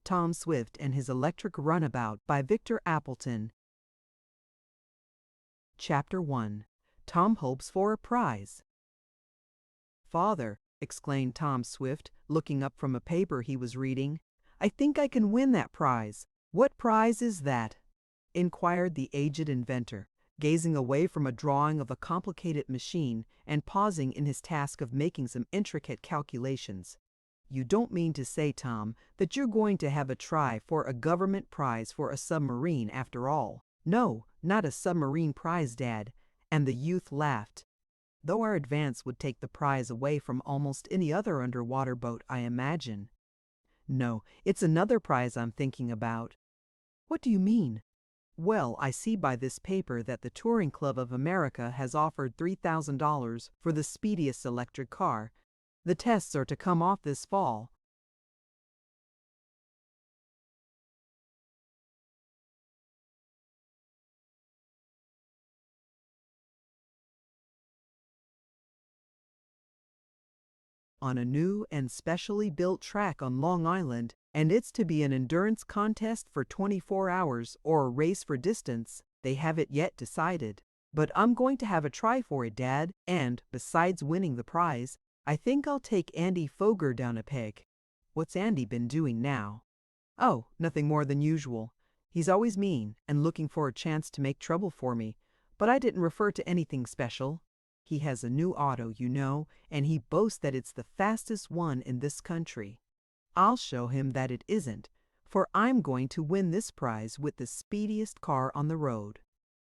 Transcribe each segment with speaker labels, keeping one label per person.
Speaker 1: Tom Swift and His Electric Runabout by Victor Appleton. Chapter 1. Tom Hopes for a Prize. "Father," exclaimed Tom Swift, looking up from a paper he was reading, "I think I can win that prize." "What prize is that?" inquired the aged inventor, gazing away from a drawing of a complicated machine and pausing in his task of making some intricate calculations. "You don't mean to say, Tom, that you're going to have a try for a government prize for a submarine after all?" "No, not a submarine prize, Dad," and the youth laughed. "Though our advance would take the prize away from almost any other underwater boat, I imagine." "No, it's another prize I'm thinking about." "What do you mean?" "Well, I see by this paper that the Touring Club of America has offered $3,000 for the speediest electric car. The tests are to come off this fall." "On a new and specially built track on Long Island, and it's to be an endurance contest for 24 hours or a race for distance. They haven't yet decided. But I'm going to have a try for it, Dad, and, besides winning the prize, I think I'll take Andy Foger down a peg." "What's Andy been doing now?" "Oh, nothing more than usual. He's always mean and looking for a chance to make trouble for me, but I didn't refer to anything special. He has a new auto, you know, and he boasts that it's the fastest one in this country. I'll show him that it isn't, for I'm going to win this prize with the speediest car on the road."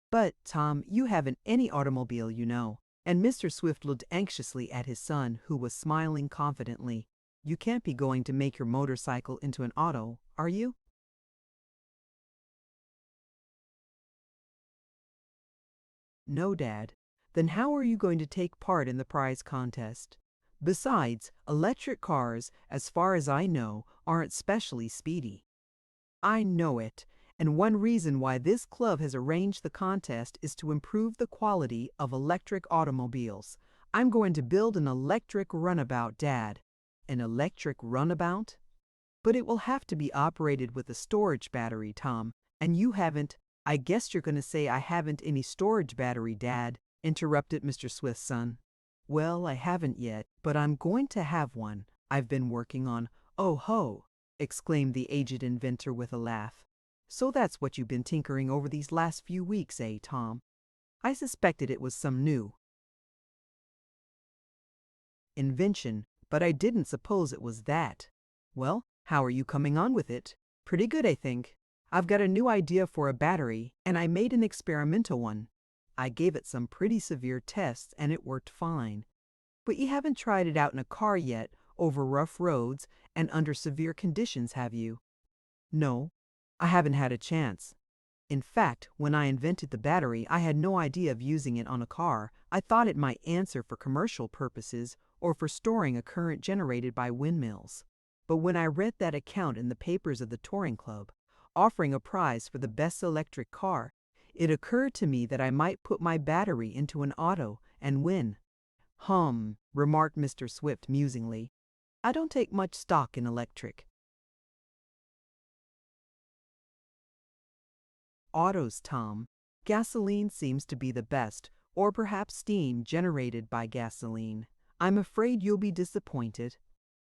Speaker 1: "But, Tom, you haven't any automobile, you know," and Mr. Swift looked anxiously at his son, who was smiling confidently. "You can't be going to make your motorcycle into an auto, are you?" "No, Dad." "Then how are you going to take part in the prize contest? Besides, electric cars, as far as I know, aren't specially speedy." "I know it, and one reason why this club has arranged the contest is to improve the quality of electric automobiles. I'm going to build an electric runabout, Dad." "An electric runabout?" "But it will have to be operated with a storage battery, Tom, and you haven't—" "I guess you're going to say I haven't any storage battery, Dad," interrupted Mr. Swift's son. "Well, I haven't yet, but I'm going to have one. I've been working on—" "Oh ho!" exclaimed the aged inventor with a laugh. "So that's what you've been tinkering over these last few weeks, eh, Tom? I suspected it was some new invention, but I didn't suppose it was that. Well, how are you coming on with it?" "Pretty good, I think. I've got a new idea for a battery, and I made an experimental one. I gave it some pretty severe tests, and it worked fine." "But you haven't tried it out in a car yet, over rough roads, and under severe conditions, have you?" "No, I haven't had a chance. In fact, when I invented the battery, I had no idea of using it on a car. I thought it might answer for commercial purposes or for storing a current generated by windmills. But when I read that account in the papers of the Touring Club, offering a prize for the best electric car, it occurred to me that I might put my battery into an auto and win." Remarked Mr. Swift musingly. "I don't take much stock in electric autos, Tom. Gasoline seems to be the best, or perhaps steam generated by gasoline. I'm afraid you'll be disappointed.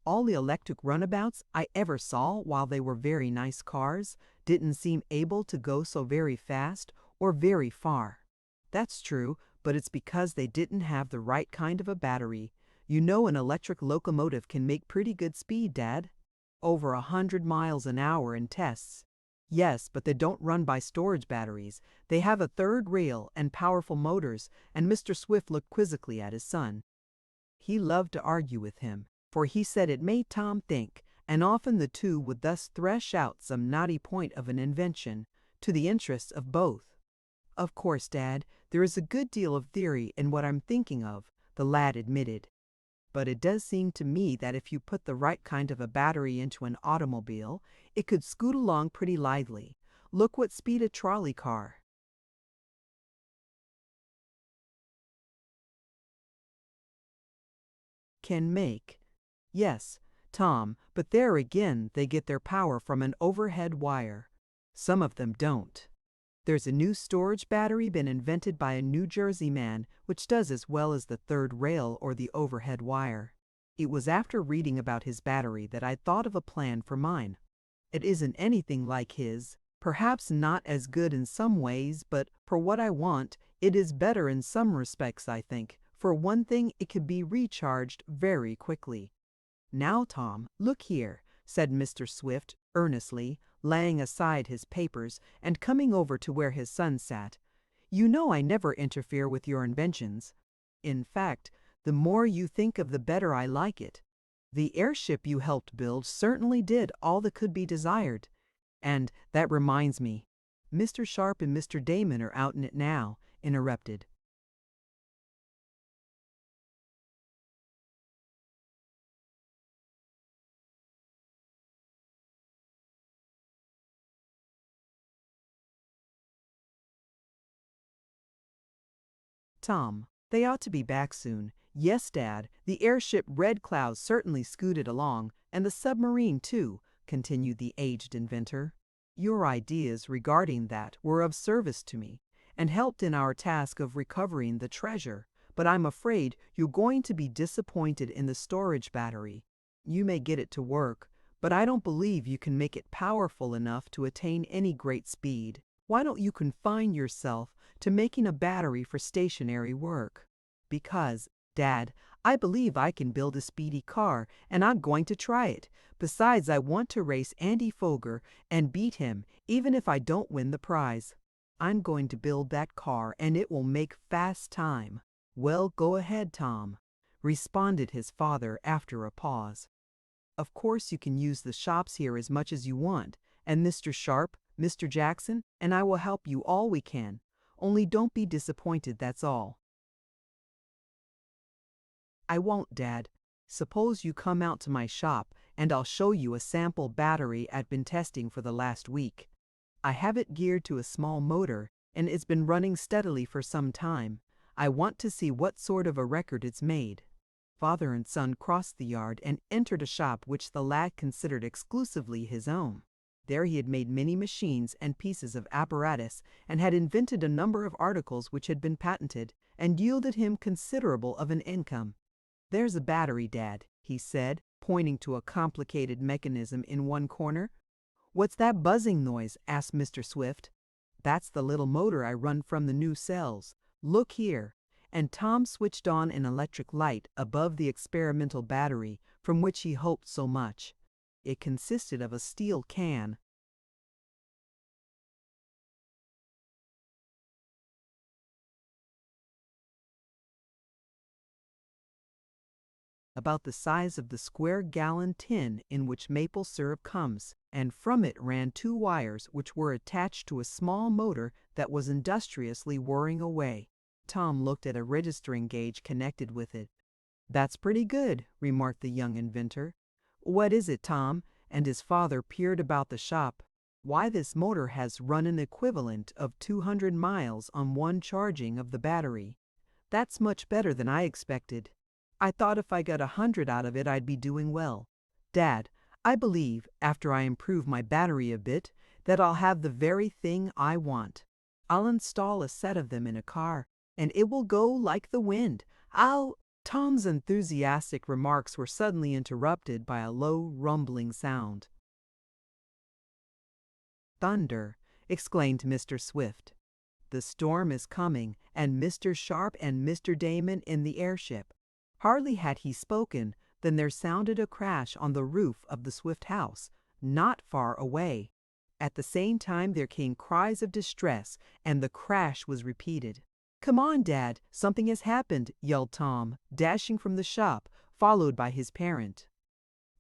Speaker 1: All the electric runabouts I ever saw, while they were very nice cars, didn't seem able to go so very fast or very far." "That's true, but it's because they didn't have the right kind of a battery. You know an electric locomotive can make pretty good speed, Dad. Over 100 miles an hour in tests." "Yes, but they don't run by storage batteries. They have a third rail and powerful motors," and Mr. Swift looked quizzically at his son. He loved to argue with him, for he said it made Tom think, and often the two would thus thresh out some knotty point of an invention, to the interest of both. "Of course, Dad, there is a good deal of theory in what I'm thinking of," the lad admitted. "But it does seem to me that if you put the right kind of a battery into an automobile, it could scoot along pretty lively. Look what speed a trolley car can make." "Yes, Tom, but there again they get their power from an overhead wire. Some of them don't. There's a new storage battery been invented by a New Jersey man which does as well as the third rail or the overhead wire. It was after reading about his battery that I thought of a plan for mine. It isn't anything like his, perhaps not as good in some ways, but for what I want, it is better in some respects, I think. For one thing, it could be recharged very quickly. Now, Tom, look here, said Mr. Swift earnestly, laying aside his papers and coming over to where his son sat. You know I never interfere with your inventions. In fact, the more you think of the better I like it. The airship you helped build certainly did all that could be desired. And that reminds me, Mr. Sharp and Mr. Damon are out in it now, interrupted. Tom, they ought to be back soon. Yes, Dad, the airship Red Cloud certainly scooted along, and the submarine too, continued the aged inventor. Your ideas regarding that were of service to me, and helped in our task of recovering the treasure, but I'm afraid you're going to be disappointed in the storage battery. You may get it to work, but I don't believe you can make it powerful enough to attain any great speed. Why don't you confine yourself to making a battery for stationary work? Because, Dad, I believe I can build a speedy car, and I'm going to try it. Besides, I want to race Andy Foger and beat him, even if I don't win the prize. I'm going to build that car, and it will make fast time. Well, go ahead, Tom, responded his father after a pause. Of course you can use the shops here as much as you want, and Mr. Sharp, Mr. Jackson, and I will help you all we can. Only don't be disappointed, that's all. I won't, Dad. Suppose you come out to my shop, and I'll show you a sample battery I've been testing for the last week. I have it geared to a small motor, and it's been running steadily for some time. I want to see what sort of a record it's made. Father and son crossed the yard and entered a shop which the lad considered exclusively his own. There he had made many machines and pieces of apparatus, and had invented a number of articles which had been patented, and yielded him considerable of an income. There's a battery, Dad, he said, pointing to a complicated mechanism in one corner. What's that buzzing noise? Asked Mr. Swift. That's the little motor I run from the new cells. Look here. And Tom switched on an electric light above the experimental battery from which he hoped so much. It consisted of a steel can. About the size of the square-gallon tin in which maple syrup comes, and from it ran two wires which were attached to a small motor that was industriously whirring away. Tom looked at a registering gauge connected with it. That's pretty good, remarked the young inventor. What is it, Tom? And his father peered about the shop. Why, this motor has run an equivalent of 200 miles on one charging of the battery. That's much better than I expected. I thought if I got 100 out of it I'd be doing well. Dad, I believe, after I improve my battery a bit, that I'll have the very thing I want. I'll install a set of them in a car, and it will go like the wind. Tom's enthusiastic remarks were suddenly interrupted by a low, rumbling sound. Thunder, exclaimed Mr. Swift. The storm is coming, and Mr. Sharp and Mr. Damon in the airship. Hardly had he spoken than there sounded a crash on the roof of the Swift house, not far away. At the same time there came cries of distress, and the crash was repeated. Come on, Dad, something has happened, yelled Tom, dashing from the shop, followed by his parent.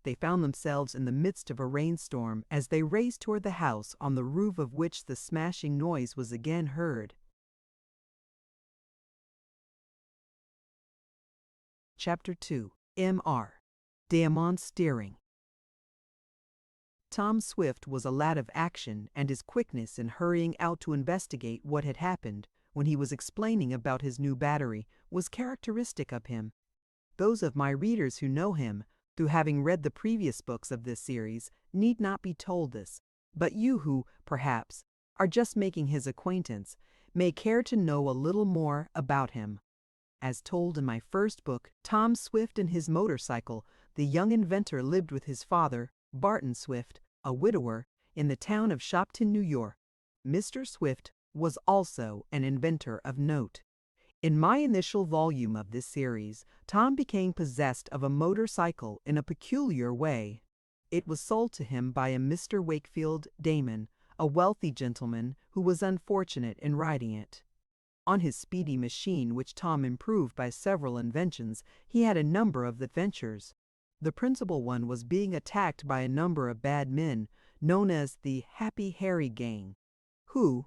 Speaker 1: They found themselves in the midst of a rainstorm as they raced toward the house on the roof of which the smashing noise was again heard. Chapter 2. M.R. Diamond Steering. Tom Swift was a lad of action, and his quickness in hurrying out to investigate what had happened when he was explaining about his new battery was characteristic of him. Those of my readers who know him Through having read the previous books of this series, need not be told this, but you who, perhaps, are just making his acquaintance, may care to know a little more about him. As told in my first book, Tom Swift and his motorcycle, the young inventor lived with his father, Barton Swift, a widower, in the town of Shopton, New York. Mr. Swift was also an inventor of note. In my initial volume of this series, Tom became possessed of a motorcycle in a peculiar way. It was sold to him by a Mr. Wakefield Damon, a wealthy gentleman who was unfortunate in riding it. On his speedy machine, which Tom improved by several inventions, he had a number of adventures. The principal one was being attacked by a number of bad men, known as the Happy Harry Gang, who,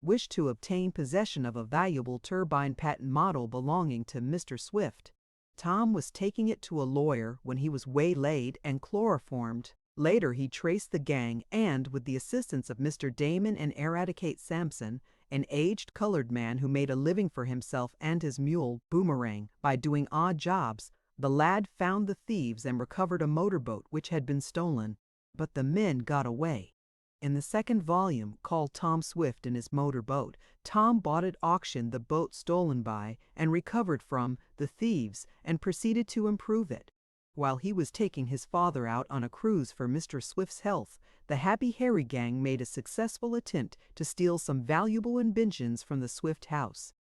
Speaker 1: wished to obtain possession of a valuable turbine patent model belonging to Mr. Swift. Tom was taking it to a lawyer when he was waylaid and chloroformed. Later, he traced the gang and, with the assistance of Mr. Damon and Eradicate Sampson, an aged colored man who made a living for himself and his mule, Boomerang, by doing odd jobs, the lad found the thieves and recovered a motorboat which had been stolen. But the men got away. In the second volume, called Tom Swift and His Motor Boat, Tom bought at auction the boat stolen by and recovered from the thieves and proceeded to improve it. While he was taking his father out on a cruise for Mr. Swift's health, the Happy Harry Gang made a successful attempt to steal some valuable inventions from the Swift house.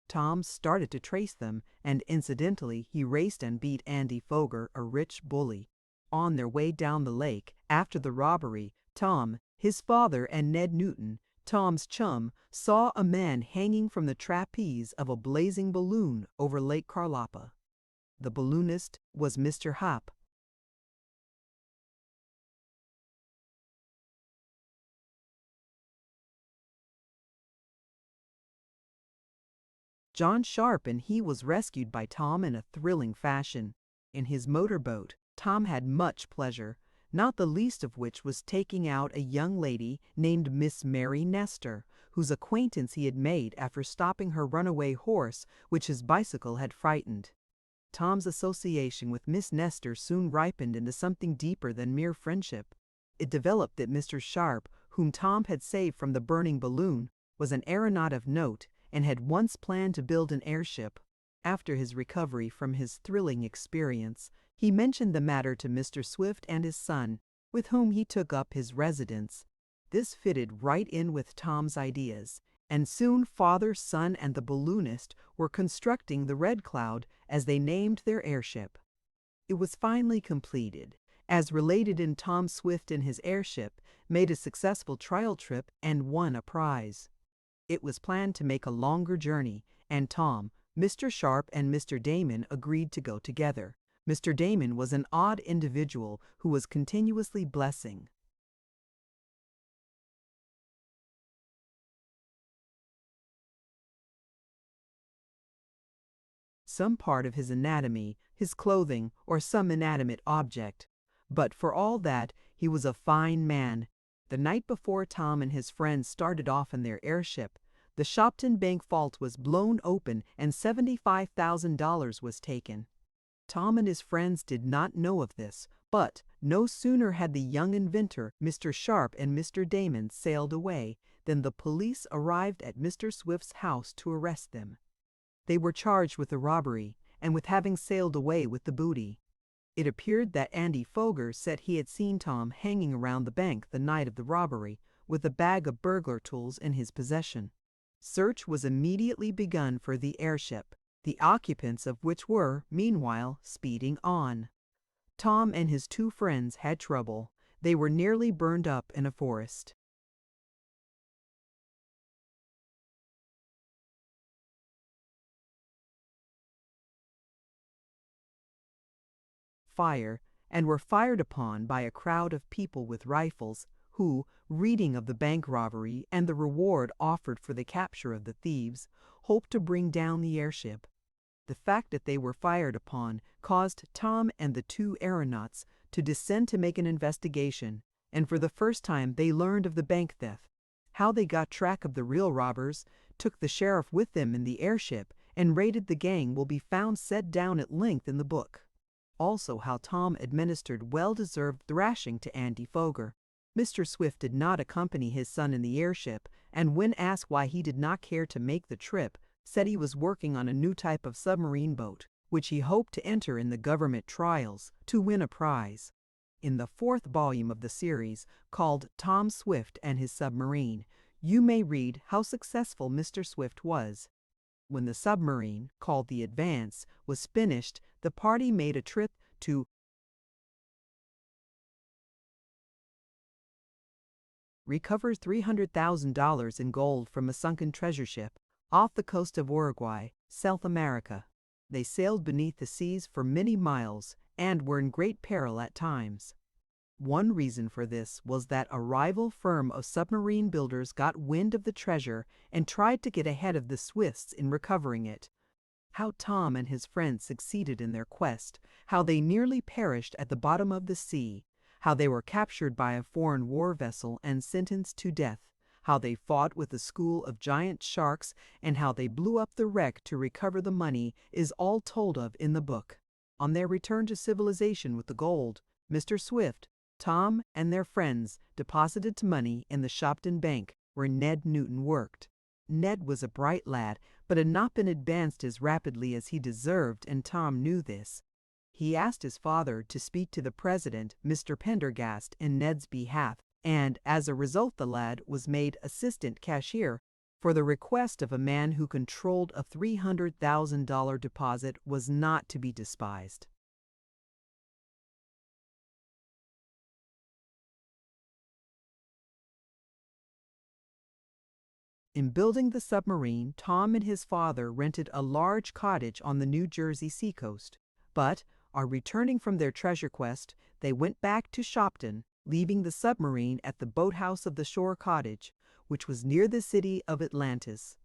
Speaker 1: Tom started to trace them, and incidentally, he raced and beat Andy Foger, a rich bully. On their way down the lake, after the robbery, Tom, his father, and Ned Newton, Tom's chum, saw a man hanging from the trapeze of a blazing balloon over Lake Carlapa. The balloonist was Mr. Hop. John Sharp, and he was rescued by Tom in a thrilling fashion. In his motorboat, Tom had much pleasure, not the least of which was taking out a young lady named Miss Mary Nestor, whose acquaintance he had made after stopping her runaway horse, which his bicycle had frightened. Tom's association with Miss Nestor soon ripened into something deeper than mere friendship. It developed that Mr. Sharp, whom Tom had saved from the burning balloon, was an aeronaut of note and had once planned to build an airship. After his recovery from his thrilling experience, he mentioned the matter to Mr. Swift and his son, with whom he took up his residence. This fitted right in with Tom's ideas, and soon father, son, and the balloonist were constructing the Red Cloud, as they named their airship. It was finally completed, as related in Tom Swift and His Airship, made a successful trial trip and won a prize. It was planned to make a longer journey, and Tom, Mr. Sharp, and Mr. Damon agreed to go together. Mr. Damon was an odd individual who was continuously blessing. Some part of his anatomy, his clothing, or some inanimate object. But for all that, he was a fine man. The night before Tom and his friends started off in their airship, the Shopton Bank vault was blown open and $75,000 was taken. Tom and his friends did not know of this, but no sooner had the young inventor, Mr. Sharp, and Mr. Damon sailed away than the police arrived at Mr. Swift's house to arrest them. They were charged with the robbery and with having sailed away with the booty. It appeared that Andy Foger said he had seen Tom hanging around the bank the night of the robbery with a bag of burglar tools in his possession. Search was immediately begun for the airship, the occupants of which were, meanwhile, speeding on. Tom and his two friends had trouble. They were nearly burned up in a forest. Fire, and were fired upon by a crowd of people with rifles, who, reading of the bank robbery and the reward offered for the capture of the thieves, hoped to bring down the airship. The fact that they were fired upon caused Tom and the two aeronauts to descend to make an investigation, and for the first time they learned of the bank theft. How they got track of the real robbers, took the sheriff with them in the airship, and raided the gang will be found set down at length in the book. Also how Tom administered well-deserved thrashing to Andy Foger. Mr. Swift did not accompany his son in the airship, and when asked why he did not care to make the trip, said he was working on a new type of submarine boat, which he hoped to enter in the government trials to win a prize. In the fourth volume of the series, called Tom Swift and His Submarine, you may read how successful Mr. Swift was. When the submarine, called the Advance, was finished, the party made a trip to recover $300,000 in gold from a sunken treasure ship off the coast of Uruguay, South America. They sailed beneath the seas for many miles and were in great peril at times. One reason for this was that a rival firm of submarine builders got wind of the treasure and tried to get ahead of the Swifts in recovering it. How Tom and his friends succeeded in their quest, how they nearly perished at the bottom of the sea, how they were captured by a foreign war vessel and sentenced to death, how they fought with a school of giant sharks, and how they blew up the wreck to recover the money is all told of in the book. On their return to civilization with the gold, Mr. Swift, Tom, and their friends deposited money in the Shopton Bank, where Ned Newton worked. Ned was a bright lad, but had not been advanced as rapidly as he deserved, and Tom knew this. He asked his father to speak to the president, Mr. Pendergast, in Ned's behalf, and as a result the lad was made assistant cashier, for the request of a man who controlled a $300,000 deposit was not to be despised. In building the submarine, Tom and his father rented a large cottage on the New Jersey seacoast. But, on returning from their treasure quest, they went back to Shopton, leaving the submarine at the boathouse of the shore cottage, which was near the city of Atlantis.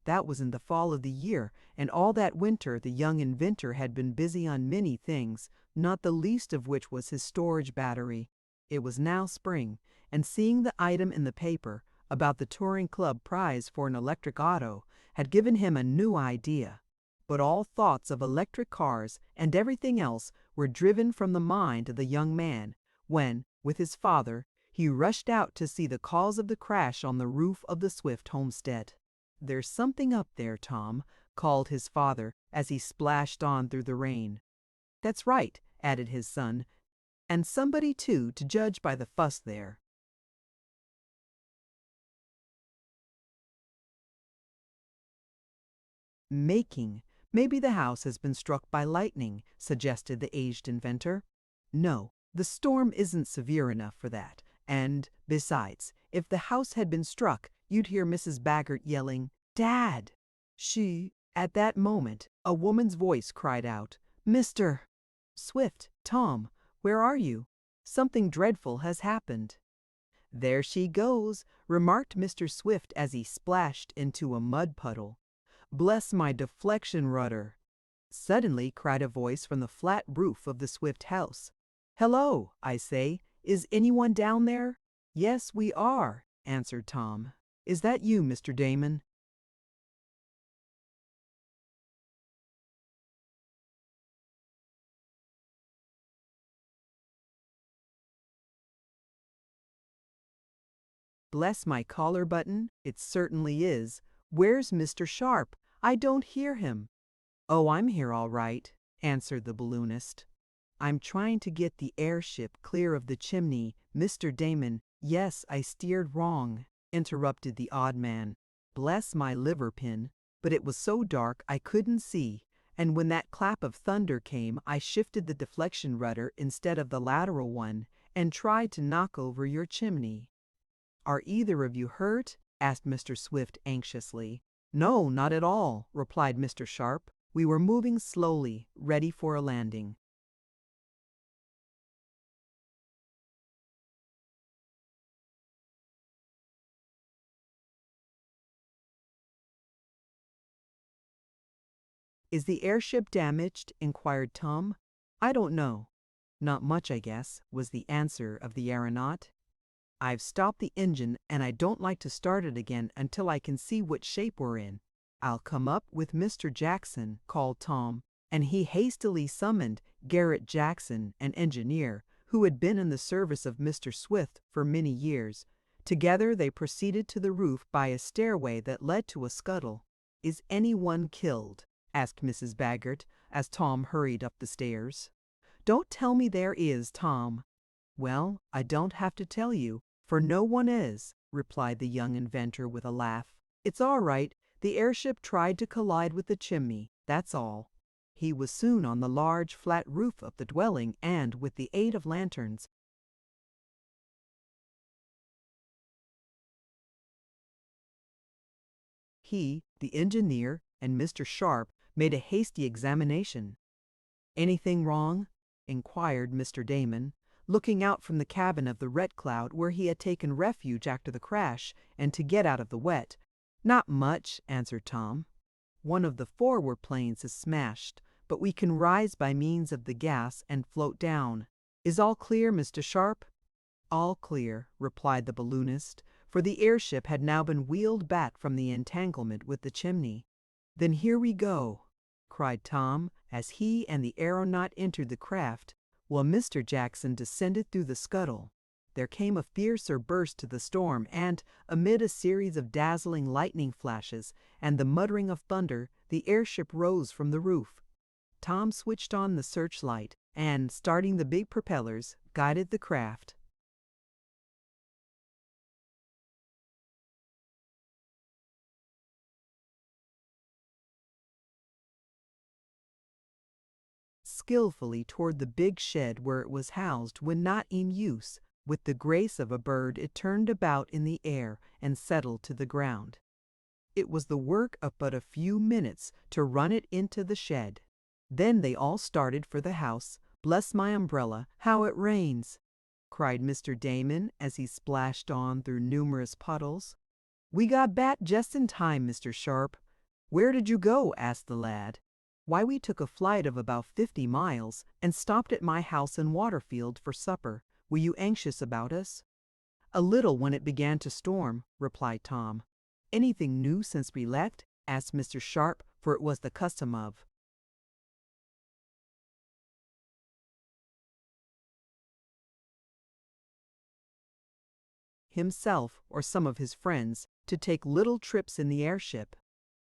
Speaker 1: That was in the fall of the year, and all that winter the young inventor had been busy on many things, not the least of which was his storage battery. It was now spring, and seeing the item in the paper about the touring club prize for an electric auto had given him a new idea. But all thoughts of electric cars and everything else were driven from the mind of the young man when, with his father, he rushed out to see the cause of the crash on the roof of the Swift homestead. "There's something up there, Tom," called his father as he splashed on through the rain. "That's right," added his son, "and somebody too, to judge by the fuss there." "Making. Maybe the house has been struck by lightning," suggested the aged inventor. "No, the storm isn't severe enough for that. And, besides, if the house had been struck, you'd hear Mrs. Baggert yelling, 'Dad!' At that moment, a woman's voice cried out, 'Mr. Swift, Tom, where are you? Something dreadful has happened.' 'There she goes,' remarked Mr. Swift as he splashed into a mud puddle. 'Bless my deflection rudder!' Suddenly cried a voice from the flat roof of the Swift house. 'Hello, I say, is anyone down there?' 'Yes, we are,' answered Tom. 'Is that you, Mr. Damon?' Bless my collar button, it certainly is. Where's Mr. Sharp? I don't hear him." "Oh, I'm here all right," answered the balloonist. "I'm trying to get the airship clear of the chimney, Mr. Damon." "Yes, I steered wrong," interrupted the odd man. "Bless my liver pin, but it was so dark I couldn't see, and when that clap of thunder came I shifted the deflection rudder instead of the lateral one, and tried to knock over your chimney." "Are either of you hurt?" asked Mr. Swift anxiously. "No, not at all," replied Mr. Sharp. "We were moving slowly, ready for a landing." "Is the airship damaged?" inquired Tom. "I don't know. Not much, I guess," was the answer of the aeronaut. I've stopped the engine and I don't like to start it again until I can see what shape we're in. I'll come up with Mr. Jackson, called Tom, and he hastily summoned Garrett Jackson, an engineer, who had been in the service of Mr. Swift for many years. Together they proceeded to the roof by a stairway that led to a scuttle. "Is anyone killed?" asked Mrs. Baggert as Tom hurried up the stairs. "Don't tell me there is, Tom." "Well, I don't have to tell you, for no one is," replied the young inventor with a laugh. "It's all right. The airship tried to collide with the chimney, that's all." He was soon on the large, flat roof of the dwelling and, with the aid of lanterns, he, the engineer, and Mr. Sharp made a hasty examination. "Anything wrong?" inquired Mr. Damon, looking out from the cabin of the Red Cloud where he had taken refuge after the crash and to get out of the wet. "Not much," answered Tom. "One of the forward planes is smashed, but we can rise by means of the gas and float down. Is all clear, Mr. Sharp?" "All clear," replied the balloonist, for the airship had now been wheeled back from the entanglement with the chimney. "Then here we go," cried Tom, as he and the aeronaut entered the craft, while Mr. Jackson descended through the scuttle. There came a fiercer burst to the storm, and, amid a series of dazzling lightning flashes and the muttering of thunder, the airship rose from the roof. Tom switched on the searchlight and, starting the big propellers, guided the craft. Skillfully toward the big shed where it was housed when not in use. With the grace of a bird it turned about in the air and settled to the ground. It was the work of but a few minutes to run it into the shed. Then they all started for the house. "Bless my umbrella, how it rains!" cried Mr. Damon as he splashed on through numerous puddles. "We got back just in time, Mr. Sharp." "Where did you go?" asked the lad. "Why, we took a flight of about 50 miles and stopped at my house in Waterfield for supper. Were you anxious about us?" "A little when it began to storm," replied Tom. "Anything new since we left?" asked Mr. Sharp, for it was the custom of himself or some of his friends to take little trips in the airship.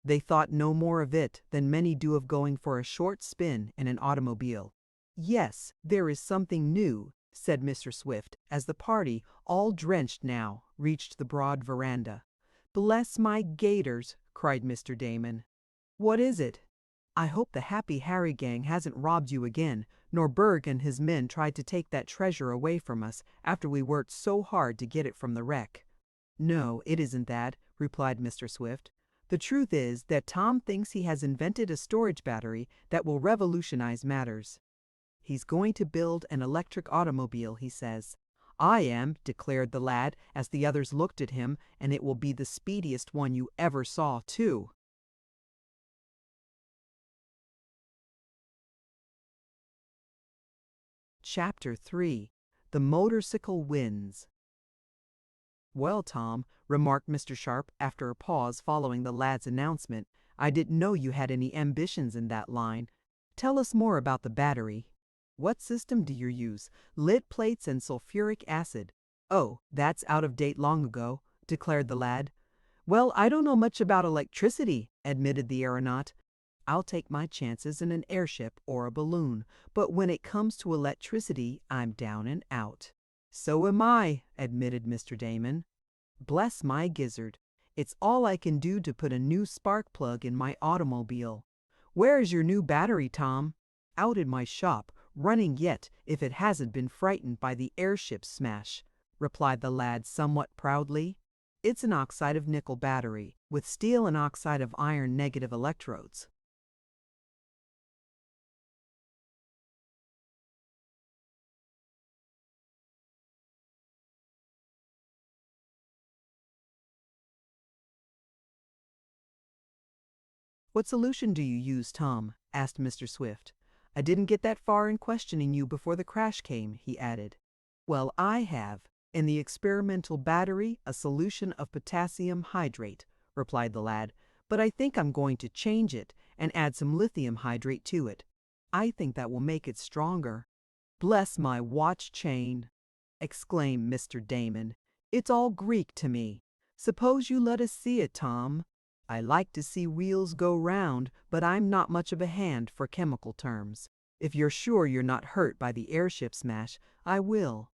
Speaker 1: They thought no more of it than many do of going for a short spin in an automobile. "Yes, there is something new," said Mr. Swift, as the party, all drenched now, reached the broad veranda. "Bless my gaiters!" cried Mr. Damon. "What is it?" "I hope the Happy Harry gang hasn't robbed you again, nor Berg and his men tried to take that treasure away from us after we worked so hard to get it from the wreck." "No, it isn't that," replied Mr. Swift. "The truth is that Tom thinks he has invented a storage battery that will revolutionize matters. He's going to build an electric automobile, he says." "I am," declared the lad as the others looked at him, "and it will be the speediest one you ever saw, too." Chapter 3. The Motorcycle Wins. "Well, Tom," remarked Mr. Sharp after a pause following the lad's announcement, "I didn't know you had any ambitions in that line. Tell us more about the battery. What system do you use? Lead plates and sulfuric acid." "Oh, that's out of date long ago," declared the lad. "Well, I don't know much about electricity," admitted the aeronaut. "I'll take my chances in an airship or a balloon, but when it comes to electricity, I'm down and out." "So am I," admitted Mr. Damon. "Bless my gizzard. It's all I can do to put a new spark plug in my automobile." "Where is your new battery, Tom?" "Out in my shop, running yet if it hasn't been frightened by the airship smash," replied the lad somewhat proudly. "It's an oxide of nickel battery, with steel and oxide of iron negative electrodes." "What solution do you use, Tom?" asked Mr. Swift. "I didn't get that far in questioning you before the crash came," he added. "Well, I have. "In the experimental battery, a solution of potassium hydrate," replied the lad. "But I think I'm going to change it and add some lithium hydrate to it. I think that will make it stronger." "Bless my watch chain!" exclaimed Mr. Damon. "It's all Greek to me. Suppose you let us see it, Tom. I like to see wheels go round, but I'm not much of a hand for chemical terms. If you're sure you're not hurt by the airship smash, I will,"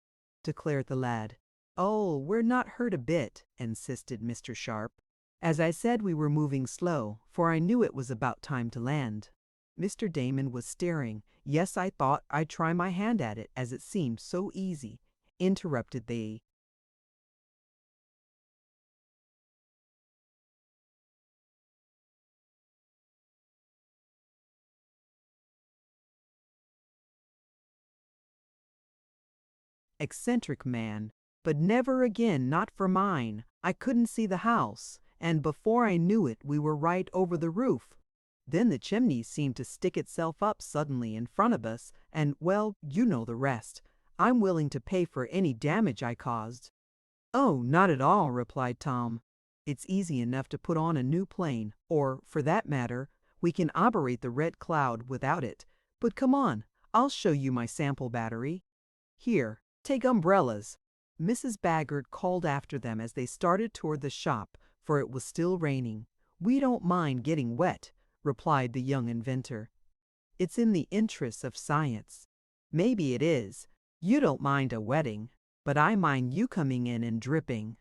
Speaker 1: declared the lad. "Oh, we're not hurt a bit," insisted Mr. Sharp. "As I said, we were moving slow, for I knew it was about time to land." Mr. Damon was staring. "Yes, I thought I'd try my hand at it, as it seemed so easy," interrupted the eccentric man. "But never again, not for mine. I couldn't see the house, and before I knew it we were right over the roof. Then the chimney seemed to stick itself up suddenly in front of us, and, well, you know the rest. I'm willing to pay for any damage I caused." "Oh, not at all," replied Tom. "It's easy enough to put on a new plane, or, for that matter, we can operate the Red Cloud without it. But come on, I'll show you my sample battery. Here, take umbrellas." Mrs. Baggert called after them as they started toward the shop, for it was still raining. "We don't mind getting wet," replied the young inventor. "It's in the interests of science." "Maybe it is. You don't mind a wetting, but I mind you coming in and dripping."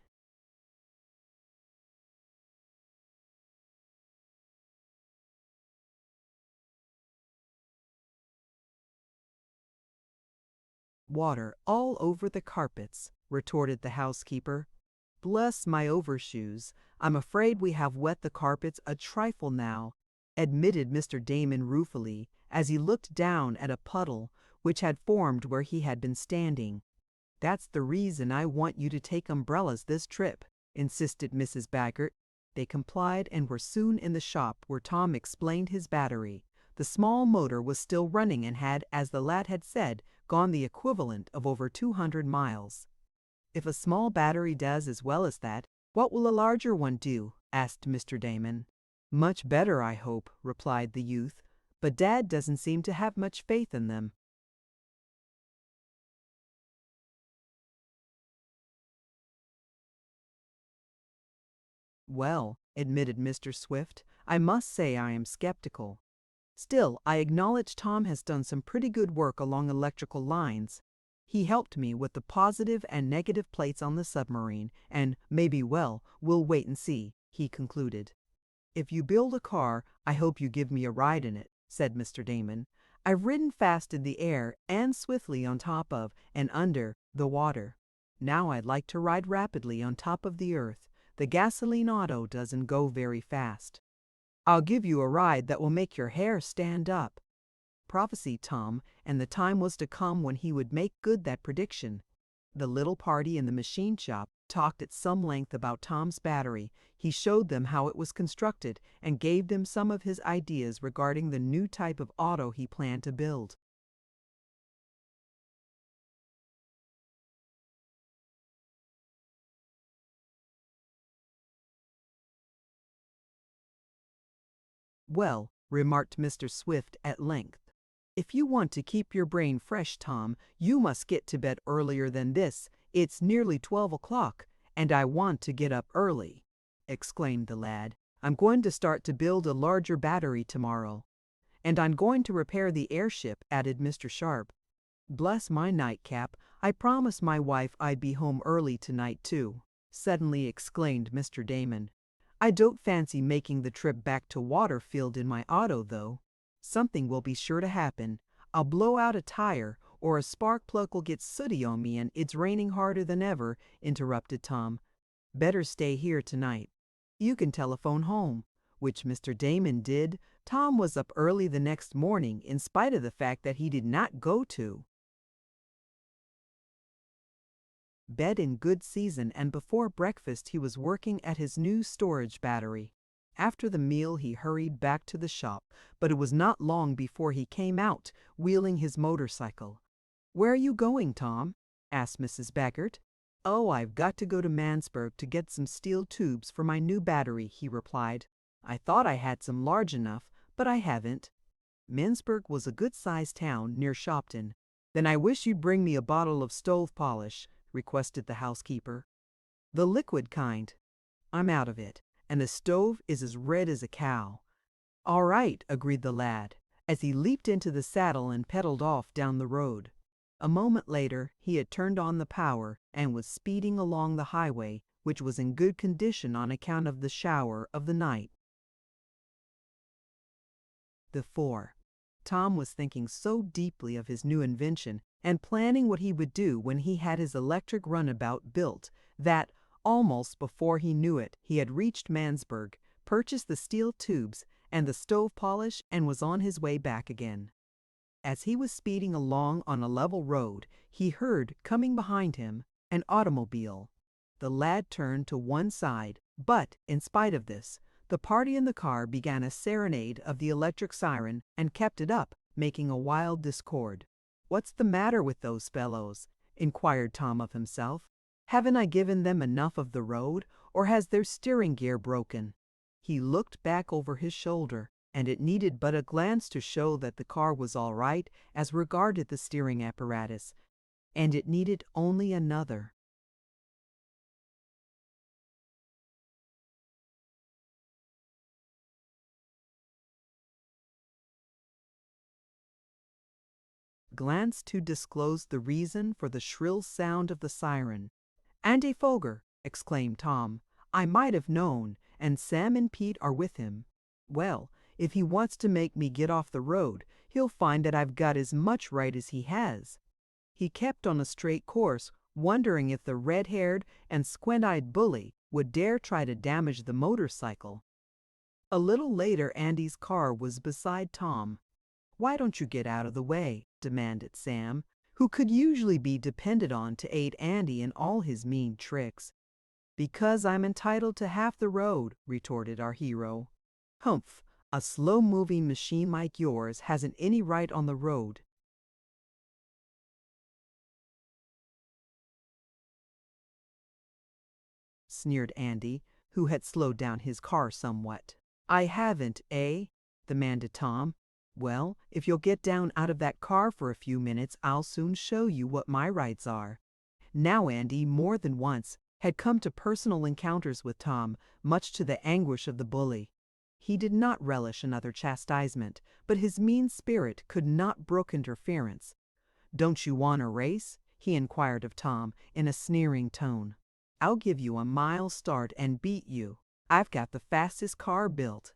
Speaker 1: "Water all over the carpets," retorted the housekeeper. "Bless my overshoes, I'm afraid we have wet the carpets a trifle now," admitted Mr. Damon ruefully, as he looked down at a puddle which had formed where he had been standing. "That's the reason I want you to take umbrellas this trip," insisted Mrs. Baggert. They complied and were soon in the shop, where Tom explained his battery. The small motor was still running and had, as the lad had said, gone the equivalent of over 200 miles. "If a small battery does as well as that, what will a larger one do?" asked Mr. Damon. "Much better, I hope," replied the youth. "But Dad doesn't seem to have much faith in them." "Well," admitted Mr. Swift, "I must say I am skeptical. Still, I acknowledge Tom has done some pretty good work along electrical lines. He helped me with the positive and negative plates on the submarine, and maybe, well, we'll wait and see," he concluded. "If you build a car, I hope you give me a ride in it," said Mr. Damon. "I've ridden fast in the air and swiftly on top of and under the water. Now I'd like to ride rapidly on top of the earth. The gasoline auto doesn't go very fast." "I'll give you a ride that will make your hair stand up," prophesied Tom, and the time was to come when he would make good that prediction. The little party in the machine shop talked at some length about Tom's battery. He showed them how it was constructed and gave them some of his ideas regarding the new type of auto he planned to build. "Well," remarked Mr. Swift at length, "if you want to keep your brain fresh, Tom, you must get to bed earlier than this. It's nearly 12 o'clock, and I want to get up early," exclaimed the lad. "I'm going to start to build a larger battery tomorrow." "And I'm going to repair the airship," added Mr. Sharp. "Bless my nightcap, I promised my wife I'd be home early tonight, too," suddenly exclaimed Mr. Damon. "I don't fancy making the trip back to Waterfield in my auto, though. Something will be sure to happen. I'll blow out a tire, or a spark plug will get sooty on me, and it's raining harder than ever," interrupted Tom. "Better stay here tonight. You can telephone home," which Mr. Damon did. Tom was up early the next morning, in spite of the fact that he did not go to bed in good season, and before breakfast he was working at his new storage battery. After the meal he hurried back to the shop, but it was not long before he came out, wheeling his motorcycle. "Where are you going, Tom?" asked Mrs. Baggert. "Oh, I've got to go to Mansburg to get some steel tubes for my new battery," he replied. "I thought I had some large enough, but I haven't." Mansburg was a good-sized town near Shopton. "Then I wish you'd bring me a bottle of stove polish," requested the housekeeper. "The liquid kind. I'm out of it, and the stove is as red as a cow." "All right," agreed the lad, as he leaped into the saddle and pedaled off down the road. A moment later he had turned on the power and was speeding along the highway, which was in good condition on account of the shower of the night. The four. Tom was thinking so deeply of his new invention and planning what he would do when he had his electric runabout built that, almost before he knew it, he had reached Mansburg, purchased the steel tubes and the stove polish, and was on his way back again. As he was speeding along on a level road, he heard, coming behind him, an automobile. The lad turned to one side, but, in spite of this, the party in the car began a serenade of the electric siren and kept it up, making a wild discord. "What's the matter with those fellows?" inquired Tom of himself. "Haven't I given them enough of the road, or has their steering gear broken?" He looked back over his shoulder, and it needed but a glance to show that the car was all right as regarded the steering apparatus, and it needed only another. Glance to disclose the reason for the shrill sound of the siren. "Andy Foger!" exclaimed Tom. "I might have known, and Sam and Pete are with him. Well, if he wants to make me get off the road, he'll find that I've got as much right as he has." He kept on a straight course, wondering if the red-haired and squint-eyed bully would dare try to damage the motorcycle. A little later Andy's car was beside Tom. "Why don't you get out of the way?" demanded Sam, who could usually be depended on to aid Andy in all his mean tricks. "Because I'm entitled to half the road," retorted our hero. "Humph! A slow-moving machine like yours hasn't any right on the road." Sneered Andy, who had slowed down his car somewhat. "I haven't, eh?" demanded Tom. "Well, if you'll get down out of that car for a few minutes, I'll soon show you what my rights are." Now Andy, more than once, had come to personal encounters with Tom, much to the anguish of the bully. He did not relish another chastisement, but his mean spirit could not brook interference. "Don't you want a race?" he inquired of Tom in a sneering tone. "I'll give you a mile start and beat you. I've got the fastest car built."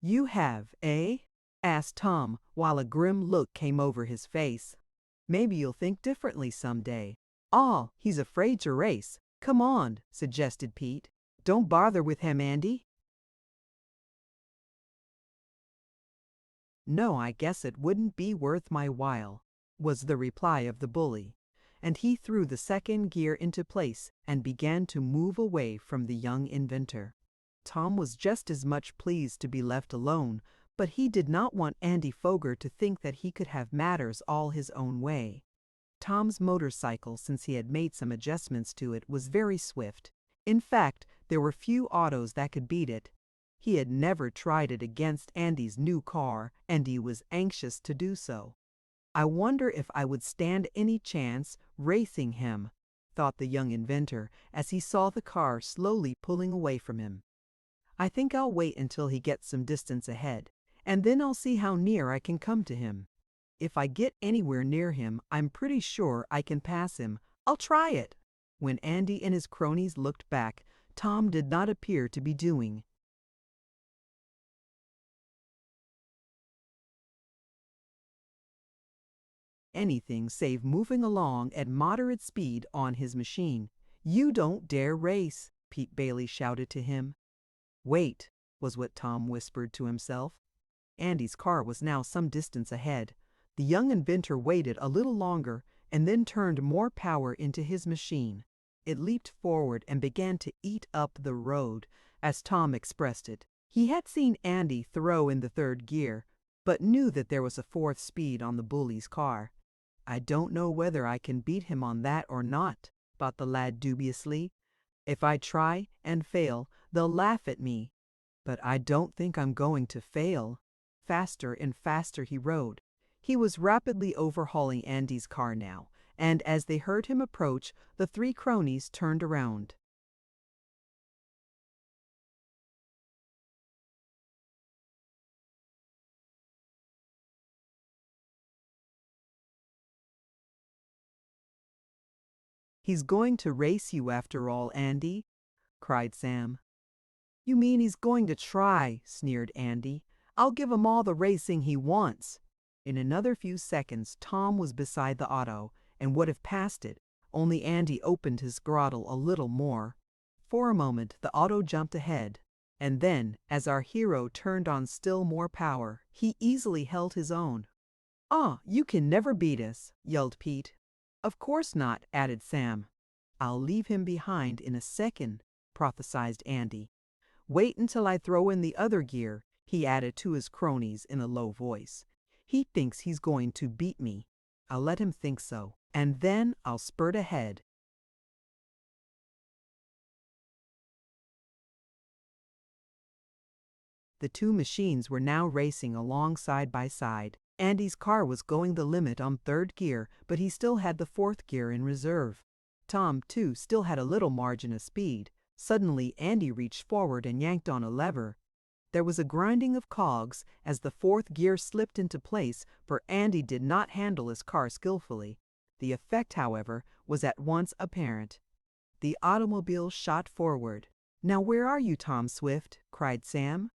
Speaker 1: "You have, eh?" asked Tom, while a grim look came over his face. "Maybe you'll think differently someday." "Aw, he's afraid to race. Come on," suggested Pete. "Don't bother with him, Andy." "No, I guess it wouldn't be worth my while," was the reply of the bully, and he threw the second gear into place and began to move away from the young inventor. Tom was just as much pleased to be left alone, but he did not want Andy Foger to think that he could have matters all his own way. Tom's motorcycle, since he had made some adjustments to it, was very swift. In fact, there were few autos that could beat it. He had never tried it against Andy's new car, and he was anxious to do so. "I wonder if I would stand any chance racing him," thought the young inventor as he saw the car slowly pulling away from him. "I think I'll wait until he gets some distance ahead, and then I'll see how near I can come to him. If I get anywhere near him, I'm pretty sure I can pass him. I'll try it." When Andy and his cronies looked back, Tom did not appear to be doing anything save moving along at moderate speed on his machine. "You don't dare race," Pete Bailey shouted to him. "Wait," was what Tom whispered to himself. Andy's car was now some distance ahead. The young inventor waited a little longer and then turned more power into his machine. It leaped forward and began to eat up the road, as Tom expressed it. He had seen Andy throw in the third gear, but knew that there was a fourth speed on the bully's car. "I don't know whether I can beat him on that or not," thought the lad dubiously. If I try and fail, they'll laugh at me. But I don't think I'm going to fail. Faster and faster he rode. He was rapidly overhauling Andy's car now, and as they heard him approach, the three cronies turned around. "He's going to race you after all, Andy," cried Sam. "You mean he's going to try," sneered Andy. "I'll give him all the racing he wants." In another few seconds Tom was beside the auto and would have passed it, only Andy opened his throttle a little more. For a moment the auto jumped ahead, and then, as our hero turned on still more power, he easily held his own. "Ah, you can never beat us," yelled Pete. "Of course not," added Sam. "I'll leave him behind in a second," prophesied Andy. "Wait until I throw in the other gear," he added to his cronies in a low voice. "He thinks he's going to beat me. I'll let him think so, and then I'll spurt ahead." The two machines were now racing along side by side. Andy's car was going the limit on third gear, but he still had the fourth gear in reserve. Tom, too, still had a little margin of speed. Suddenly, Andy reached forward and yanked on a lever. There was a grinding of cogs as the fourth gear slipped into place, for Andy did not handle his car skillfully. The effect, however, was at once apparent. The automobile shot forward. "Now where are you, Tom Swift?" cried Sam.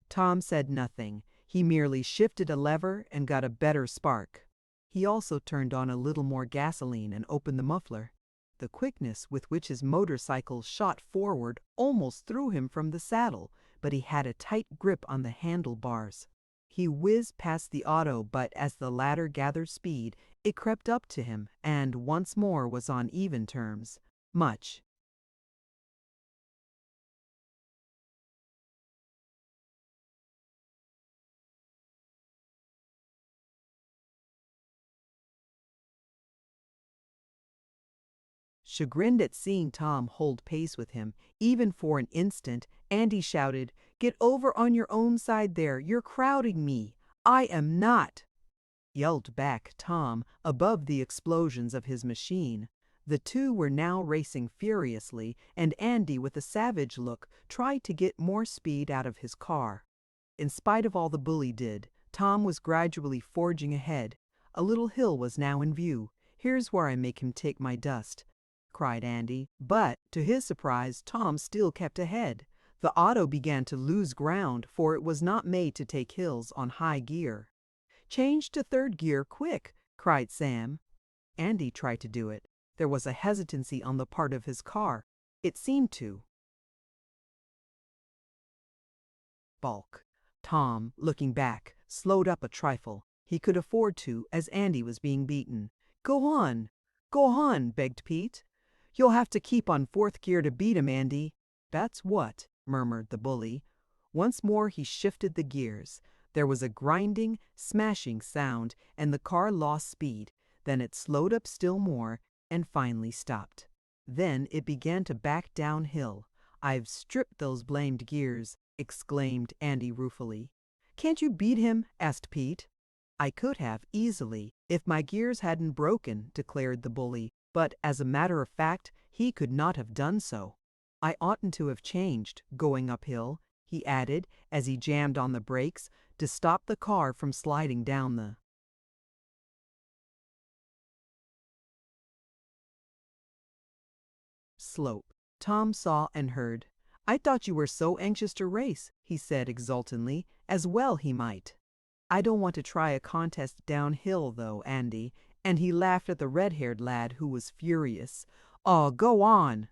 Speaker 1: Tom said nothing. He merely shifted a lever and got a better spark. He also turned on a little more gasoline and opened the muffler. The quickness with which his motorcycle shot forward almost threw him from the saddle, but he had a tight grip on the handlebars. He whizzed past the auto, but as the latter gathered speed, it crept up to him and once more was on even terms. Much. Chagrined at seeing Tom hold pace with him, even for an instant, Andy shouted, "Get over on your own side there, you're crowding me." "I am not," yelled back Tom above the explosions of his machine. The two were now racing furiously, and Andy, with a savage look, tried to get more speed out of his car. In spite of all the bully did, Tom was gradually forging ahead. A little hill was now in view. "Here's where I make him take my dust," cried Andy, but, to his surprise, Tom still kept ahead. The auto began to lose ground, for it was not made to take hills on high gear. "Change to third gear, quick!" cried Sam. Andy tried to do it. There was a hesitancy on the part of his car. It seemed to balk. Tom, looking back, slowed up a trifle. He could afford to, as Andy was being beaten. "Go on! Go on!" begged Pete. "You'll have to keep on fourth gear to beat him, Andy." "That's what," murmured the bully. Once more he shifted the gears. There was a grinding, smashing sound, and the car lost speed. Then it slowed up still more, and finally stopped. Then it began to back downhill. "I've stripped those blamed gears," exclaimed Andy ruefully. "Can't you beat him?" asked Pete. "I could have, easily, if my gears hadn't broken," declared the bully. But, as a matter of fact, he could not have done so. "I oughtn't to have changed, going uphill," he added, as he jammed on the brakes to stop the car from sliding down the slope. Tom saw and heard. "I thought you were so anxious to race," he said exultantly, as well he might. "I don't want to try a contest downhill, though, Andy," and he laughed at the red-haired lad, who was furious. "Oh, go on!"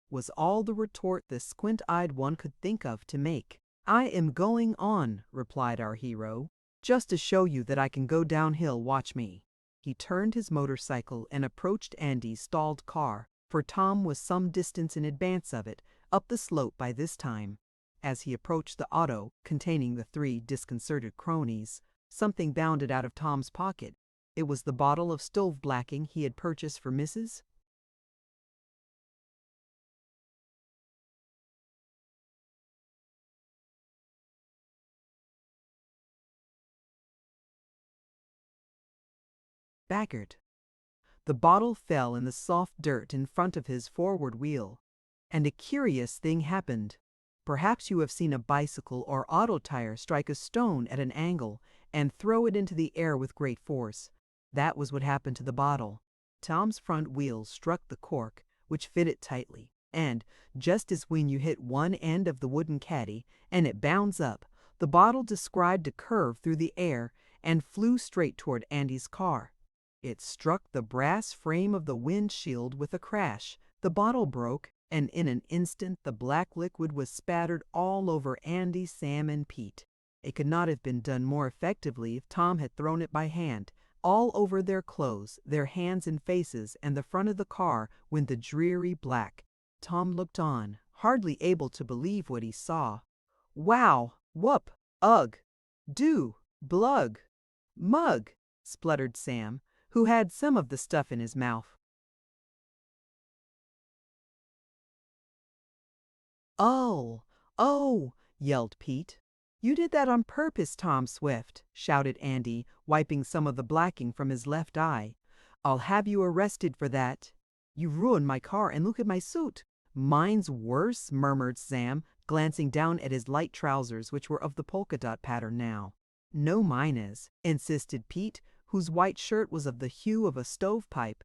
Speaker 1: was all the retort the squint-eyed one could think of to make. "I am going on," replied our hero. "Just to show you that I can go downhill, watch me." He turned his motorcycle and approached Andy's stalled car, for Tom was some distance in advance of it, up the slope by this time. As he approached the auto, containing the three disconcerted cronies, something bounded out of Tom's pocket. It was the bottle of stove blacking he had purchased for Mrs. Baggert. The bottle fell in the soft dirt in front of his forward wheel. And a curious thing happened. Perhaps you have seen a bicycle or auto tire strike a stone at an angle and throw it into the air with great force. That was what happened to the bottle. Tom's front wheels struck the cork, which fitted tightly, and, just as when you hit one end of the wooden caddy and it bounds up, the bottle described a curve through the air and flew straight toward Andy's car. It struck the brass frame of the windshield with a crash. The bottle broke, and in an instant the black liquid was spattered all over Andy, Sam, and Pete. It could not have been done more effectively if Tom had thrown it by hand, all over their clothes, their hands and faces, and the front of the car went the dreary black. Tom looked on, hardly able to believe what he saw. "Wow! Whoop! Ugh! Do! Blug! Mug!" spluttered Sam, who had some of the stuff in his mouth. "Oh! Oh!" yelled Pete. "You did that on purpose, Tom Swift," shouted Andy, wiping some of the blacking from his left eye. "I'll have you arrested for that. You ruined my car, and look at my suit." "Mine's worse," murmured Sam, glancing down at his light trousers, which were of the polka dot pattern now. "No, mine is," insisted Pete, whose white shirt was of the hue of a stovepipe.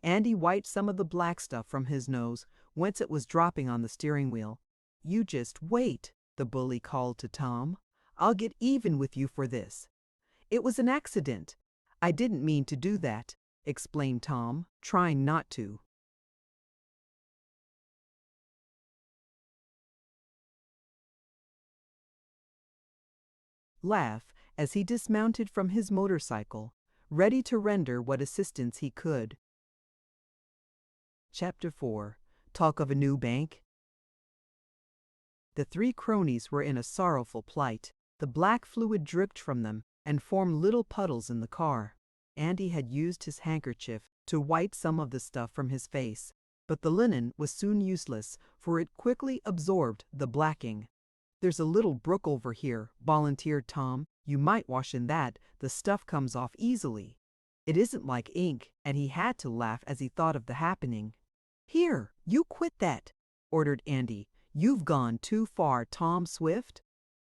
Speaker 1: Andy wiped some of the black stuff from his nose, whence it was dropping on the steering wheel. "You just wait," the bully called to Tom. "I'll get even with you for this." "It was an accident. I didn't mean to do that," explained Tom, trying not to. Laugh as he dismounted from his motorcycle, ready to render what assistance he could. Chapter 4. Talk of a New Bank. The three cronies were in a sorrowful plight. The black fluid dripped from them and formed little puddles in the car. Andy had used his handkerchief to wipe some of the stuff from his face, but the linen was soon useless, for it quickly absorbed the blacking. "There's a little brook over here," volunteered Tom. "You might wash in that. The stuff comes off easily." It isn't like ink, and he had to laugh as he thought of the happening. "Here, you quit that," ordered Andy. "You've gone too far, Tom Swift."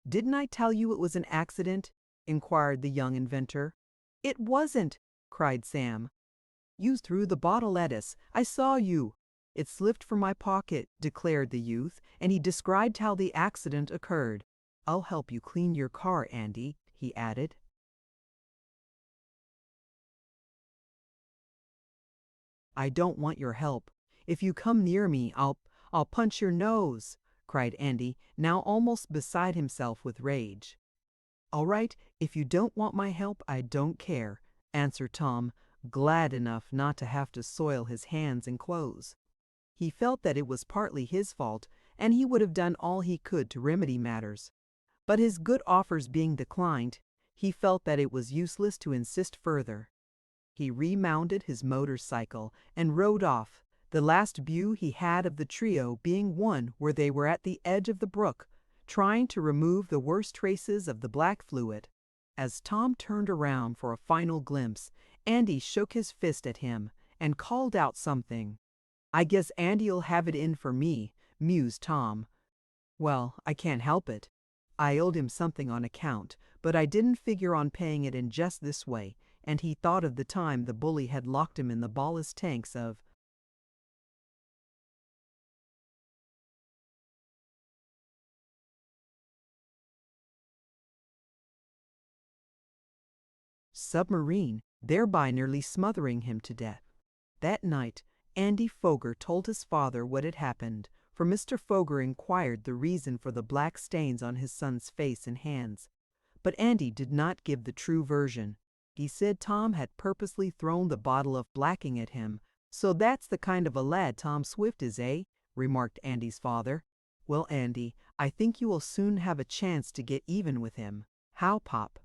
Speaker 1: "Didn't I tell you it was an accident?" inquired the young inventor. "It wasn't," cried Sam. "You threw the bottle at us. I saw you." "It slipped from my pocket," declared the youth, and he described how the accident occurred. "I'll help you clean your car, Andy," he added. "I don't want your help. If you come near me, I'll punch your nose," cried Andy, now almost beside himself with rage. "All right, if you don't want my help, I don't care," answered Tom, glad enough not to have to soil his hands and clothes. He felt that it was partly his fault, and he would have done all he could to remedy matters. But his good offers being declined, he felt that it was useless to insist further. He remounted his motorcycle and rode off, the last view he had of the trio being one where they were at the edge of the brook, trying to remove the worst traces of the black fluid. As Tom turned around for a final glimpse, Andy shook his fist at him and called out something. "I guess Andy'll have it in for me," mused Tom. "Well, I can't help it. I owed him something on account, but I didn't figure on paying it in just this way," and he thought of the time the bully had locked him in the ballast tanks of submarine, thereby nearly smothering him to death. That night, Andy Foger told his father what had happened, for Mr. Foger inquired the reason for the black stains on his son's face and hands. But Andy did not give the true version. He said Tom had purposely thrown the bottle of blacking at him. "So that's the kind of a lad Tom Swift is, eh?" remarked Andy's father. "Well, Andy, I think you will soon have a chance to get even with him." "How, Pop?"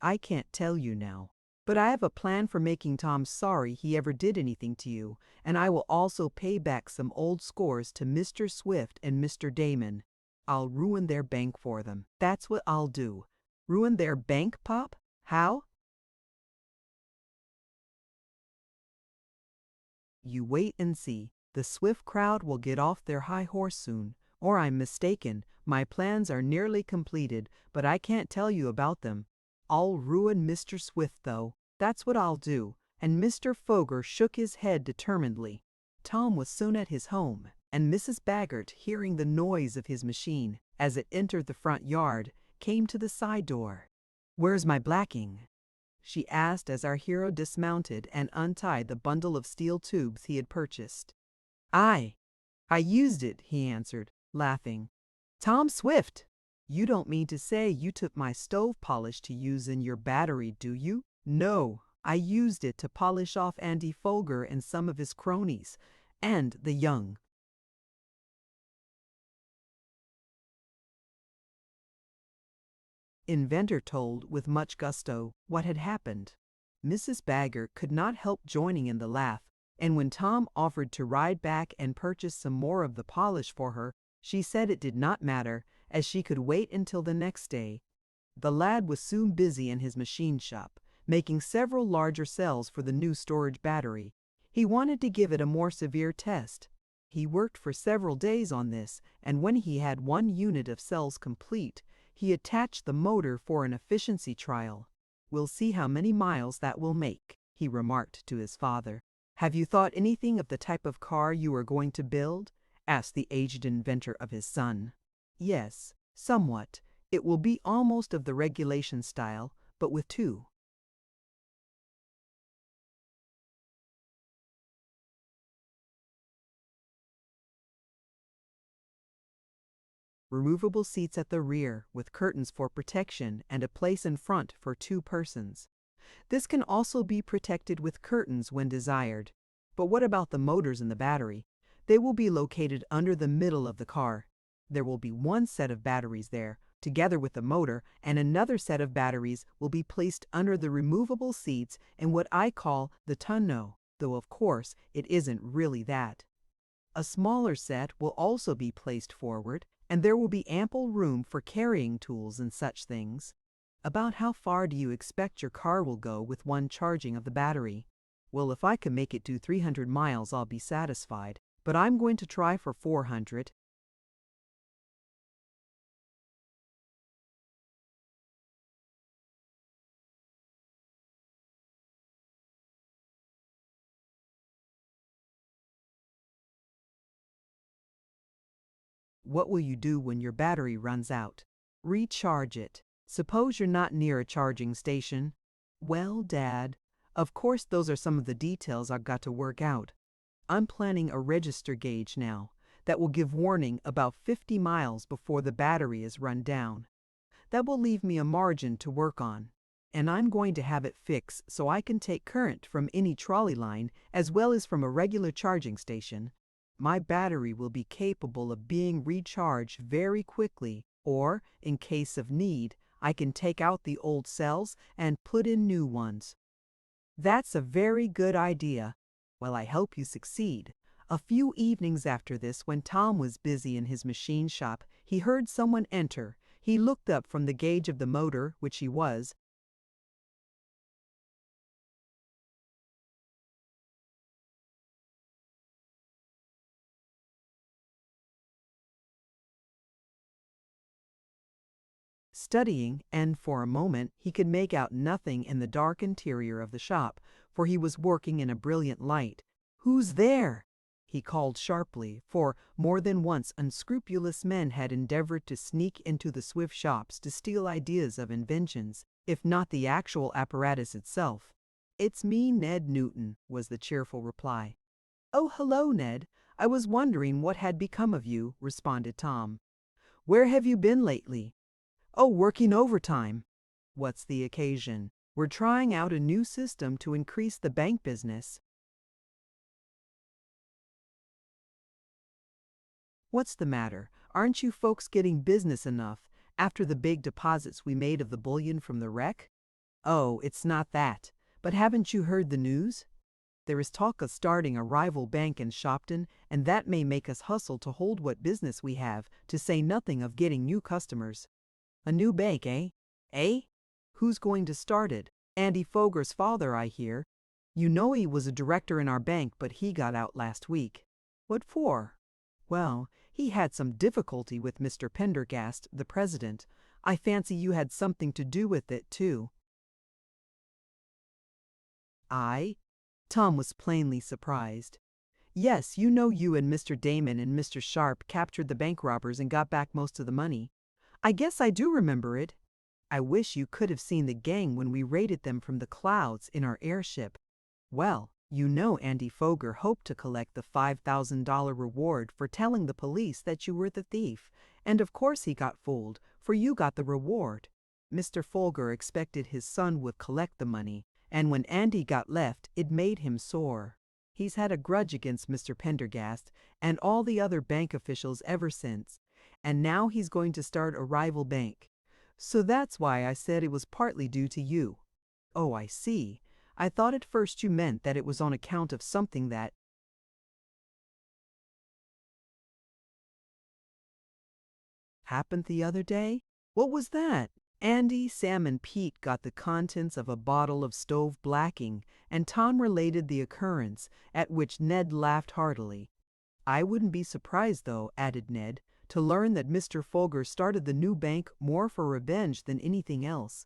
Speaker 1: "I can't tell you now. But I have a plan for making Tom sorry he ever did anything to you, and I will also pay back some old scores to Mr. Swift and Mr. Damon. I'll ruin their bank for them. That's what I'll do." "Ruin their bank, Pop? How?" You wait and see. The swift crowd will get off their high horse soon. Or I'm mistaken. My plans are nearly completed, but I can't tell you about them. I'll ruin Mr. Swift, though. That's what I'll do." And Mr. Foger shook his head determinedly. Tom was soon at his home, and Mrs. Baggert, hearing the noise of his machine as it entered the front yard, came to the side door. "Where's my blacking?" she asked as our hero dismounted and untied the bundle of steel tubes he had purchased. I used it," he answered, laughing. "Tom Swift! You don't mean to say you took my stove polish to use in your battery, do you?" "No, I used it to polish off Andy Foger and some of his cronies, and the young." Inventor told with much gusto what had happened. Mrs. Baggert could not help joining in the laugh, and when Tom offered to ride back and purchase some more of the polish for her, she said it did not matter, as she could wait until the next day. The lad was soon busy in his machine shop, making several larger cells for the new storage battery. He wanted to give it a more severe test. He worked for several days on this, and when he had one unit of cells complete, he attached the motor for an efficiency trial. "We'll see how many miles that will make," he remarked to his father. "Have you thought anything of the type of car you are going to build?" asked the aged inventor of his son. "Yes, somewhat. It will be almost of the regulation style, but with two." Removable seats at the rear with curtains for protection and a place in front for two persons. This can also be protected with curtains when desired. But what about the motors in the battery? They will be located under the middle of the car. There will be one set of batteries there, together with the motor, and another set of batteries will be placed under the removable seats in what I call the tonneau, though of course it isn't really that. A smaller set will also be placed forward, and there will be ample room for carrying tools and such things. About how far do you expect your car will go with one charging of the battery? Well, if I can make it do 300 miles, I'll be satisfied, but I'm going to try for 400. What will you do when your battery runs out? Recharge it. Suppose you're not near a charging station. Well, Dad, of course those are some of the details I've got to work out. I'm planning a register gauge now that will give warning about 50 miles before the battery is run down. That will leave me a margin to work on. And I'm going to have it fixed so I can take current from any trolley line as well as from a regular charging station. My battery will be capable of being recharged very quickly, or, in case of need, I can take out the old cells and put in new ones. That's a very good idea. Well, I hope you succeed. A few evenings after this, when Tom was busy in his machine shop, he heard someone enter. He looked up from the gauge of the motor, which he was, studying, and for a moment he could make out nothing in the dark interior of the shop, for he was working in a brilliant light. "Who's there?" he called sharply, for more than once unscrupulous men had endeavored to sneak into the Swift shops to steal ideas of inventions, if not the actual apparatus itself. "It's me, Ned Newton," was the cheerful reply. "Oh, hello, Ned. I was wondering what had become of you," responded Tom. "Where have you been lately?" "Oh, working overtime." "What's the occasion?" "We're trying out a new system to increase the bank business." "What's the matter? Aren't you folks getting business enough after the big deposits we made of the bullion from the wreck?" "Oh, it's not that. But haven't you heard the news? There is talk of starting a rival bank in Shopton, and that may make us hustle to hold what business we have, to say nothing of getting new customers." "A new bank, eh?" "Eh? Who's going to start it? Andy Foger's father, I hear." You know he was a director in our bank, but he got out last week. What for? Well, he had some difficulty with Mr. Pendergast, the president. I fancy you had something to do with it, too. I? Tom was plainly surprised. Yes, you know you and Mr. Damon and Mr. Sharp captured the bank robbers and got back most of the money. I guess I do remember it. I wish you could have seen the gang when we raided them from the clouds in our airship. Well, you know Andy Foger hoped to collect the $5,000 reward for telling the police that you were the thief, and of course he got fooled, for you got the reward. Mr. Folger expected his son would collect the money, and when Andy got left, it made him sore. He's had a grudge against Mr. Pendergast and all the other bank officials ever since, and now he's going to start a rival bank. So that's why I said it was partly due to you. Oh, I see. I thought at first you meant that it was on account of something that happened the other day? What was that? Andy, Sam, and Pete got the contents of a bottle of stove blacking, and Tom related the occurrence, at which Ned laughed heartily. I wouldn't be surprised, though, added Ned, to learn that Mr. Folger started the new bank more for revenge than anything else.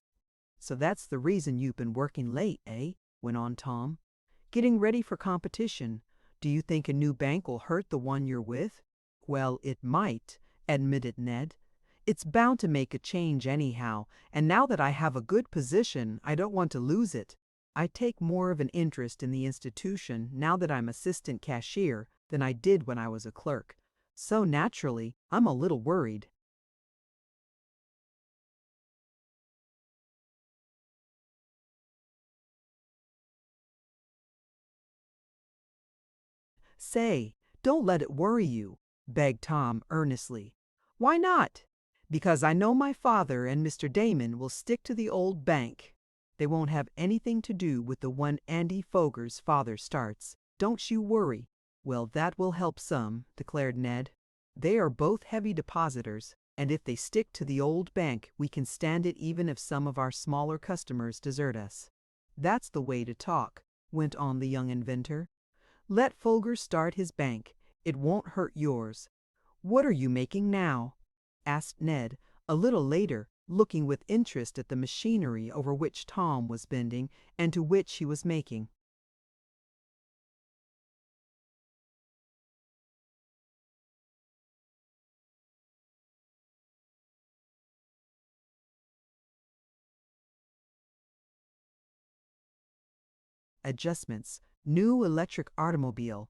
Speaker 1: So that's the reason you've been working late, eh? Went on Tom. Getting ready for competition. Do you think a new bank will hurt the one you're with? Well, it might, admitted Ned. It's bound to make a change anyhow, and now that I have a good position, I don't want to lose it. I take more of an interest in the institution now that I'm assistant cashier than I did when I was a clerk. So naturally, I'm a little worried. Say, don't let it worry you, begged Tom earnestly. Why not? Because I know my father and Mr. Damon will stick to the old bank. They won't have anything to do with the one Andy Foger's father starts. Don't you worry. Well, that will help some, declared Ned. They are both heavy depositors, and if they stick to the old bank, we can stand it even if some of our smaller customers desert us. That's the way to talk, went on the young inventor. Let Folger start his bank. It won't hurt yours. What are you making now? Asked Ned, a little later, looking with interest at the machinery over which Tom was bending and to which he was making. Adjustments. New electric automobile.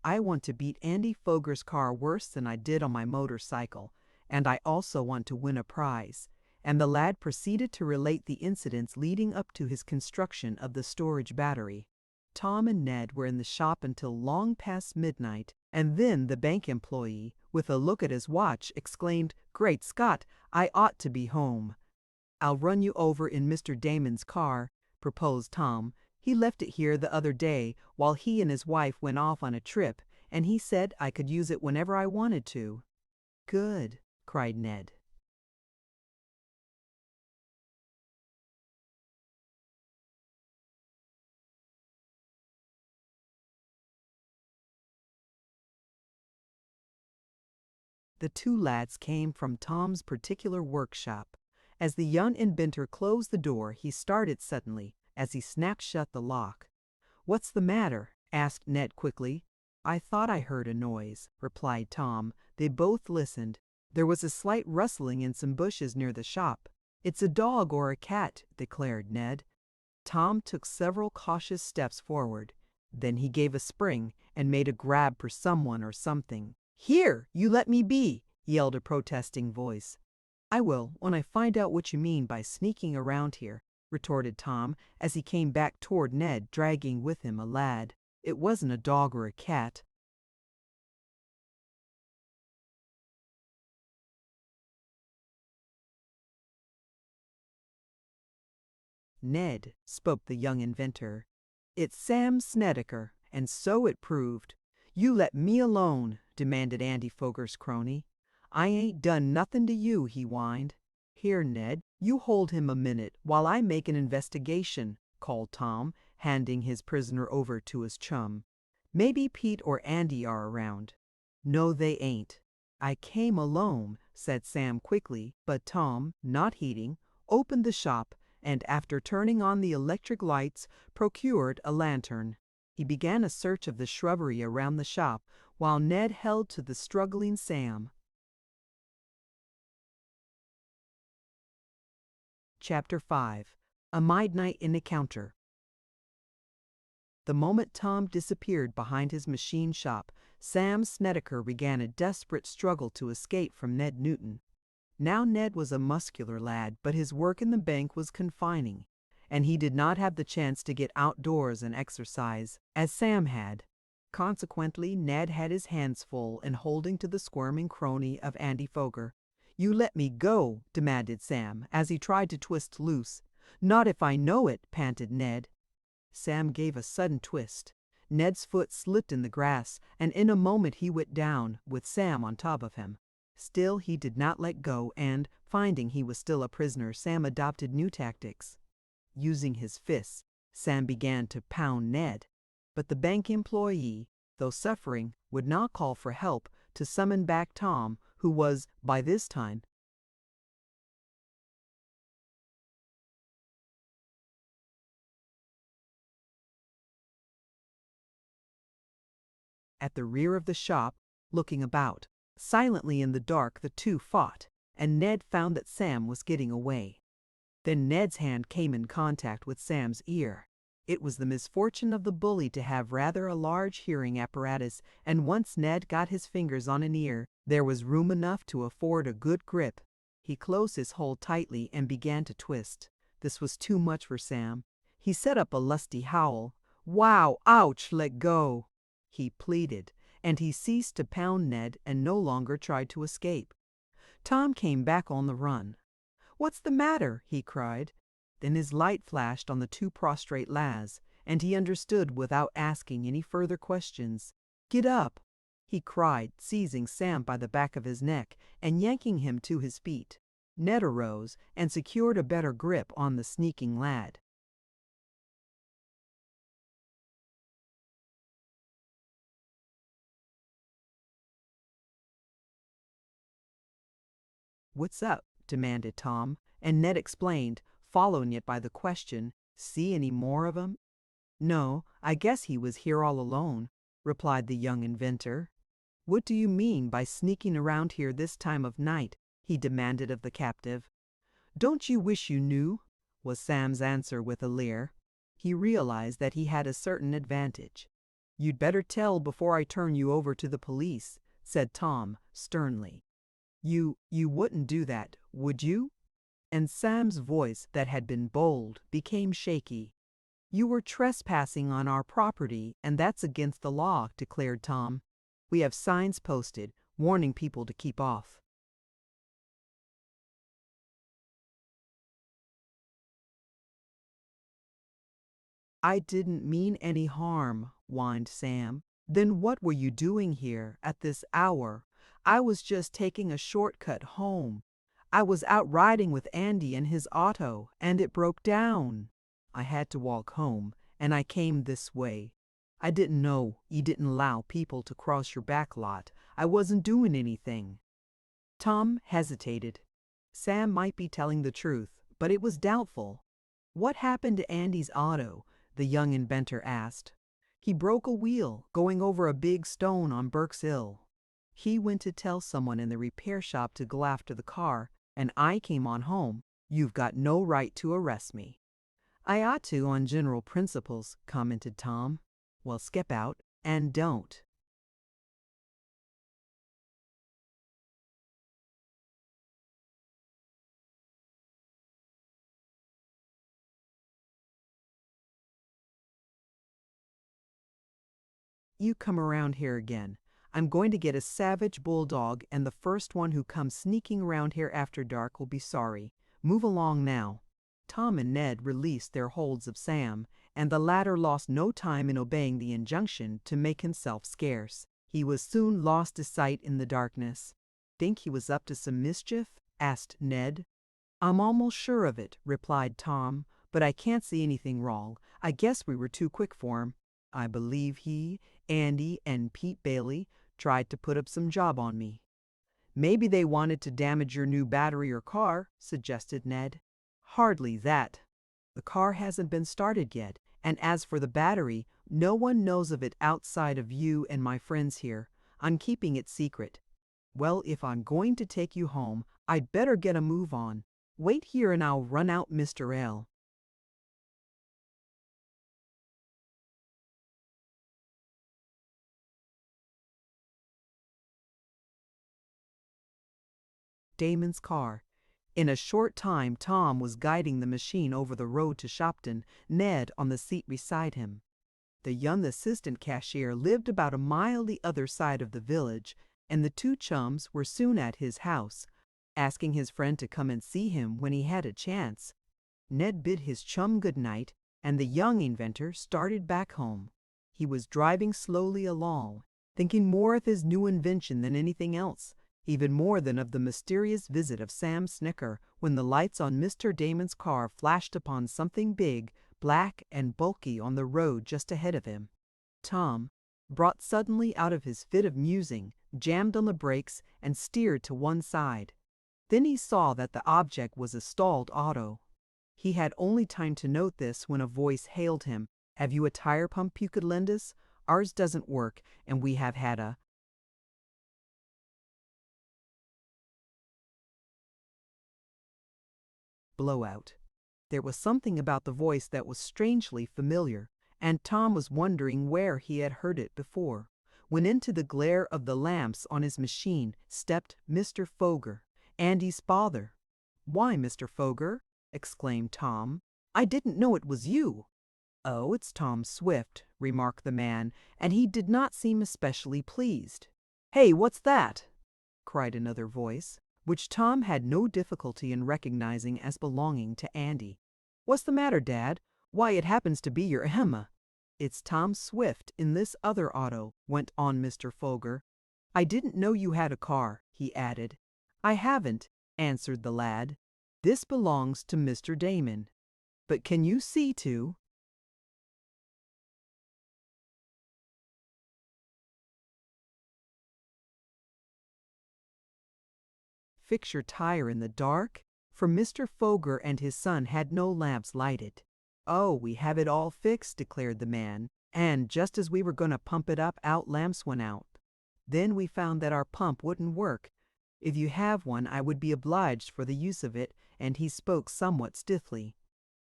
Speaker 1: I want to beat Andy Foger's car worse than I did on my motorcycle, and I also want to win a prize. And the lad proceeded to relate the incidents leading up to his construction of the storage battery. Tom and Ned were in the shop until long past midnight, and then the bank employee, with a look at his watch, exclaimed, "Great Scott, I ought to be home." "I'll run you over in Mr. Damon's car," proposed Tom. "He left it here the other day while he and his wife went off on a trip, and he said I could use it whenever I wanted to." "Good," cried Ned. The two lads came from Tom's particular workshop. As the young inventor closed the door, he started suddenly as he snapped shut the lock. "What's the matter?" asked Ned quickly. "I thought I heard a noise," replied Tom. They both listened. There was a slight rustling in some bushes near the shop. "It's a dog or a cat," declared Ned. Tom took several cautious steps forward. Then he gave a spring and made a grab for someone or something. "Here, you let me be!" yelled a protesting voice. "I will, when I find out what you mean by sneaking around here," retorted Tom as he came back toward Ned, dragging with him a lad. "It wasn't a dog or a cat." "Ned," spoke the young inventor, "it's Sam Snedeker, and so it proved." "You let me alone," demanded Andy Foger's crony. "I ain't done nothing to you," he whined. "Here, Ned, you hold him a minute while I make an investigation," called Tom, handing his prisoner over to his chum. "Maybe Pete or Andy are around." "No, they ain't. I came alone," said Sam quickly, but Tom, not heeding, opened the shop and, after turning on the electric lights, procured a lantern. He began a search of the shrubbery around the shop while Ned held to the struggling Sam. Chapter 5. A Midnight Encounter. The moment Tom disappeared behind his machine shop, Sam Snedeker began a desperate struggle to escape from Ned Newton. Now Ned was a muscular lad, but his work in the bank was confining, and he did not have the chance to get outdoors and exercise, as Sam had. Consequently, Ned had his hands full in holding to the squirming crony of Andy Foger. "You let me go," demanded Sam, as he tried to twist loose. "Not if I know it," panted Ned. Sam gave a sudden twist. Ned's foot slipped in the grass, and in a moment he went down, with Sam on top of him. Still he did not let go, and, finding he was still a prisoner, Sam adopted new tactics. Using his fists, Sam began to pound Ned. But the bank employee, though suffering, would not call for help to summon back Tom, who was, by this time, at the rear of the shop, looking about. Silently in the dark the two fought, and Ned found that Sam was getting away. Then Ned's hand came in contact with Sam's ear. It was the misfortune of the bully to have rather a large hearing apparatus, and once Ned got his fingers on an ear, there was room enough to afford a good grip. He closed his hold tightly and began to twist. This was too much for Sam. He set up a lusty howl. "Wow, ouch, let go," he pleaded, and he ceased to pound Ned and no longer tried to escape. Tom came back on the run. "What's the matter?" he cried. Then his light flashed on the two prostrate lads, and he understood without asking any further questions. "Get up," he cried, seizing Sam by the back of his neck and yanking him to his feet. Ned arose and secured a better grip on the sneaking lad. "What's up?" demanded Tom, and Ned explained, following it by the question, "See any more of him?" "No, I guess he was here all alone," replied the young inventor. "What do you mean by sneaking around here this time of night?" he demanded of the captive. "Don't you wish you knew?" was Sam's answer with a leer. He realized that he had a certain advantage. "You'd better tell before I turn you over to the police," said Tom sternly. You wouldn't do that, would you?" And Sam's voice, that had been bold, became shaky. "You were trespassing on our property, and that's against the law," declared Tom. "We have signs posted, warning people to keep off." "I didn't mean any harm," whined Sam. "Then what were you doing here, at this hour?" "I was just taking a shortcut home. I was out riding with Andy in his auto, and it broke down. I had to walk home, and I came this way. I didn't know you didn't allow people to cross your back lot. I wasn't doing anything." Tom hesitated. Sam might be telling the truth, but it was doubtful. "What happened to Andy's auto?" the young inventor asked. "He broke a wheel going over a big stone on Burke's Hill. He went to tell someone in the repair shop to go after the car, and I came on home. You've got no right to arrest me." "I ought to on general principles," commented Tom. "Well, skip out and don't." "You come around here again. I'm going to get a savage bulldog, and the first one who comes sneaking around here after dark will be sorry. Move along now." Tom and Ned released their holds of Sam, and the latter lost no time in obeying the injunction to make himself scarce. He was soon lost to sight in the darkness. "Think he was up to some mischief?" asked Ned. "I'm almost sure of it," replied Tom, but I can't see anything wrong. I guess we were too quick for him. I believe he, Andy, and Pete Bailey tried to put up some job on me." "Maybe they wanted to damage your new battery or car," suggested Ned. "Hardly that. The car hasn't been started yet, and as for the battery, no one knows of it outside of you and my friends here. I'm keeping it secret." "Well, if I'm going to take you home, I'd better get a move on. Wait here and I'll run out Mr. L." Damon's car. In a short time, Tom was guiding the machine over the road to Shopton, Ned on the seat beside him. The young assistant cashier lived about a mile the other side of the village, and the two chums were soon at his house, asking his friend to come and see him when he had a chance. Ned bid his chum good night, and the young inventor started back home. He was driving slowly along, thinking more of his new invention than anything else, even more than of the mysterious visit of Sam Snicker when the lights on Mr. Damon's car flashed upon something big, black, and bulky on the road just ahead of him. Tom, brought suddenly out of his fit of musing, jammed on the brakes and steered to one side. Then he saw that the object was a stalled auto. He had only time to note this when a voice hailed him. "Have you a tire pump you could lend us? Ours doesn't work, and we have had a blowout." There was something about the voice that was strangely familiar, and Tom was wondering where he had heard it before, when into the glare of the lamps on his machine stepped Mr. Foger, Andy's father. "Why, Mr. Foger," exclaimed Tom, "I didn't know it was you." "Oh, it's Tom Swift," remarked the man, and he did not seem especially pleased. "Hey, what's that?" cried another voice, which Tom had no difficulty in recognizing as belonging to Andy. "What's the matter, Dad? Why, it happens to be your Emma." "It's Tom Swift in this other auto," went on Mr. Foger. "I didn't know you had a car," he added. "I haven't," answered the lad. "This belongs to Mr. Damon. But can you see to?" "Fix your tire in the dark?" For Mr. Foger and his son had no lamps lighted. "Oh, we have it all fixed," declared the man, "and just as we were going to pump it up, out lamps went out. Then we found that our pump wouldn't work. If you have one, I would be obliged for the use of it," and he spoke somewhat stiffly.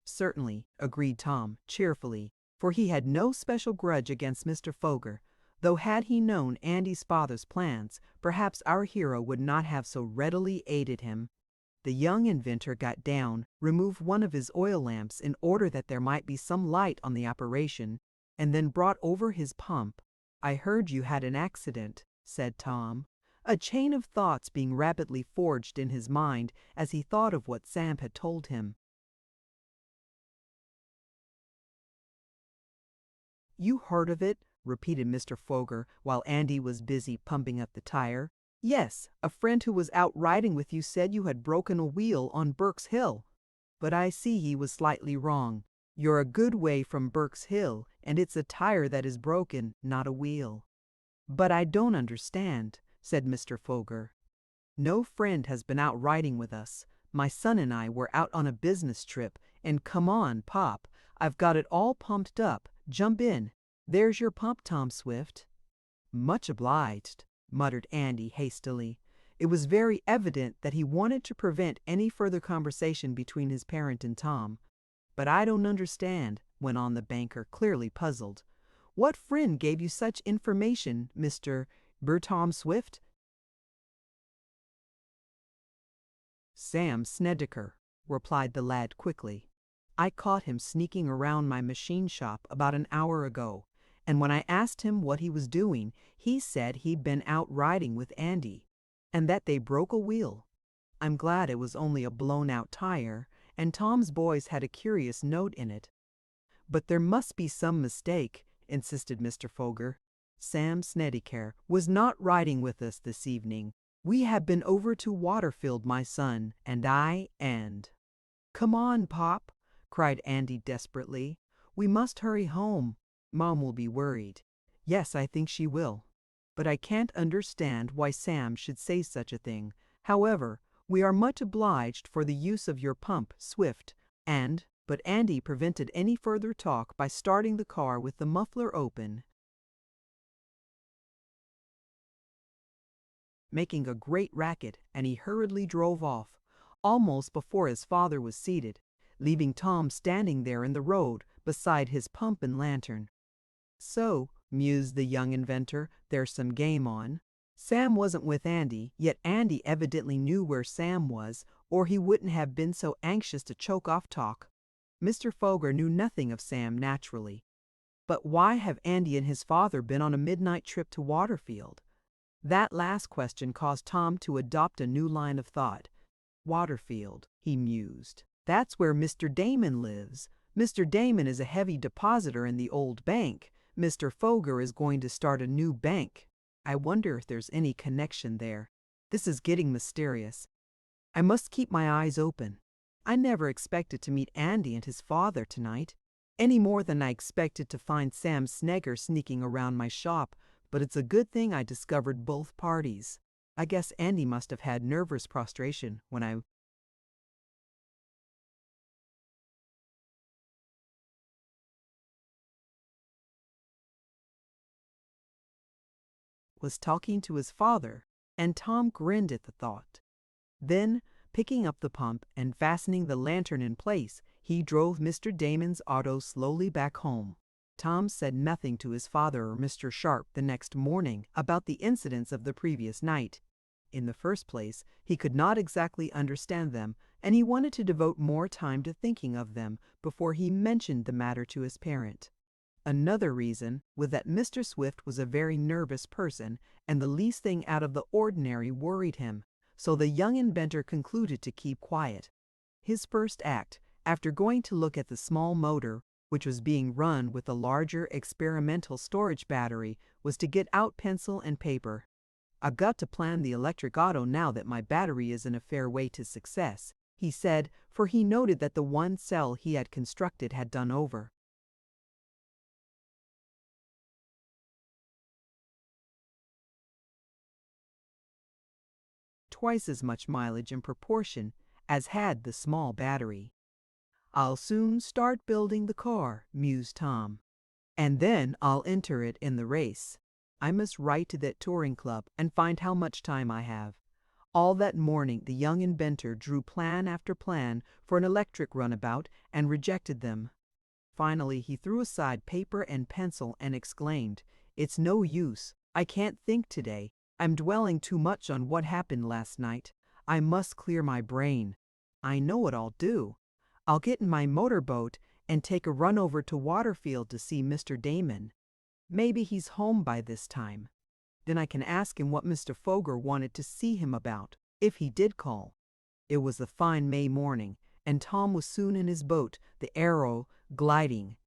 Speaker 1: "Certainly," agreed Tom, cheerfully, for he had no special grudge against Mr. Foger, though had he known Andy's father's plans, perhaps our hero would not have so readily aided him. The young inventor got down, removed one of his oil lamps in order that there might be some light on the operation, and then brought over his pump. "I heard you had an accident," said Tom, a chain of thoughts being rapidly forged in his mind as he thought of what Sam had told him. "You heard of it?" repeated Mr. Foger while Andy was busy pumping up the tire. "Yes, a friend who was out riding with you said you had broken a wheel on Burke's Hill." "But I see he was slightly wrong. You're a good way from Burke's Hill, and it's a tire that is broken, not a wheel." "But I don't understand," said Mr. Foger. "No friend has been out riding with us. My son and I were out on a business trip, and come on, Pop, I've got it all pumped up. Jump in. There's your pump, Tom Swift." "Much obliged," muttered Andy hastily. It was very evident that he wanted to prevent any further conversation between his parent and Tom. "But I don't understand," went on the banker, clearly puzzled. "What friend gave you such information, Mr. Tom Swift?" "Sam Snedeker," replied the lad quickly. "I caught him sneaking around my machine shop about an hour ago, and when I asked him what he was doing, he said he'd been out riding with Andy, and that they broke a wheel. I'm glad it was only a blown-out tire, and Tom's voice had a curious note in it." "But there must be some mistake," insisted Mr. Foger. "Sam Snedeker was not riding with us this evening. We have been over to Waterfield, my son, and I, and—" "Come on, Pop," cried Andy desperately. "We must hurry home. Mom will be worried." "Yes, I think she will. But I can't understand why Sam should say such a thing. However, we are much obliged for the use of your pump, Swift, but Andy prevented any further talk by starting the car with the muffler open, making a great racket, and he hurriedly drove off, almost before his father was seated, leaving Tom standing there in the road beside his pump and lantern. "So," mused the young inventor, "there's some game on." Sam wasn't with Andy, yet Andy evidently knew where Sam was, or he wouldn't have been so anxious to choke off talk. Mr. Foger knew nothing of Sam naturally. But why have Andy and his father been on a midnight trip to Waterfield? That last question caused Tom to adopt a new line of thought. Waterfield, he mused. That's where Mr. Damon lives. Mr. Damon is a heavy depositor in the old bank. Mr. Foger is going to start a new bank. I wonder if there's any connection there. This is getting mysterious. I must keep my eyes open. I never expected to meet Andy and his father tonight, any more than I expected to find Sam Snegger sneaking around my shop, but it's a good thing I discovered both parties. I guess Andy must have had nervous prostration when I was talking to his father, and Tom grinned at the thought. Then, picking up the pump and fastening the lantern in place, he drove Mr. Damon's auto slowly back home. Tom said nothing to his father or Mr. Sharp the next morning about the incidents of the previous night. In the first place, he could not exactly understand them, and he wanted to devote more time to thinking of them before he mentioned the matter to his parent. Another reason was that Mr. Swift was a very nervous person, and the least thing out of the ordinary worried him, so the young inventor concluded to keep quiet. His first act, after going to look at the small motor, which was being run with a larger experimental storage battery, was to get out pencil and paper. "I've got to plan the electric auto now that my battery is in a fair way to success," he said, for he noted that the one cell he had constructed had done over. Twice as much mileage in proportion as had the small battery. "I'll soon start building the car," mused Tom. "And then I'll enter it in the race. I must write to that touring club and find how much time I have." All that morning the young inventor drew plan after plan for an electric runabout and rejected them. Finally he threw aside paper and pencil and exclaimed, "It's no use. I can't think today. I'm dwelling too much on what happened last night. I must clear my brain. I know what I'll do. I'll get in my motorboat and take a run over to Waterfield to see Mr. Damon. Maybe he's home by this time. Then I can ask him what Mr. Foger wanted to see him about, if he did call." It was a fine May morning, and Tom was soon in his boat, the Arrow, gliding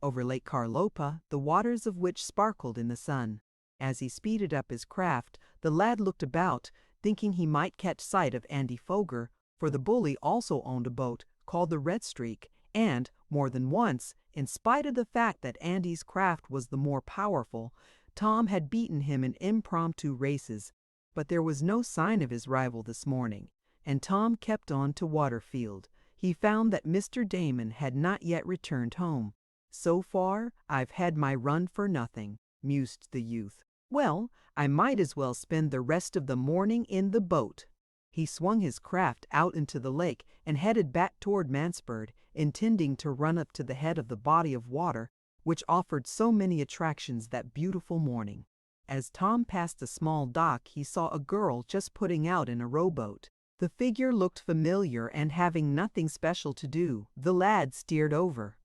Speaker 1: over Lake Carlopa, the waters of which sparkled in the sun. As he speeded up his craft, the lad looked about, thinking he might catch sight of Andy Foger, for the bully also owned a boat called the Red Streak, and, more than once, in spite of the fact that Andy's craft was the more powerful, Tom had beaten him in impromptu races. But there was no sign of his rival this morning, and Tom kept on to Waterfield. He found that Mr. Damon had not yet returned home. "So far, I've had my run for nothing," mused the youth. "Well, I might as well spend the rest of the morning in the boat." He swung his craft out into the lake and headed back toward Mansford, intending to run up to the head of the body of water which offered so many attractions that beautiful morning. As Tom passed the small dock, he saw a girl just putting out in a rowboat. The figure looked familiar, and having nothing special to do, the lad steered over.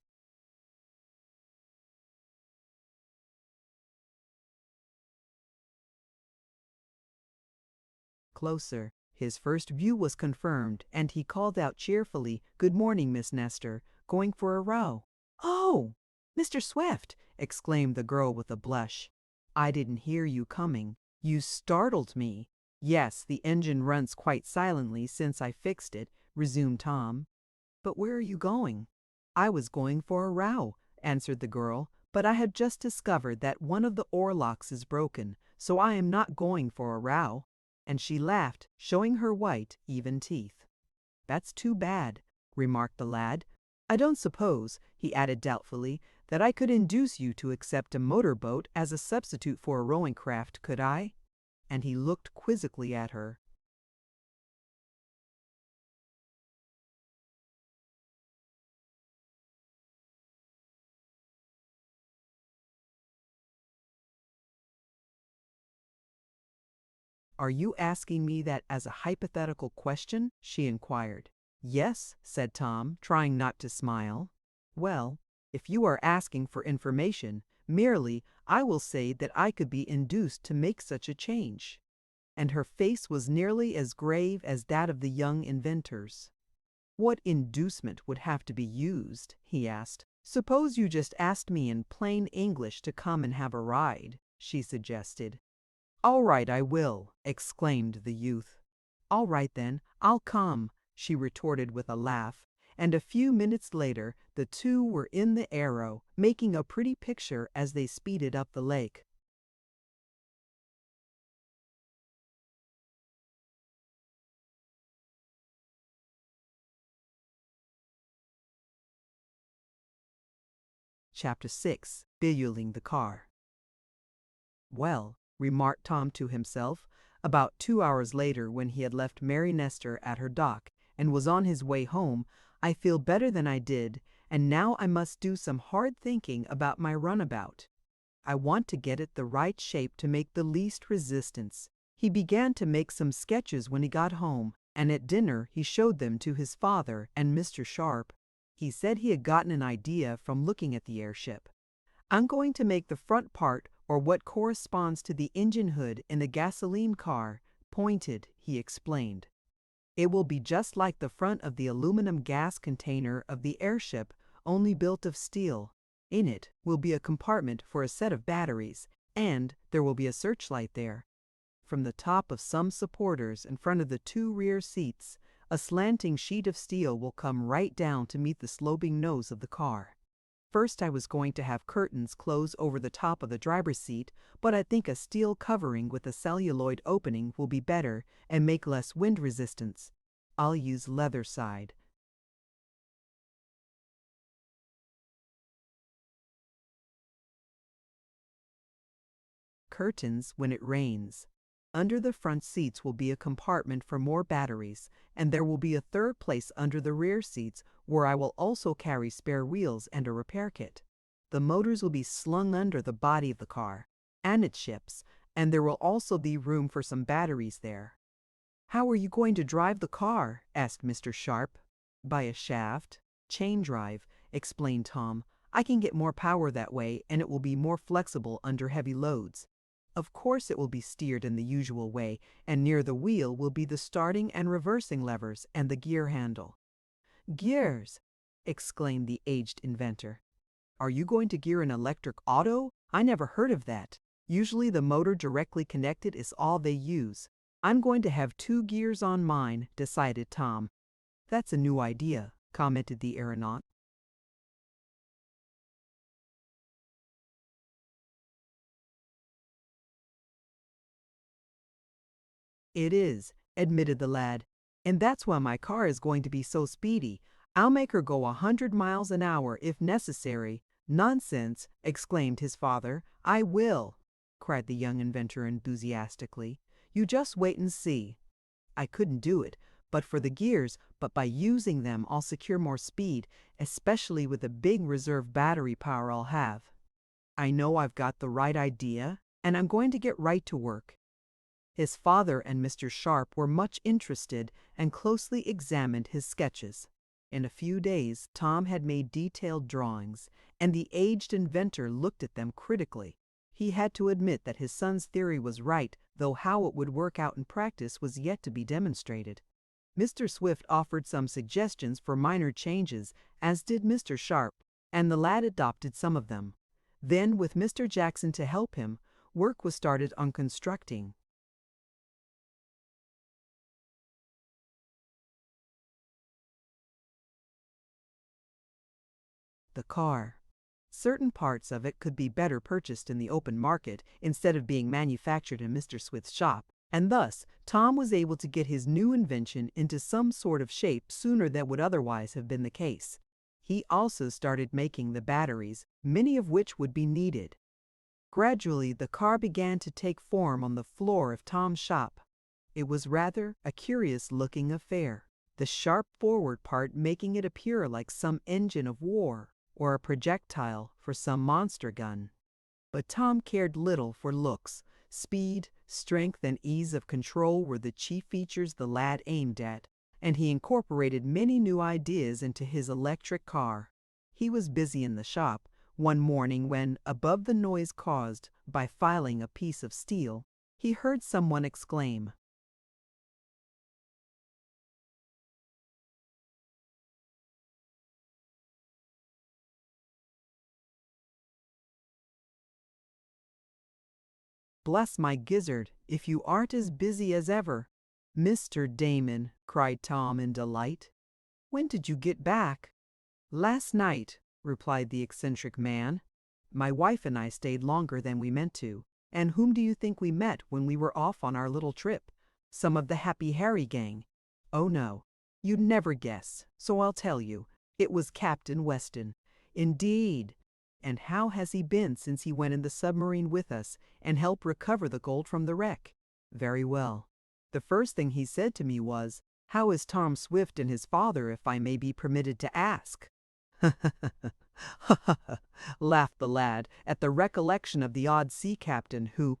Speaker 1: Closer. His first view was confirmed, and he called out cheerfully, "Good morning, Miss Nestor. Going for a row?" "Oh, Mr. Swift!" exclaimed the girl with a blush. "I didn't hear you coming. You startled me." "Yes, the engine runs quite silently since I fixed it," resumed Tom. But where are you going? I was going for a row, answered the girl, but I have just discovered that one of the oar locks is broken, so I am not going for a row. And she laughed, showing her white, even teeth. That's too bad, remarked the lad. I don't suppose, he added doubtfully, that I could induce you to accept a motorboat as a substitute for a rowing craft, could I? And he looked quizzically at her. Are you asking me that as a hypothetical question? She inquired. Yes, said Tom, trying not to smile. Well, if you are asking for information, merely I will say that I could be induced to make such a change. And her face was nearly as grave as that of the young inventor's. What inducement would have to be used? He asked. Suppose you just asked me in plain English to come and have a ride, she suggested. All right, I will, exclaimed the youth. All right then, I'll come, she retorted with a laugh, and a few minutes later the two were in the Arrow, making a pretty picture as they speeded up the lake. Chapter 6. Billioling the Car. Well, remarked Tom to himself, about 2 hours later when he had left Mary Nestor at her dock and was on his way home, I feel better than I did, and now I must do some hard thinking about my runabout. I want to get it the right shape to make the least resistance. He began to make some sketches when he got home, and at dinner he showed them to his father and Mr. Sharp. He said he had gotten an idea from looking at the airship. I'm going to make the front part, or what corresponds to the engine hood in the gasoline car, pointed, he explained. It will be just like the front of the aluminum gas container of the airship, only built of steel. In it will be a compartment for a set of batteries, and there will be a searchlight there. From the top of some supporters in front of the two rear seats, a slanting sheet of steel will come right down to meet the sloping nose of the car. First I was going to have curtains close over the top of the driver's seat, but I think a steel covering with a celluloid opening will be better and make less wind resistance. I'll use leather side. Curtains when it rains. Under the front seats will be a compartment for more batteries, and there will be a third place under the rear seats where I will also carry spare wheels and a repair kit. The motors will be slung under the body of the car and its ships, and there will also be room for some batteries there. How are you going to drive the car? Asked Mr. Sharp. By a shaft, chain drive, explained Tom. I can get more power that way, and it will be more flexible under heavy loads. Of course it will be steered in the usual way, and near the wheel will be the starting and reversing levers and the gear handle. Gears! Exclaimed the aged inventor. Are you going to gear an electric auto? I never heard of that. Usually the motor directly connected is all they use. I'm going to have 2 gears on mine, decided Tom. That's a new idea, commented the aeronaut. It is, admitted the lad, and that's why my car is going to be so speedy. I'll make her go 100 miles an hour if necessary. Nonsense, exclaimed his father. I will, cried the young inventor enthusiastically. You just wait and see. I couldn't do it, but for the gears, but by using them I'll secure more speed, especially with the big reserve battery power I'll have. I know I've got the right idea, and I'm going to get right to work. His father and Mr. Sharp were much interested and closely examined his sketches. In a few days Tom had made detailed drawings, and the aged inventor looked at them critically. He had to admit that his son's theory was right, though how it would work out in practice was yet to be demonstrated. Mr. Swift offered some suggestions for minor changes, as did Mr. Sharp, and the lad adopted some of them. Then, with Mr. Jackson to help him, work was started on constructing. The car. Certain parts of it could be better purchased in the open market instead of being manufactured in Mr. Swift's shop, and thus Tom was able to get his new invention into some sort of shape sooner than would otherwise have been the case. He also started making the batteries, many of which would be needed. Gradually, the car began to take form on the floor of Tom's shop. It was rather a curious-looking affair, the sharp forward part making it appear like some engine of war or a projectile for some monster gun. But Tom cared little for looks. Speed, strength, and ease of control were the chief features the lad aimed at, and he incorporated many new ideas into his electric car. He was busy in the shop one morning when, above the noise caused by filing a piece of steel, he heard someone exclaim, "Bless my gizzard, if you aren't as busy as ever." "Mr. Damon," cried Tom in delight. "When did you get back?" "Last night," replied the eccentric man. "My wife and I stayed longer than we meant to. And whom do you think we met when we were off on our little trip? Some of the Happy Harry gang. Oh no, you'd never guess, so I'll tell you. It was Captain Weston." "Indeed! And how has he been since he went in the submarine with us and helped recover the gold from the wreck?" "Very well. The first thing he said to me was, 'How is Tom Swift and his father, if I may be permitted to ask?'" laughed the lad at the recollection of the odd sea captain who,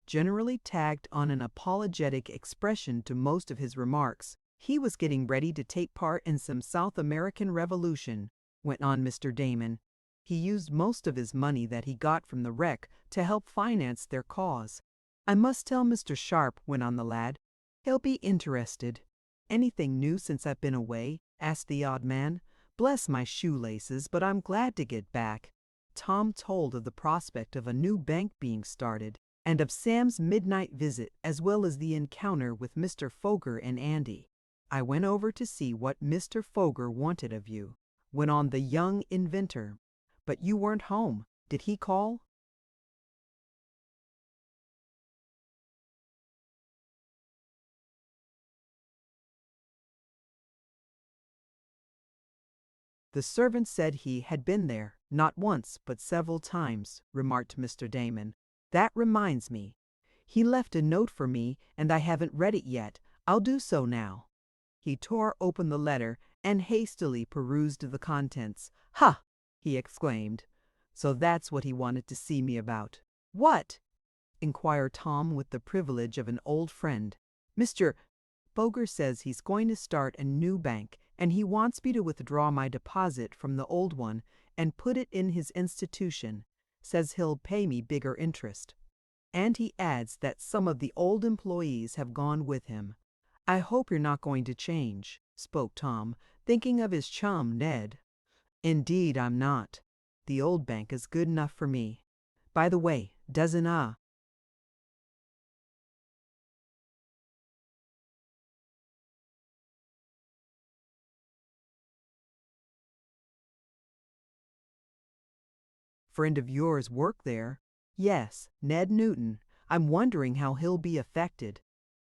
Speaker 1: generally tagged on an apologetic expression to most of his remarks. "He was getting ready to take part in some South American revolution," went on Mr. Damon. "He used most of his money that he got from the wreck to help finance their cause." "I must tell Mr. Sharp," went on the lad. "He'll be interested." "Anything new since I've been away?" asked the odd man. "Bless my shoelaces, but I'm glad to get back." Tom told of the prospect of a new bank being started, and of Sam's midnight visit, as well as the encounter with Mr. Foger and Andy. "I went over to see what Mr. Foger wanted of you," went on the young inventor. "But you weren't home. Did he call?" "The servant said he had been there, not once, but several times," remarked Mr. Damon. "That reminds me. He left a note for me, and I haven't read it yet. I'll do so now." He tore open the letter and hastily perused the contents. "Ha!" he exclaimed. "So that's what he wanted to see me about." "What?" inquired Tom with the privilege of an old friend. "Mr. Foger says he's going to start a new bank, and he wants me to withdraw my deposit from the old one and put it in his institution. Says he'll pay me bigger interest. And he adds that some of the old employees have gone with him." "I hope you're not going to change," spoke Tom, thinking of his chum, Ned. "Indeed, I'm not. The old bank is good enough for me. By the way, doesn't friend of yours work there?" "Yes, Ned Newton. I'm wondering how he'll be affected."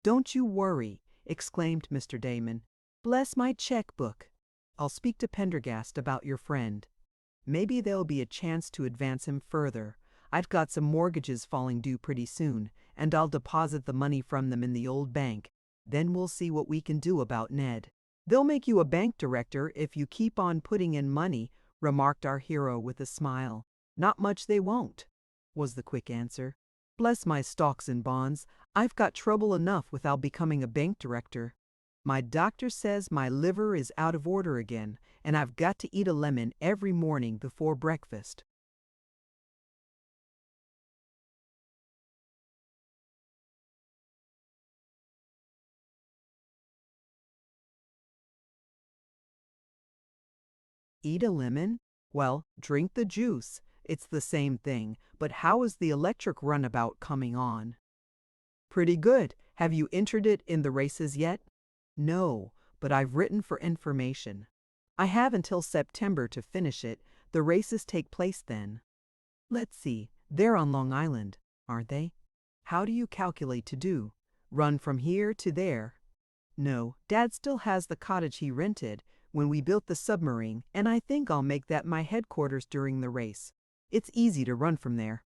Speaker 1: "Don't you worry," exclaimed Mr. Damon. "Bless my checkbook. I'll speak to Pendergast about your friend. Maybe there'll be a chance to advance him further. I've got some mortgages falling due pretty soon, and I'll deposit the money from them in the old bank. Then we'll see what we can do about Ned." "They'll make you a bank director if you keep on putting in money," remarked our hero with a smile. "Not much they won't," was the quick answer. "Bless my stocks and bonds, I've got trouble enough without becoming a bank director. My doctor says my liver is out of order again, and I've got to eat a lemon every morning before breakfast." "Eat a lemon? Well, drink the juice. it's the same thing, but how is the electric runabout coming on? Pretty good. Have you entered it in the races yet? No, but I've written for information. I have until September to finish it. The races take place then. Let's see, they're on Long Island, aren't they? How do you calculate to do? Run from here to there? No, Dad still has the cottage he rented when we built the submarine, and I think I'll make that my headquarters during the race. It's easy to run from there.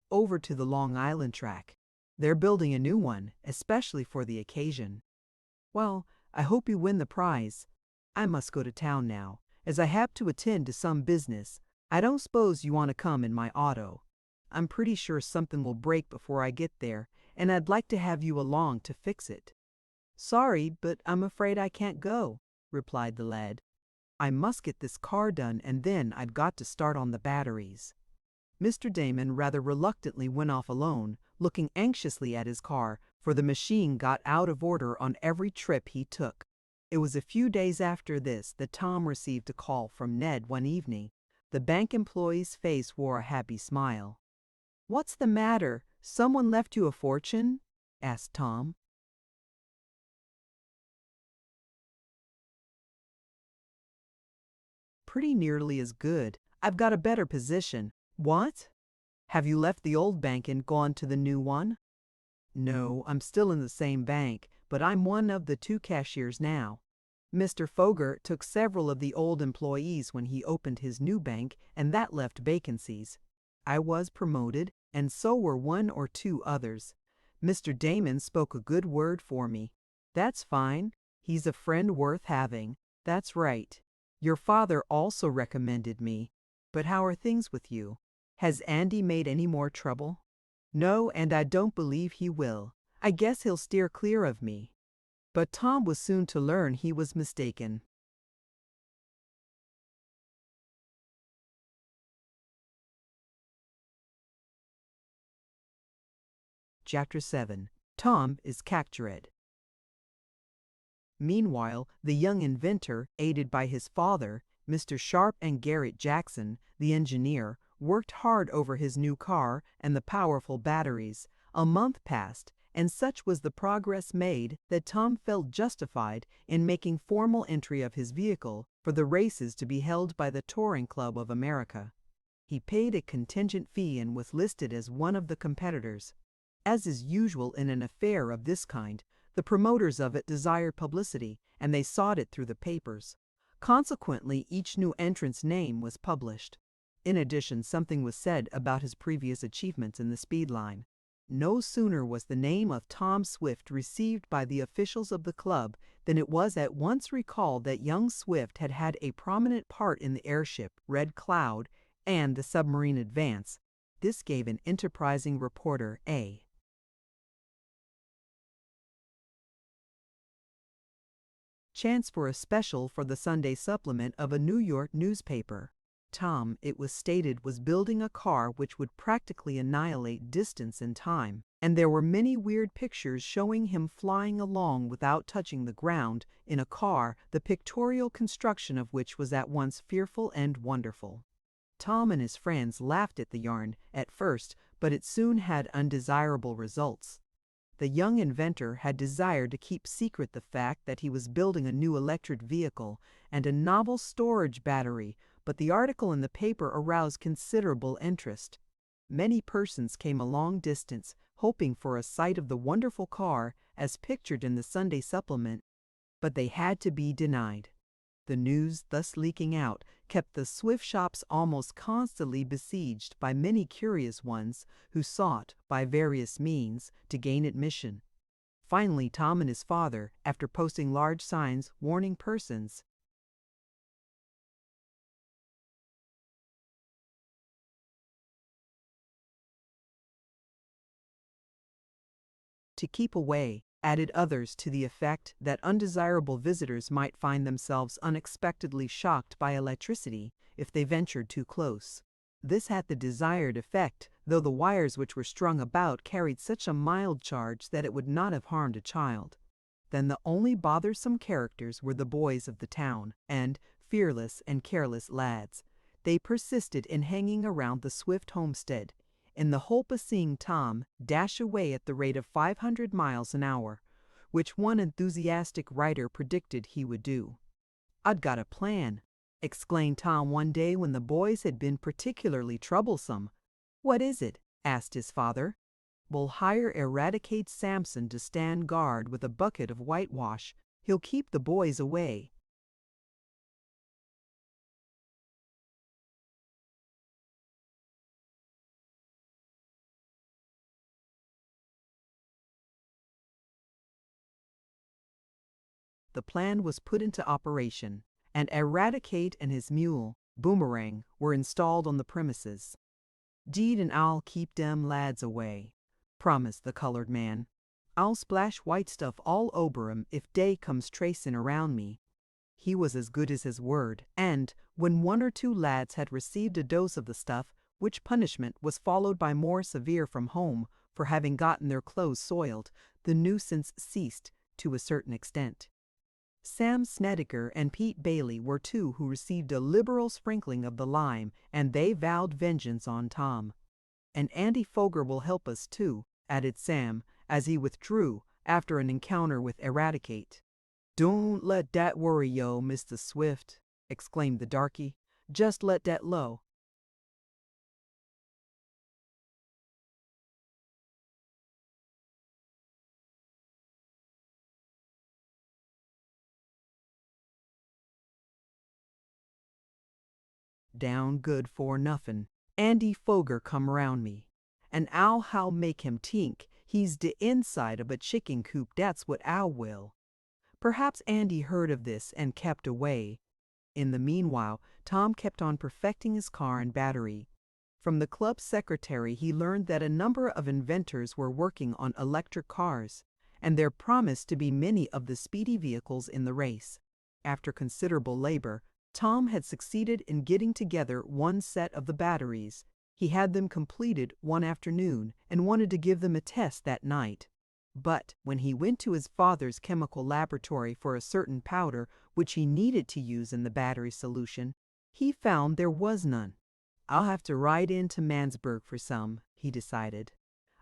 Speaker 1: Over to the Long Island track. They're building a new one, especially for the occasion. Well, I hope you win the prize. I must go to town now, as I have to attend to some business. I don't suppose you want to come in my auto. I'm pretty sure something will break before I get there, and I'd like to have you along to fix it. Sorry, but I'm afraid I can't go, replied the lad. I must get this car done, and then I've got to start on the batteries. Mr. Damon rather reluctantly went off alone, looking anxiously at his car, for the machine got out of order on every trip he took. It was a few days after this that Tom received a call from Ned one evening. The bank employee's face wore a happy smile. "What's the matter? Someone left you a fortune?" asked Tom. "Pretty nearly as good. I've got a better position." "What? Have you left the old bank and gone to the new one?" "No, I'm still in the same bank, but I'm one of the 2 cashiers now. Mr. Foger took several of the old employees when he opened his new bank, and that left vacancies. I was promoted, and so were 1 or 2 others. Mr. Damon spoke a good word for me." "That's fine. He's a friend worth having." "That's right. Your father also recommended me. But how are things with you? Has Andy made any more trouble?" "No, and I don't believe he will. I guess he'll steer clear of me." But Tom was soon to learn he was mistaken. Chapter 7. Tom is captured. Meanwhile, the young inventor, aided by his father, Mr. Sharp, and Garrett Jackson, the engineer, worked hard over his new car and the powerful batteries. A month passed, and such was the progress made that Tom felt justified in making formal entry of his vehicle for the races to be held by the Touring Club of America. He paid a contingent fee and was listed as one of the competitors. As is usual in an affair of this kind, the promoters of it desired publicity, and they sought it through the papers. Consequently, each new entrant's name was published. In addition, something was said about his previous achievements in the speed line. No sooner was the name of Tom Swift received by the officials of the club than it was at once recalled that young Swift had had a prominent part in the airship Red Cloud and the submarine Advance. This gave an enterprising reporter a chance for a special for the Sunday supplement of a New York newspaper. Tom, it was stated, was building a car which would practically annihilate distance and time, and there were many weird pictures showing him flying along without touching the ground in a car, the pictorial construction of which was at once fearful and wonderful. Tom and his friends laughed at the yarn at first, but it soon had undesirable results. The young inventor had desired to keep secret the fact that he was building a new electric vehicle and a novel storage battery, but the article in the paper aroused considerable interest. Many persons came a long distance, hoping for a sight of the wonderful car as pictured in the Sunday supplement, but they had to be denied. The news, thus leaking out, kept the Swift shops almost constantly besieged by many curious ones who sought, by various means, to gain admission. Finally, Tom and his father, after posting large signs warning persons to keep away, added others to the effect that undesirable visitors might find themselves unexpectedly shocked by electricity if they ventured too close. This had the desired effect, though the wires which were strung about carried such a mild charge that it would not have harmed a child. Then the only bothersome characters were the boys of the town, and fearless and careless lads. They persisted in hanging around the Swift homestead, in the hope of seeing Tom dash away at the rate of 500 miles an hour, which one enthusiastic writer predicted he would do. "I'd got a plan," exclaimed Tom one day when the boys had been particularly troublesome. "What is it?" asked his father. "We'll hire Eradicate Sampson to stand guard with a bucket of whitewash. He'll keep the boys away." The plan was put into operation, and Eradicate and his mule, Boomerang, were installed on the premises. "Deed and I'll keep dem lads away," promised the colored man. "I'll splash white stuff all over 'em if dey comes tracin' around me." He was as good as his word, and when one or two lads had received a dose of the stuff, which punishment was followed by more severe from home for having gotten their clothes soiled, the nuisance ceased to a certain extent. Sam Snedeker and Pete Bailey were two who received a liberal sprinkling of the lime, and they vowed vengeance on Tom. "And Andy Foger will help us, too," added Sam, as he withdrew after an encounter with Eradicate. "Don't let dat worry yo', Mr. Swift," exclaimed the darky. "Just let dat low." Down good for nothing. Andy Foger come round me, and I'll how make him tink he's de inside of a chicken coop, dat's what I will. Perhaps Andy heard of this and kept away. In the meanwhile, Tom kept on perfecting his car and battery. From the club secretary he learned that a number of inventors were working on electric cars, and there promised to be many of the speedy vehicles in the race. After considerable labor, Tom had succeeded in getting together one set of the batteries. He had them completed one afternoon and wanted to give them a test that night. But when he went to his father's chemical laboratory for a certain powder which he needed to use in the battery solution, he found there was none. "I'll have to ride in to Mansburg for some," he decided.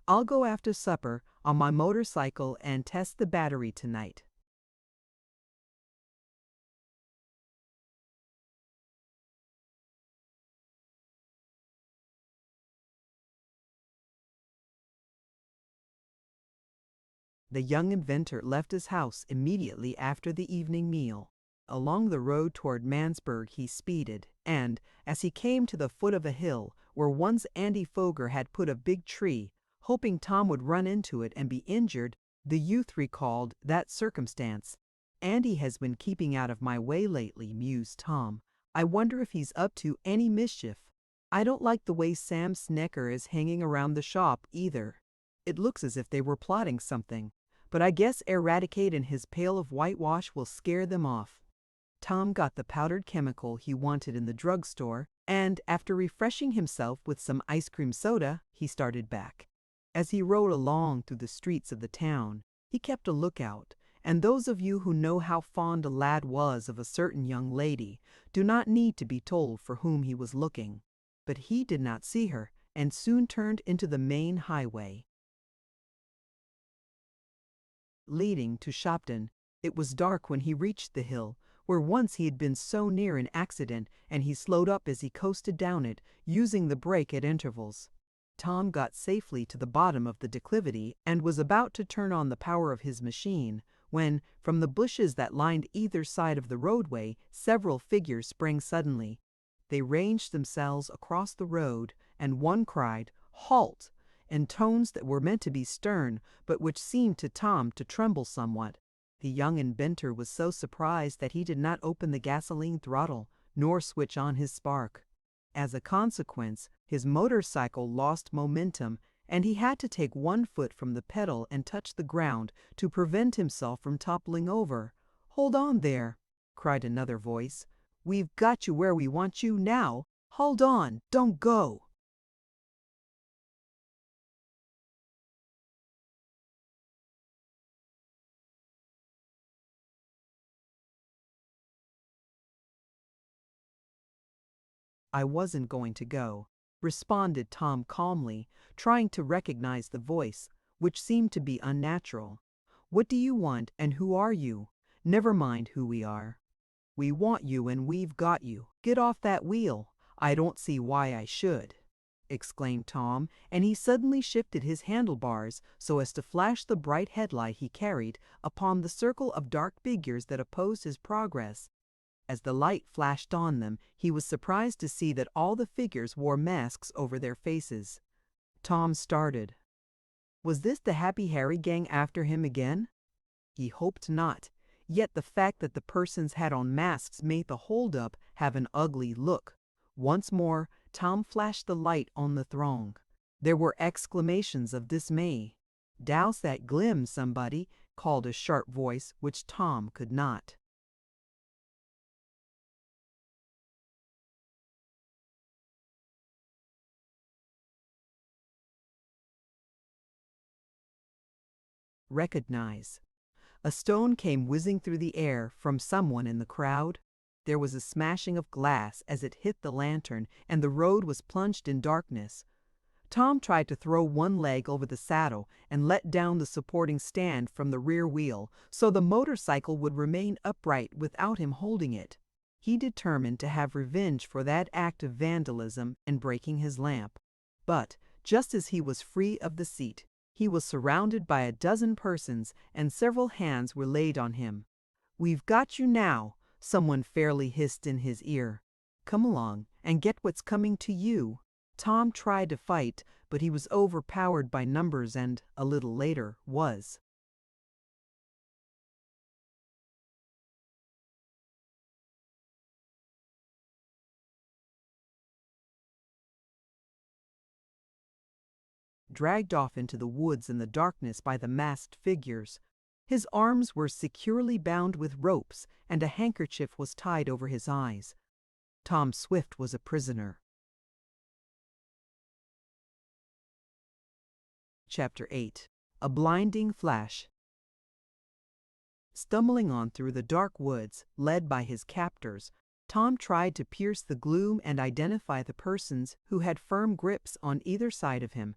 Speaker 1: "I'll go after supper on my motorcycle and test the battery tonight." The young inventor left his house immediately after the evening meal. Along the road toward Mansburg he speeded, and, as he came to the foot of a hill where once Andy Foger had put a big tree, hoping Tom would run into it and be injured, the youth recalled that circumstance. "Andy has been keeping out of my way lately," mused Tom. "I wonder if he's up to any mischief. I don't like the way Sam Snecker is hanging around the shop, either. It looks as if they were plotting something. But I guess Eradicate and his pail of whitewash will scare them off." Tom got the powdered chemical he wanted in the drugstore, and after refreshing himself with some ice cream soda, he started back. As he rode along through the streets of the town, he kept a lookout, and those of you who know how fond a lad was of a certain young lady do not need to be told for whom he was looking. But he did not see her, and soon turned into the main highway leading to Shopton. It was dark when he reached the hill, where once he had been so near an accident, and he slowed up as he coasted down it, using the brake at intervals. Tom got safely to the bottom of the declivity and was about to turn on the power of his machine, when, from the bushes that lined either side of the roadway, several figures sprang suddenly. They ranged themselves across the road, and one cried, "Halt!" in tones that were meant to be stern, but which seemed to Tom to tremble somewhat. The young inventor was so surprised that he did not open the gasoline throttle, nor switch on his spark. As a consequence, his motorcycle lost momentum, and he had to take one foot from the pedal and touch the ground to prevent himself from toppling over. "Hold on there," cried another voice. "We've got you where we want you now. Hold on, don't go." I wasn't going to go, responded Tom calmly, trying to recognize the voice, which seemed to be unnatural. What do you want and who are you? Never mind who we are. We want you and we've got you. Get off that wheel. I don't see why I should, exclaimed Tom, and he suddenly shifted his handlebars so as to flash the bright headlight he carried upon the circle of dark figures that opposed his progress. As the light flashed on them, he was surprised to see that all the figures wore masks over their faces. Tom started. Was this the Happy Harry gang after him again? He hoped not, yet the fact that the persons had on masks made the hold-up have an ugly look. Once more, Tom flashed the light on the throng. There were exclamations of dismay. "Douse that glim, somebody," called a sharp voice which Tom could not recognize. A stone came whizzing through the air from someone in the crowd. There was a smashing of glass as it hit the lantern, and the road was plunged in darkness. Tom tried to throw one leg over the saddle and let down the supporting stand from the rear wheel so the motorcycle would remain upright without him holding it. He determined to have revenge for that act of vandalism and breaking his lamp. But, just as he was free of the seat, he was surrounded by a dozen persons and several hands were laid on him. "We've got you now," someone fairly hissed in his ear. "Come along and get what's coming to you." Tom tried to fight, but he was overpowered by numbers and, a little later, was dragged off into the woods in the darkness by the masked figures. His arms were securely bound with ropes, and a handkerchief was tied over his eyes. Tom Swift was a prisoner. Chapter 8. A Blinding Flash. Stumbling on through the dark woods, led by his captors, Tom tried to pierce the gloom and identify the persons who had firm grips on either side of him,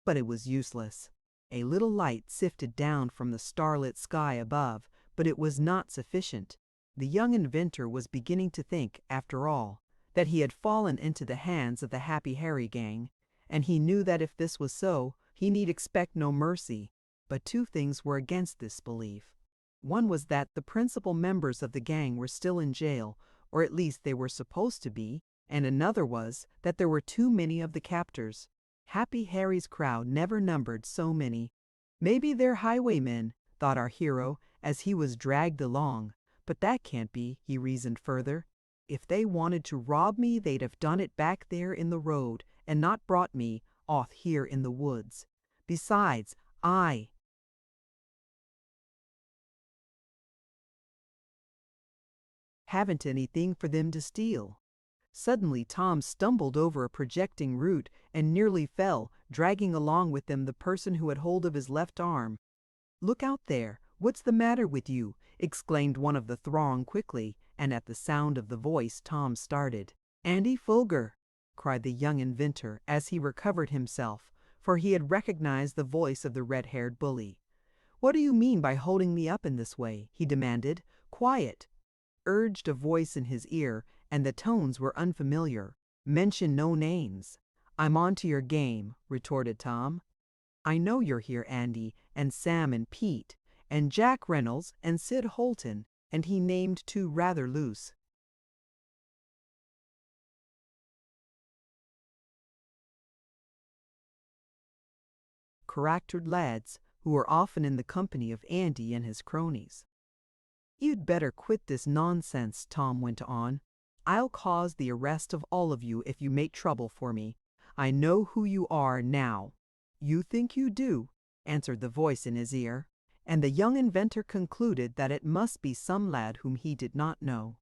Speaker 1: but it was useless. A little light sifted down from the starlit sky above, but it was not sufficient. The young inventor was beginning to think, after all, that he had fallen into the hands of the Happy Harry gang, and he knew that if this was so, he need expect no mercy. But two things were against this belief. One was that the principal members of the gang were still in jail, or at least they were supposed to be, and another was that there were too many of the captors. Happy Harry's crowd never numbered so many. "Maybe they're highwaymen," thought our hero as he was dragged along. "But that can't be," he reasoned further. "If they wanted to rob me, they'd have done it back there in the road, and not brought me off here in the woods. Besides, I haven't anything for them to steal." Suddenly Tom stumbled over a projecting root and nearly fell, dragging along with him the person who had hold of his left arm. "Look out there! What's the matter with you?" exclaimed one of the throng quickly, and at the sound of the voice Tom started. "Andy Folger!" cried the young inventor as he recovered himself, for he had recognized the voice of the red-haired bully. "What do you mean by holding me up in this way?" he demanded. "Quiet!" urged a voice in his ear, and the tones were unfamiliar. "Mention no names." "I'm on to your game," retorted Tom. "I know you're here, Andy, and Sam and Pete, and Jack Reynolds and Sid Holton," and he named two rather loose charactered lads who were often in the company of Andy and his cronies. "You'd better quit this nonsense," Tom went on. "I'll cause the arrest of all of you if you make trouble for me. I know who you are now." "You think you do," answered the voice in his ear, and the young inventor concluded that it must be some lad whom he did not know.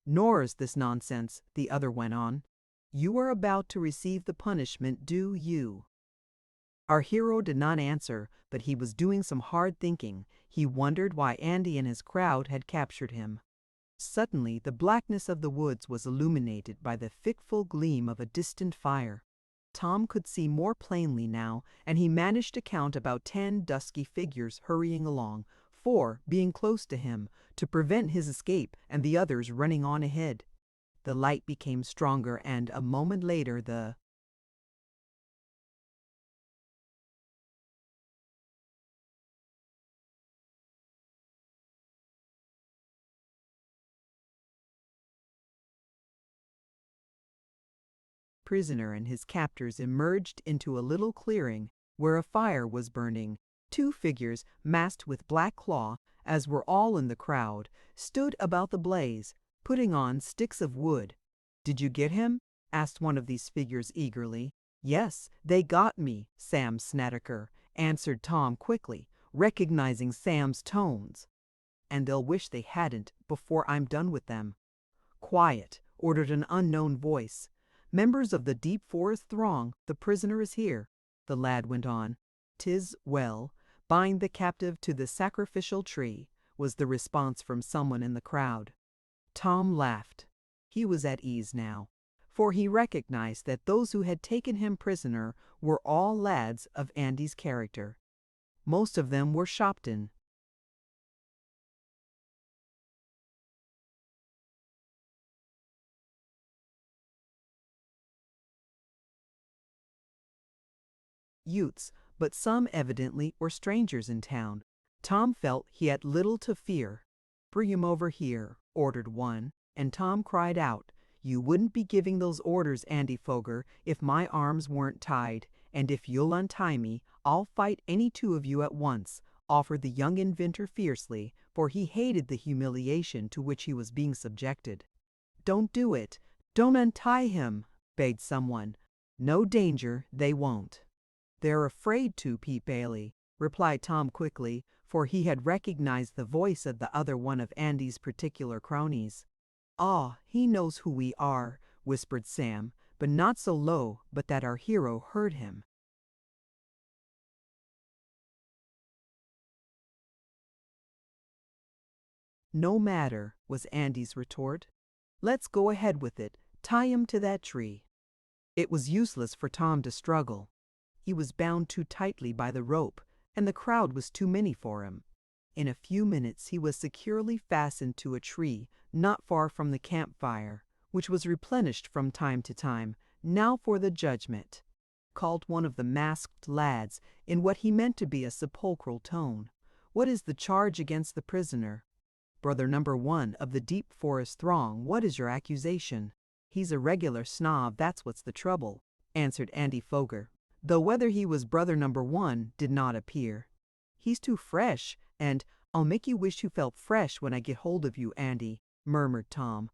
Speaker 1: "Nor is this nonsense," the other went on. "You are about to receive the punishment due you." Our hero did not answer, but he was doing some hard thinking. He wondered why Andy and his crowd had captured him. Suddenly, the blackness of the woods was illuminated by the fitful gleam of a distant fire. Tom could see more plainly now, and he managed to count about 10 dusky figures hurrying along, 4 being close to him to prevent his escape and the others running on ahead. The light became stronger, and a moment later the prisoner and his captors emerged into a little clearing where a fire was burning. 2 figures, masked with black cloth, as were all in the crowd, stood about the blaze, putting on sticks of wood. "Did you get him?" asked one of these figures eagerly. "Yes, they got me, Sam Snedeker," answered Tom quickly, recognizing Sam's tones. "And they'll wish they hadn't before I'm done with them." "Quiet," ordered an unknown voice. "Members of the deep forest throng, the prisoner is here," the lad went on. "'Tis well. Bind the captive to the sacrificial tree," was the response from someone in the crowd. Tom laughed. He was at ease now, for he recognized that those who had taken him prisoner were all lads of Andy's character. Most of them were Shopton. Youths, but some evidently were strangers in town. Tom felt he had little to fear. "Bring him over here," ordered one, and Tom cried out, "You wouldn't be giving those orders, Andy Foger, if my arms weren't tied, and if you'll untie me, I'll fight any 2 of you at once," offered the young inventor fiercely, for he hated the humiliation to which he was being subjected. "Don't do it. Don't untie him," begged someone. "No danger, they won't." "They're afraid to, Pete Bailey," replied Tom quickly, for he had recognized the voice of the other one of Andy's particular cronies. "Ah, he knows who we are," whispered Sam, but not so low but that our hero heard him. "No matter," was Andy's retort. "Let's go ahead with it. Tie him to that tree." It was useless for Tom to struggle. He was bound too tightly by the rope, and the crowd was too many for him. In a few minutes he was securely fastened to a tree not far from the campfire, which was replenished from time to time. "Now for the judgment," called one of the masked lads in what he meant to be a sepulchral tone. "What is the charge against the prisoner?" "Brother number 1 of the deep forest throng, what is your accusation?" "He's a regular snob, that's what's the trouble," answered Andy Foger, though whether he was brother number 1 did not appear. "He's too fresh, and I'll make you wish you felt fresh when I get hold of you, Andy," murmured Tom.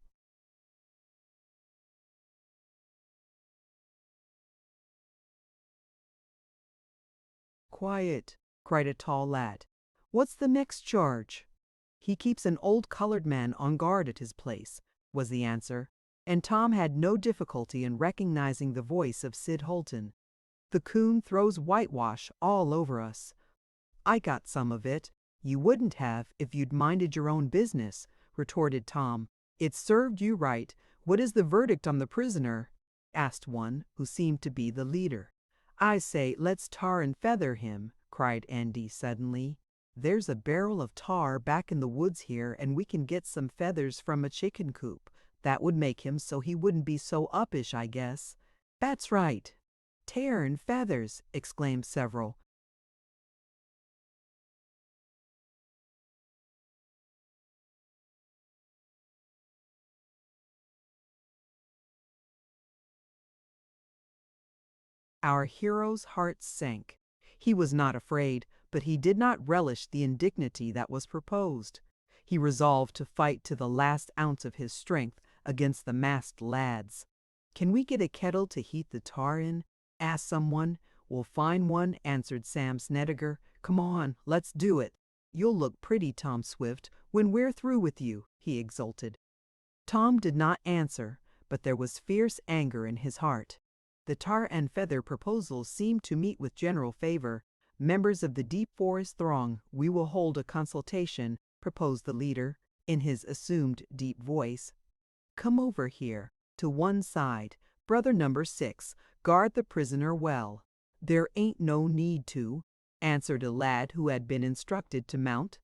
Speaker 1: "Quiet," cried a tall lad. "What's the next charge?" "He keeps an old colored man on guard at his place," was the answer, and Tom had no difficulty in recognizing the voice of Sid Holton. "The coon throws whitewash all over us." "I got some of it." "You wouldn't have if you'd minded your own business," retorted Tom. "It served you right. What is the verdict on the prisoner?" asked one who seemed to be the leader. "I say, let's tar and feather him," cried Andy suddenly. "There's a barrel of tar back in the woods here, and we can get some feathers from a chicken coop. That would make him so he wouldn't be so uppish, I guess." "That's right. Tar and feathers," exclaimed several. Our hero's heart sank. He was not afraid, but he did not relish the indignity that was proposed. He resolved to fight to the last ounce of his strength against the masked lads. "Can we get a kettle to heat the tar in?" asked someone. "We'll find one," answered Sam Snedeker. "Come on, let's do it." "You'll look pretty, Tom Swift, when we're through with you," he exulted. Tom did not answer, but there was fierce anger in his heart. The tar and feather proposal seemed to meet with general favor. "Members of the deep forest throng, we will hold a consultation," proposed the leader. in his assumed deep voice. "Come over here, to one side. Brother number 6, guard the prisoner well." "There ain't no need to," answered a lad who had been instructed to mount.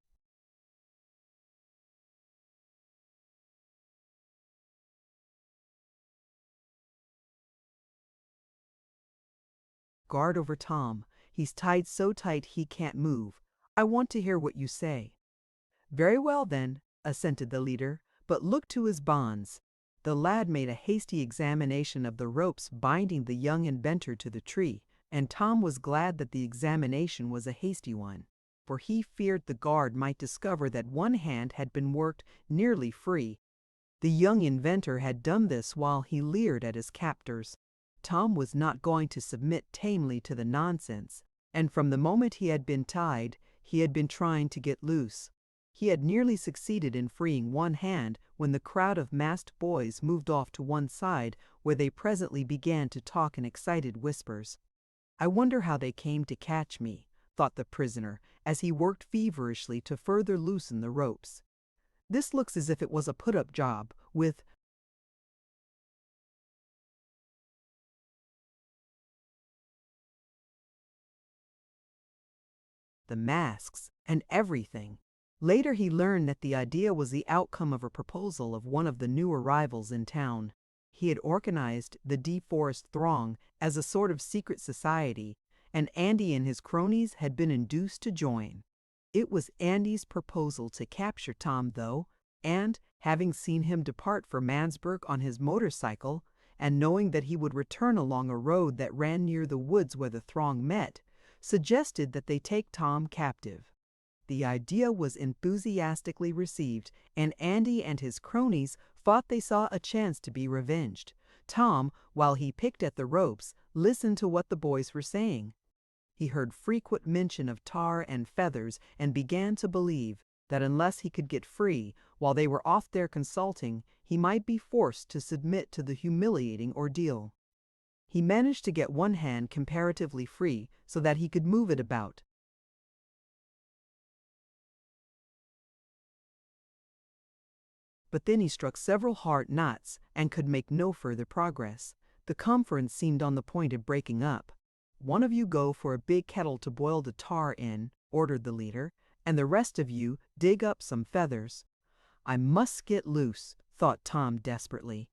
Speaker 1: "Guard over Tom. He's tied so tight he can't move. I want to hear what you say." "Very well then," assented the leader, "but look to his bonds." The lad made a hasty examination of the ropes binding the young inventor to the tree, and Tom was glad that the examination was a hasty one, for he feared the guard might discover that one hand had been worked nearly free. The young inventor had done this while he leered at his captors. Tom was not going to submit tamely to the nonsense, and from the moment he had been tied, he had been trying to get loose. He had nearly succeeded in freeing one hand when the crowd of masked boys moved off to one side, where they presently began to talk in excited whispers. "I wonder how they came to catch me," thought the prisoner, as he worked feverishly to further loosen the ropes. "This looks as if it was a put-up job, with the masks and everything." Later he learned that the idea was the outcome of a proposal of one of the new arrivals in town. He had organized the DeForest Throng as a sort of secret society, and Andy and his cronies had been induced to join. It was Andy's proposal to capture Tom, though, and, having seen him depart for Mansburg on his motorcycle, and knowing that he would return along a road that ran near the woods where the throng met, suggested that they take Tom captive. The idea was enthusiastically received, and Andy and his cronies thought they saw a chance to be revenged. Tom, while he picked at the ropes, listened to what the boys were saying. He heard frequent mention of tar and feathers and began to believe that unless he could get free while they were off there consulting, he might be forced to submit to the humiliating ordeal. He managed to get one hand comparatively free so that he could move it about. But then he struck several hard knots and could make no further progress. The conference seemed on the point of breaking up. "One of you go for a big kettle to boil the tar in," ordered the leader, "and the rest of you dig up some feathers." "I must get loose," thought Tom desperately.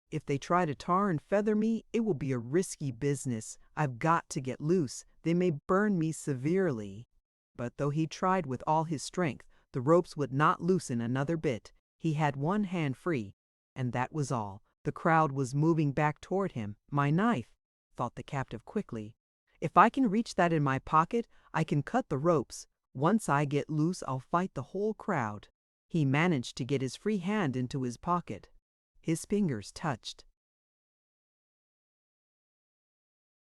Speaker 1: "If they try to tar and feather me, it will be a risky business. I've got to get loose. They may burn me severely." But though he tried with all his strength, the ropes would not loosen another bit. He had one hand free, and that was all. The crowd was moving back toward him. "My knife," thought the captive quickly. "If I can reach that in my pocket, I can cut the ropes. Once I get loose, I'll fight the whole crowd." He managed to get his free hand into his pocket. His fingers touched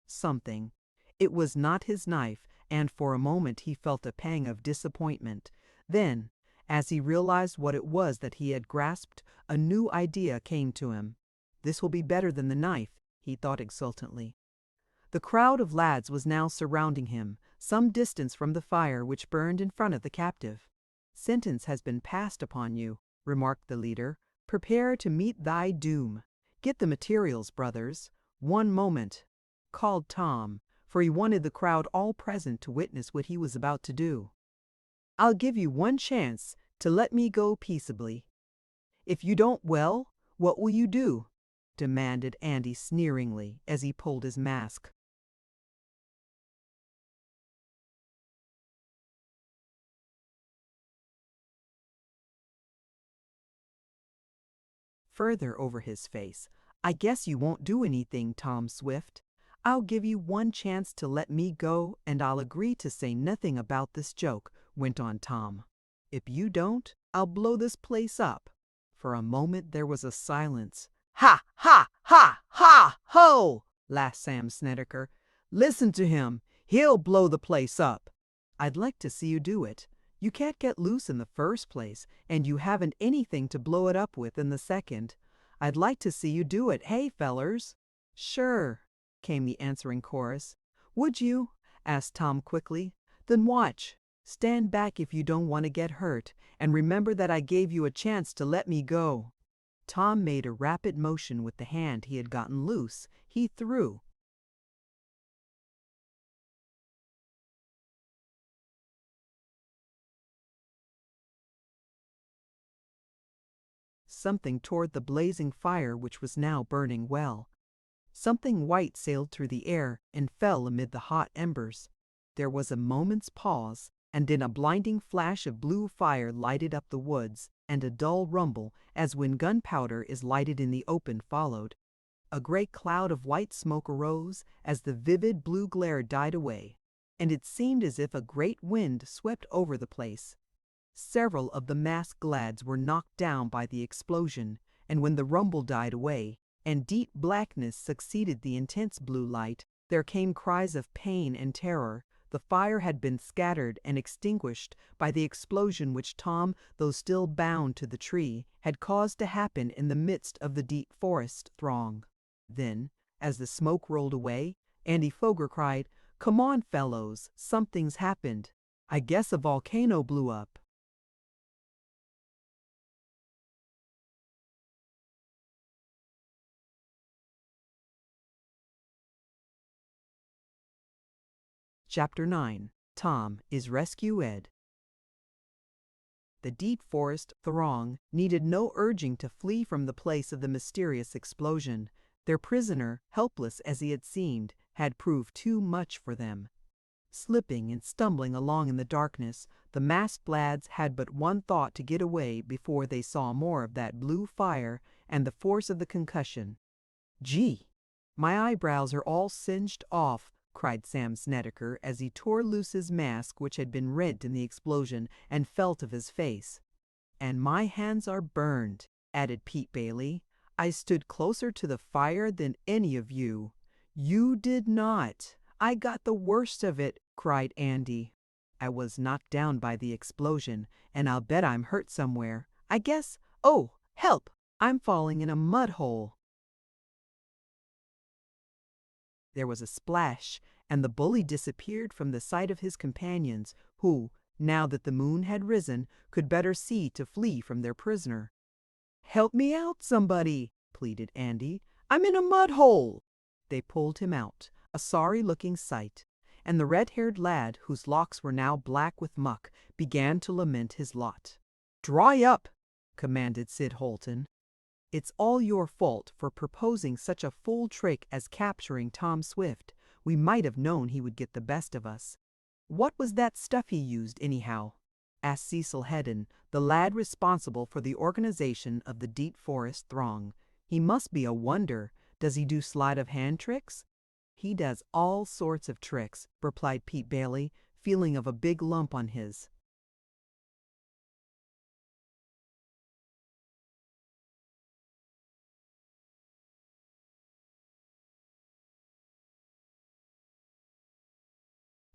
Speaker 1: something. It was not his knife, and for a moment he felt a pang of disappointment. Then, as he realized what it was that he had grasped, a new idea came to him. "This will be better than the knife," he thought exultantly. The crowd of lads was now surrounding him, some distance from the fire which burned in front of the captive. "Sentence has been passed upon you," remarked the leader. "Prepare to meet thy doom. Get the materials, brothers." "One moment," called Tom, for he wanted the crowd all present to witness what he was about to do. "I'll give you one chance to let me go peaceably." "If you don't, well, what will you do?" demanded Andy sneeringly as he pulled his mask. Further over his face, "I guess you won't do anything, Tom Swift. I'll give you one chance to let me go, and I'll agree to say nothing about this joke," went on Tom. "If you don't, I'll blow this place up." For a moment there was a silence. "Ha, ha, ha, ha, ho!" laughed Sam Snedeker. "Listen to him. He'll blow the place up." "I'd like to see you do it. You can't get loose in the first place, and you haven't anything to blow it up with in the second. I'd like to see you do it, hey, fellers?" "Sure," came the answering chorus. "Would you?" asked Tom quickly. "Then watch. Stand back if you don't want to get hurt, and remember that I gave you a chance to let me go." Tom made a rapid motion with the hand he had gotten loose. He threw something toward the blazing fire which was now burning well. Something white sailed through the air and fell amid the hot embers. There was a moment's pause, and then a blinding flash of blue fire lighted up the woods, and a dull rumble, as when gunpowder is lighted in the open, followed. A great cloud of white smoke arose as the vivid blue glare died away, and it seemed as if a great wind swept over the place. Several of the masked lads were knocked down by the explosion, and when the rumble died away, and deep blackness succeeded the intense blue light, there came cries of pain and terror. The fire had been scattered and extinguished by the explosion which Tom, though still bound to the tree, had caused to happen in the midst of the deep forest throng. Then, as the smoke rolled away, Andy Foger cried, "Come on, fellows, something's happened. I guess a volcano blew up." Chapter 9. Tom is rescued. The deep forest throng needed no urging to flee from the place of the mysterious explosion. Their prisoner, helpless as he had seemed, had proved too much for them. Slipping and stumbling along in the darkness, the masked lads had but one thought: to get away before they saw more of that blue fire and the force of the concussion. "Gee, my eyebrows are all singed off," cried Sam Snedeker as he tore loose his mask, which had been rent in the explosion, and felt of his face. "And my hands are burned," added Pete Bailey. "I stood closer to the fire than any of you." "You did not. I got the worst of it," cried Andy. "I was knocked down by the explosion, and I'll bet I'm hurt somewhere. I guess, oh, help! I'm falling in a mud hole." There was a splash, and the bully disappeared from the sight of his companions, who, now that the moon had risen, could better see to flee from their prisoner. "Help me out, somebody," pleaded Andy. "I'm in a mud hole." They pulled him out, a sorry-looking sight, and the red-haired lad, whose locks were now black with muck, began to lament his lot. "Dry up," commanded Sid Holton. "It's all your fault for proposing such a fool trick as capturing Tom Swift. We might have known he would get the best of us." "What was that stuff he used, anyhow?" asked Cecil Hedden, the lad responsible for the organization of the deep forest throng. "He must be a wonder. Does he do sleight-of-hand tricks?" "He does all sorts of tricks," replied Pete Bailey, feeling of a big lump on his.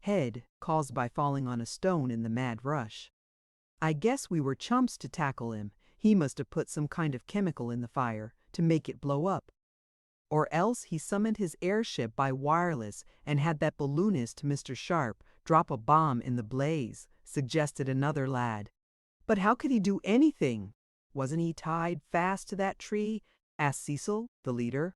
Speaker 1: Head caused by falling on a stone in the mad rush. "I guess we were chumps to tackle him. He must have put some kind of chemical in the fire to make it blow up. Or else he summoned his airship by wireless and had that balloonist, Mr. Sharp, drop a bomb in the blaze," suggested another lad. "But how could he do anything? Wasn't he tied fast to that tree?" asked Cecil, the leader.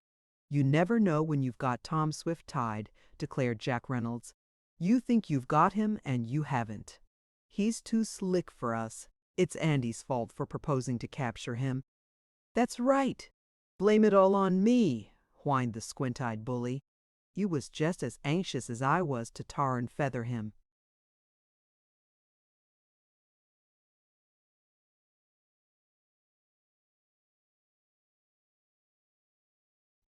Speaker 1: "You never know when you've got Tom Swift tied," declared Jack Reynolds. "You think you've got him, and you haven't. He's too slick for us. It's Andy's fault for proposing to capture him." "That's right. Blame it all on me," whined the squint-eyed bully. "You was just as anxious as I was to tar and feather him."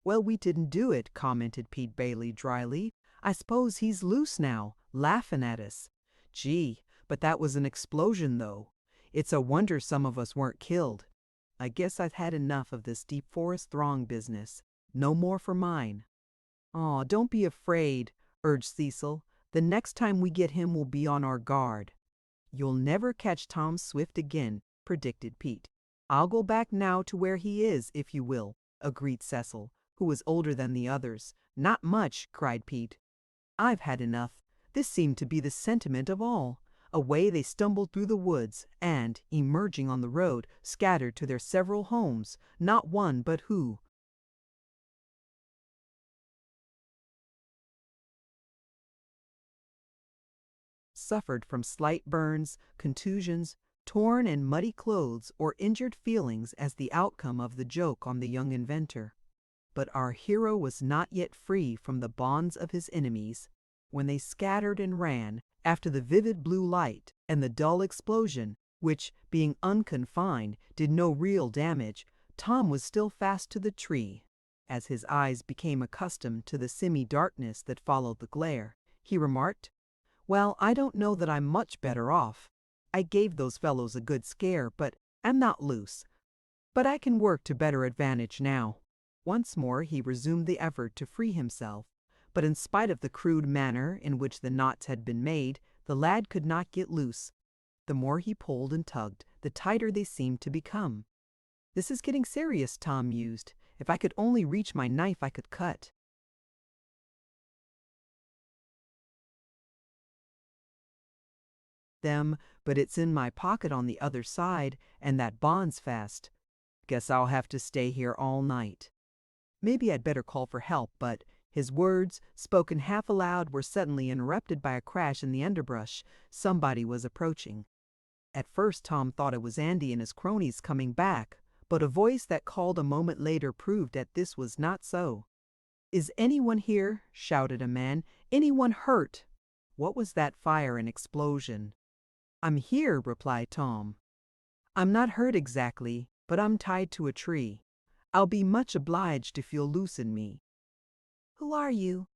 Speaker 1: "Well, we didn't do it," commented Pete Bailey dryly. "I suppose he's loose now, laughing at us. Gee, but that was an explosion, though. It's a wonder some of us weren't killed. I guess I've had enough of this deep forest throng business. No more for mine." "Aw, don't be afraid," urged Cecil. "The next time we get him we'll be on our guard." "You'll never catch Tom Swift again," predicted Pete. "I'll go back now to where he is, if you will," agreed Cecil, who was older than the others. "Not much," cried Pete. "I've had enough." This seemed to be the sentiment of all. Away they stumbled through the woods and, emerging on the road, scattered to their several homes, not one but who suffered from slight burns, contusions, torn and muddy clothes, or injured feelings as the outcome of the joke on the young inventor. But our hero was not yet free from the bonds of his enemies. When they scattered and ran, after the vivid blue light and the dull explosion, which, being unconfined, did no real damage, Tom was still fast to the tree. As his eyes became accustomed to the semi-darkness that followed the glare, he remarked, "Well, I don't know that I'm much better off. I gave those fellows a good scare, but I'm not loose. But I can work to better advantage now." Once more he resumed the effort to free himself, but in spite of the crude manner in which the knots had been made, the lad could not get loose. The more he pulled and tugged, the tighter they seemed to become. "This is getting serious," Tom mused. "If I could only reach my knife I could cut them, but it's in my pocket on the other side, and that bond's fast. Guess I'll have to stay here all night. Maybe I'd better call for help," but his words, spoken half aloud, were suddenly interrupted by a crash in the underbrush. Somebody was approaching. At first Tom thought it was Andy and his cronies coming back, but a voice that called a moment later proved that this was not so. "Is anyone here?" shouted a man. "Anyone hurt?" What was that fire and explosion? "I'm here," replied Tom. "I'm not hurt exactly, but I'm tied to a tree. I'll be much obliged if you'll loosen me." "Who are you?"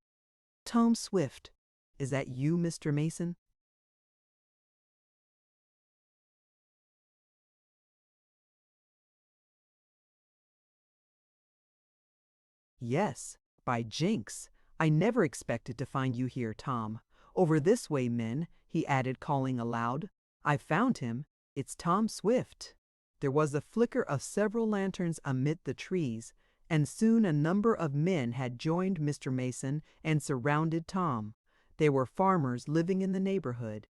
Speaker 1: "Tom Swift. Is that you, Mr. Mason?" "Yes, by jinks. I never expected to find you here, Tom. Over this way, men," he added, calling aloud. "I've found him. It's Tom Swift." There was a flicker of several lanterns amid the trees, and soon a number of men had joined Mr. Mason and surrounded Tom. They were farmers living in the neighborhood.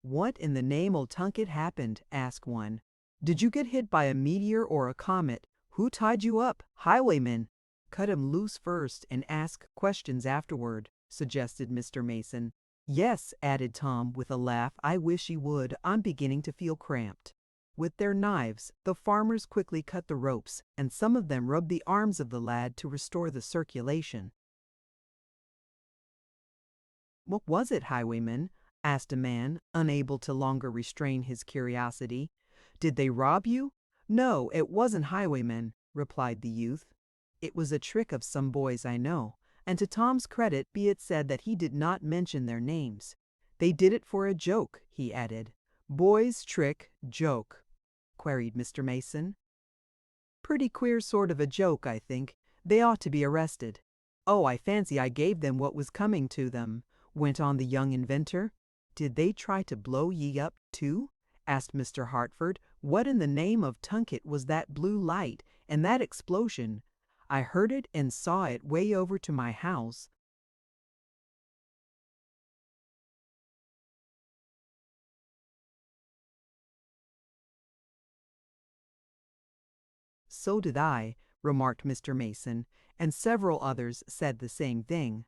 Speaker 1: "What in the name o' Tunket happened?" asked one. "Did you get hit by a meteor or a comet? Who tied you up? Highwaymen." "Cut him loose first and ask questions afterward," suggested Mr. Mason. "Yes," added Tom with a laugh, "I wish he would. I'm beginning to feel cramped." With their knives, the farmers quickly cut the ropes, and some of them rubbed the arms of the lad to restore the circulation. "What was it, highwayman?" asked a man, unable to longer restrain his curiosity. "Did they rob you?" "No, it wasn't highwaymen," replied the youth. "It was a trick of some boys I know, and to Tom's credit be it said that he did not mention their names. They did it for a joke," he added. "Boys' trick, joke?" queried Mr. Mason. "Pretty queer sort of a joke, I think. They ought to be arrested." "Oh, I fancy I gave them what was coming to them," went on the young inventor. "Did they try to blow ye up, too?" asked Mr. Hartford. "What in the name of Tunket was that blue light and that explosion? I heard it and saw it way over to my house." "So did I," remarked Mr. Mason, and several others said the same thing.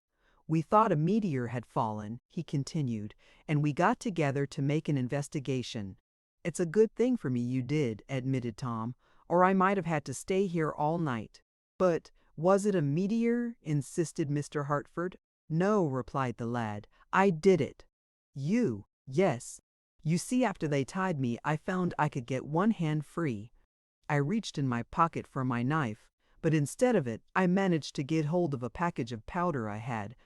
Speaker 1: "We thought a meteor had fallen," he continued, "and we got together to make an investigation." "It's a good thing for me you did," admitted Tom, "or I might have had to stay here all night." "But was it a meteor?" insisted Mr. Hartford. "No," replied the lad, "I did it." "You?" "Yes. You see, after they tied me, I found I could get one hand free. I reached in my pocket for my knife, but instead of it, I managed to get hold of a package of powder I had.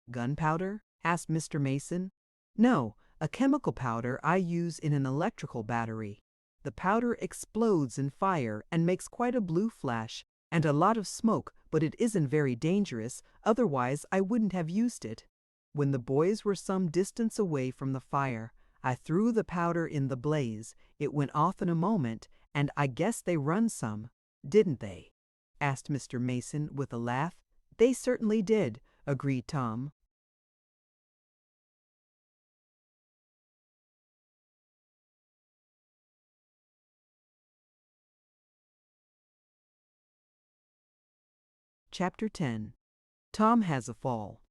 Speaker 1: "Gunpowder?" asked Mr. Mason. "No, a chemical powder I use in an electrical battery. The powder explodes in fire and makes quite a blue flash and a lot of smoke, but it isn't very dangerous, otherwise I wouldn't have used it. When the boys were some distance away from the fire, I threw the powder in the blaze. It went off in a moment, and I guess they run some. didn't they?" asked Mr. Mason with a laugh. "They certainly did," agreed Tom. Chapter 10. Tom Has a Fall.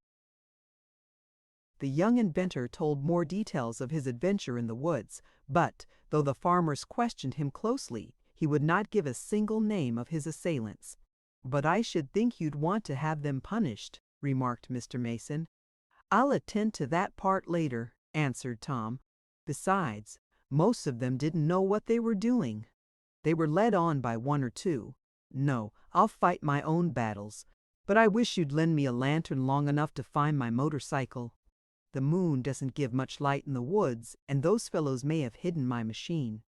Speaker 1: The young inventor told more details of his adventure in the woods, but, though the farmers questioned him closely, he would not give a single name of his assailants. "But I should think you'd want to have them punished," remarked Mr. Mason. "I'll attend to that part later," answered Tom. "Besides, most of them didn't know what they were doing. They were led on by one or two. No, I'll fight my own battles. But I wish you'd lend me a lantern long enough to find my motorcycle. The moon doesn't give much light in the woods, and those fellows may have hidden my machine."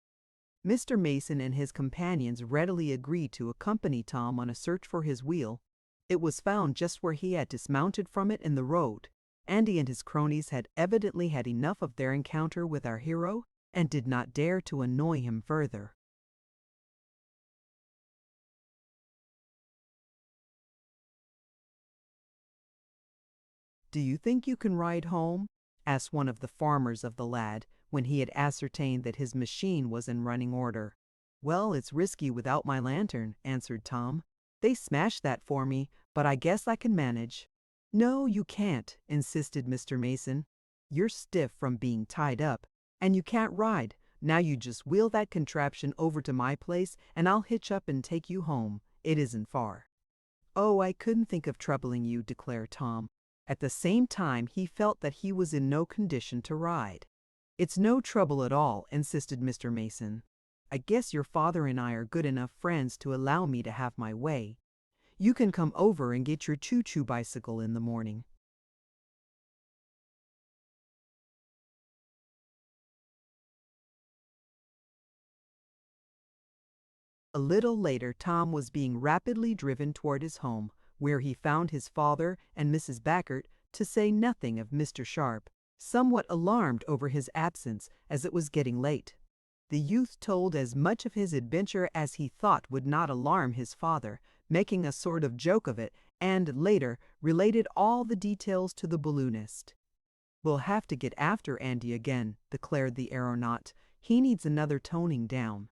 Speaker 1: Mr. Mason and his companions readily agreed to accompany Tom on a search for his wheel. It was found just where he had dismounted from it in the road. Andy and his cronies had evidently had enough of their encounter with our hero and did not dare to annoy him further. "Do you think you can ride home?" asked one of the farmers of the lad, when he had ascertained that his machine was in running order. "Well, it's risky without my lantern," answered Tom. "They smashed that for me, but I guess I can manage." "No, you can't," insisted Mr. Mason. "You're stiff from being tied up, and you can't ride. Now you just wheel that contraption over to my place, and I'll hitch up and take you home. It isn't far." "Oh, I couldn't think of troubling you," declared Tom. At the same time, he felt that he was in no condition to ride. "It's no trouble at all," insisted Mr. Mason. "I guess your father and I are good enough friends to allow me to have my way. You can come over and get your choo-choo bicycle in the morning." A little later, Tom was being rapidly driven toward his home, where he found his father and Mrs. Baggert, to say nothing of Mr. Sharp, somewhat alarmed over his absence, as it was getting late. The youth told as much of his adventure as he thought would not alarm his father, making a sort of joke of it, and, later, related all the details to the balloonist. "We'll have to get after Andy again," declared the aeronaut. "He needs another toning down."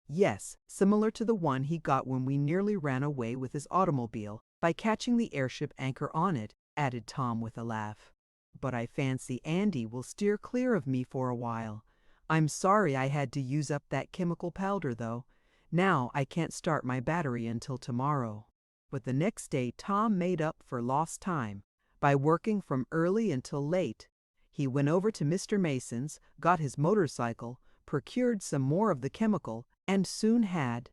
Speaker 1: "Yes, similar to the one he got when we nearly ran away with his automobile by catching the airship anchor on it," added Tom with a laugh. "But I fancy Andy will steer clear of me for a while. I'm sorry I had to use up that chemical powder, though. Now I can't start my battery until tomorrow." But the next day Tom made up for lost time by working from early until late. He went over to Mr. Mason's, got his motorcycle, procured some more of the chemical, and soon had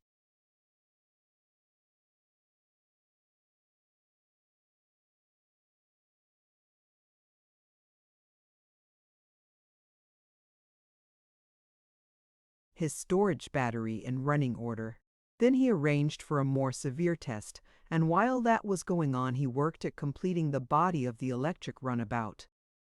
Speaker 1: his storage battery in running order. Then he arranged for a more severe test, and while that was going on he worked at completing the body of the electric runabout.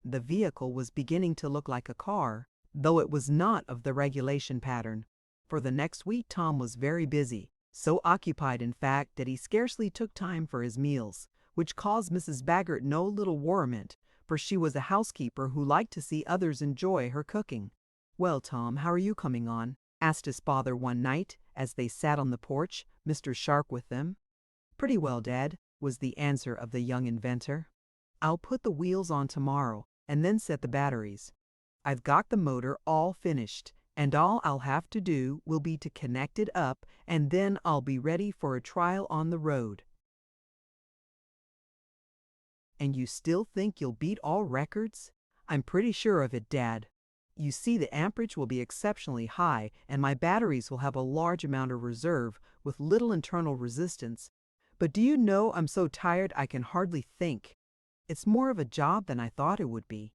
Speaker 1: The vehicle was beginning to look like a car, though it was not of the regulation pattern. For the next week Tom was very busy, so occupied in fact that he scarcely took time for his meals, which caused Mrs. Baggert no little worriment, for she was a housekeeper who liked to see others enjoy her cooking. "Well, Tom, how are you coming on?" asked his father one night, as they sat on the porch, Mr. Sharp with them. "Pretty well, Dad," was the answer of the young inventor. "I'll put the wheels on tomorrow, and then set the batteries. I've got the motor all finished, and all I'll have to do will be to connect it up, and then I'll be ready for a trial on the road." "And you still think you'll beat all records?" "I'm pretty sure of it, Dad. You see, the amperage will be exceptionally high, and my batteries will have a large amount of reserve, with little internal resistance. But do you know, I'm so tired I can hardly think. It's more of a job than I thought it would be."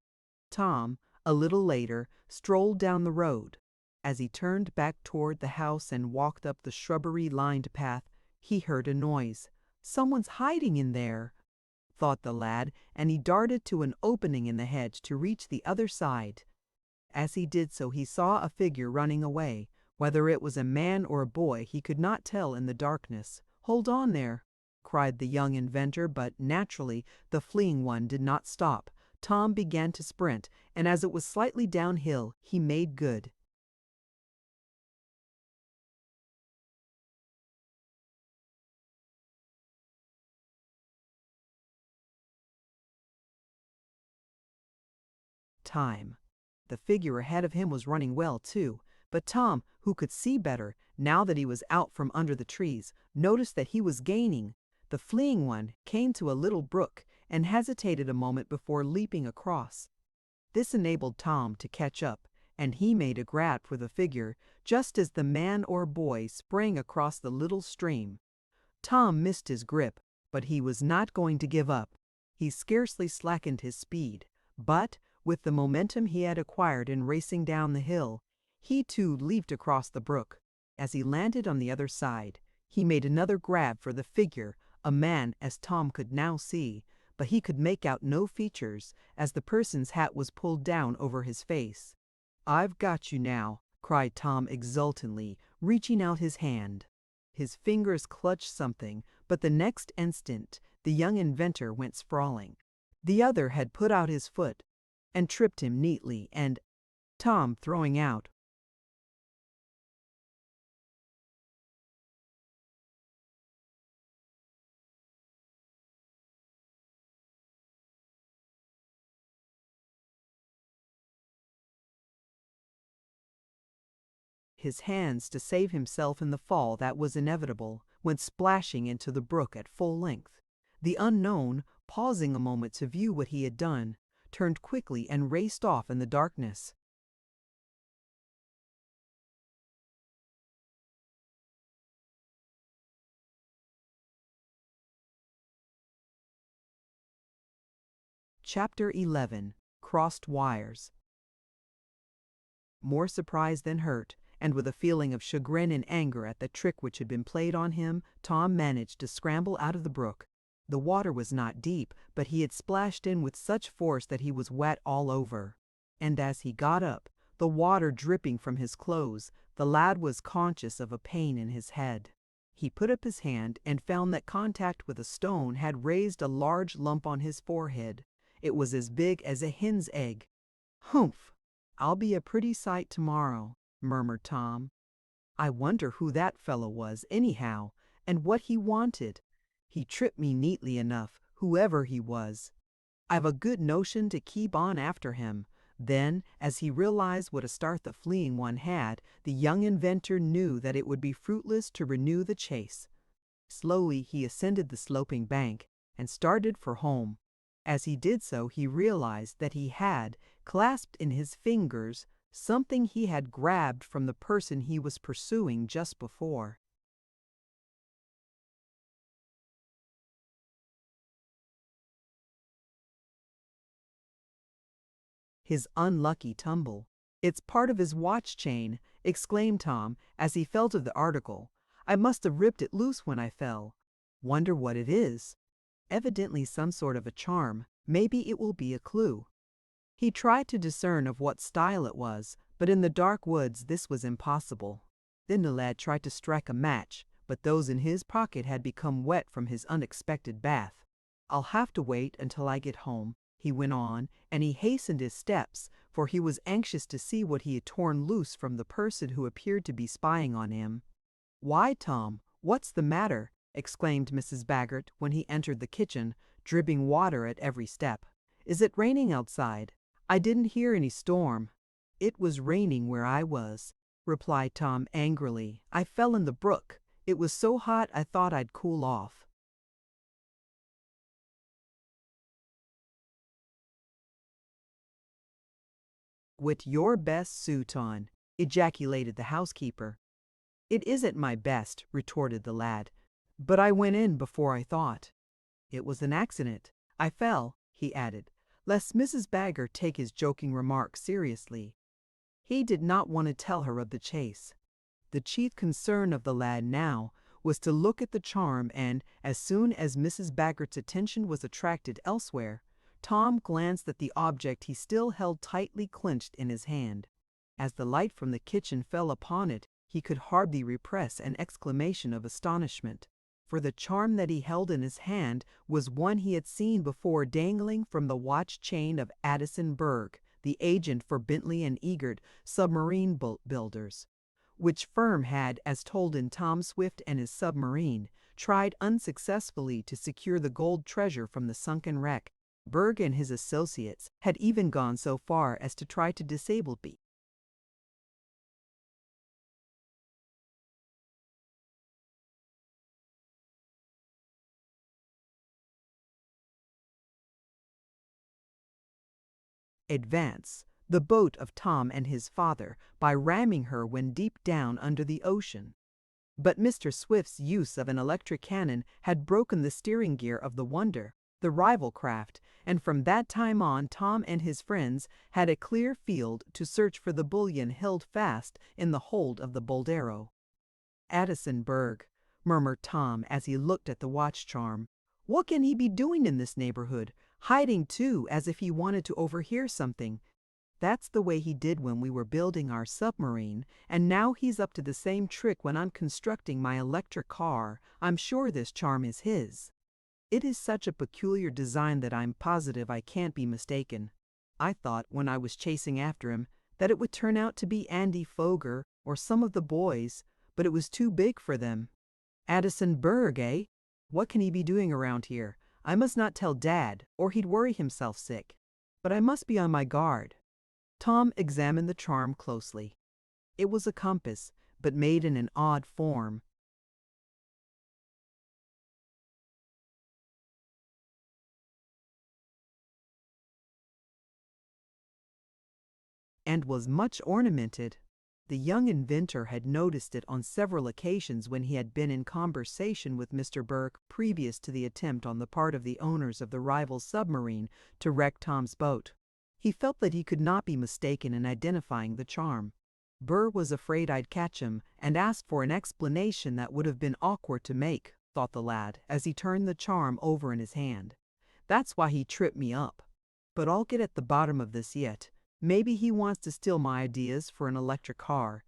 Speaker 1: Tom, a little later, strolled down the road. As he turned back toward the house and walked up the shrubbery-lined path, he heard a noise. "Someone's hiding in there," thought the lad, and he darted to an opening in the hedge to reach the other side. As he did so he saw a figure running away, Whether it was a man or a boy he could not tell in the darkness. "Hold on there!" cried the young inventor, but naturally the fleeing one did not stop. Tom began to sprint, and as it was slightly downhill, he made good. Time. The figure ahead of him was running well, too, but Tom, who could see better, now that he was out from under the trees, noticed that he was gaining. The fleeing one came to a little brook and hesitated a moment before leaping across. This enabled Tom to catch up, and he made a grab for the figure just as the man or boy sprang across the little stream. Tom missed his grip, but he was not going to give up. He scarcely slackened his speed, but with the momentum he had acquired in racing down the hill, he too leaped across the brook. As he landed on the other side, he made another grab for the figure, a man as Tom could now see, but he could make out no features as the person's hat was pulled down over his face. "I've got you now," cried Tom exultantly, reaching out his hand. His fingers clutched something, but the next instant the young inventor went sprawling. The other had put out his foot and tripped him neatly, and Tom, throwing out, his hands to save himself in the fall that was inevitable, went splashing into the brook at full length. The unknown, pausing a moment to view what he had done, turned quickly and raced off in the darkness. Chapter 11. Crossed Wires. More surprised than hurt, and with a feeling of chagrin and anger at the trick which had been played on him, Tom managed to scramble out of the brook. The water was not deep, but he had splashed in with such force that he was wet all over. And as he got up, the water dripping from his clothes, the lad was conscious of a pain in his head. He put up his hand and found that contact with a stone had raised a large lump on his forehead. It was as big as a hen's egg. "Humph! I'll be a pretty sight tomorrow," murmured Tom. "I wonder who that fellow was, anyhow, and what he wanted. He tripped me neatly enough, whoever he was. I've a good notion to keep on after him." Then, as he realized what a start the fleeing one had, the young inventor knew that it would be fruitless to renew the chase. Slowly he ascended the sloping bank and started for home. As he did so, he realized that he had, clasped in his fingers, something he had grabbed from the person he was pursuing just before. His unlucky tumble. "It's part of his watch chain," exclaimed Tom as he felt of the article. "I must have ripped it loose when I fell. Wonder what it is. Evidently some sort of a charm. Maybe it will be a clue." He tried to discern of what style it was, but in the dark woods this was impossible. Then the lad tried to strike a match, but those in his pocket had become wet from his unexpected bath. "I'll have to wait until I get home," he went on, and he hastened his steps, for he was anxious to see what he had torn loose from the person who appeared to be spying on him. "Why, Tom, what's the matter?" exclaimed Mrs. Baggert when he entered the kitchen, dripping water at every step. "Is it raining outside? I didn't hear any storm." "It was raining where I was," replied Tom angrily. "I fell in the brook. It was so hot I thought I'd cool off." "With your best suit on," ejaculated the housekeeper. "It isn't my best," retorted the lad, "but I went in before I thought. It was an accident. I fell," he added, lest Mrs. Baggert take his joking remark seriously. He did not want to tell her of the chase. The chief concern of the lad now was to look at the charm, and as soon as Mrs. Baggert's attention was attracted elsewhere, Tom glanced at the object he still held tightly clenched in his hand. As the light from the kitchen fell upon it, He could hardly repress an exclamation of astonishment, for the charm that he held in his hand was one he had seen before dangling from the watch chain of Addison Berg, the agent for Bentley and Eagert Submarine Builders, which firm had, as told in Tom Swift and His Submarine, tried unsuccessfully to secure the gold treasure from the sunken wreck. Berg and his associates had even gone so far as to try to disable B. Advance, the boat of Tom and his father, by ramming her when deep down under the ocean. But Mr. Swift's use of an electric cannon had broken the steering gear of the Wonder, the rival craft, and from that time on Tom and his friends had a clear field to search for the bullion held fast in the hold of the Boldero. Addison Berg, murmured Tom as he looked at the watch charm. What can he be doing in this neighborhood? Hiding too, as if he wanted to overhear something. That's the way he did when we were building our submarine, and now he's up to the same trick when I'm constructing my electric car. I'm sure this charm is his. It is such a peculiar design that I'm positive I can't be mistaken. I thought, when I was chasing after him, that it would turn out to be Andy Foger or some of the boys, but it was too big for them. Addison Berg, eh? What can he be doing around here? I must not tell Dad, or he'd worry himself sick. But I must be on my guard. Tom examined the charm closely. It was a compass, but made in an odd form. And was much ornamented. The young inventor had noticed it on several occasions when he had been in conversation with Mr. Berg previous to the attempt on the part of the owners of the rival submarine to wreck Tom's boat. He felt that he could not be mistaken in identifying the charm. Burr was afraid I'd catch him and asked for an explanation that would have been awkward to make, thought the lad as he turned the charm over in his hand. That's why he tripped me up. But I'll get at the bottom of this yet. Maybe he wants to steal my ideas for an electric car.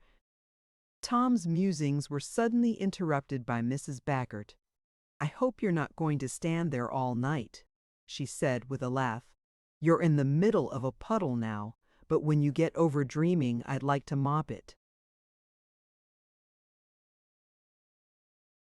Speaker 1: Tom's musings were suddenly interrupted by Mrs. Baggert. I hope you're not going to stand there all night, she said with a laugh. You're in the middle of a puddle now, but when you get over dreaming, I'd like to mop it.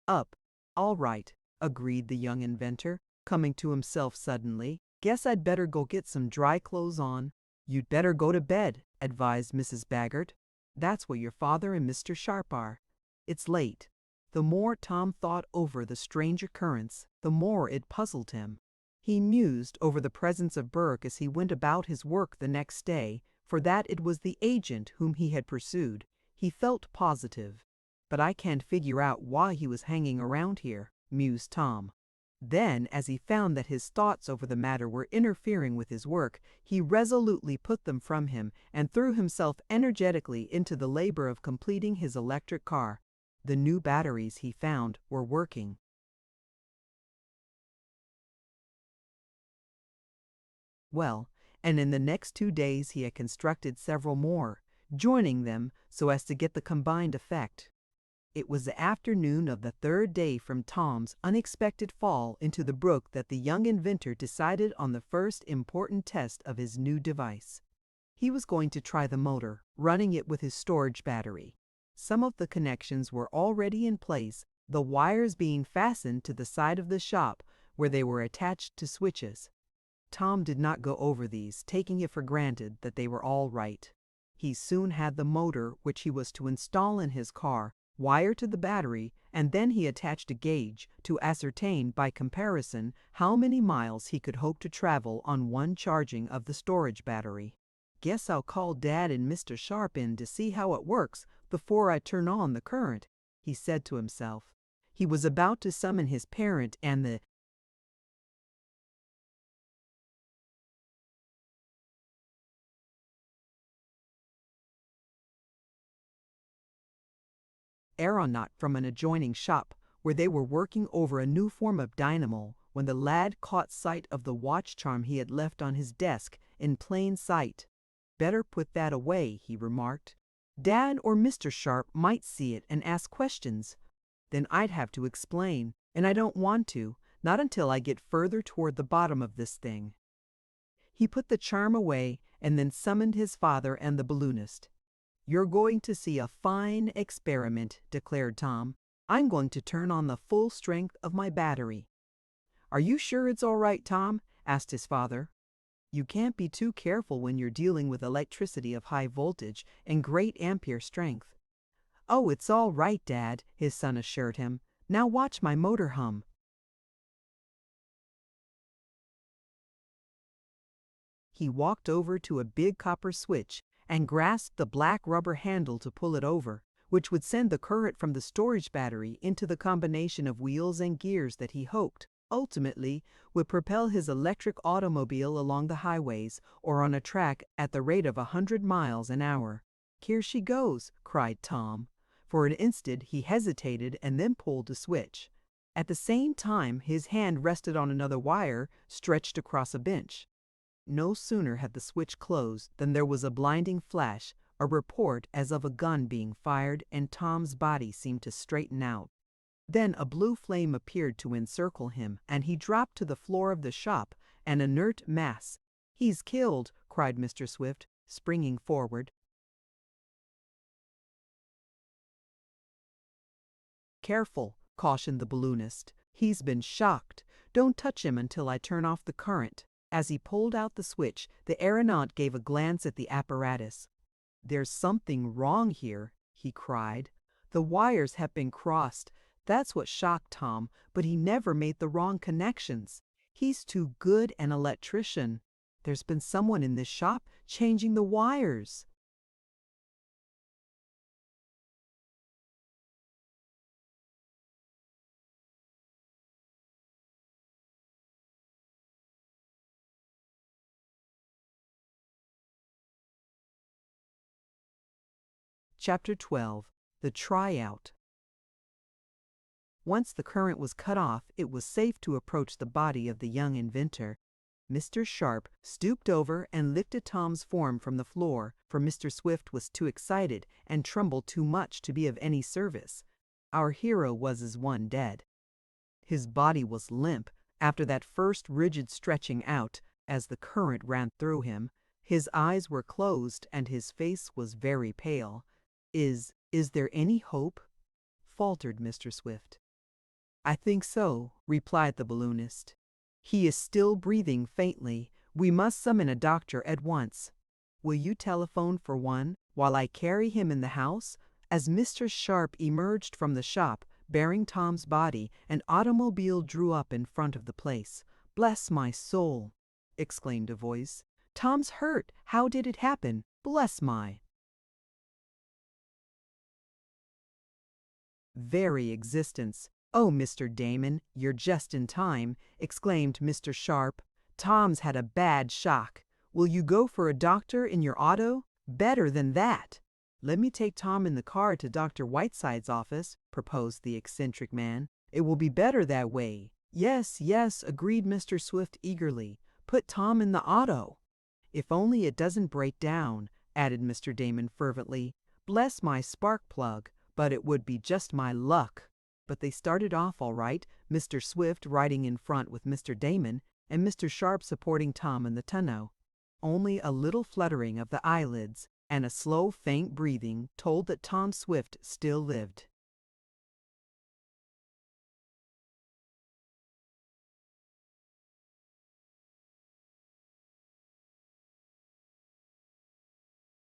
Speaker 1: Up. All right, agreed the young inventor, coming to himself suddenly. Guess I'd better go get some dry clothes on. You'd better go to bed, advised Mrs. Baggert. That's where your father and Mr. Sharp are. It's late. The more Tom thought over the strange occurrence, the more it puzzled him. He mused over the presence of Berg as he went about his work the next day, for that it was the agent whom he had pursued. He felt positive. But I can't figure out why he was hanging around here, mused Tom. Then, as he found that his thoughts over the matter were interfering with his work, he resolutely put them from him and threw himself energetically into the labor of completing his electric car. The new batteries, he found, were working. Well, and in the next 2 days he had constructed several more, joining them so as to get the combined effect. It was the afternoon of the 3rd day from Tom's unexpected fall into the brook that the young inventor decided on the first important test of his new device. He was going to try the motor, running it with his storage battery. Some of the connections were already in place, the wires being fastened to the side of the shop where they were attached to switches. Tom did not go over these, taking it for granted that they were all right. He soon had the motor, which he was to install in his car, wired to the battery, and then he attached a gauge to ascertain by comparison how many miles he could hope to travel on one charging of the storage battery. Guess I'll call Dad and Mr. Sharp in to see how it works before I turn on the current, he said to himself. He was about to summon his parent and the aeronaut from an adjoining shop where they were working over a new form of dynamo when the lad caught sight of the watch charm he had left on his desk in plain sight. Better put that away, he remarked. Dad or Mr. Sharp might see it and ask questions. Then I'd have to explain, and I don't want to, not until I get further toward the bottom of this thing." He put the charm away and then summoned his father and the balloonist. "You're going to see a fine experiment," declared Tom. "I'm going to turn on the full strength of my battery." "Are you sure it's all right, Tom?" asked his father. "You can't be too careful when you're dealing with electricity of high voltage and great ampere strength." "Oh, it's all right, Dad," his son assured him. "Now watch my motor hum." He walked over to a big copper switch and grasped the black rubber handle to pull it over, which would send the current from the storage battery into the combination of wheels and gears that he hoped, ultimately, would propel his electric automobile along the highways or on a track at the rate of 100 miles an hour. "Here she goes," cried Tom. For an instant he hesitated and then pulled the switch. At the same time his hand rested on another wire stretched across a bench. No sooner had the switch closed than there was a blinding flash, a report as of a gun being fired, and Tom's body seemed to straighten out. Then a blue flame appeared to encircle him, and he dropped to the floor of the shop, an inert mass. "He's killed!" cried Mr. Swift, springing forward. "Careful," cautioned the balloonist. "He's been shocked. Don't touch him until I turn off the current." As he pulled out the switch, the aeronaut gave a glance at the apparatus. "There's something wrong here," he cried. "The wires have been crossed. That's what shocked Tom, but he never made the wrong connections. He's too good an electrician. There's been someone in this shop changing the wires." Chapter 12. The Tryout. Once the current was cut off, it was safe to approach the body of the young inventor. Mr. Sharp stooped over and lifted Tom's form from the floor, for Mr. Swift was too excited and trembled too much to be of any service. Our hero was as one dead. His body was limp after that first rigid stretching out as the current ran through him. His eyes were closed and his face was very pale. Is there any hope?" faltered Mr. Swift. "I think so," replied the balloonist. "He is still breathing faintly. We must summon a doctor at once. Will you telephone for one while I carry him in the house?" As Mr. Sharp emerged from the shop, bearing Tom's body, an automobile drew up in front of the place. "Bless my soul!" exclaimed a voice. "Tom's hurt! How did it happen? Bless my very existence! Oh, Mr. Damon, you're just in time!" exclaimed Mr. Sharp. "Tom's had a bad shock. Will you go for a doctor in your auto? Better than that." "Let me take Tom in the car to Dr. Whiteside's office," proposed the eccentric man. "It will be better that way." "Yes, yes," agreed Mr. Swift eagerly. "Put Tom in the auto." "If only it doesn't break down," added Mr. Damon fervently. "Bless my spark plug, but it would be just my luck." But they started off all right, Mr. Swift riding in front with Mr. Damon, and Mr. Sharp supporting Tom in the tonneau. Only a little fluttering of the eyelids and a slow, faint breathing told that Tom Swift still lived.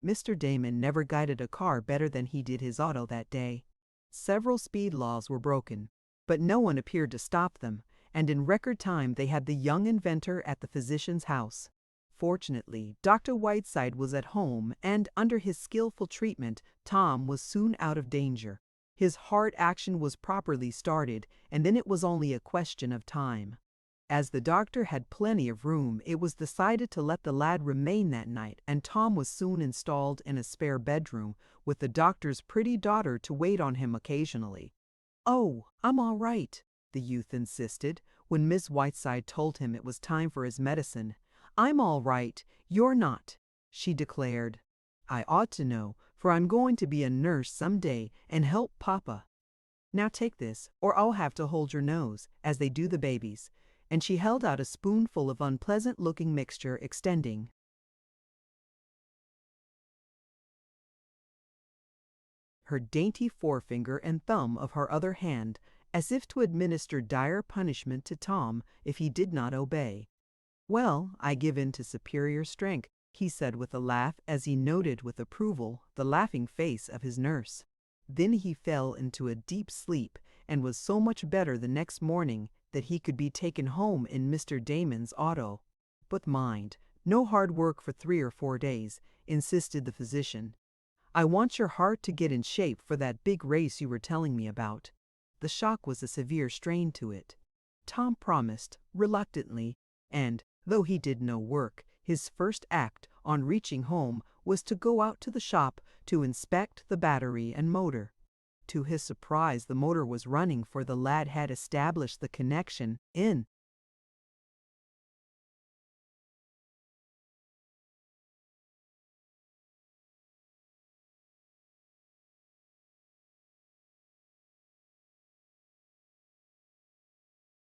Speaker 1: Mr. Damon never guided a car better than he did his auto that day. Several speed laws were broken, but no one appeared to stop them, and in record time they had the young inventor at the physician's house. Fortunately, Dr. Whiteside was at home, and under his skillful treatment, Tom was soon out of danger. His heart action was properly started, and then it was only a question of time. As the doctor had plenty of room, it was decided to let the lad remain that night, and Tom was soon installed in a spare bedroom, with the doctor's pretty daughter to wait on him occasionally. "Oh, I'm all right," the youth insisted, when Miss Whiteside told him it was time for his medicine. "I'm all right. You're not," she declared. "I ought to know, for I'm going to be a nurse someday and help Papa. Now take this, or I'll have to hold your nose, as they do the babies." And she held out a spoonful of unpleasant-looking mixture, extending her dainty forefinger and thumb of her other hand, as if to administer dire punishment to Tom if he did not obey. "Well, I give in to superior strength," he said with a laugh as he noted with approval the laughing face of his nurse. Then he fell into a deep sleep and was so much better the next morning that he could be taken home in Mr. Damon's auto. "But mind, no hard work for 3 or 4 days," insisted the physician. "I want your heart to get in shape for that big race you were telling me about." The shock was a severe strain to it. Tom promised, reluctantly, and, though he did no work, his first act on reaching home was to go out to the shop to inspect the battery and motor. To his surprise, the motor was running, for the lad had established the connection in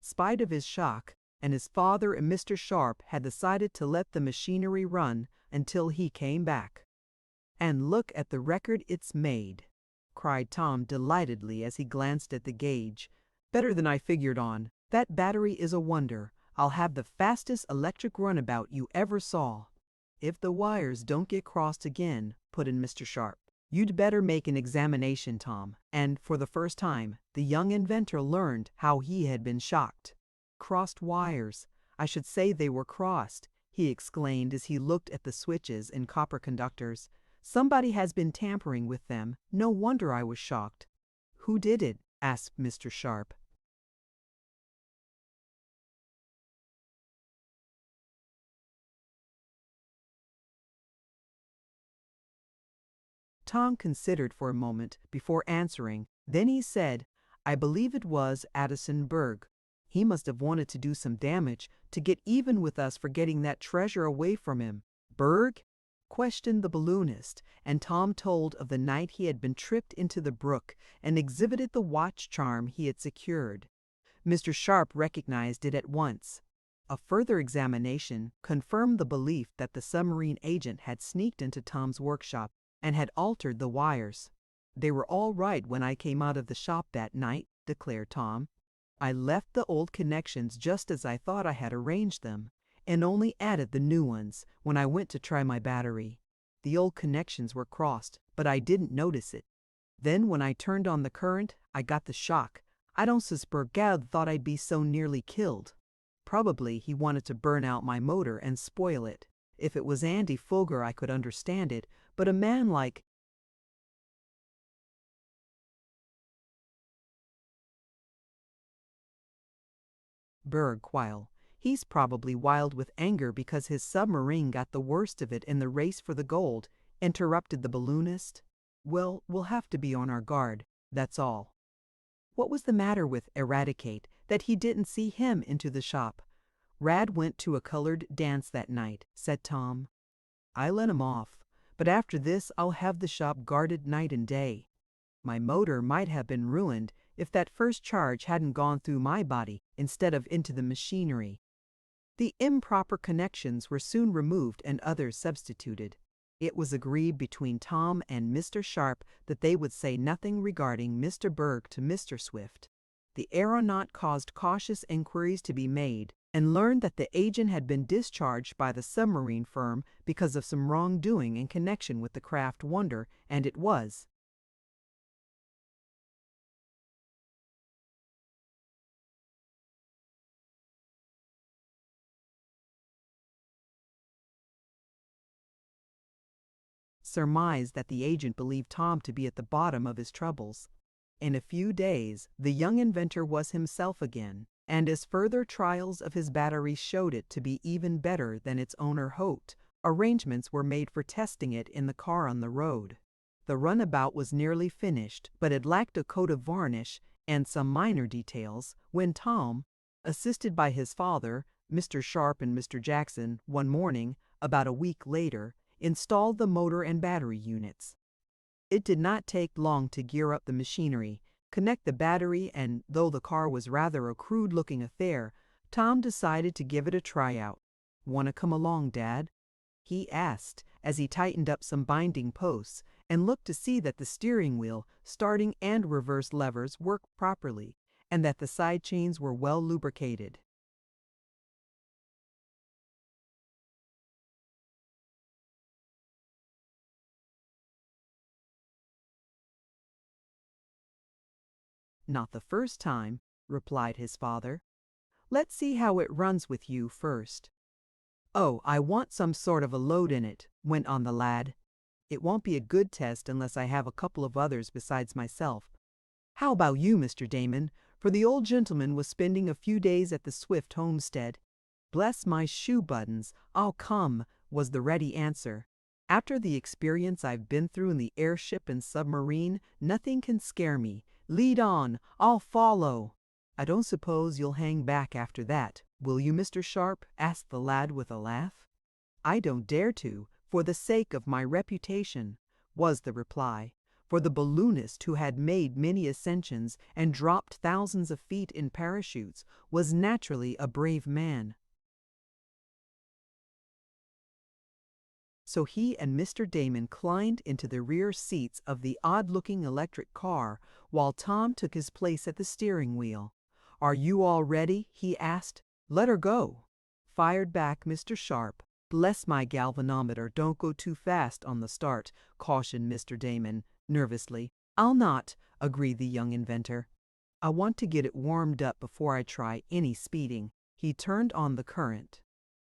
Speaker 1: spite of his shock, and his father and Mr. Sharp had decided to let the machinery run until he came back. "And look at the record it's made," cried Tom delightedly as he glanced at the gauge. "Better than I figured on. That battery is a wonder. I'll have the fastest electric runabout you ever saw." "If the wires don't get crossed again," put in Mr. Sharp, "you'd better make an examination, Tom." And for the first time, the young inventor learned how he had been shocked. "Crossed wires. I should say they were crossed," he exclaimed as he looked at the switches and copper conductors. "Somebody has been tampering with them. No wonder I was shocked." "Who did it?" asked Mr. Sharp. Tom considered for a moment before answering. Then he said, "I believe it was Addison Berg. He must have wanted to do some damage to get even with us for getting that treasure away from him." "Berg?" questioned the balloonist, and Tom told of the night he had been tripped into the brook and exhibited the watch charm he had secured. Mr. Sharp recognized it at once. A further examination confirmed the belief that the submarine agent had sneaked into Tom's workshop and had altered the wires. "They were all right when I came out of the shop that night," declared Tom. "I left the old connections just as I thought I had arranged them, and only added the new ones when I went to try my battery. The old connections were crossed, but I didn't notice it. Then when I turned on the current, I got the shock. I don't suspect Gad thought I'd be so nearly killed. Probably he wanted to burn out my motor and spoil it. If it was Andy Foger I could understand it, but a man like Berg, while he's probably wild with anger because his submarine got the worst of it in the race for the gold," interrupted the balloonist. "Well, we'll have to be on our guard, that's all." What was the matter with Eradicate that he didn't see him into the shop? "Rad went to a colored dance that night," said Tom. "I let him off, but after this I'll have the shop guarded night and day. My motor might have been ruined if that first charge hadn't gone through my body instead of into the machinery." The improper connections were soon removed and others substituted. It was agreed between Tom and Mr. Sharp that they would say nothing regarding Mr. Berg to Mr. Swift. The aeronaut caused cautious inquiries to be made, and learned that the agent had been discharged by the submarine firm because of some wrongdoing in connection with the craft Wonder, and it was surmised that the agent believed Tom to be at the bottom of his troubles. In a few days, the young inventor was himself again, and as further trials of his battery showed it to be even better than its owner hoped, arrangements were made for testing it in the car on the road. The runabout was nearly finished, but it lacked a coat of varnish and some minor details when Tom, assisted by his father, Mr. Sharp and Mr. Jackson, one morning, about a week later, installed the motor and battery units. It did not take long to gear up the machinery, connect the battery, and though the car was rather a crude-looking affair, Tom decided to give it a tryout. "Want to come along, Dad?" he asked as he tightened up some binding posts and looked to see that the steering wheel, starting and reverse levers worked properly and that the side chains were well lubricated. "Not the first time," replied his father. "Let's see how it runs with you first." "Oh, I want some sort of a load in it," went on the lad. "It won't be a good test unless I have a couple of others besides myself. How about you, Mr. Damon?" For the old gentleman was spending a few days at the Swift homestead. "Bless my shoe buttons, I'll come," was the ready answer. "After the experience I've been through in the airship and submarine, nothing can scare me. Lead on, I'll follow." "I don't suppose you'll hang back after that, will you, Mr. Sharp?" asked the lad with a laugh. "I don't dare to, for the sake of my reputation," was the reply, for the balloonist who had made many ascensions and dropped thousands of feet in parachutes was naturally a brave man. So he and Mr. Damon climbed into the rear seats of the odd-looking electric car while Tom took his place at the steering wheel. "Are you all ready?" he asked. "Let her go," fired back Mr. Sharp. "Bless my galvanometer, don't go too fast on the start," cautioned Mr. Damon, nervously. "I'll not," agreed the young inventor. "I want to get it warmed up before I try any speeding." He turned on the current.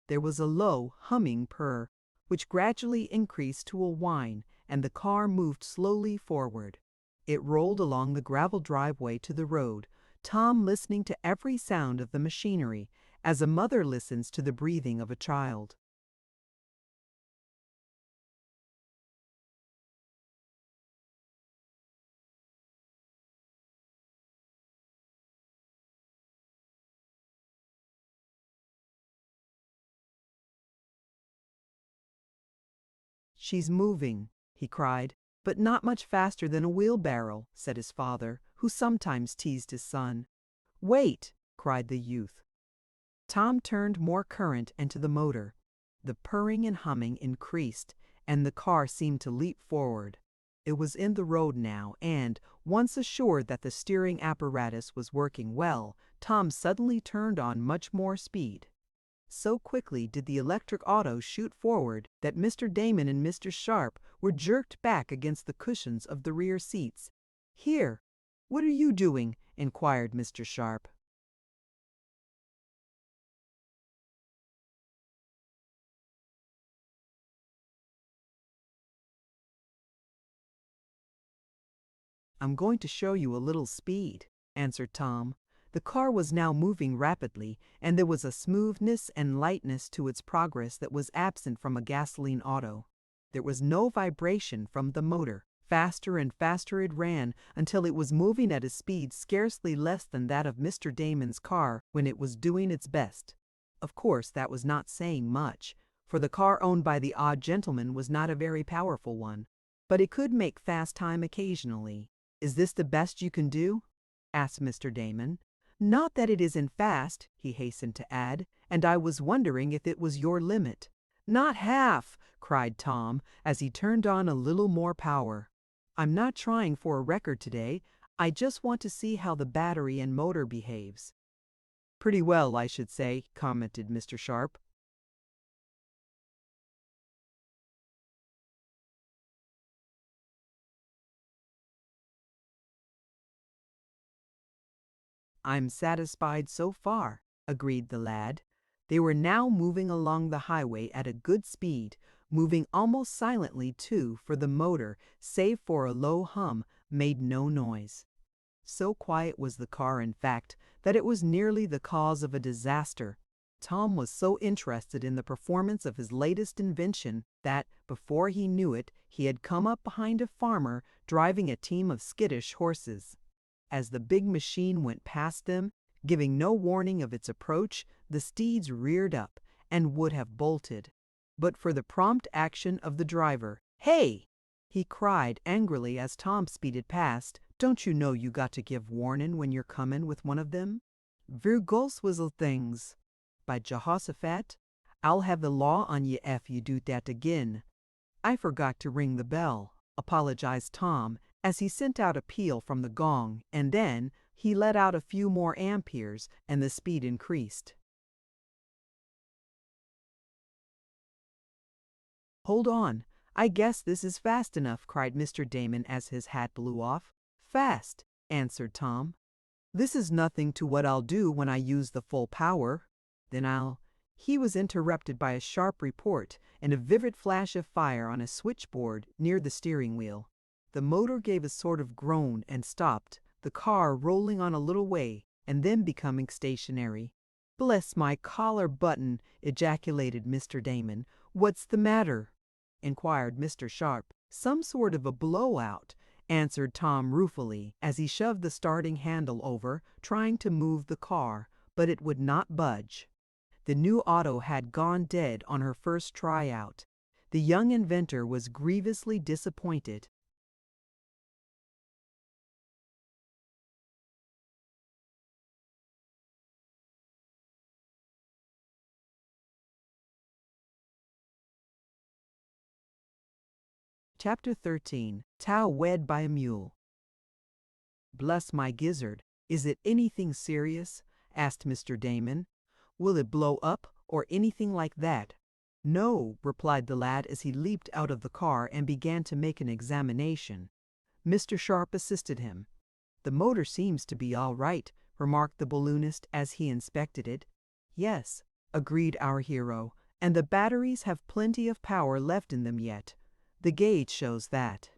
Speaker 1: There was a low, humming purr, which gradually increased to a whine, and the car moved slowly forward. It rolled along the gravel driveway to the road, Tom listening to every sound of the machinery, as a mother listens to the breathing of a child. "She's moving," he cried. "But not much faster than a wheelbarrow," said his father, who sometimes teased his son. "Wait!" cried the youth. Tom turned more current into the motor. The purring and humming increased, and the car seemed to leap forward. It was in the road now, and, once assured that the steering apparatus was working well, Tom suddenly turned on much more speed. So quickly did the electric auto shoot forward that Mr. Damon and Mr. Sharp were jerked back against the cushions of the rear seats. "Here, what are you doing?" inquired Mr. Sharp. "I'm going to show you a little speed," answered Tom. The car was now moving rapidly, and there was a smoothness and lightness to its progress that was absent from a gasoline auto. There was no vibration from the motor. Faster and faster it ran until it was moving at a speed scarcely less than that of Mr. Damon's car when it was doing its best. Of course, that was not saying much, for the car owned by the odd gentleman was not a very powerful one, but it could make fast time occasionally. "Is this the best you can do?" asked Mr. Damon. "Not that it isn't fast," he hastened to add, "and I was wondering if it was your limit." "Not half!" cried Tom, as he turned on a little more power. "I'm not trying for a record today. I just want to see how the battery and motor behaves." "Pretty well, I should say," commented Mr. Sharp. "I'm satisfied so far," agreed the lad. They were now moving along the highway at a good speed, moving almost silently too, for the motor, save for a low hum, made no noise. So quiet was the car, in fact, that it was nearly the cause of a disaster. Tom was so interested in the performance of his latest invention that, before he knew it, he had come up behind a farmer driving a team of skittish horses. As the big machine went past them, giving no warning of its approach, the steeds reared up and would have bolted, but for the prompt action of the driver. "Hey!" he cried angrily as Tom speeded past. "Don't you know you got to give warning when you're comin' with one of them? Virgulswizzle things. By Jehoshaphat, I'll have the law on ye ef you do that again." "I forgot to ring the bell," apologized Tom as he sent out a peal from the gong, and then he let out a few more amperes and the speed increased. "Hold on, I guess this is fast enough," cried Mr. Damon as his hat blew off. "Fast," answered Tom. "This is nothing to what I'll do when I use the full power. Then I'll—" He was interrupted by a sharp report and a vivid flash of fire on a switchboard near the steering wheel. The motor gave a sort of groan and stopped, the car rolling on a little way and then becoming stationary. "Bless my collar button!" ejaculated Mr. Damon. "What's the matter?" inquired Mr. Sharp. "Some sort of a blowout," answered Tom ruefully as he shoved the starting handle over, trying to move the car, but it would not budge. The new auto had gone dead on her first tryout. The young inventor was grievously disappointed. Chapter 13. Tao Wed by a Mule. "Bless my gizzard, is it anything serious?" asked Mr. Damon. "Will it blow up or anything like that?" "No," replied the lad as he leaped out of the car and began to make an examination. Mr. Sharp assisted him. "The motor seems to be all right," remarked the balloonist as he inspected it. "Yes," agreed our hero, "and the batteries have plenty of power left in them yet. The gauge shows that.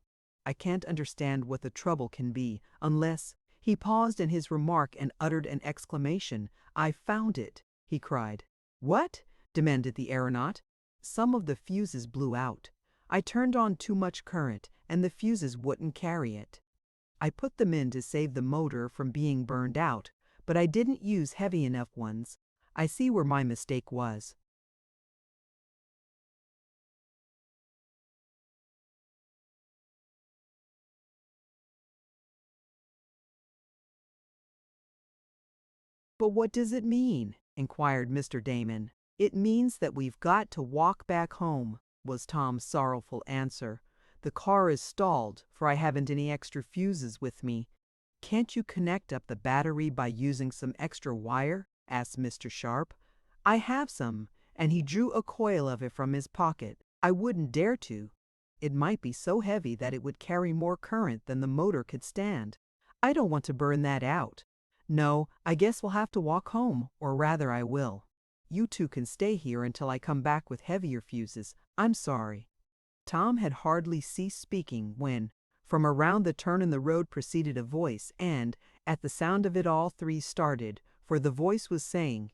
Speaker 1: I can't understand what the trouble can be, unless—" He paused in his remark and uttered an exclamation. "I found it!" he cried. "What?" demanded the aeronaut. "Some of the fuses blew out. I turned on too much current, and the fuses wouldn't carry it. I put them in to save the motor from being burned out, but I didn't use heavy enough ones. I see where my mistake was." "But what does it mean?" inquired Mr. Damon. "It means that we've got to walk back home," was Tom's sorrowful answer. "The car is stalled, for I haven't any extra fuses with me." "Can't you connect up the battery by using some extra wire?" asked Mr. Sharp. "I have some," and he drew a coil of it from his pocket. "I wouldn't dare to. It might be so heavy that it would carry more current than the motor could stand. I don't want to burn that out. No, I guess we'll have to walk home, or rather I will. You two can stay here until I come back with heavier fuses. I'm sorry." Tom had hardly ceased speaking when, from around the turn in the road proceeded a voice, and, at the sound of it all three started, for the voice was saying,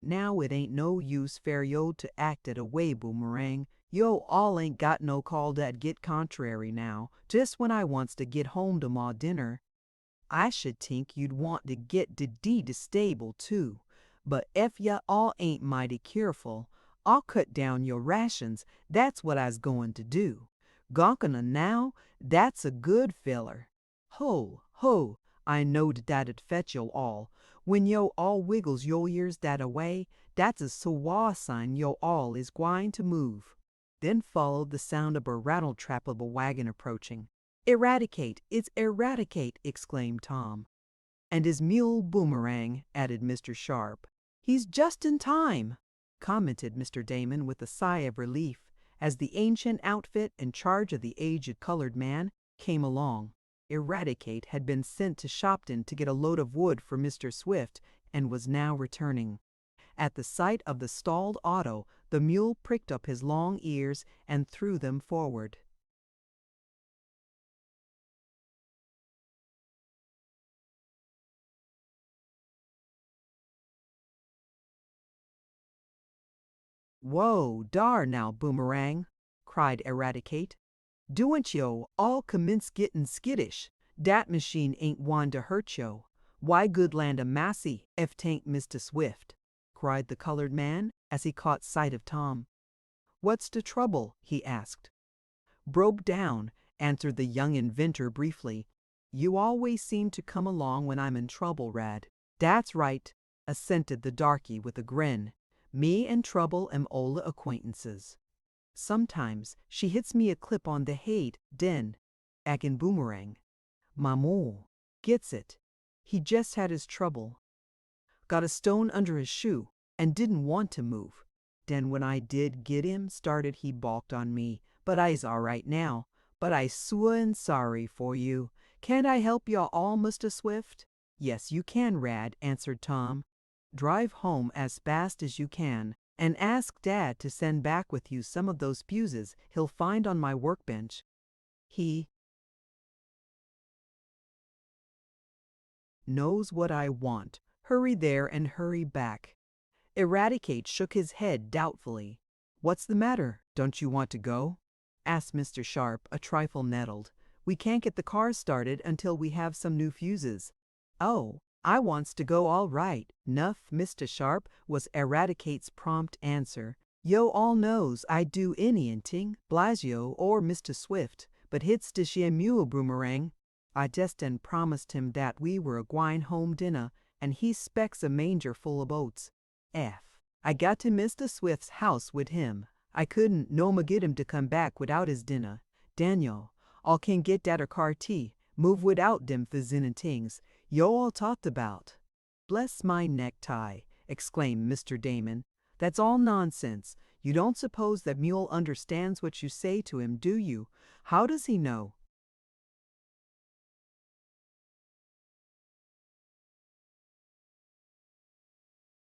Speaker 1: "Now it ain't no use fer yo to act at a way, Boomerang. Yo all ain't got no call dat git contrary now, just when I wants to git home to ma dinner. I should tink you'd want to git de de stable too. But ef ya all ain't mighty keerful, I'll cut down yo rations, that's what I's goin' to do. Gonkana now, that's a good feller. Ho, ho, I knowed dat'd fetch yo all. When yo all wiggles yo ears dat-a-way, dat's a saw sign yo all is gwine to move." Then followed the sound of a rattle-trap of a wagon approaching. "Eradicate! It's Eradicate!" exclaimed Tom. "And his mule Boomerang," added Mr. Sharp. "He's just in time," commented Mr. Damon with a sigh of relief, as the ancient outfit in charge of the aged colored man came along. Eradicate had been sent to Shopton to get a load of wood for Mr. Swift and was now returning. At the sight of the stalled auto, the mule pricked up his long ears and threw them forward. "Whoa, dar now, Boomerang!" cried Eradicate. "Doan't yo' all commence gettin' skittish. Dat machine ain't gwine to hurt yo'. Why good land a massy, if tain't Mr. Swift, cried the colored man as he caught sight of Tom. What's the trouble? He asked. Broke down, answered the young inventor briefly. You always seem to come along when I'm in trouble, Rad. That's right, assented the darky with a grin. Me and trouble am old acquaintances. Sometimes she hits me a clip on the head, den, agin boomerang. Maman gets it. He just had his trouble. Got a stone under his shoe and didn't want to move. Den when I did get him started he balked on me, but I's all right now. But I sure and sorry for you. Can't I help you all, Mr. Swift? Yes, you can, Rad, answered Tom. Drive home as fast as you can, and ask Dad to send back with you some of those fuses he'll find on my workbench. He knows what I want. Hurry there and hurry back. Eradicate shook his head doubtfully. What's the matter? Don't you want to go? Asked Mr. Sharp, a trifle nettled. We can't get the car started until we have some new fuses. Oh, I wants to go all right. Nuff, Mr. Sharp, was Eradicate's prompt answer. Yo all knows I do anything, Blasio or Mr. Swift, but hits dish mule boomerang. I just and promised him that we were a gwine home dinner, and he specks a manger full of oats. I got to Mr. Swift's house with him. I couldn't no more get him to come back without his dinner. Daniel, all can get dat a car tea, move without dem fizzin' tings yo all talked about. Bless my necktie, exclaimed Mr. Damon. That's all nonsense. You don't suppose that mule understands what you say to him, do you? How does he know?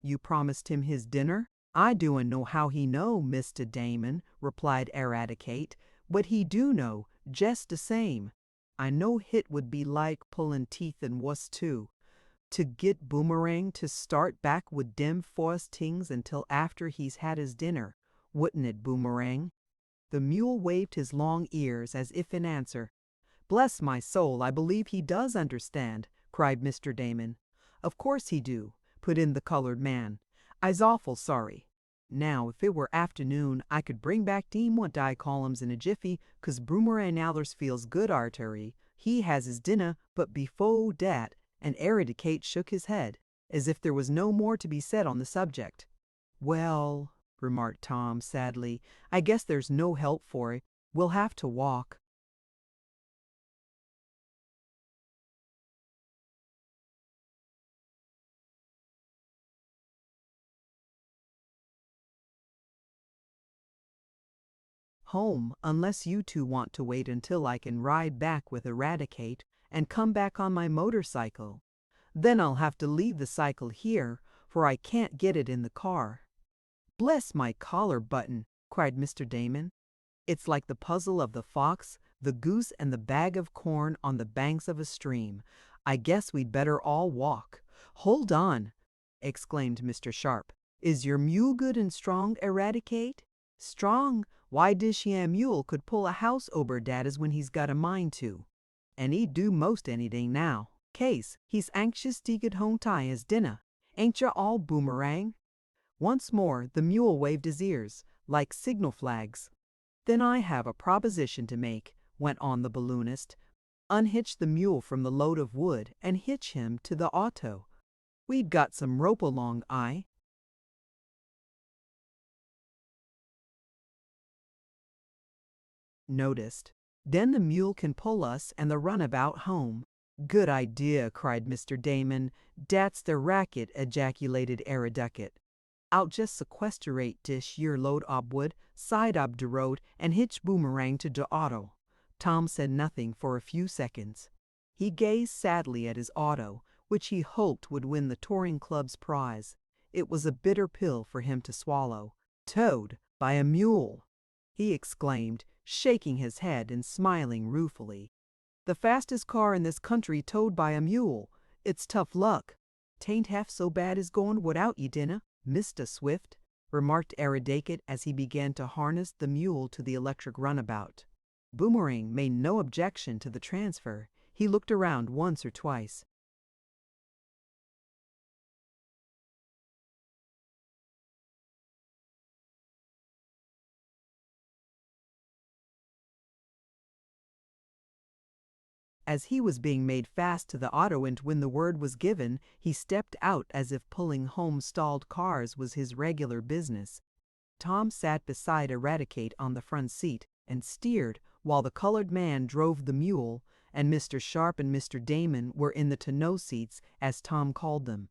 Speaker 1: You promised him his dinner? I doan know how he know, Mr. Damon, replied Eradicate, but he do know, jest the same. I know hit would be like pullin' teeth and wuss too. To get Boomerang to start back with dem forced tings until after he's had his dinner, wouldn't it, Boomerang? The mule waved his long ears as if in answer. Bless my soul, I believe he does understand, cried Mr. Damon. Of course he do, put in the colored man. I's awful sorry. Now, if it were afternoon, I could bring back dem what I call in a jiffy, 'cause Boomerang allers feels good artery. He has his dinner, but before dat, and Eradicate shook his head, as if there was no more to be said on the subject. Well, remarked Tom sadly, I guess there's no help for it. We'll have to walk. Home, unless you two want to wait until I can ride back with Eradicate and come back on my motorcycle. Then I'll have to leave the cycle here, for I can't get it in the car. Bless my collar button, cried Mr. Damon. It's like the puzzle of the fox, the goose, and the bag of corn on the banks of a stream. I guess we'd better all walk. Hold on, exclaimed Mr. Sharp. Is your mule good and strong, Eradicate? Strong? Why dish a mule could pull a house over dat when he's got a mind to. And he'd do most anything now. Case, he's anxious to get home to his dinner. Ain't ya all, Boomerang? Once more the mule waved his ears, like signal flags. Then I have a proposition to make, went on the balloonist. Unhitch the mule from the load of wood and hitch him to the auto. We've got some rope along, noticed. Then the mule can pull us and the runabout home. Good idea, cried Mr. Damon. Dat's the racket, ejaculated Eradicate. I'll just sequestrate dish yer load ob wood, side ob de road, and hitch Boomerang to de auto. Tom said nothing for a few seconds. He gazed sadly at his auto, which he hoped would win the touring club's prize. It was a bitter pill for him to swallow. Towed by a mule! He exclaimed, shaking his head and smiling ruefully. The fastest car in this country towed by a mule. It's tough luck. 'Tain't half so bad as going without ye dinner, Mr. Swift, remarked Eradicate as he began to harness the mule to the electric runabout. Boomerang made no objection to the transfer. He looked around once or twice. As he was being made fast to the auto and when the word was given, he stepped out as if pulling home stalled cars was his regular business. Tom sat beside Eradicate on the front seat and steered while the colored man drove the mule, and Mr. Sharp and Mr. Damon were in the tonneau seats, as Tom called them.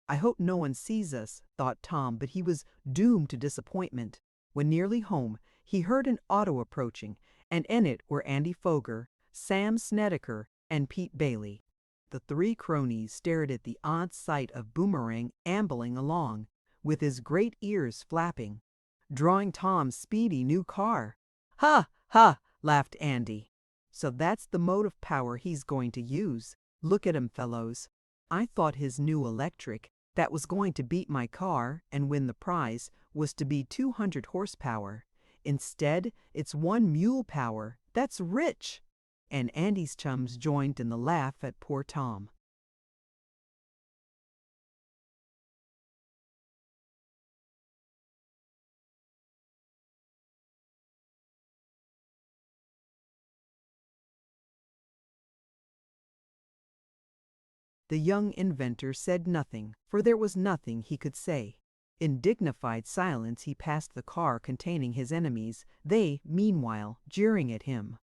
Speaker 1: I hope no one sees us, thought Tom, but he was doomed to disappointment. When nearly home, he heard an auto approaching, and in it were Andy Foger, Sam Snedeker, and Pete Bailey. The three cronies stared at the odd sight of Boomerang ambling along, with his great ears flapping, drawing Tom's speedy new car. "Ha! Ha!" laughed Andy. "So that's the motive power he's going to use. Look at him, fellows. I thought his new electric, that was going to beat my car and win the prize, was to be 200 horsepower. Instead, it's 1 mule power. That's rich!" And Andy's chums joined in the laugh at poor Tom. The young inventor said nothing, for there was nothing he could say. In dignified silence he passed the car containing his enemies, they, meanwhile, jeering at him.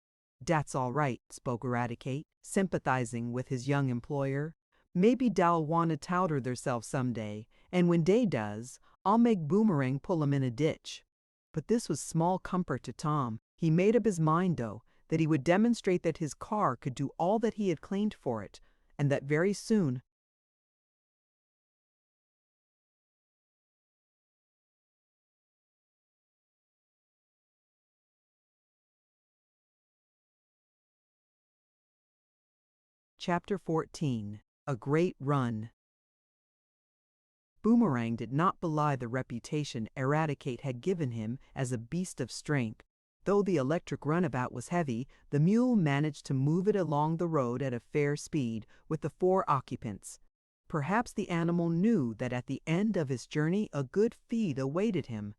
Speaker 1: "Dat's all right," spoke Eradicate, sympathizing with his young employer. "Maybe dey'll want to touter theirself some day, and when dey does, I'll make Boomerang pull 'em in a ditch." But this was small comfort to Tom. He made up his mind, though, that he would demonstrate that his car could do all that he had claimed for it, and that very soon. Chapter 14. A Great Run. Boomerang did not belie the reputation Eradicate had given him as a beast of strength. Though the electric runabout was heavy, the mule managed to move it along the road at a fair speed with the 4 occupants. Perhaps the animal knew that at the end of his journey a good feed awaited him.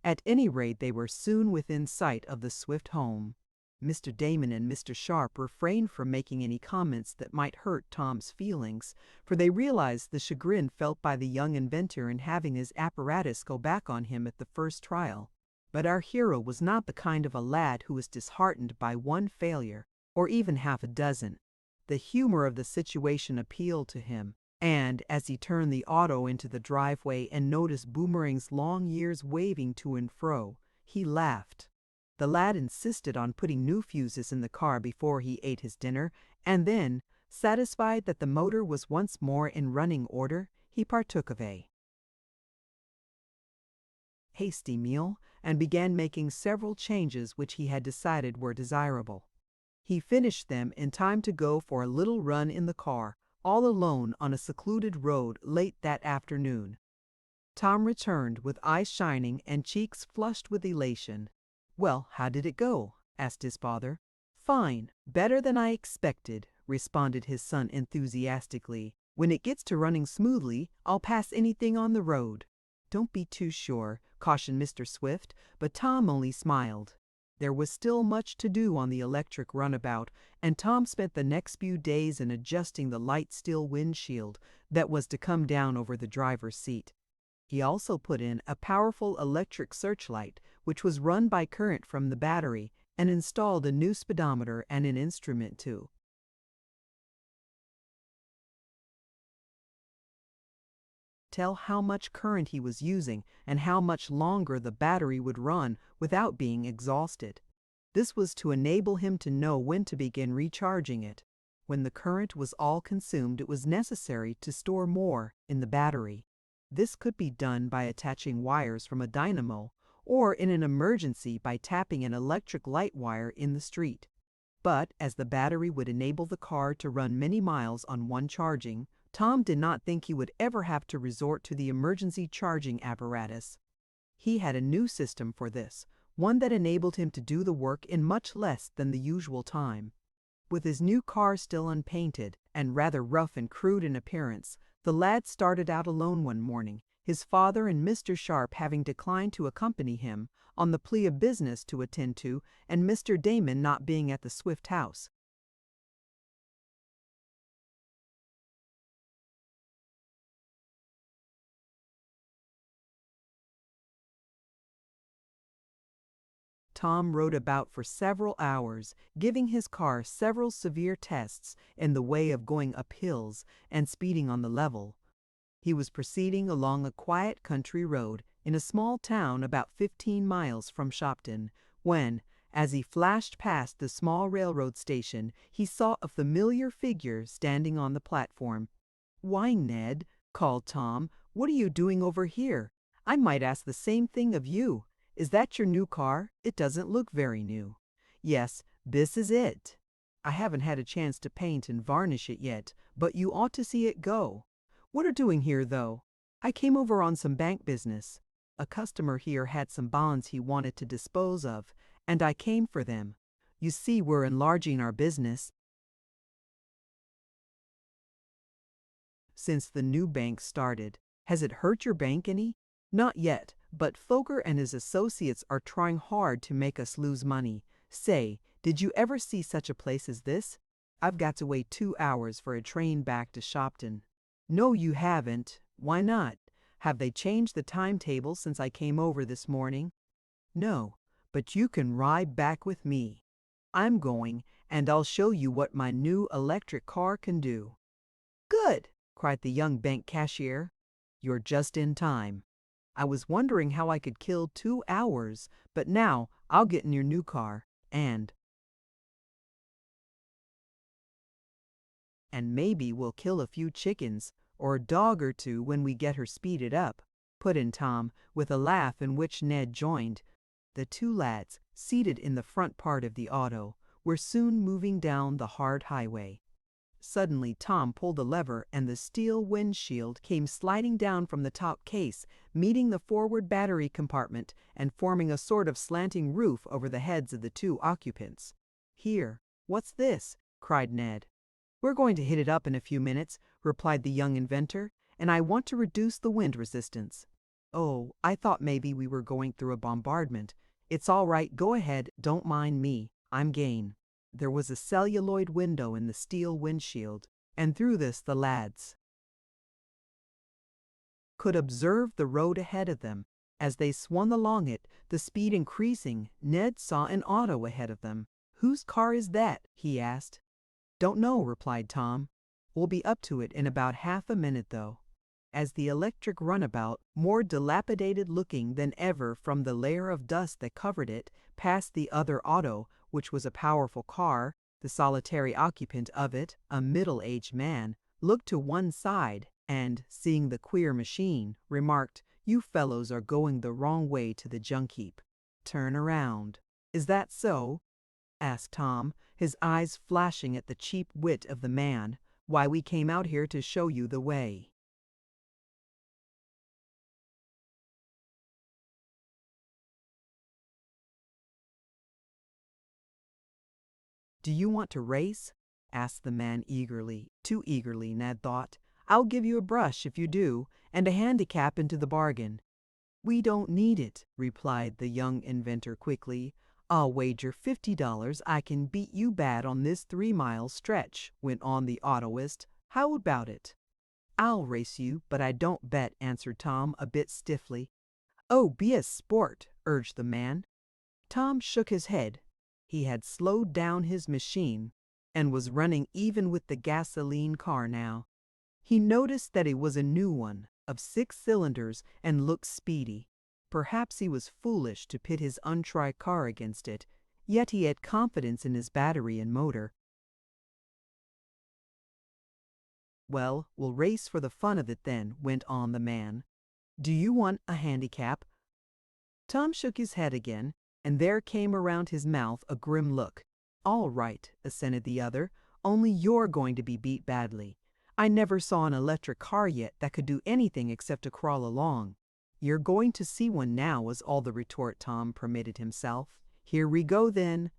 Speaker 1: At any rate, they were soon within sight of the Swift home. Mr. Damon and Mr. Sharp refrained from making any comments that might hurt Tom's feelings, for they realized the chagrin felt by the young inventor in having his apparatus go back on him at the first trial. But our hero was not the kind of a lad who was disheartened by one failure, or even half a dozen. The humor of the situation appealed to him, and as he turned the auto into the driveway and noticed Boomerang's long ears waving to and fro, he laughed. The lad insisted on putting new fuses in the car before he ate his dinner, and then, satisfied that the motor was once more in running order, he partook of a hasty meal and began making several changes which he had decided were desirable. He finished them in time to go for a little run in the car, all alone on a secluded road late that afternoon. Tom returned with eyes shining and cheeks flushed with elation. "Well, how did it go?" asked his father. "Fine, better than I expected," responded his son enthusiastically. "When it gets to running smoothly, I'll pass anything on the road." "Don't be too sure," cautioned Mr. Swift, but Tom only smiled. There was still much to do on the electric runabout, and Tom spent the next few days in adjusting the light steel windshield that was to come down over the driver's seat. He also put in a powerful electric searchlight, which was run by current from the battery, and installed a new speedometer and an instrument too. Tell how much current he was using and how much longer the battery would run without being exhausted. This was to enable him to know when to begin recharging it. When the current was all consumed, it was necessary to store more in the battery. This could be done by attaching wires from a dynamo, or in an emergency by tapping an electric light wire in the street. But as the battery would enable the car to run many miles on one charging, Tom did not think he would ever have to resort to the emergency charging apparatus. He had a new system for this, one that enabled him to do the work in much less than the usual time. With his new car still unpainted and rather rough and crude in appearance, the lad started out alone one morning, his father and Mr. Sharp having declined to accompany him on the plea of business to attend to and Mr. Damon not being at the Swift house. Tom rode about for several hours, giving his car several severe tests in the way of going up hills and speeding on the level. He was proceeding along a quiet country road in a small town about 15 miles from Shopton, when, as he flashed past the small railroad station, he saw a familiar figure standing on the platform. "Why, Ned," called Tom, "what are you doing over here? I might ask the same thing of you. Is that your new car? It doesn't look very new." "Yes, this is it. I haven't had a chance to paint and varnish it yet, but you ought to see it go. What are doing here, though? I came over on some bank business. A customer here had some bonds he wanted to dispose of, and I came for them. You see, we're enlarging our business since the new bank started. Has it hurt your bank any?" "Not yet, but Foger and his associates are trying hard to make us lose money. Say, did you ever see such a place as this? I've got to wait 2 hours for a train back to Shopton." "No, you haven't. Why not? Have they changed the timetable since I came over this morning?" "No, but you can ride back with me. I'm going, and I'll show you what my new electric car can do." "Good!" cried the young bank cashier. "You're just in time. I was wondering how I could kill 2 hours, but now I'll get in your new car, and maybe we'll kill a few chickens or a dog or two when we get her speeded up," put in Tom, with a laugh in which Ned joined. The two lads, seated in the front part of the auto, were soon moving down the hard highway. Suddenly Tom pulled the lever and the steel windshield came sliding down from the top case, meeting the forward battery compartment and forming a sort of slanting roof over the heads of the two occupants. "Here, what's this?" cried Ned. "We're going to hit it up in a few minutes," replied the young inventor, "and I want to reduce the wind resistance." "Oh, I thought maybe we were going through a bombardment. It's all right, go ahead, don't mind me. I'm game." There was a celluloid window in the steel windshield, and through this the lads could observe the road ahead of them. As they swung along it, the speed increasing, Ned saw an auto ahead of them. "Whose car is that?" he asked. "Don't know," replied Tom. "We'll be up to it in about half a minute, though." As the electric runabout, more dilapidated looking than ever from the layer of dust that covered it, passed the other auto, which was a powerful car, the solitary occupant of it, a middle-aged man, looked to one side and, seeing the queer machine, remarked, "You fellows are going the wrong way to the junk heap. Turn around." "Is that so?" asked Tom, his eyes flashing at the cheap wit of the man. "Why, we came out here to show you the way." "Do you want to race?" asked the man eagerly, too eagerly, Ned thought. "I'll give you a brush if you do, and a handicap into the bargain." "We don't need it," replied the young inventor quickly. "I'll wager $50 I can beat you bad on this 3-mile stretch," went on the autoist. "How about it?" "I'll race you, but I don't bet," answered Tom a bit stiffly. "Oh, be a sport," urged the man. Tom shook his head. He had slowed down his machine and was running even with the gasoline car now. He noticed that it was a new one, of 6 cylinders, and looked speedy. Perhaps he was foolish to pit his untried car against it, yet he had confidence in his battery and motor. "Well, we'll race for the fun of it then," went on the man. "Do you want a handicap?" Tom shook his head again, and there came around his mouth a grim look. "All right," assented the other, "only you're going to be beat badly. I never saw an electric car yet that could do anything except to crawl along." "You're going to see one now," was all the retort Tom permitted himself. "Here we go then,"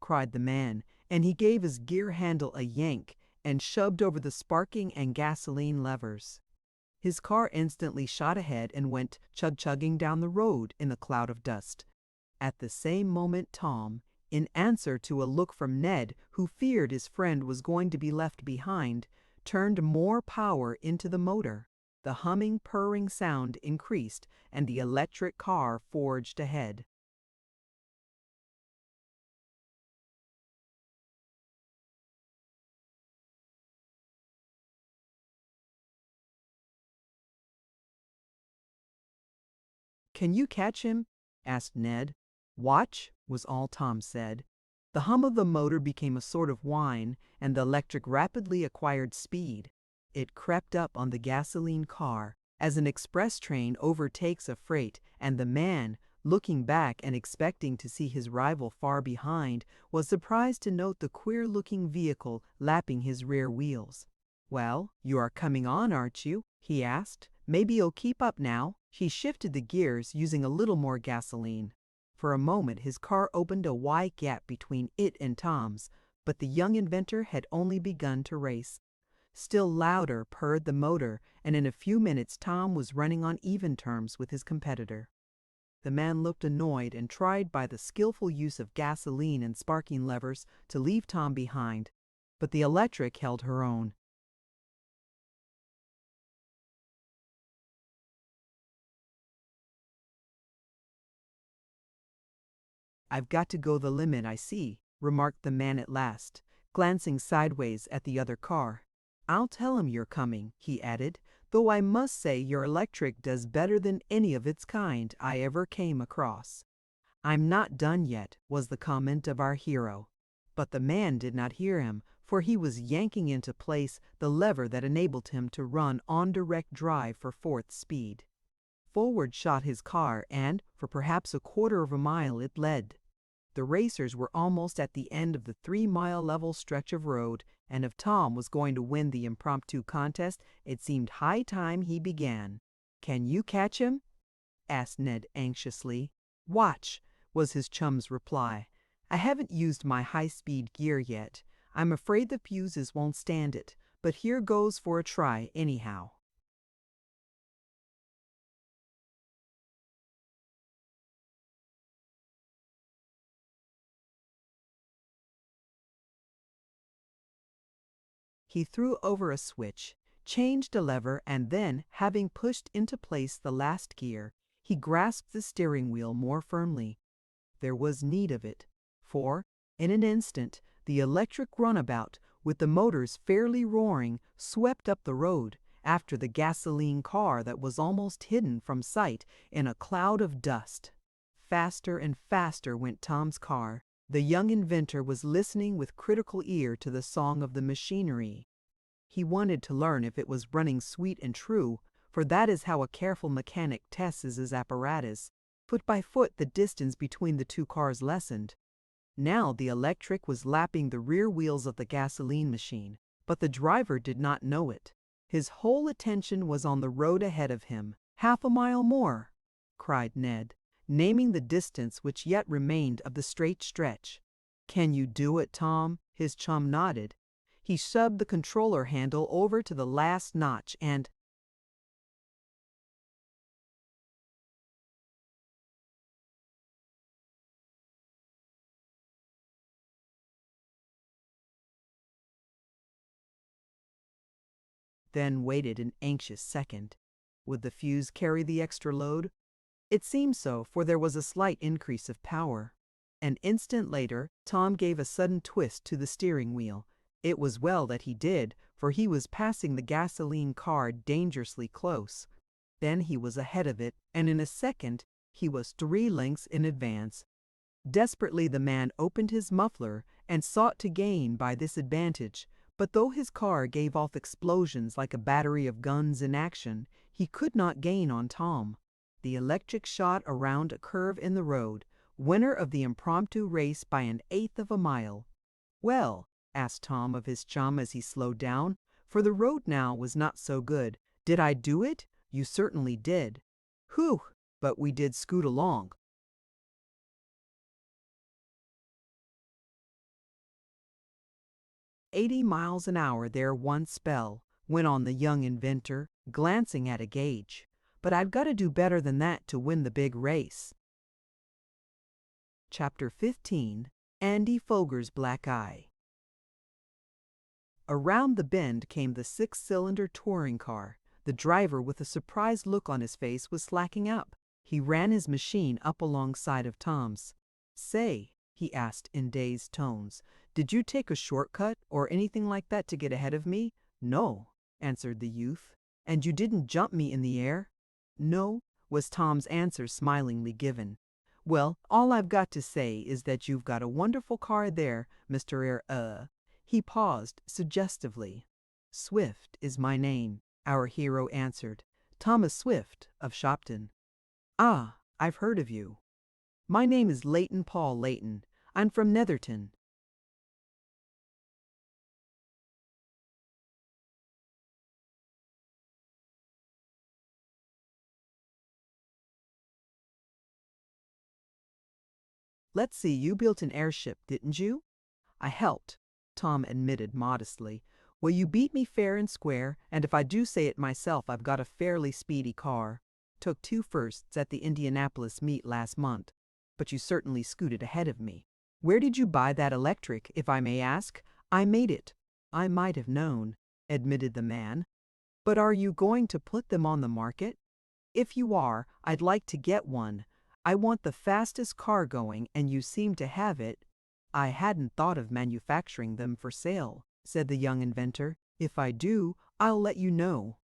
Speaker 1: cried the man, and he gave his gear handle a yank and shoved over the sparking and gasoline levers. His car instantly shot ahead and went chug-chugging down the road in a cloud of dust. At the same moment Tom, in answer to a look from Ned, who feared his friend was going to be left behind, turned more power into the motor. The humming, purring sound increased, and the electric car forged ahead. Can you catch him? Asked Ned. Watch, was all Tom said. The hum of the motor became a sort of whine, and the electric rapidly acquired speed. It crept up on the gasoline car, as an express train overtakes a freight, and the man, looking back and expecting to see his rival far behind, was surprised to note the queer-looking vehicle lapping his rear wheels. Well, you are coming on, aren't you? He asked. Maybe you'll keep up now. He shifted the gears, using a little more gasoline. For a moment his car opened a wide gap between it and Tom's, but the young inventor had only begun to race. Still louder purred the motor, and in a few minutes Tom was running on even terms with his competitor. The man looked annoyed and tried by the skillful use of gasoline and sparking levers to leave Tom behind, but the electric held her own. I've got to go the limit, I see, remarked the man at last, glancing sideways at the other car. I'll tell him you're coming, he added, though I must say your electric does better than any of its kind I ever came across. I'm not done yet, was the comment of our hero. But the man did not hear him, for he was yanking into place the lever that enabled him to run on direct drive for fourth speed. Forward shot his car, and, for perhaps a quarter of a mile, it led. The racers were almost at the end of the 3-mile level stretch of road, and if Tom was going to win the impromptu contest, it seemed high time he began. Can you catch him? Asked Ned anxiously. Watch, was his chum's reply. I haven't used my high-speed gear yet. I'm afraid the fuses won't stand it, but here goes for a try anyhow. He threw over a switch, changed a lever, and then, having pushed into place the last gear, he grasped the steering wheel more firmly. There was need of it, for, in an instant, the electric runabout, with the motors fairly roaring, swept up the road, after the gasoline car that was almost hidden from sight in a cloud of dust. Faster and faster went Tom's car. The young inventor was listening with critical ear to the song of the machinery. He wanted to learn if it was running sweet and true, for that is how a careful mechanic tests his apparatus. Foot by foot the distance between the two cars lessened. Now the electric was lapping the rear wheels of the gasoline machine, but the driver did not know it. His whole attention was on the road ahead of him. "Half a mile more," cried Ned, naming the distance which yet remained of the straight stretch. "Can you do it, Tom?" His chum nodded. He shoved the controller handle over to the last notch and then waited an anxious second. Would the fuse carry the extra load? It seemed so, for there was a slight increase of power. An instant later, Tom gave a sudden twist to the steering wheel. It was well that he did, for he was passing the gasoline car dangerously close. Then he was ahead of it, and in a second he was 3 lengths in advance. Desperately the man opened his muffler and sought to gain by this advantage, but though his car gave off explosions like a battery of guns in action, he could not gain on Tom. The electric shot around a curve in the road, winner of the impromptu race by 1/8 of a mile. "Well," asked Tom of his chum as he slowed down, for the road now was not so good, "did I do it?" "You certainly did." "Whew, but we did scoot along." 80 miles an hour there one spell, went on the young inventor, glancing at a gauge. "But I've got to do better than that to win the big race." Chapter 15. Andy Foger's Black Eye. Around the bend came the 6-cylinder touring car. The driver, with a surprised look on his face, was slacking up. He ran his machine up alongside of Tom's. "Say," he asked in dazed tones, "did you take a shortcut or anything like that to get ahead of me?" "No," answered the youth. "And you didn't jump me in the air?" "No. was Tom's answer smilingly given. Well, all I've got to say is that you've got a wonderful car there, Mr. He paused suggestively. Swift is my name, our hero answered. Thomas Swift of Shopton. Ah, I've heard of you. My name is Leighton Paul Leighton. I'm from Netherton. Let's see, you built an airship, didn't you? I helped, Tom admitted modestly. Well, you beat me fair and square, and if I do say it myself, I've got a fairly speedy car. Took 2 firsts at the Indianapolis meet last month, but you certainly scooted ahead of me. Where did you buy that electric, if I may ask? I made it. I might have known, admitted the man. But are you going to put them on the market? If you are, I'd like to get one. I want the fastest car going, and you seem to have it. I hadn't thought of manufacturing them for sale, said the young inventor. If I do, I'll let you know.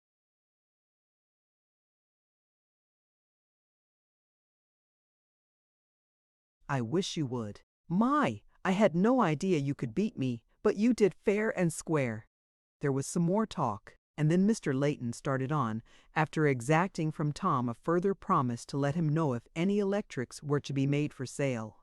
Speaker 1: I wish you would. My, I had no idea you could beat me, but you did fair and square. There was some more talk, and then Mr. Leighton started on, after exacting from Tom a further promise to let him know if any electrics were to be made for sale.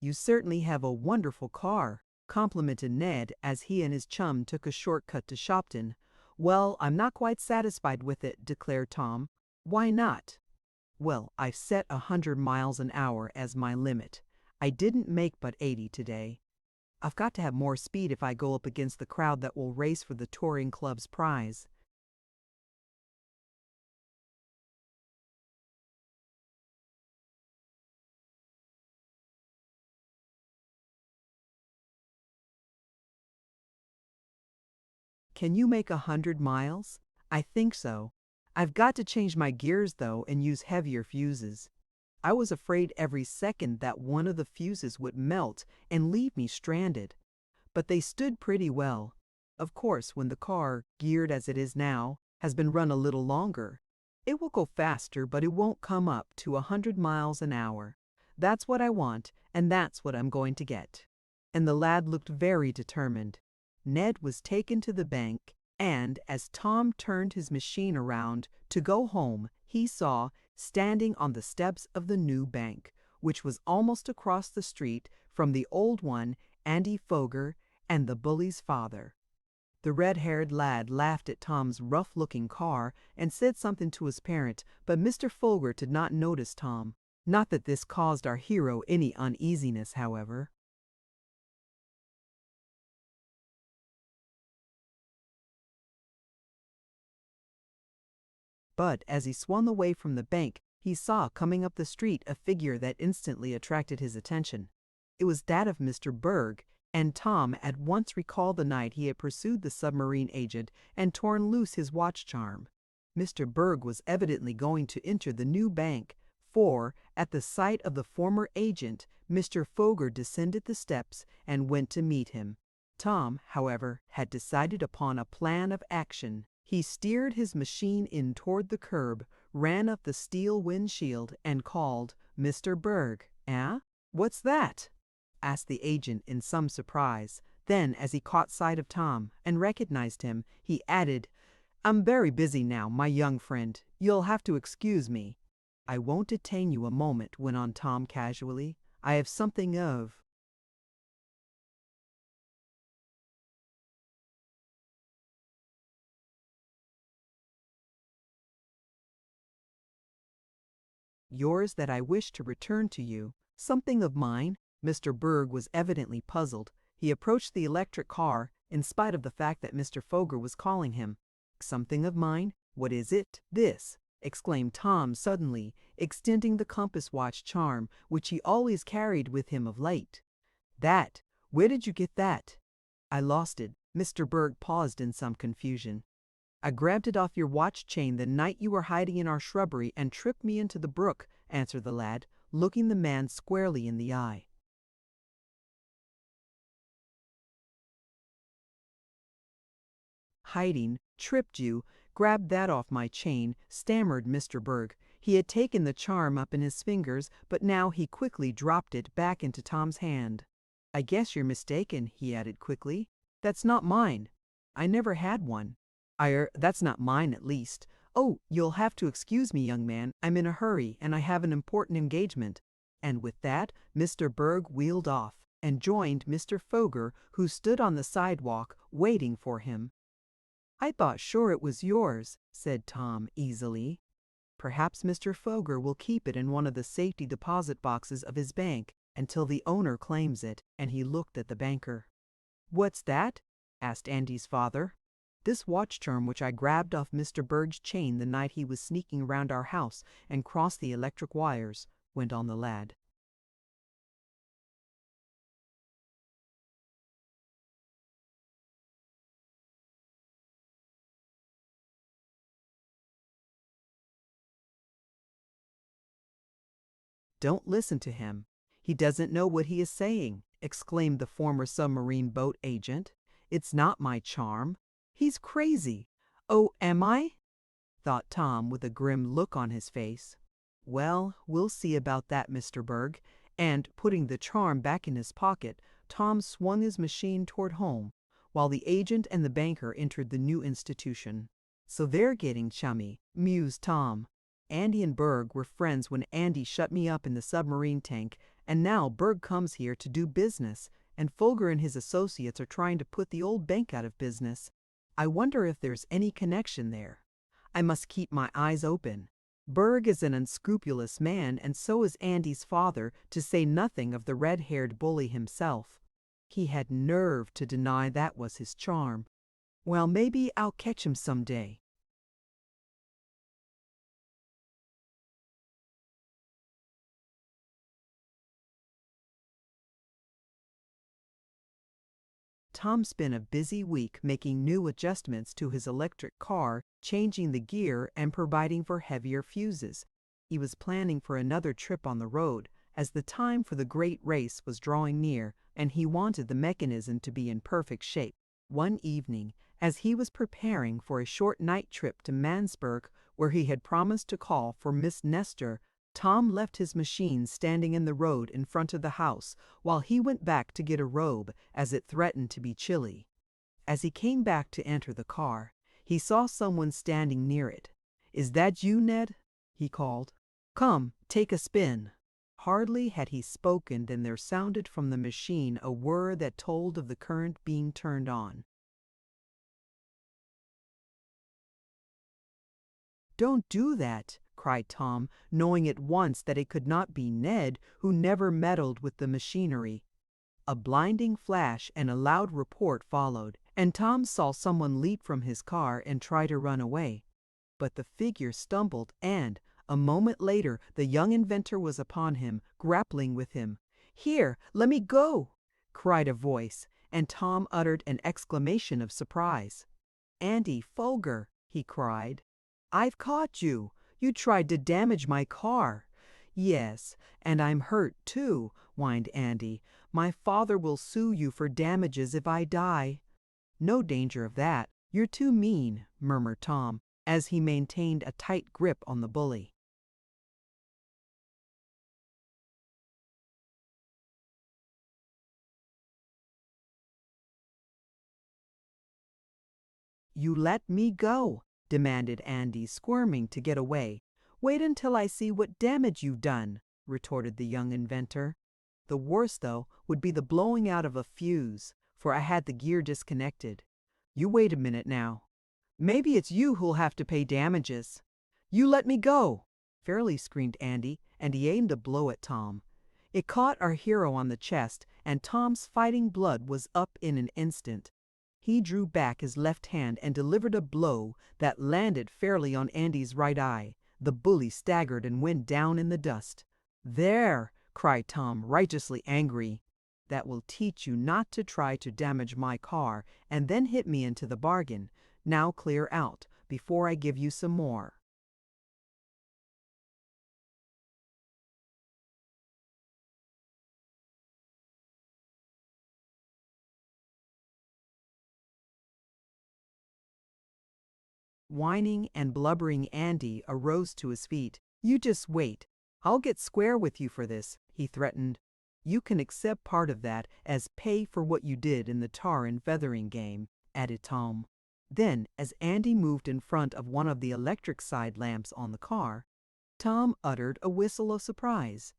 Speaker 1: You certainly have a wonderful car, complimented Ned as he and his chum took a shortcut to Shopton. Well, I'm not quite satisfied with it, declared Tom. Why not? Well, I've set 100 miles an hour as my limit. I didn't make but 80 today. I've got to have more speed if I go up against the crowd that will race for the touring club's prize. Can you make 100 miles? I think so. I've got to change my gears though and use heavier fuses. I was afraid every second that one of the fuses would melt and leave me stranded. But they stood pretty well. Of course, when the car, geared as it is now, has been run a little longer, it will go faster, but it won't come up to 100 miles an hour. That's what I want, and that's what I'm going to get. And the lad looked very determined. Ned was taken to the bank, and as Tom turned his machine around to go home, he saw, standing on the steps of the new bank, which was almost across the street from the old one, Andy Foger and the bully's father. The red-haired lad laughed at Tom's rough-looking car and said something to his parent, but Mr. Foger did not notice Tom. Not that this caused our hero any uneasiness, however. But as he swung away from the bank, he saw coming up the street a figure that instantly attracted his attention. It was that of Mr. Berg, and Tom at once recalled the night he had pursued the submarine agent and torn loose his watch charm. Mr. Berg was evidently going to enter the new bank, for, at the sight of the former agent, Mr. Foger descended the steps and went to meet him. Tom, however, had decided upon a plan of action. He steered his machine in toward the curb, ran up the steel windshield, and called, "Mr. Berg, eh? What's that?" asked the agent in some surprise. Then, as he caught sight of Tom and recognized him, he added, "I'm very busy now, my young friend. You'll have to excuse me." "I won't detain you a moment," went on Tom casually. "I have something of yours that I wish to return to you." "Something of mine?" Mr. Berg was evidently puzzled. He approached the electric car, in spite of the fact that Mr. Foger was calling him. "Something of mine? What is it?" "This," exclaimed Tom suddenly, extending the compass watch charm, which he always carried with him of late. "That? Where did you get that?" "I lost it." Mr. Berg paused in some confusion. "I grabbed it off your watch chain the night you were hiding in our shrubbery and tripped me into the brook," answered the lad, looking the man squarely in the eye. "Hiding, tripped you, grabbed that off my chain," stammered Mr. Berg. He had taken the charm up in his fingers, but now he quickly dropped it back into Tom's hand. "I guess you're mistaken," he added quickly. "That's not mine. I never had one. That's not mine at least. Oh, you'll have to excuse me, young man. I'm in a hurry, and I have an important engagement." And with that, Mr. Berg wheeled off and joined Mr. Foger, who stood on the sidewalk waiting for him. "I thought sure it was yours," said Tom easily. "Perhaps Mr. Foger will keep it in one of the safety deposit boxes of his bank until the owner claims it," and he looked at the banker. "What's that?" asked Andy's father. "This watch charm which I grabbed off Mr. Berg's chain the night he was sneaking around our house and crossed the electric wires," went on the lad. "Don't listen to him. He doesn't know what he is saying," exclaimed the former submarine boat agent. "It's not my charm. He's crazy." "Oh, am I?" thought Tom with a grim look on his face. "Well, we'll see about that, Mr. Berg." And putting the charm back in his pocket, Tom swung his machine toward home, while the agent and the banker entered the new institution. "So they're getting chummy," mused Tom. "Andy and Berg were friends when Andy shut me up in the submarine tank, and now Berg comes here to do business, and Folger and his associates are trying to put the old bank out of business. I wonder if there's any connection there. I must keep my eyes open. Berg is an unscrupulous man, and so is Andy's father, to say nothing of the red-haired bully himself. He had nerve to deny that was his charm. Well, maybe I'll catch him some day." Tom spent a busy week making new adjustments to his electric car, changing the gear, and providing for heavier fuses. He was planning for another trip on the road, as the time for the great race was drawing near, and he wanted the mechanism to be in perfect shape. One evening, as he was preparing for a short night trip to Mansburg, where he had promised to call for Miss Nestor, Tom left his machine standing in the road in front of the house, while he went back to get a robe, as it threatened to be chilly. As he came back to enter the car, he saw someone standing near it. "Is that you, Ned?" he called. "Come, take a spin." Hardly had he spoken than there sounded from the machine a whir that told of the current being turned on. "Don't do that," cried Tom, knowing at once that it could not be Ned, who never meddled with the machinery. A blinding flash and a loud report followed, and Tom saw someone leap from his car and try to run away. But the figure stumbled and, a moment later, the young inventor was upon him, grappling with him. "Here, let me go!" cried a voice, and Tom uttered an exclamation of surprise. "Andy Folger," he cried. "I've caught you. You tried to damage my car." "Yes, and I'm hurt too," whined Andy. "My father will sue you for damages if I die." "No danger of that. You're too mean," murmured Tom, as he maintained a tight grip on the bully. "You let me go," demanded Andy, squirming to get away. "Wait until I see what damage you've done," retorted the young inventor. "The worst, though, would be the blowing out of a fuse, for I had the gear disconnected. You wait a minute now. Maybe it's you who'll have to pay damages." "You let me go!" fairly screamed Andy, and he aimed a blow at Tom. It caught our hero on the chest, and Tom's fighting blood was up in an instant. He drew back his left hand and delivered a blow that landed fairly on Andy's right eye. The bully staggered and went down in the dust. "There!" cried Tom, righteously angry. "That will teach you not to try to damage my car and then hit me into the bargain. Now clear out, before I give you some more." Whining and blubbering Andy arose to his feet. "You just wait. I'll get square with you for this," he threatened. "You can accept part of that as pay for what you did in the tar and feathering game," added Tom. Then, as Andy moved in front of one of the electric side lamps on the car, Tom uttered a whistle of surprise.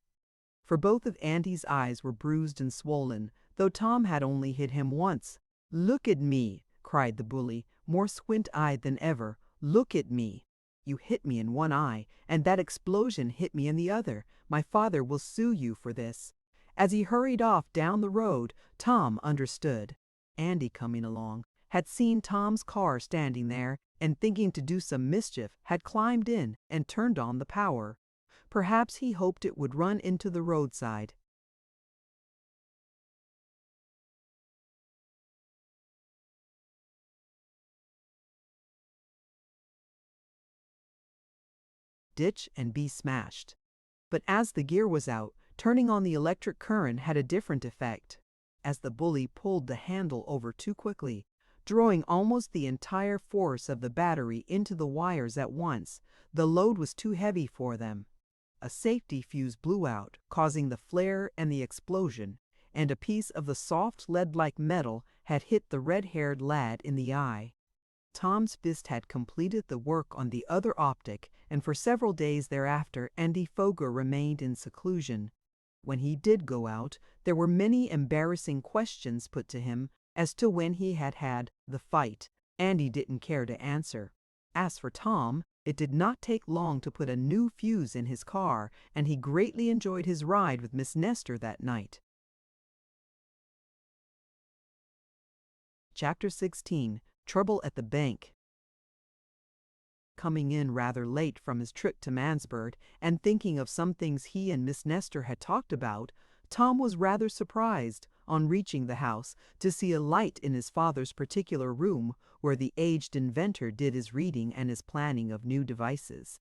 Speaker 1: For both of Andy's eyes were bruised and swollen, though Tom had only hit him once. "Look at me!" cried the bully, more squint-eyed than ever. "Look at me! You hit me in one eye, and that explosion hit me in the other. My father will sue you for this." As he hurried off down the road, Tom understood. Andy, coming along, had seen Tom's car standing there, and thinking to do some mischief, had climbed in and turned on the power. Perhaps he hoped it would run into the roadside. Ditch and be smashed. But as the gear was out, turning on the electric current had a different effect. As the bully pulled the handle over too quickly, drawing almost the entire force of the battery into the wires at once, the load was too heavy for them. A safety fuse blew out, causing the flare and the explosion, and a piece of the soft lead-like metal had hit the red-haired lad in the eye. Tom's fist had completed the work on the other optic, and for several days thereafter Andy Foger remained in seclusion. When he did go out, there were many embarrassing questions put to him as to when he had had the fight. Andy didn't care to answer. As for Tom, it did not take long to put a new fuse in his car, and he greatly enjoyed his ride with Miss Nestor that night. Chapter 16. Trouble at the Bank. Coming in rather late from his trip to Mansburg, and thinking of some things he and Miss Nestor had talked about, Tom was rather surprised, on reaching the house, to see a light in his father's particular room, where the aged inventor did his reading and his planning of new devices.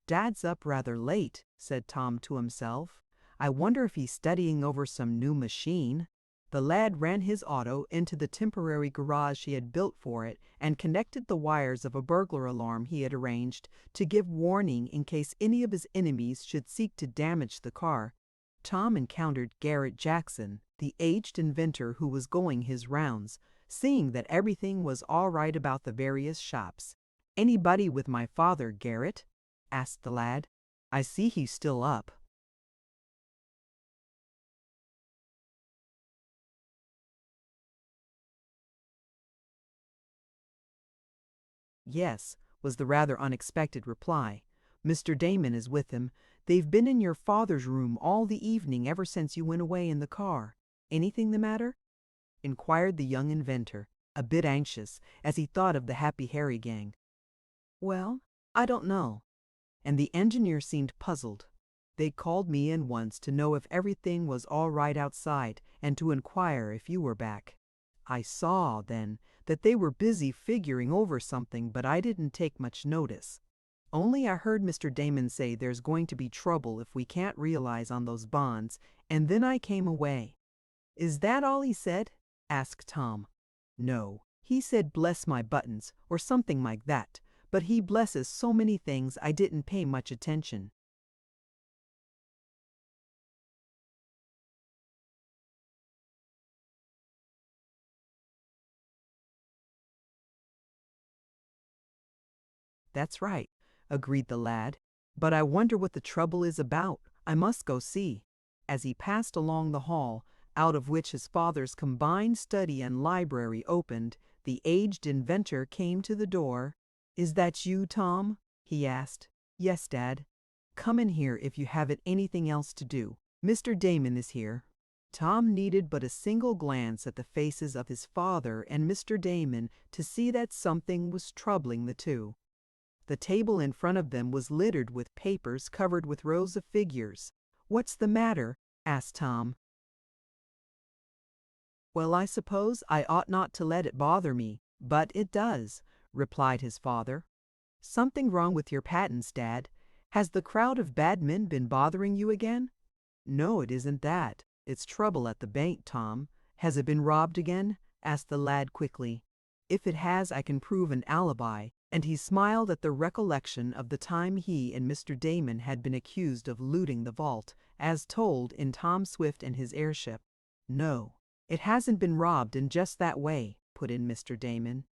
Speaker 1: "Dad's up rather late," said Tom to himself. "I wonder if he's studying over some new machine." The lad ran his auto into the temporary garage he had built for it and connected the wires of a burglar alarm he had arranged to give warning in case any of his enemies should seek to damage the car. Tom encountered Garrett Jackson, the aged inventor who was going his rounds, seeing that everything was all right about the various shops. "Anybody with my father, Garrett?" asked the lad. "I see he's still up." "Yes," was the rather unexpected reply. "Mr. Damon is with him. They've been in your father's room all the evening ever since you went away in the car. Anything the matter?" inquired the young inventor, a bit anxious, as he thought of the Happy Harry gang. "Well, I don't know." And the engineer seemed puzzled. "They called me in once to know if everything was all right outside, and to inquire if you were back. I saw, then, that they were busy figuring over something, but I didn't take much notice. Only I heard Mr. Damon say there's going to be trouble if we can't realize on those bonds, and then I came away." "Is that all he said?" asked Tom. "No, he said bless my buttons, or something like that, but he blesses so many things I didn't pay much attention." "That's right," agreed the lad. "But I wonder what the trouble is about. I must go see." As he passed along the hall, out of which his father's combined study and library opened, the aged inventor came to the door. "Is that you, Tom?" he asked. "Yes, Dad." "Come in here if you haven't anything else to do. Mr. Damon is here." Tom needed but a single glance at the faces of his father and Mr. Damon to see that something was troubling the two. The table in front of them was littered with papers covered with rows of figures. "What's the matter?" asked Tom. "Well, I suppose I ought not to let it bother me, but it does," replied his father. "Something wrong with your patents, Dad. Has the crowd of bad men been bothering you again?" "No, it isn't that. It's trouble at the bank, Tom." "Has it been robbed again?" asked the lad quickly. "If it has, I can prove an alibi. and he smiled at the recollection of the time he and Mr. Damon had been accused of looting the vault, as told in Tom Swift and His Airship. "No, it hasn't been robbed in just that way," put in Mr. Damon.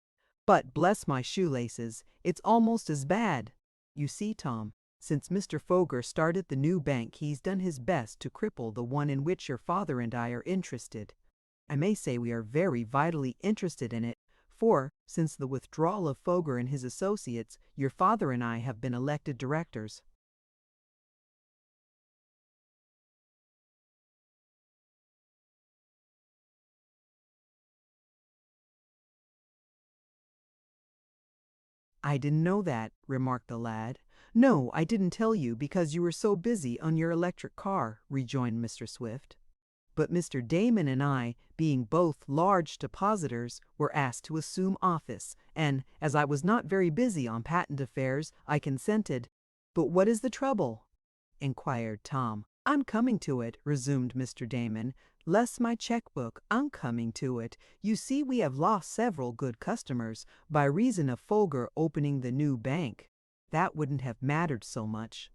Speaker 1: "But bless my shoelaces, it's almost as bad. You see, Tom, since Mr. Foger started the new bank, he's done his best to cripple the one in which your father and I are interested. I may say we are very vitally interested in it, for, since the withdrawal of Foger and his associates, your father and I have been elected directors." "I didn't know that," remarked the lad. "No, I didn't tell you because you were so busy on your electric car," rejoined Mr. Swift. "But Mr. Damon and I, being both large depositors, were asked to assume office, and, as I was not very busy on patent affairs, I consented." "But what is the trouble?" inquired Tom. "I'm coming to it," resumed Mr. Damon. "Less my checkbook, I'm coming to it. You see, we have lost several good customers by reason of Foger opening the new bank. That wouldn't have mattered so much,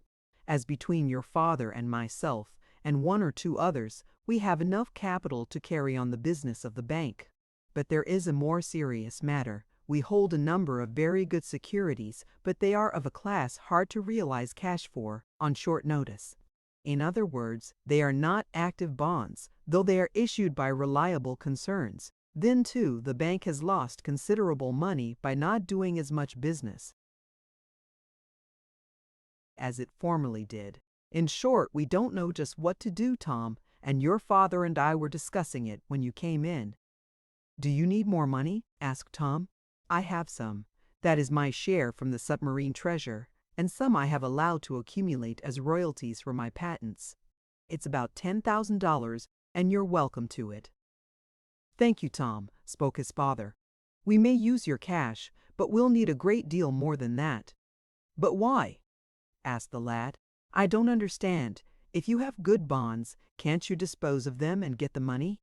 Speaker 1: as between your father and myself, and one or two others, we have enough capital to carry on the business of the bank. But there is a more serious matter. We hold a number of very good securities, but they are of a class hard to realize cash for on short notice. In other words, they are not active bonds, though they are issued by reliable concerns. Then, too, the bank has lost considerable money by not doing as much business as it formerly did. In short, we don't know just what to do, Tom, and your father and I were discussing it when you came in." "Do you need more money?" asked Tom. "I have some. That is my share from the submarine treasure, and some I have allowed to accumulate as royalties for my patents. It's about $10,000, and you're welcome to it." "Thank you, Tom," spoke his father. "We may use your cash, but we'll need a great deal more than that." "But why?" asked the lad. "I don't understand. If you have good bonds, can't you dispose of them and get the money?"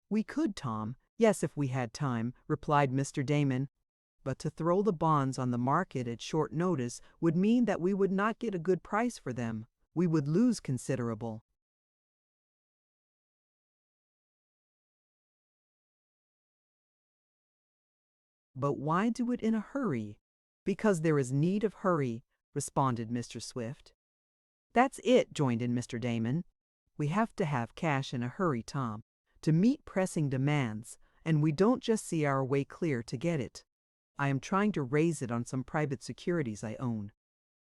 Speaker 1: "We could, Tom. Yes, if we had time," replied Mr. Damon. "But to throw the bonds on the market at short notice would mean that we would not get a good price for them. We would lose considerable." "But why do it in a hurry?" "Because there is need of hurry," responded Mr. Swift. "That's it," joined in Mr. Damon. "We have to have cash in a hurry, Tom, to meet pressing demands, and we don't just see our way clear to get it. I am trying to raise it on some private securities I own,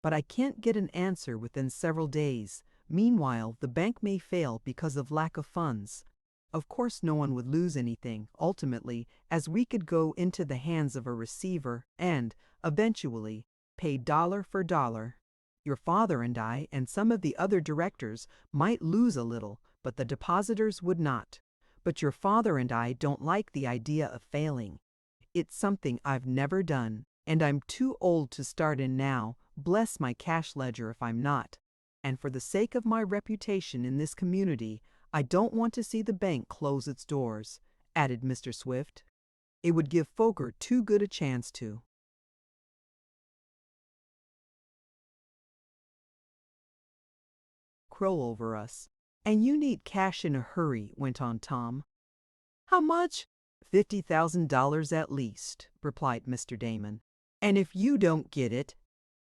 Speaker 1: but I can't get an answer within several days. Meanwhile, the bank may fail because of lack of funds. Of course, no one would lose anything, ultimately, as we could go into the hands of a receiver and, eventually, pay dollar for dollar. Your father and I and some of the other directors might lose a little, but the depositors would not. But your father and I don't like the idea of failing. It's something I've never done, and I'm too old to start in now, bless my cash ledger if I'm not. And for the sake of my reputation in this community, I don't want to see the bank close its doors," added Mr. Swift. "It would give Foger too good a chance to." "Crow over us. And you need cash in a hurry," went on Tom. "How much?" $50,000 at least," replied Mr. Damon. "And if you don't get it—"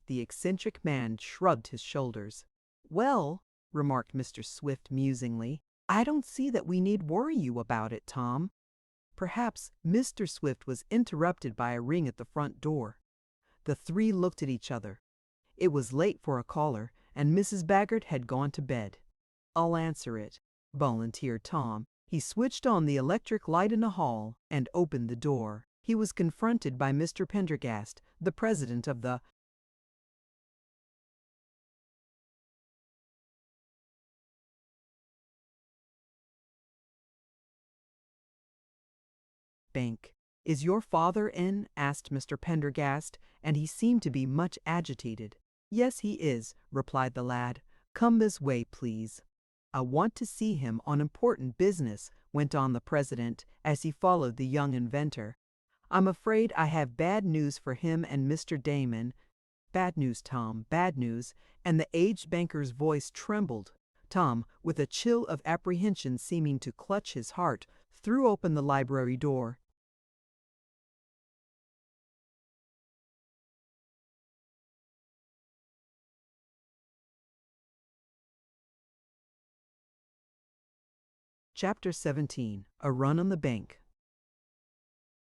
Speaker 1: The eccentric man shrugged his shoulders. "Well," remarked Mr. Swift musingly, "I don't see that we need worry you about it, Tom." Perhaps Mr. Swift was interrupted by a ring at the front door. The three looked at each other. It was late for a caller, and Mrs. Baggert had gone to bed. "I'll answer it," volunteered Tom. He switched on the electric light in the hall and opened the door. He was confronted by Mr. Pendergast, the president of the bank. "Is your father in?" asked Mr. Pendergast, and he seemed to be much agitated. "Yes, he is," replied the lad. "Come this way, please." "I want to see him on important business," went on the president, as he followed the young inventor. I'm afraid I have bad news for him and Mr. Damon." "Bad news, Tom, bad news," and the aged banker's voice trembled. Tom, with a chill of apprehension seeming to clutch his heart, threw open the library door. Chapter 17. A Run on the Bank.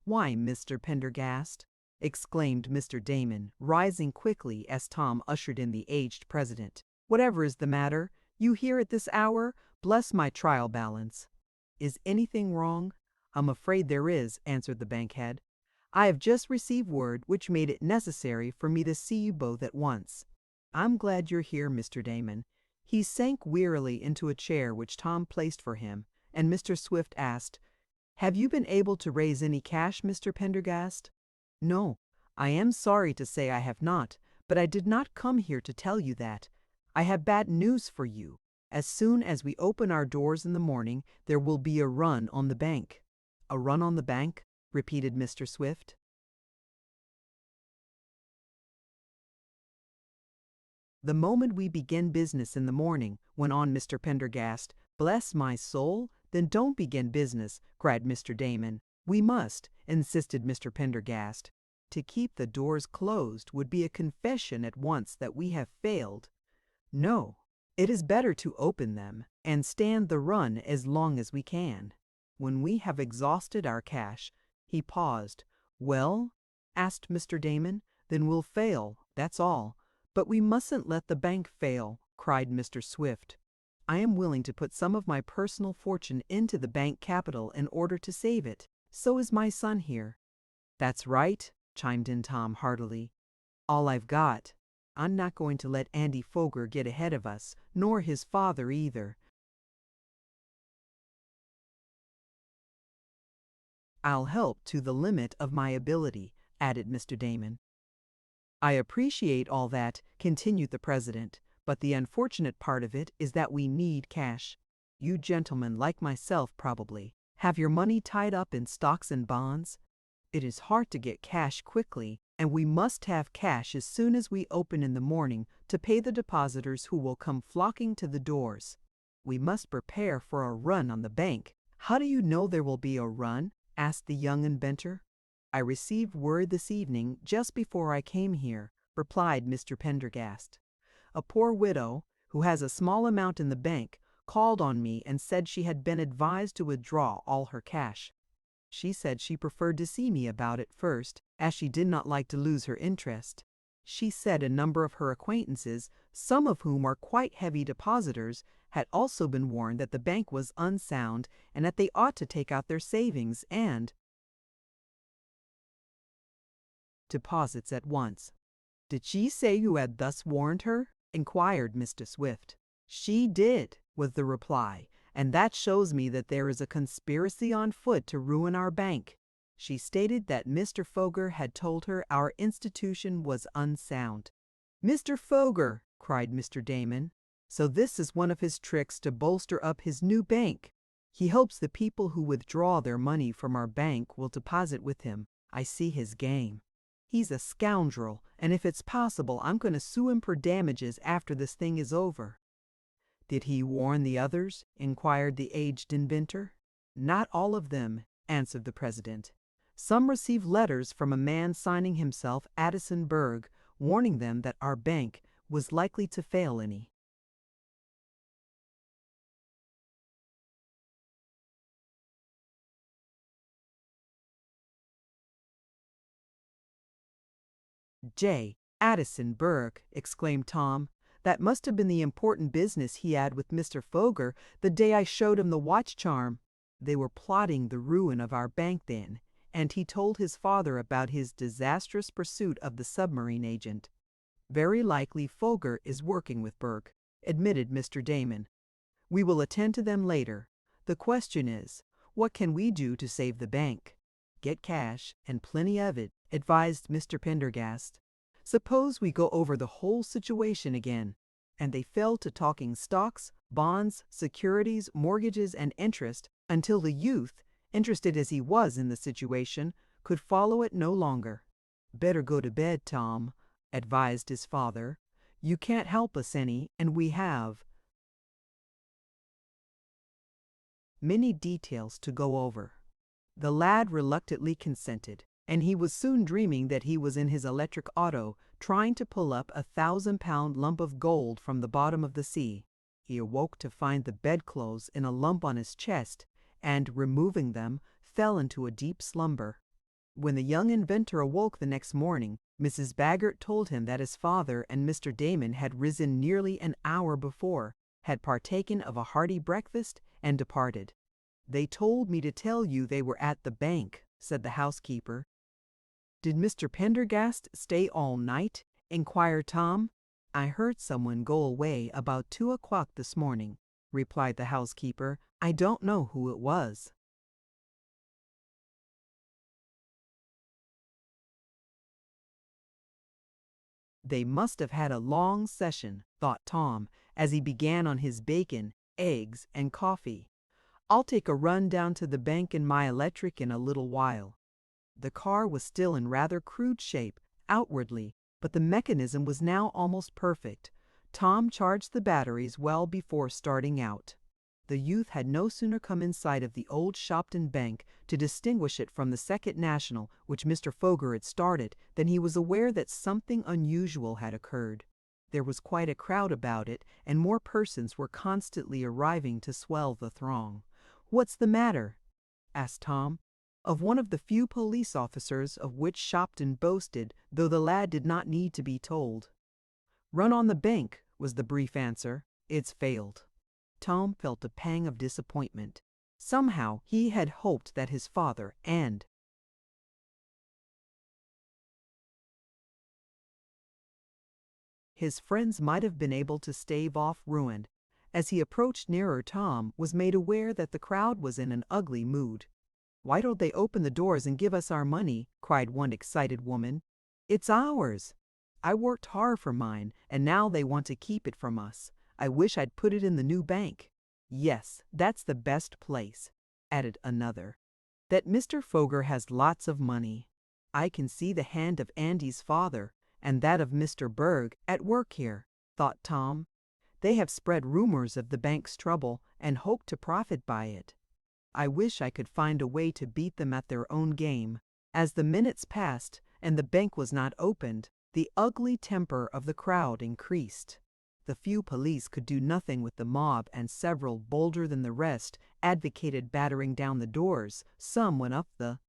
Speaker 1: "Why, Mr. Pendergast," exclaimed Mr. Damon, rising quickly as Tom ushered in the aged president. "Whatever is the matter? You here at this hour? Bless my trial balance." "Is anything wrong?" "I'm afraid there is," answered the bankhead. "I have just received word which made it necessary for me to see you both at once." "I'm glad you're here, Mr. Damon." He sank wearily into a chair which Tom placed for him, and Mr. Swift asked, "Have you been able to raise any cash, Mr. Pendergast?" "No, I am sorry to say I have not, but I did not come here to tell you that. I have bad news for you. As soon as we open our doors in the morning, there will be a run on the bank." "A run on the bank?" repeated Mr. Swift. "The moment we begin business in the morning," went on Mr. Pendergast. "Bless my soul, then don't begin business," cried Mr. Damon. "We must," insisted Mr. Pendergast. "To keep the doors closed would be a confession at once that we have failed. No, it is better to open them, and stand the run as long as we can. When we have exhausted our cash—" He paused. "Well?" asked Mr. Damon. "Then we'll fail, that's all." "But we mustn't let the bank fail," cried Mr. Swift. "I am willing to put some of my personal fortune into the bank capital in order to save it. So is my son here." "That's right," chimed in Tom heartily. "All I've got. I'm not going to let Andy Foger get ahead of us, nor his father either. I'll help to the limit of my ability," added Mr. Damon. "I appreciate all that," continued the president, "but the unfortunate part of it is that we need cash. You gentlemen, like myself probably, have your money tied up in stocks and bonds. It is hard to get cash quickly, and we must have cash as soon as we open in the morning to pay the depositors who will come flocking to the doors. We must prepare for a run on the bank." "How do you know there will be a run?" asked the young inventor. "I received word this evening, just before I came here," replied Mr. Pendergast. "A poor widow, who has a small amount in the bank, called on me and said she had been advised to withdraw all her cash. She said she preferred to see me about it first, as she did not like to lose her interest. She said a number of her acquaintances, some of whom are quite heavy depositors, had also been warned that the bank was unsound and that they ought to take out their savings and deposits at once." "Did she say you had thus warned her?" inquired Mr. Swift. "She did," was the reply, "and that shows me that there is a conspiracy on foot to ruin our bank. She stated that Mr. Foger had told her our institution was unsound." "Mr. Foger!" cried Mr. Damon. "So this is one of his tricks to bolster up his new bank. He hopes the people who withdraw their money from our bank will deposit with him. I see his game. He's a scoundrel, and if it's possible, I'm going to sue him for damages after this thing is over." "Did he warn the others?" inquired the aged inventor. "Not all of them," answered the president. "Some received letters from a man signing himself Addison Berg, warning them that our bank was likely to fail any." "J. Addison Berg!" exclaimed Tom. "That must have been the important business he had with Mr. Foger the day I showed him the watch charm. They were plotting the ruin of our bank then, and he told his father about his disastrous pursuit of the submarine agent." "Very likely Foger is working with Berg," admitted Mr. Damon. "We will attend to them later. The question is, what can we do to save the bank?" "Get cash, and plenty of it," advised Mr. Pendergast. "Suppose we go over the whole situation again." And they fell to talking stocks, bonds, securities, mortgages, and interest, until the youth, interested as he was in the situation, could follow it no longer. "Better go to bed, Tom," advised his father. "You can't help us any, and we have many details to go over." The lad reluctantly consented, and he was soon dreaming that he was in his electric auto trying to pull up a 1,000-pound lump of gold from the bottom of the sea. He awoke to find the bedclothes in a lump on his chest, and, removing them, fell into a deep slumber. When the young inventor awoke the next morning, Mrs. Baggert told him that his father and Mr. Damon had risen nearly an hour before, had partaken of a hearty breakfast, and departed. "They told me to tell you they were at the bank," said the housekeeper. "Did Mr. Pendergast stay all night?" inquired Tom. "I heard someone go away about 2 o'clock this morning," replied the housekeeper. "I don't know who it was." They must have had a long session, thought Tom, as he began on his bacon, eggs, and coffee. "I'll take a run down to the bank in my electric in a little while." The car was still in rather crude shape, outwardly, but the mechanism was now almost perfect. Tom charged the batteries well before starting out. The youth had no sooner come in sight of the old Shopton Bank to distinguish it from the Second National, which Mr. Foger had started, than he was aware that something unusual had occurred. There was quite a crowd about it, and more persons were constantly arriving to swell the throng. "What's the matter?" asked Tom of one of the few police officers of which Shopton boasted, though the lad did not need to be told. "Run on the bank," was the brief answer. "It's failed." Tom felt a pang of disappointment. Somehow he had hoped that his father and his friends might have been able to stave off ruin. As he approached nearer, Tom was made aware that the crowd was in an ugly mood. "Why don't they open the doors and give us our money?" cried one excited woman. "It's ours. I worked hard for mine, and now they want to keep it from us. I wish I'd put it in the new bank." "Yes, that's the best place," added another. "That Mr. Foger has lots of money. I can see the hand of Andy's father, and that of Mr. Berg, at work here," thought Tom. "They have spread rumors of the bank's trouble, and hope to profit by it. I wish I could find a way to beat them at their own game." As the minutes passed, and the bank was not opened, the ugly temper of the crowd increased. The few police could do nothing with the mob, and several, bolder than the rest, advocated battering down the doors. Some went up the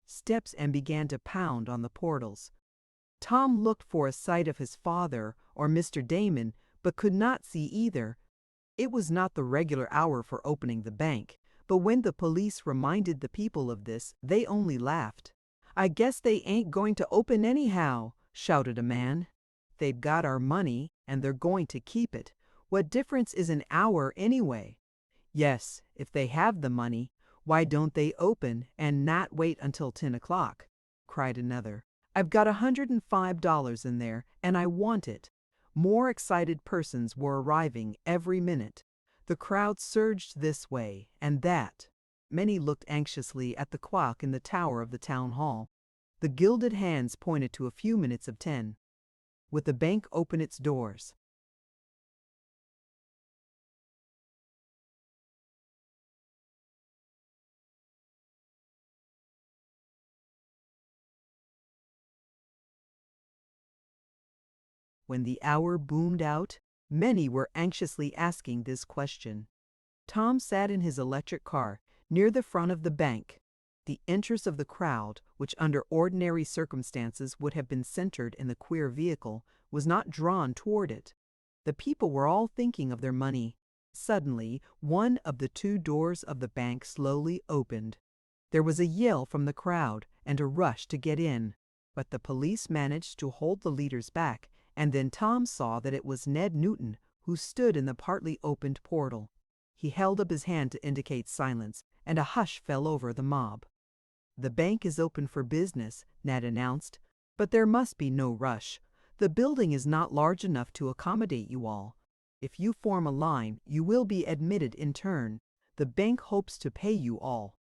Speaker 1: steps and began to pound on the portals. Tom looked for a sight of his father or Mr. Damon, but could not see either. It was not the regular hour for opening the bank, but when the police reminded the people of this, they only laughed. "I guess they ain't going to open anyhow," shouted a man. "They've got our money, and they're going to keep it. What difference is an hour anyway?" "Yes, if they have the money, why don't they open and not wait until 10 o'clock?" cried another. "I've got $105 in there, and I want it." More excited persons were arriving every minute. The crowd surged this way and that. Many looked anxiously at the clock in the tower of the town hall. The gilded hands pointed to a few minutes of 10. Would the bank open its doors? When the hour boomed out, many were anxiously asking this question. Tom sat in his electric car near the front of the bank. The interest of the crowd, which under ordinary circumstances would have been centered in the queer vehicle, was not drawn toward it. The people were all thinking of their money. Suddenly, one of the 2 doors of the bank slowly opened. There was a yell from the crowd and a rush to get in, but the police managed to hold the leaders back, and then Tom saw that it was Ned Newton who stood in the partly opened portal. He held up his hand to indicate silence, and a hush fell over the mob. "The bank is open for business," Ned announced, "but there must be no rush. The building is not large enough to accommodate you all. If you form a line, you will be admitted in turn. The bank hopes to pay you all."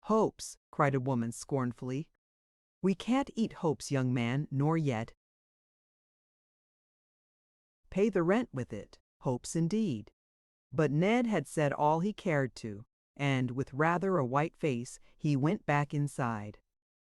Speaker 1: Hopes, cried a woman scornfully. We can't eat hopes, young man, nor yet pay the rent with it. Hopes indeed. But Ned had said all he cared to, and with rather a white face he went back inside.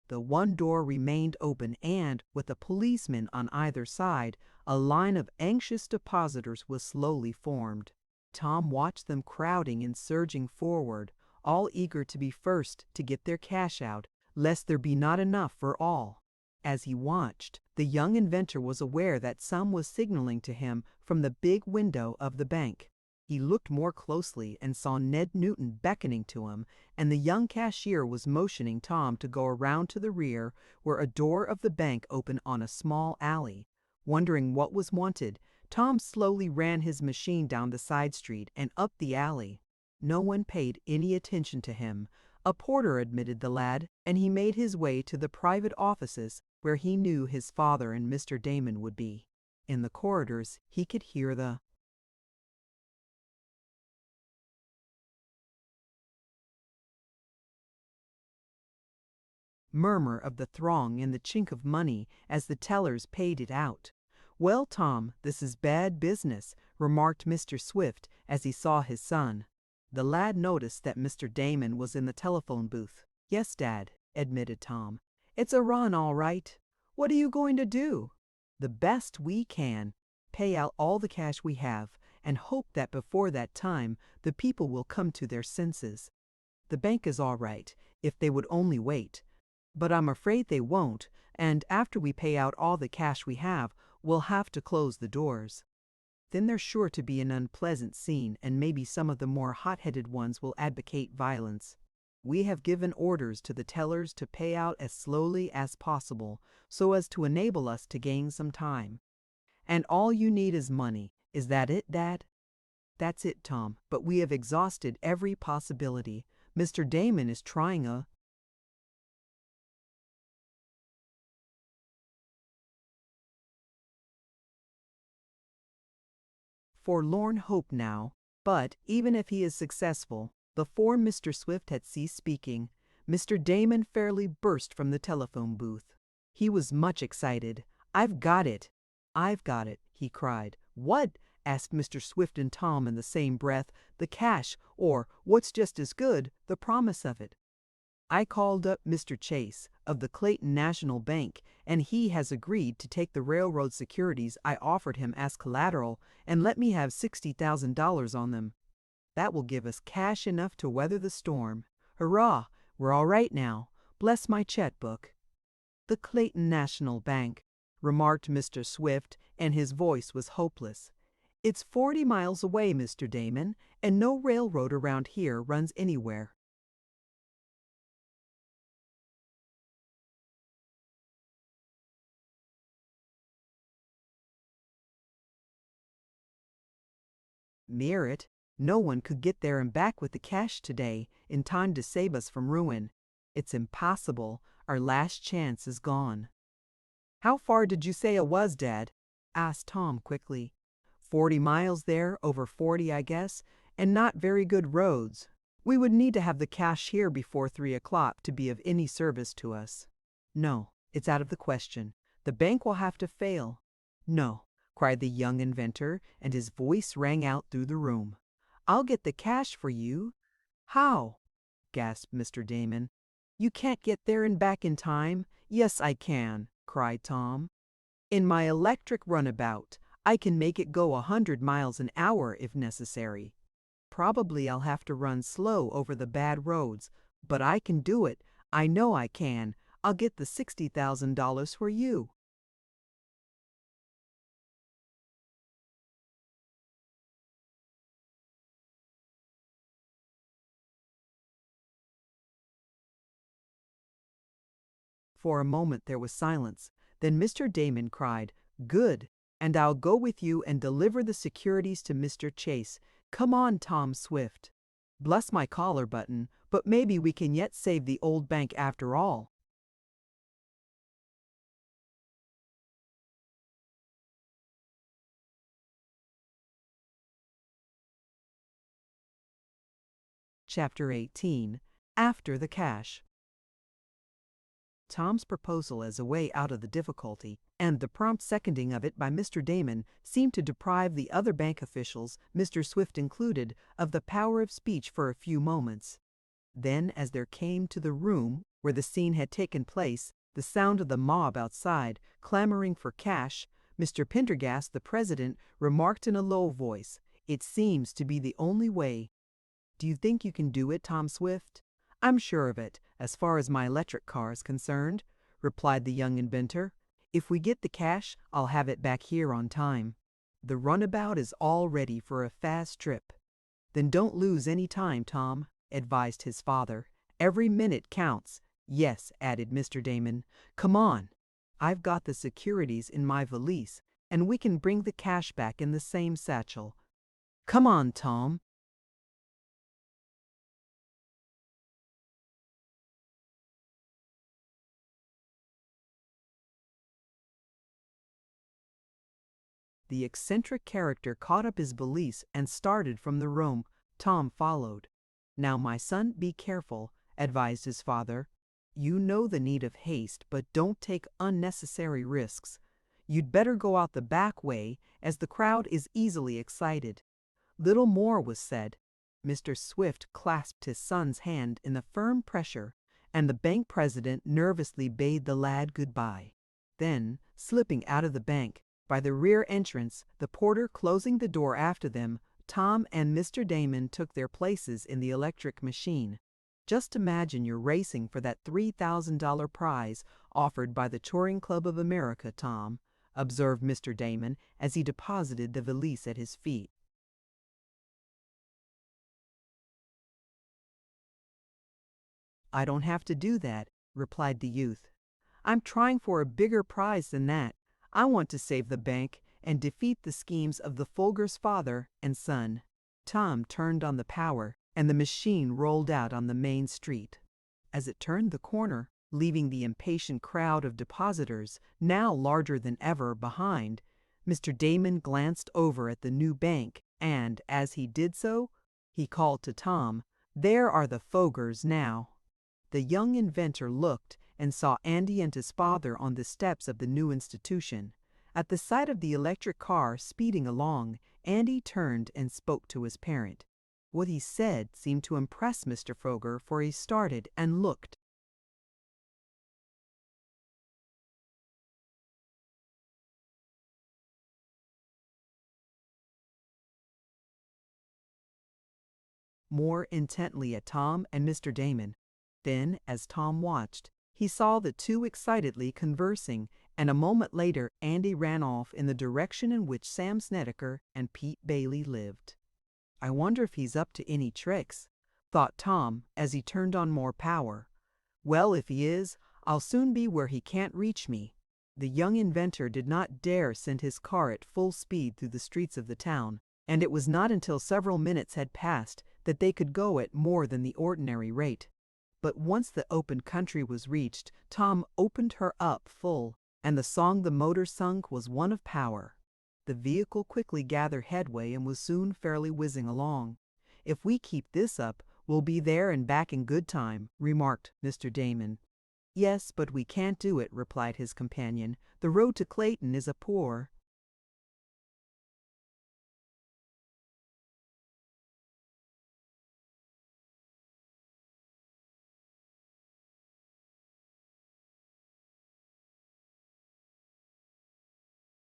Speaker 1: The one door remained open and, with a policeman on either side, a line of anxious depositors was slowly formed. Tom watched them crowding and surging forward, all eager to be first to get their cash out, lest there be not enough for all. As he watched, the young inventor was aware that some was signaling to him from the big window of the bank. He looked more closely and saw Ned Newton beckoning to him, and the young cashier was motioning Tom to go around to the rear, where a door of the bank opened on a small alley. Wondering what was wanted, Tom slowly ran his machine down the side street and up the alley. No one paid any attention to him. A porter admitted the lad, and he made his way to the private offices where he knew his father and Mr. Damon would be. In the corridors, he could hear the murmur of the throng and the chink of money as the tellers paid it out. "Well, Tom, this is bad business," remarked Mr. Swift as he saw his son. The lad noticed that Mr. Damon was in the telephone booth. "Yes, Dad," admitted Tom. "It's a run, all right. What are you going to do?" "The best we can. Pay out all the cash we have, and hope that before that time the people will come to their senses. The bank is all right, if they would only wait. But I'm afraid they won't, and after we pay out all the cash we have, we'll have to close the doors. Then there's sure to be an unpleasant scene, and maybe some of the more hot-headed ones will advocate violence. We have given orders to the tellers to pay out as slowly as possible, so as to enable us to gain some time. And all you need is money. Is that it, Dad?" "That's it, Tom, but we have exhausted every possibility. Mr. Damon is trying a forlorn hope now, but even if he is successful." Before Mr. Swift had ceased speaking, Mr. Damon fairly burst from the telephone booth. He was much excited. "I've got it! I've got it!" he cried. "What?" asked Mr. Swift and Tom in the same breath. "The cash, or, what's just as good, the promise of it. I called up Mr. Chase, of the Clayton National Bank, and he has agreed to take the railroad securities I offered him as collateral and let me have $60,000 on them. That will give us cash enough to weather the storm. Hurrah! We're all right now. Bless my checkbook." "The Clayton National Bank," remarked Mr. Swift, and his voice was hopeless. "It's 40 miles away, Mr. Damon, and no railroad around here runs anywhere." "Near it. No one could get there and back with the cash today in time to save us from ruin. It's impossible. Our last chance is gone." "How far did you say it was, Dad?" asked Tom quickly. 40 miles there, over 40, I guess, and not very good roads. We would need to have the cash here before 3 o'clock to be of any service to us." "No, it's out of the question. The bank will have to fail." "No," cried the young inventor, and his voice rang out through the room. "I'll get the cash for you." "How?" gasped Mr. Damon. "You can't get there and back in time." "Yes, I can," cried Tom. "In my electric runabout. I can make it go 100 miles an hour if necessary. Probably I'll have to run slow over the bad roads, but I can do it. I know I can. I'll get the $60,000 for you." For a moment there was silence. Then Mr. Damon cried, "Good! And I'll go with you and deliver the securities to Mr. Chase. Come on, Tom Swift. Bless my collar button, but maybe we can yet save the old bank after all." Chapter 18. after the cash. Tom's proposal as a way out of the difficulty, and the prompt seconding of it by Mr. Damon, seemed to deprive the other bank officials, Mr. Swift included, of the power of speech for a few moments. Then, as there came to the room where the scene had taken place the sound of the mob outside, clamoring for cash, Mr. Pendergast, the president, remarked in a low voice, "It seems to be the only way." "Do you think you can do it, Tom Swift?" "I'm sure of it, as far as my electric car is concerned," replied the young inventor. "If we get the cash, I'll have it back here on time. The runabout is all ready for a fast trip." "Then don't lose any time, Tom," advised his father. "Every minute counts." "Yes," added Mr. Damon. "Come on. I've got the securities in my valise, and we can bring the cash back in the same satchel. Come on, Tom." The eccentric character caught up his valise and started from the room. Tom followed. "Now, my son, be careful," advised his father. "You know the need of haste, but don't take unnecessary risks. You'd better go out the back way, as the crowd is easily excited." Little more was said. Mr. Swift clasped his son's hand in a firm pressure, and the bank president nervously bade the lad goodbye. Then, slipping out of the bank, by the rear entrance, the porter closing the door after them, Tom and Mr. Damon took their places in the electric machine. "Just imagine you're racing for that $3,000 prize offered by the Touring Club of America, Tom," observed Mr. Damon as he deposited the valise at his feet. "I don't have to do that," replied the youth. "I'm trying for a bigger prize than that. I want to save the bank and defeat the schemes of the Folgers father and son." Tom turned on the power, and the machine rolled out on the main street. As it turned the corner, leaving the impatient crowd of depositors, now larger than ever, behind, Mr. Damon glanced over at the new bank, and, as he did so, he called to Tom, "There are the Folgers now." The young inventor looked and saw Andy and his father on the steps of the new institution. At the sight of the electric car speeding along, Andy turned and spoke to his parent. What he said seemed to impress Mr. Foger, for he started and looked. More intently at Tom and Mr. Damon. Then, as Tom watched, he saw the two excitedly conversing, and a moment later Andy ran off in the direction in which Sam Snedeker and Pete Bailey lived. "I wonder if he's up to any tricks," thought Tom as he turned on more power. "Well, if he is, I'll soon be where he can't reach me." The young inventor did not dare send his car at full speed through the streets of the town, and it was not until several minutes had passed that they could go at more than the ordinary rate. But once the open country was reached, Tom opened her up full, and the song the motor sung was one of power. The vehicle quickly gathered headway and was soon fairly whizzing along. "If we keep this up, we'll be there and back in good time," remarked Mr. Damon. "Yes, but we can't do it," replied his companion. "The road to Clayton is a poor."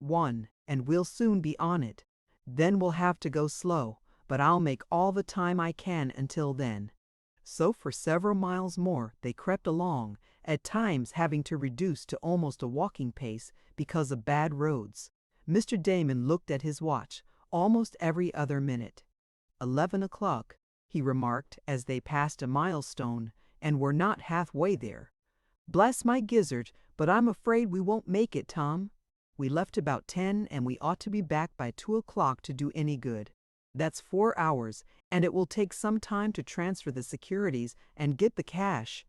Speaker 1: "One, and we'll soon be on it. Then we'll have to go slow, but I'll make all the time I can until then." So for several miles more they crept along, at times having to reduce to almost a walking pace because of bad roads. Mr. Damon looked at his watch almost every other minute. 11 o'clock, he remarked as they passed a milestone and were not halfway there. "Bless my gizzard, but I'm afraid we won't make it, Tom. We left about 10, and we ought to be back by 2 o'clock to do any good. That's 4 hours, and it will take some time to transfer the securities and get the cash."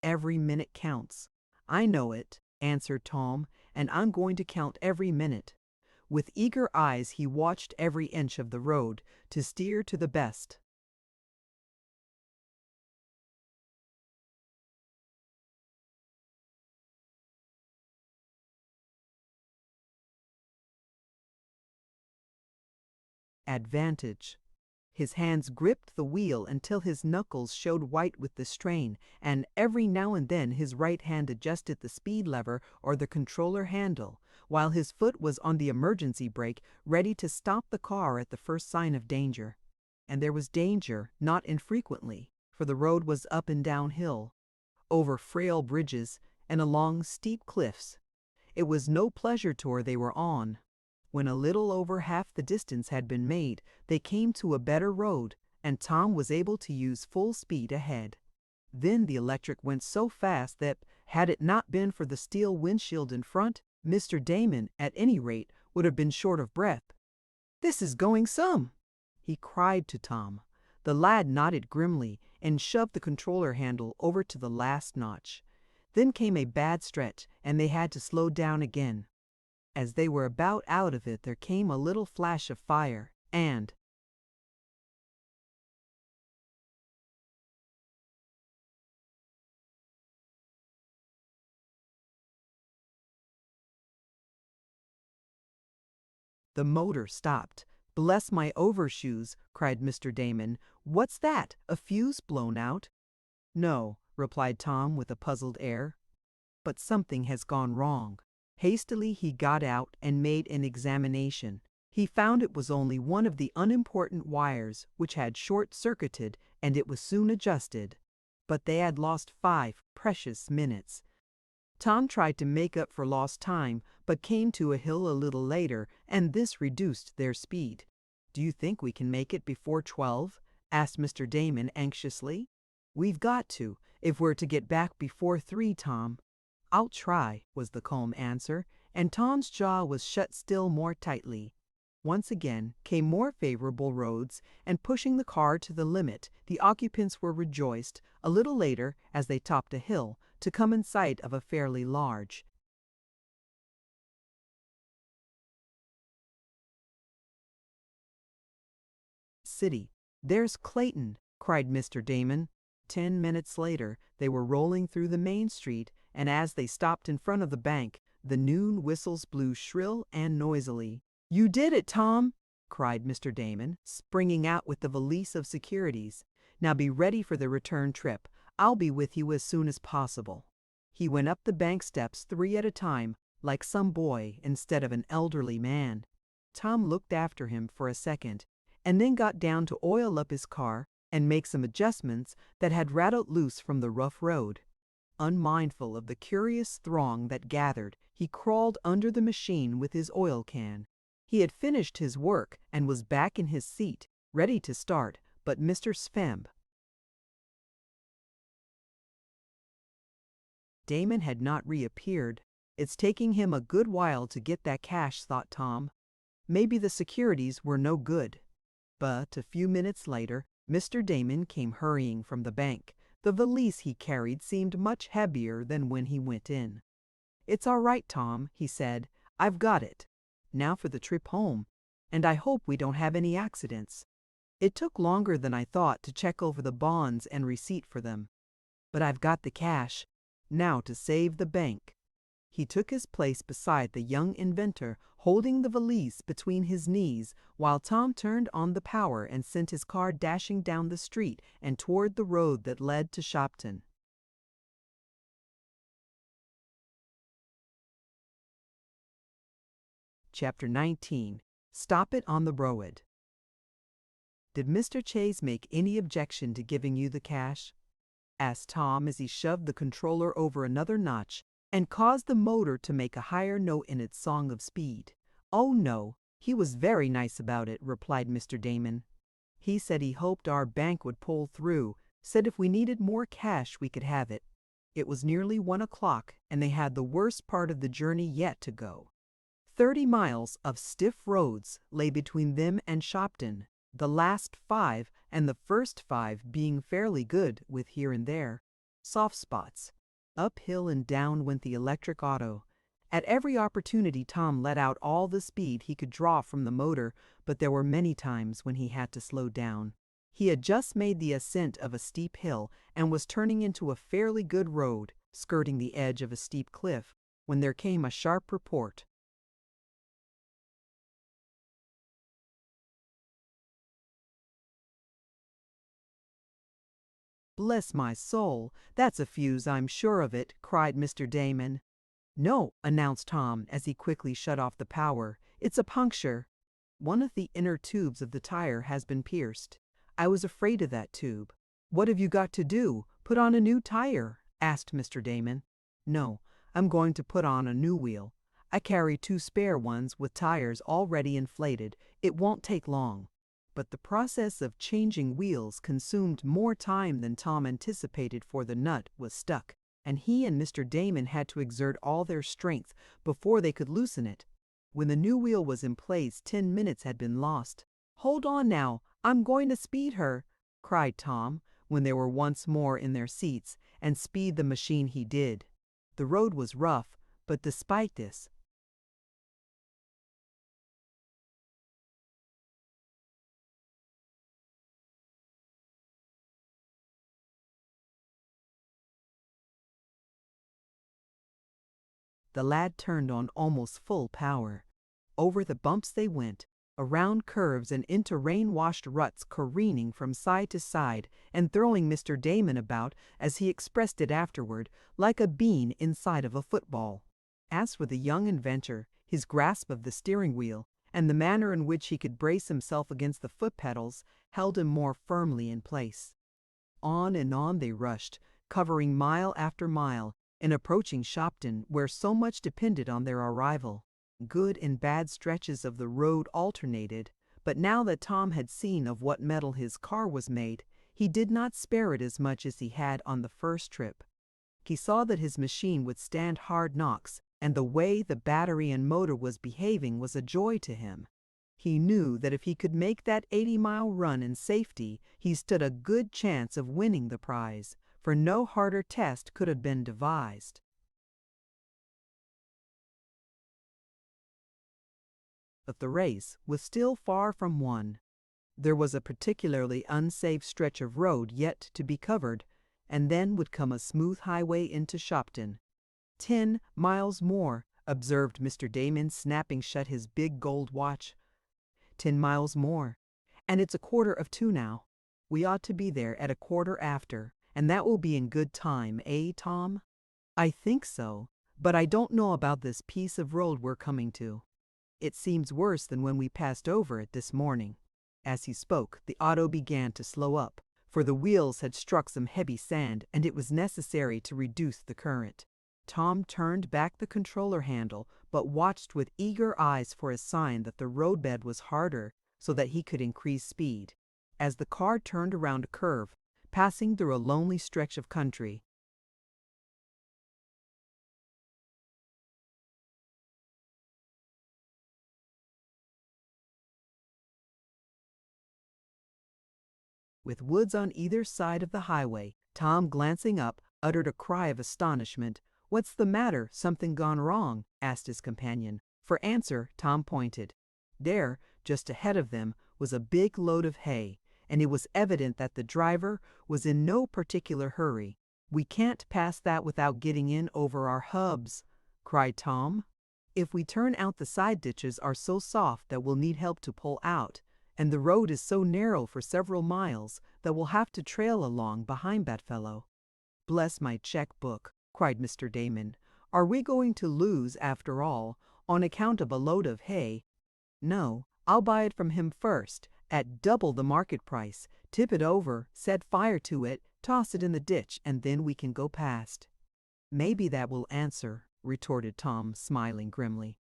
Speaker 1: "Every minute counts." "I know it," answered Tom, "and I'm going to count every minute." With eager eyes he watched every inch of the road to steer to the best. advantage. His hands gripped the wheel until his knuckles showed white with the strain, and every now and then his right hand adjusted the speed lever or the controller handle, while his foot was on the emergency brake, ready to stop the car at the first sign of danger. And there was danger not infrequently, for the road was up and downhill, over frail bridges, and along steep cliffs. It was no pleasure tour they were on. When a little over half the distance had been made, they came to a better road, and Tom was able to use full speed ahead. Then the electric went so fast that, had it not been for the steel windshield in front, Mr. Damon, at any rate, would have been short of breath. "This is going some!" he cried to Tom. The lad nodded grimly and shoved the controller handle over to the last notch. Then came a bad stretch, and they had to slow down again. As they were about out of it, there came a little flash of fire, and the motor stopped. "Bless my overshoes!" cried Mr. Damon. "What's that? A fuse blown out?" "No," replied Tom with a puzzled air. "But something has gone wrong." Hastily he got out and made an examination. He found it was only one of the unimportant wires which had short-circuited, and it was soon adjusted. But they had lost 5 precious minutes. Tom tried to make up for lost time, but came to a hill a little later, and this reduced their speed. "Do you think we can make it before 12?" asked Mr. Damon anxiously. "We've got to, if we're to get back before 3, Tom." "I'll try," was the calm answer, and Tom's jaw was shut still more tightly. Once again came more favorable roads, and pushing the car to the limit, the occupants were rejoiced, a little later, as they topped a hill, to come in sight of a fairly large city. "There's Clayton!" cried Mr. Damon. 10 minutes later, they were rolling through the main street, and as they stopped in front of the bank, the noon whistles blew shrill and noisily. "You did it, Tom!" cried Mr. Damon, springing out with the valise of securities. "Now be ready for the return trip. I'll be with you as soon as possible." He went up the bank steps 3 at a time, like some boy instead of an elderly man. Tom looked after him for a second, and then got down to oil up his car and make some adjustments that had rattled loose from the rough road. Unmindful of the curious throng that gathered, he crawled under the machine with his oil can. He had finished his work and was back in his seat, ready to start, but Mr. Damon had not reappeared. "It's taking him a good while to get that cash," thought Tom. "Maybe the securities were no good." But a few minutes later, Mr. Damon came hurrying from the bank. The valise he carried seemed much heavier than when he went in. "It's all right, Tom," he said. "I've got it. Now for the trip home, and I hope we don't have any accidents. It took longer than I thought to check over the bonds and receipt for them. But I've got the cash. Now to save the bank." He took his place beside the young inventor, holding the valise between his knees, while Tom turned on the power and sent his car dashing down the street and toward the road that led to Shopton. Chapter 19. Stop It on the Road. "Did Mr. Chase make any objection to giving you the cash?" asked Tom as he shoved the controller over another notch and caused the motor to make a higher note in its song of speed. "Oh, no, he was very nice about it," replied Mr. Damon. "He said he hoped our bank would pull through, said if we needed more cash we could have it." It was nearly 1 o'clock, and they had the worst part of the journey yet to go. 30 miles of stiff roads lay between them and Shopton, the last 5 and the first 5 being fairly good with here and there soft spots. Uphill and down went the electric auto. At every opportunity Tom let out all the speed he could draw from the motor, but there were many times when he had to slow down. He had just made the ascent of a steep hill and was turning into a fairly good road, skirting the edge of a steep cliff, when there came a sharp report. Bless my soul, that's a fuse, I'm sure of it, cried Mr. Damon. No, announced Tom as he quickly shut off the power. It's a puncture. One of the inner tubes of the tire has been pierced. I was afraid of that tube. What have you got to do? Put on a new tire? Asked Mr. Damon. No, I'm going to put on a new wheel. I carry 2 spare ones with tires already inflated. It won't take long. But the process of changing wheels consumed more time than Tom anticipated, for the nut was stuck, and he and Mr. Damon had to exert all their strength before they could loosen it. When the new wheel was in place, 10 minutes had been lost. Hold on now, I'm going to speed her, cried Tom, when they were once more in their seats, and speed the machine he did. The road was rough, but despite this, the lad turned on almost full power. Over the bumps they went, around curves and into rain-washed ruts, careening from side to side and throwing Mr. Damon about, as he expressed it afterward, like a bean inside of a football. As for the young inventor, his grasp of the steering wheel and the manner in which he could brace himself against the foot pedals held him more firmly in place. On and on they rushed, covering mile after mile, and approaching Shopton, where so much depended on their arrival. Good and bad stretches of the road alternated, but now that Tom had seen of what metal his car was made, he did not spare it as much as he had on the first trip. He saw that his machine would stand hard knocks, and the way the battery and motor was behaving was a joy to him. He knew that if he could make that 80-mile run in safety, he stood a good chance of winning the prize, for no harder test could have been devised. But the race was still far from won. There was a particularly unsafe stretch of road yet to be covered, and then would come a smooth highway into Shopton. 10 miles more, observed Mr. Damon, snapping shut his big gold watch. 10 miles more, and it's 1:45 now. We ought to be there at 1:15, and that will be in good time, eh, Tom? I think so, but I don't know about this piece of road we're coming to. It seems worse than when we passed over it this morning. As he spoke, the auto began to slow up, for the wheels had struck some heavy sand, and it was necessary to reduce the current. Tom turned back the controller handle, but watched with eager eyes for a sign that the roadbed was harder, so that he could increase speed. As the car turned around a curve, passing through a lonely stretch of country, with woods on either side of the highway, Tom, glancing up, uttered a cry of astonishment. "What's the matter? Something gone wrong?" asked his companion. For answer, Tom pointed. There, just ahead of them, was a big load of hay, and it was evident that the driver was in no particular hurry. "We can't pass that without getting in over our hubs," cried Tom. "If we turn out, the side ditches are so soft that we'll need help to pull out, and the road is so narrow for several miles that we'll have to trail along behind that fellow." "Bless my checkbook," cried Mr. Damon. "Are we going to lose, after all, on account of a load of hay? No, I'll buy it from him first, at double the market price, tip it over, set fire to it, toss it in the ditch, and then we can go past." "Maybe that will answer," retorted Tom, smiling grimly.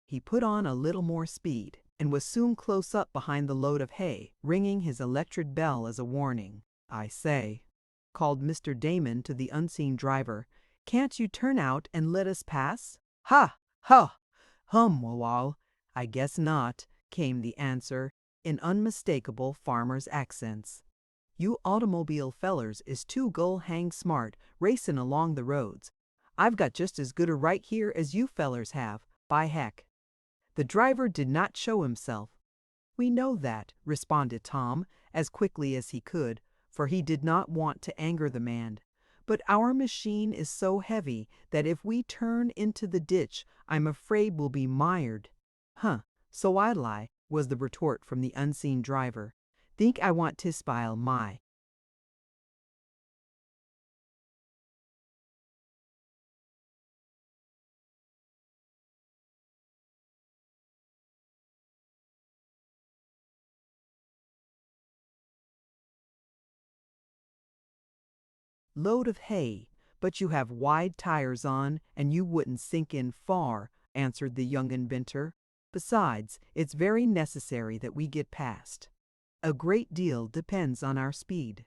Speaker 1: He put on a little more speed, and was soon close up behind the load of hay, ringing his electric bell as a warning. "I say," called Mr. Damon to the unseen driver, "can't you turn out and let us pass?" "Ha! Ha! Wall, I guess not," came the answer, in unmistakable farmer's accents. "You automobile fellers is too gull-hang smart racing along the roads. I've got just as good a right here as you fellers have, by heck." The driver did not show himself. "We know that," responded Tom, as quickly as he could, for he did not want to anger the man. but our machine is so heavy that if we turn into the ditch, I'm afraid we'll be mired." "Huh, so I lie," was the retort from the unseen driver. "Think I want to spile my load of hay, but you have wide tires on and you wouldn't sink in far," answered the young inventor. "Besides, it's very necessary that we get past. A great deal depends on our speed."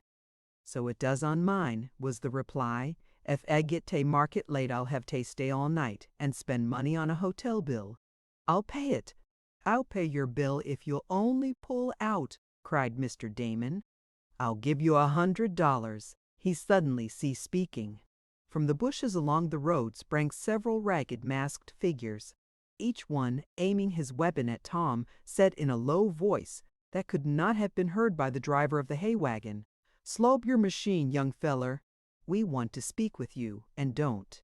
Speaker 1: "So it does on mine," was the reply. "If I get to market late, I'll have to stay all night and spend money on a hotel bill." "I'll pay it." "I'll pay your bill if you'll only pull out," cried Mr. Damon. "I'll give you $100. He suddenly ceased speaking. From the bushes along the road sprang several ragged masked figures. Each one, aiming his weapon at Tom, said in a low voice that could not have been heard by the driver of the hay wagon, "Slow up your machine, young feller. We want to speak with you, and don't."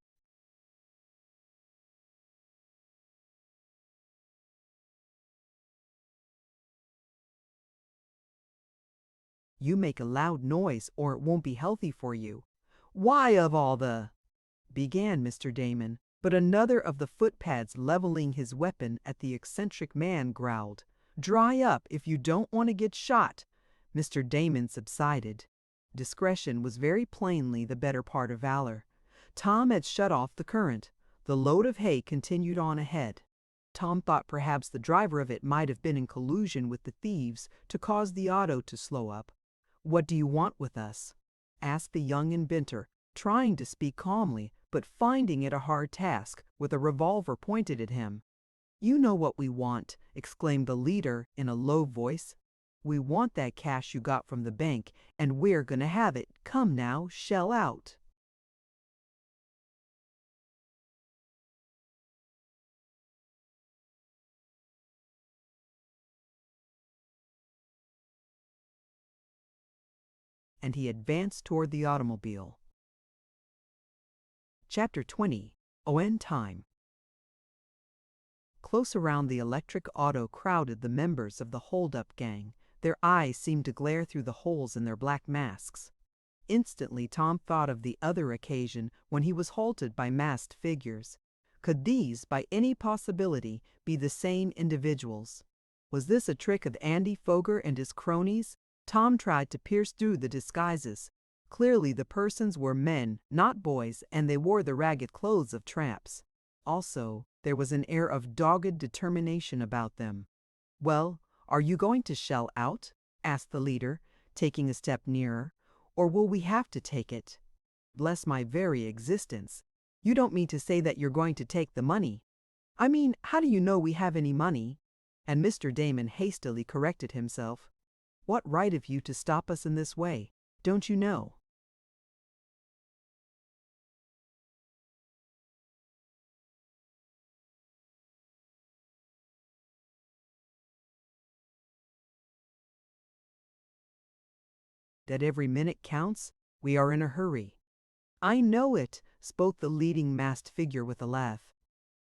Speaker 1: "You make a loud noise or it won't be healthy for you." "Why of all the—" began Mr. Damon, but another of the footpads leveling his weapon at the eccentric man growled, "Dry up if you don't want to get shot." Mr. Damon subsided. Discretion was very plainly the better part of valor. Tom had shut off the current. The load of hay continued on ahead. Tom thought perhaps the driver of it might have been in collusion with the thieves to cause the auto to slow up. "What do you want with us?" asked the young inventor, trying to speak calmly, but finding it a hard task, with a revolver pointed at him. "You know what we want," exclaimed the leader in a low voice. "We want that cash you got from the bank, and we're gonna have it. Come now, shell out." And he advanced toward the automobile. Chapter 20. Owen Time. Close around the electric auto crowded the members of the hold-up gang. Their eyes seemed to glare through the holes in their black masks. Instantly Tom thought of the other occasion when he was halted by masked figures. Could these, by any possibility, be the same individuals? Was this a trick of Andy Foger and his cronies? Tom tried to pierce through the disguises. Clearly the persons were men, not boys, and they wore the ragged clothes of tramps. Also, there was an air of dogged determination about them. "Well, are you going to shell out?" asked the leader, taking a step nearer. "Or will we have to take it?" "Bless my very existence. You don't mean to say that you're going to take the money?" "I mean, how do you know we have any money?" And Mr. Damon hastily corrected himself. "What right have you to stop us in this way? Don't you know?" "That every minute counts? We are in a hurry." "I know it," spoke the leading masked figure with a laugh.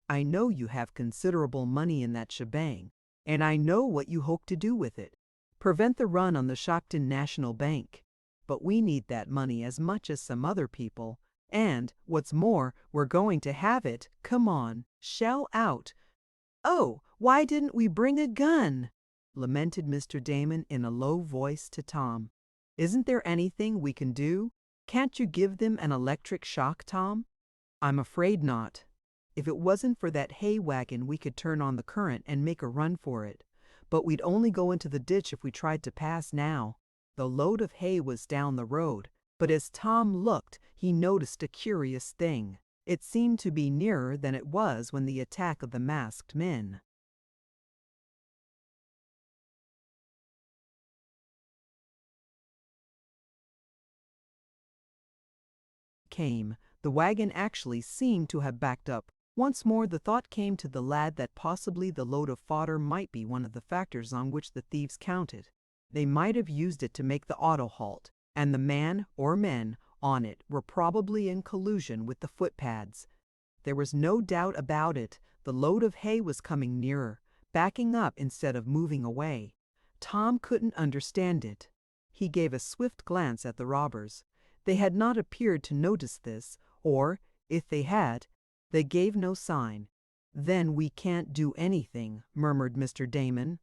Speaker 1: "I know you have considerable money in that shebang, and I know what you hope to do with it. Prevent the run on the Stockton National Bank. But we need that money as much as some other people. And, what's more, we're going to have it. Come on, shell out." "Oh, why didn't we bring a gun?" lamented Mr. Damon in a low voice to Tom. "Isn't there anything we can do? Can't you give them an electric shock, Tom?" "I'm afraid not. If it wasn't for that hay wagon we could turn on the current and make a run for it. But we'd only go into the ditch if we tried to pass now." The load of hay was down the road, but as Tom looked, he noticed a curious thing. It seemed to be nearer than it was when the attack of the masked men came. The wagon actually seemed to have backed up. Once more the thought came to the lad that possibly the load of fodder might be one of the factors on which the thieves counted. They might have used it to make the auto halt, and the man or men on it were probably in collusion with the footpads. There was no doubt about it, the load of hay was coming nearer, backing up instead of moving away. Tom couldn't understand it. He gave a swift glance at the robbers. They had not appeared to notice this, or, if they had, they gave no sign. "Then we can't do anything," murmured Mr. Damon.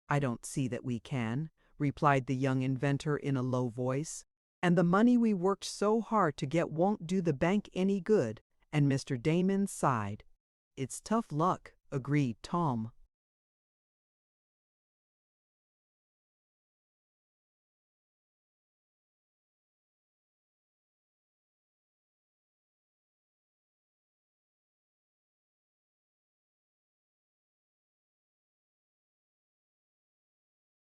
Speaker 1: "I don't see that we can," replied the young inventor in a low voice. "And the money we worked so hard to get won't do the bank any good," and Mr. Damon sighed. "It's tough luck," agreed Tom.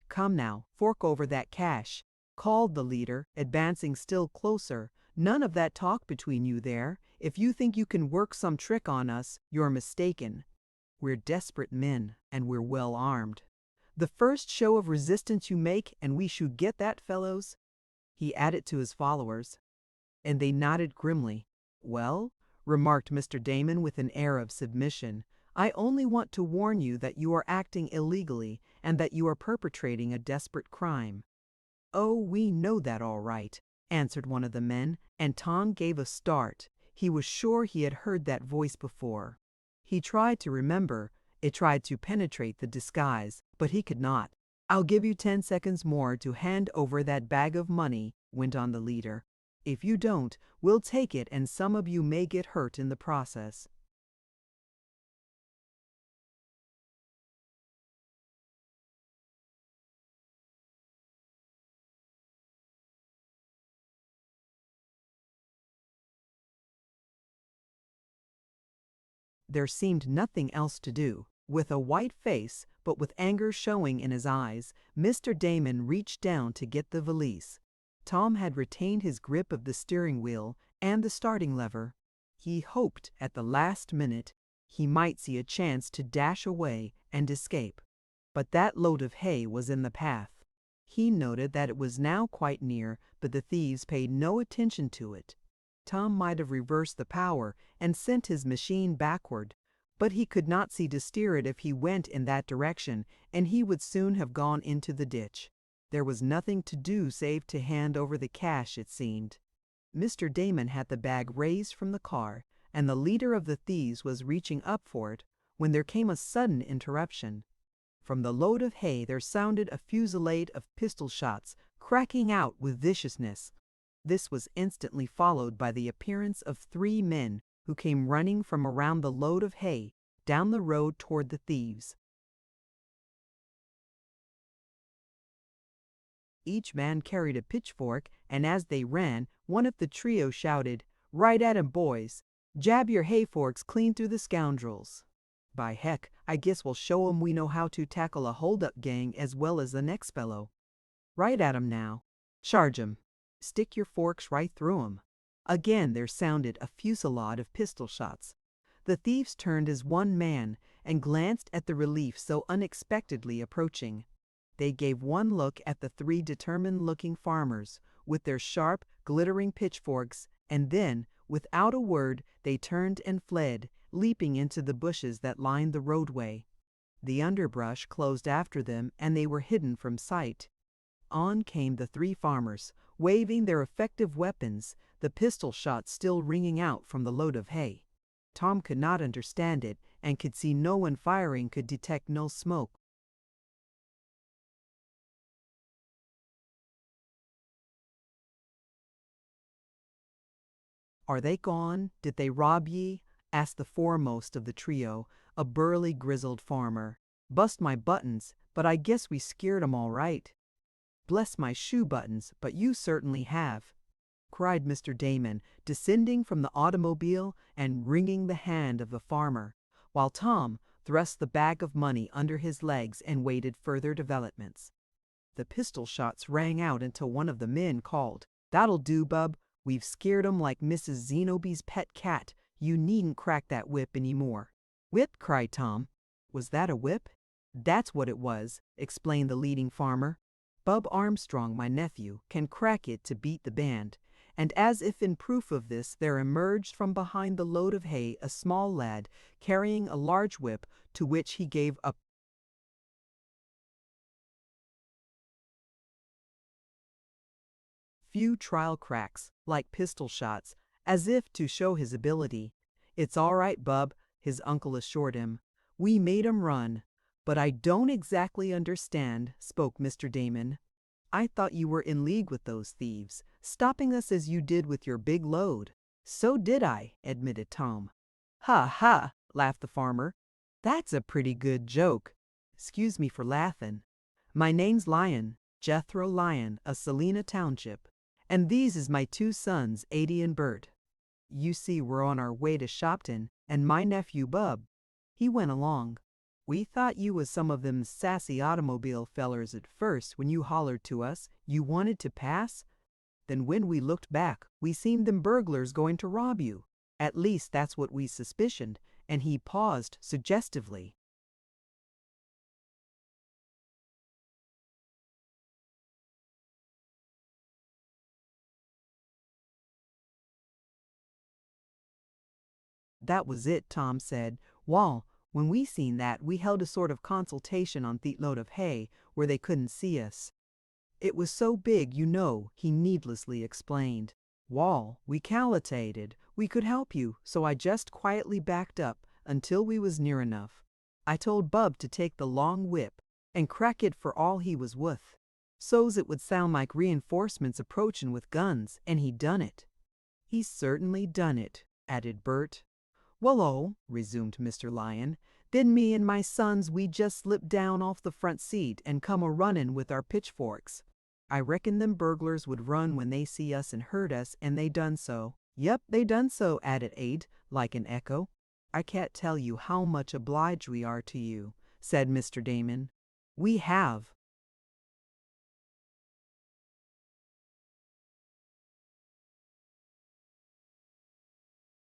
Speaker 1: "Come now, fork over that cash," called the leader, advancing still closer. "None of that talk between you there. If you think you can work some trick on us, you're mistaken. We're desperate men, and we're well armed. The first show of resistance you make, and we should get that, fellows," he added to his followers. And they nodded grimly. "Well," remarked Mr. Damon with an air of submission, "I only want to warn you that you are acting illegally and that you are perpetrating a desperate crime." "Oh, we know that all right," answered one of the men, and Tom gave a start. He was sure he had heard that voice before. He tried to remember. It tried to penetrate the disguise, but he could not. "I'll give you 10 seconds more to hand over that bag of money," went on the leader. "If you don't, we'll take it and some of you may get hurt in the process." There seemed nothing else to do. With a white face, but with anger showing in his eyes, Mr. Damon reached down to get the valise. Tom had retained his grip of the steering wheel and the starting lever. He hoped at the last minute he might see a chance to dash away and escape. But that load of hay was in the path. He noted that it was now quite near, but the thieves paid no attention to it. Tom might have reversed the power and sent his machine backward, but he could not see to steer it if he went in that direction, and he would soon have gone into the ditch. There was nothing to do save to hand over the cash, it seemed. Mr. Damon had the bag raised from the car, and the leader of the thieves was reaching up for it, when there came a sudden interruption. From the load of hay there sounded a fusillade of pistol shots, cracking out with viciousness. This was instantly followed by the appearance of 3 men who came running from around the load of hay down the road toward the thieves. Each man carried a pitchfork, and as they ran, one of the trio shouted, "Right at 'em, boys! Jab your hay forks clean through the scoundrels! By heck, I guess we'll show 'em we know how to tackle a hold-up gang as well as the next fellow. Right at 'em now! Charge 'em! Stick your forks right through 'em!" Again there sounded a fusillade of pistol shots. The thieves turned as one man and glanced at the relief so unexpectedly approaching. They gave one look at the 3 determined-looking farmers with their sharp, glittering pitchforks, and then, without a word, they turned and fled, leaping into the bushes that lined the roadway. The underbrush closed after them, and they were hidden from sight. On came the 3 farmers, waving their effective weapons, the pistol shots still ringing out from the load of hay. Tom could not understand it, and could see no one firing, could detect no smoke. "Are they gone? Did they rob ye?" asked the foremost of the trio, a burly, grizzled farmer. "Bust my buttons, but I guess we scared 'em all right." "Bless my shoe buttons, but you certainly have," cried Mr. Damon, descending from the automobile and wringing the hand of the farmer, while Tom thrust the bag of money under his legs and waited further developments. The pistol shots rang out until one of the men called, "That'll do, bub. We've scared 'em like Mrs. Zenobee's pet cat. You needn't crack that whip any more." "Whip?" cried Tom. "Was that a whip?" "That's what it was," explained the leading farmer. "Bub Armstrong, my nephew, can crack it to beat the band, and as if in proof of this there emerged from behind the load of hay a small lad carrying a large whip, to which he gave a few trial cracks, like pistol shots, as if to show his ability. "It's all right, bub," his uncle assured him. "We made 'em run." "But I don't exactly understand," spoke Mr. Damon. "I thought you were in league with those thieves, stopping us as you did with your big load." "So did I," admitted Tom. "Ha ha," laughed the farmer. "That's a pretty good joke. Excuse me for laughing. My name's Lyon, Jethro Lyon, of Salina Township, and these is my two sons, Ady and Bert. You see we're on our way to Shopton, and my nephew Bub, he went along. We thought you was some of them sassy automobile fellers at first when you hollered to us you wanted to pass. Then when we looked back, we seen them burglars going to rob you. At least that's what we suspicioned," and he paused suggestively. "That was it," Tom said. "Wall, when we seen that, we held a sort of consultation on the load of hay, where they couldn't see us. It was so big, you know," he needlessly explained. "Wall, we calculated we could help you, so I just quietly backed up until we was near enough. I told Bub to take the long whip and crack it for all he was wuth, so's it would sound like reinforcements approachin' with guns, and he done it." "He certainly done it," added Bert. "Well, resumed Mr. Lyon, "then me and my sons we just slipped down off the front seat and come a-runnin' with our pitchforks. I reckon them burglars would run when they see us and heard us, and they done so." "Yep, they done so," added Ade, like an echo. "I can't tell you how much obliged we are to you," said Mr. Damon. "We have."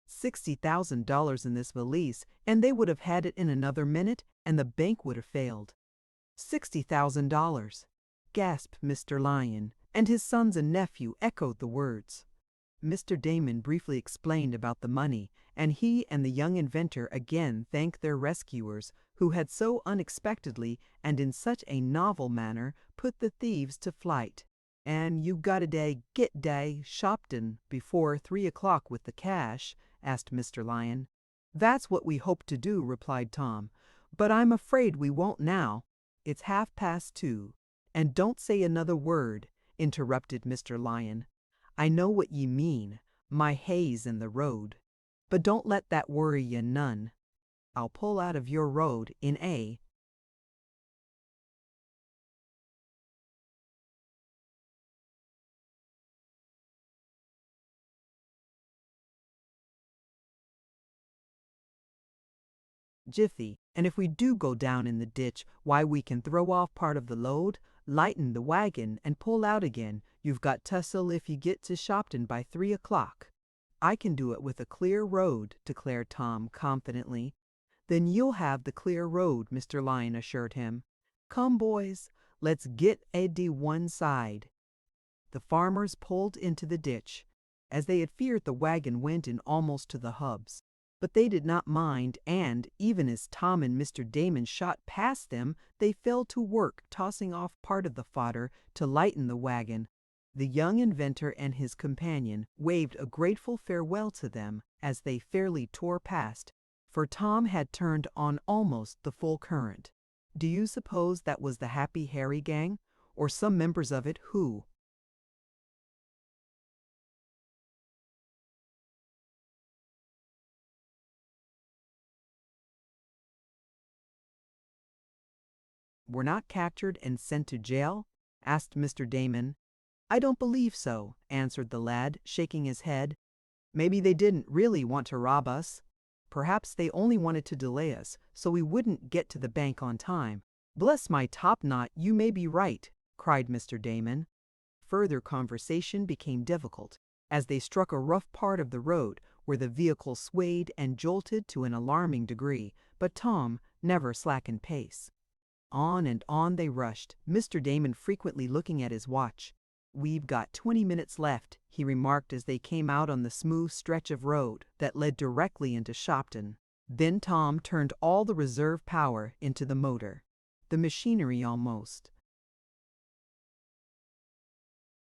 Speaker 1: $60,000 in this valise, and they would have had it in another minute, and the bank would have failed. $60,000, gasped Mr. Lyon, and his sons and nephew echoed the words. Mr. Damon briefly explained about the money, and he and the young inventor again thanked their rescuers, who had so unexpectedly and in such a novel manner put the thieves to flight. "And you got to get to Shopton before 3 o'clock with the cash?" asked Mr. Lyon. "That's what we hope to do," replied Tom. "But I'm afraid we won't now. It's 2:30. "And don't say another word," interrupted Mr. Lyon. "I know what ye mean. My hay's in the road. But don't let that worry ye none. I'll pull out of your road in a jiffy, and if we do go down in the ditch, why we can throw off part of the load, lighten the wagon, and pull out again. You've got tussle if you get to Shopton by 3 o'clock. "I can do it with a clear road," declared Tom confidently. "Then you'll have the clear road," Mr. Lyon assured him. "Come, boys, let's get Eddie one side." The farmers pulled into the ditch. As they had feared, the wagon went in almost to the hubs. But they did not mind, and, even as Tom and Mr. Damon shot past them, they fell to work tossing off part of the fodder to lighten the wagon. The young inventor and his companion waved a grateful farewell to them as they fairly tore past, for Tom had turned on almost the full current. Do you suppose that was the Happy Harry gang, or some members of it who, were not captured and sent to jail?" asked Mr. Damon. "I don't believe so," answered the lad, shaking his head. "Maybe they didn't really want to rob us. Perhaps they only wanted to delay us, so we wouldn't get to the bank on time." "Bless my topknot, you may be right," cried Mr. Damon. Further conversation became difficult, as they struck a rough part of the road where the vehicle swayed and jolted to an alarming degree, but Tom never slackened pace. On and on they rushed, Mr. Damon frequently looking at his watch. "We've got 20 minutes left," he remarked as they came out on the smooth stretch of road that led directly into Shopton. Then Tom turned all the reserve power into the motor. The machinery almost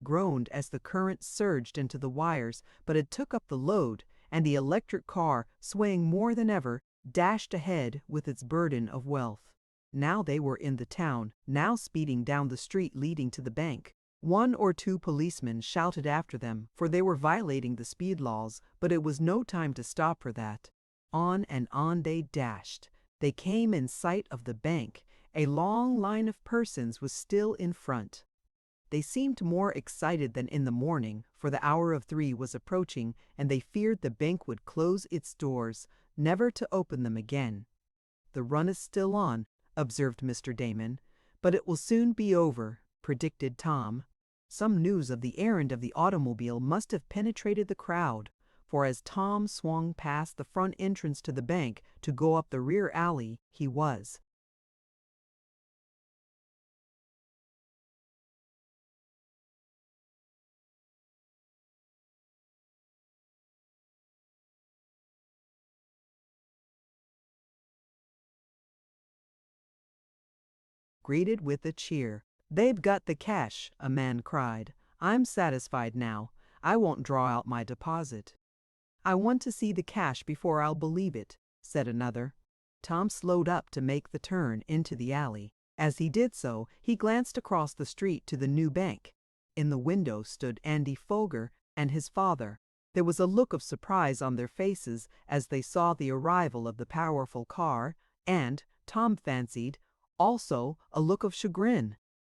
Speaker 1: groaned as the current surged into the wires, but it took up the load, and the electric car, swaying more than ever, dashed ahead with its burden of wealth. Now they were in the town, now speeding down the street leading to the bank. One or two policemen shouted after them, for they were violating the speed laws, but it was no time to stop for that. On and on they dashed. They came in sight of the bank. A long line of persons was still in front. They seemed more excited than in the morning, for the hour of 3 was approaching, and they feared the bank would close its doors, never to open them again. "The run is still on," observed Mr. Damon. "But it will soon be over," predicted Tom. Some news of the errand of the automobile must have penetrated the crowd, for as Tom swung past the front entrance to the bank to go up the rear alley, he was greeted with a cheer. "They've got the cash," a man cried. "I'm satisfied now. I won't draw out my deposit." "I want to see the cash before I'll believe it," said another. Tom slowed up to make the turn into the alley. As he did so, he glanced across the street to the new bank. In the window stood Andy Foger and his father. There was a look of surprise on their faces as they saw the arrival of the powerful car, and, Tom fancied, also a look of chagrin.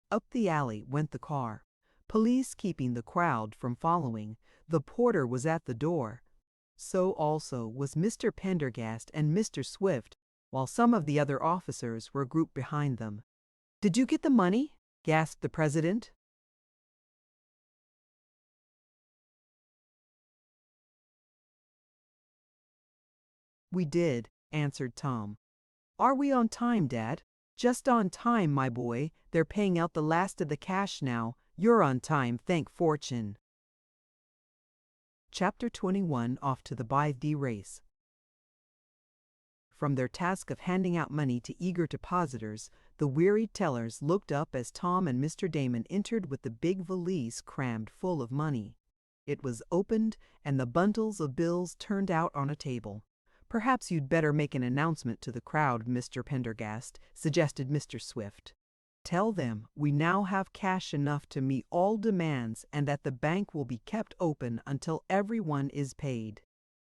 Speaker 1: Up the alley went the car, police keeping the crowd from following. The porter was at the door. So also was Mr. Pendergast and Mr. Swift, while some of the other officers were grouped behind them. "Did you get the money?" gasped the president. "We did," answered Tom. "Are we on time, Dad?" "Just on time, my boy. They're paying out the last of the cash now. You're on time, thank fortune." Chapter 21. Off to the Blythe race. From their task of handing out money to eager depositors, the wearied tellers looked up as Tom and Mr. Damon entered with the big valise crammed full of money. It was opened, and the bundles of bills turned out on a table. "Perhaps you'd better make an announcement to the crowd, Mr. Pendergast," suggested Mr. Swift. "Tell them we now have cash enough to meet all demands and that the bank will be kept open until everyone is paid."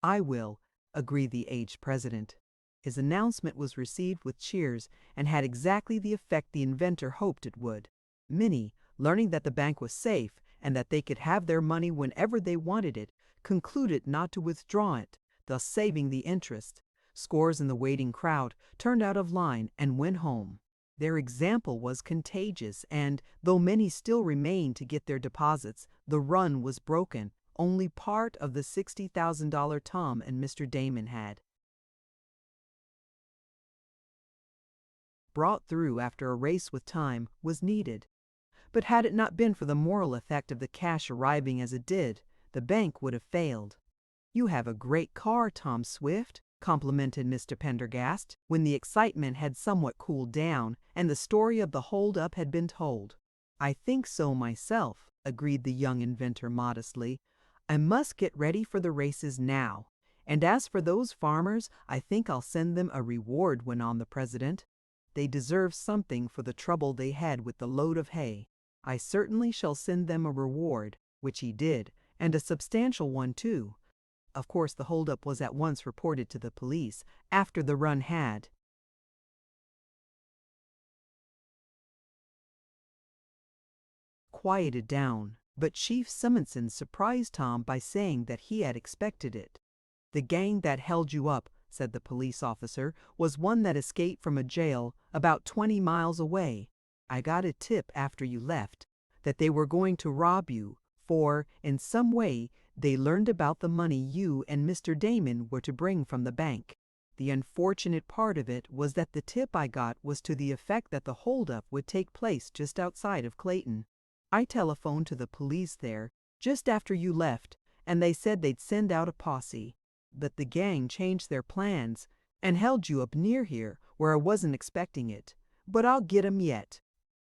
Speaker 1: "I will," agreed the aged president. His announcement was received with cheers and had exactly the effect the inventor hoped it would. Many, learning that the bank was safe and that they could have their money whenever they wanted it, concluded not to withdraw it, thus saving the interest. Scores in the waiting crowd turned out of line and went home. Their example was contagious, and, though many still remained to get their deposits, the run was broken, only part of the $60,000 Tom and Mr. Damon had. Brought through after a race with time was needed. But had it not been for the moral effect of the cash arriving as it did, the bank would have failed. "You have a great car, Tom Swift," complimented Mr. Pendergast, when the excitement had somewhat cooled down and the story of the hold-up had been told. "I think so myself," agreed the young inventor modestly. "I must get ready for the races now. And as for those farmers, I think I'll send them a reward," went on the president. "They deserve something for the trouble they had with the load of hay. I certainly shall send them a reward," which he did, and a substantial one too. Of course, the holdup was at once reported to the police, after the run had quieted down, but Chief Simonson surprised Tom by saying that he had expected it. "The gang that held you up," said the police officer, "was one that escaped from a jail about 20 miles away. I got a tip after you left that they were going to rob you, for, in some way, they learned about the money you and Mr. Damon were to bring from the bank. The unfortunate part of it was that the tip I got was to the effect that the holdup would take place just outside of Clayton. I telephoned to the police there just after you left, and they said they'd send out a posse. But the gang changed their plans and held you up near here where I wasn't expecting it. But I'll get 'em yet."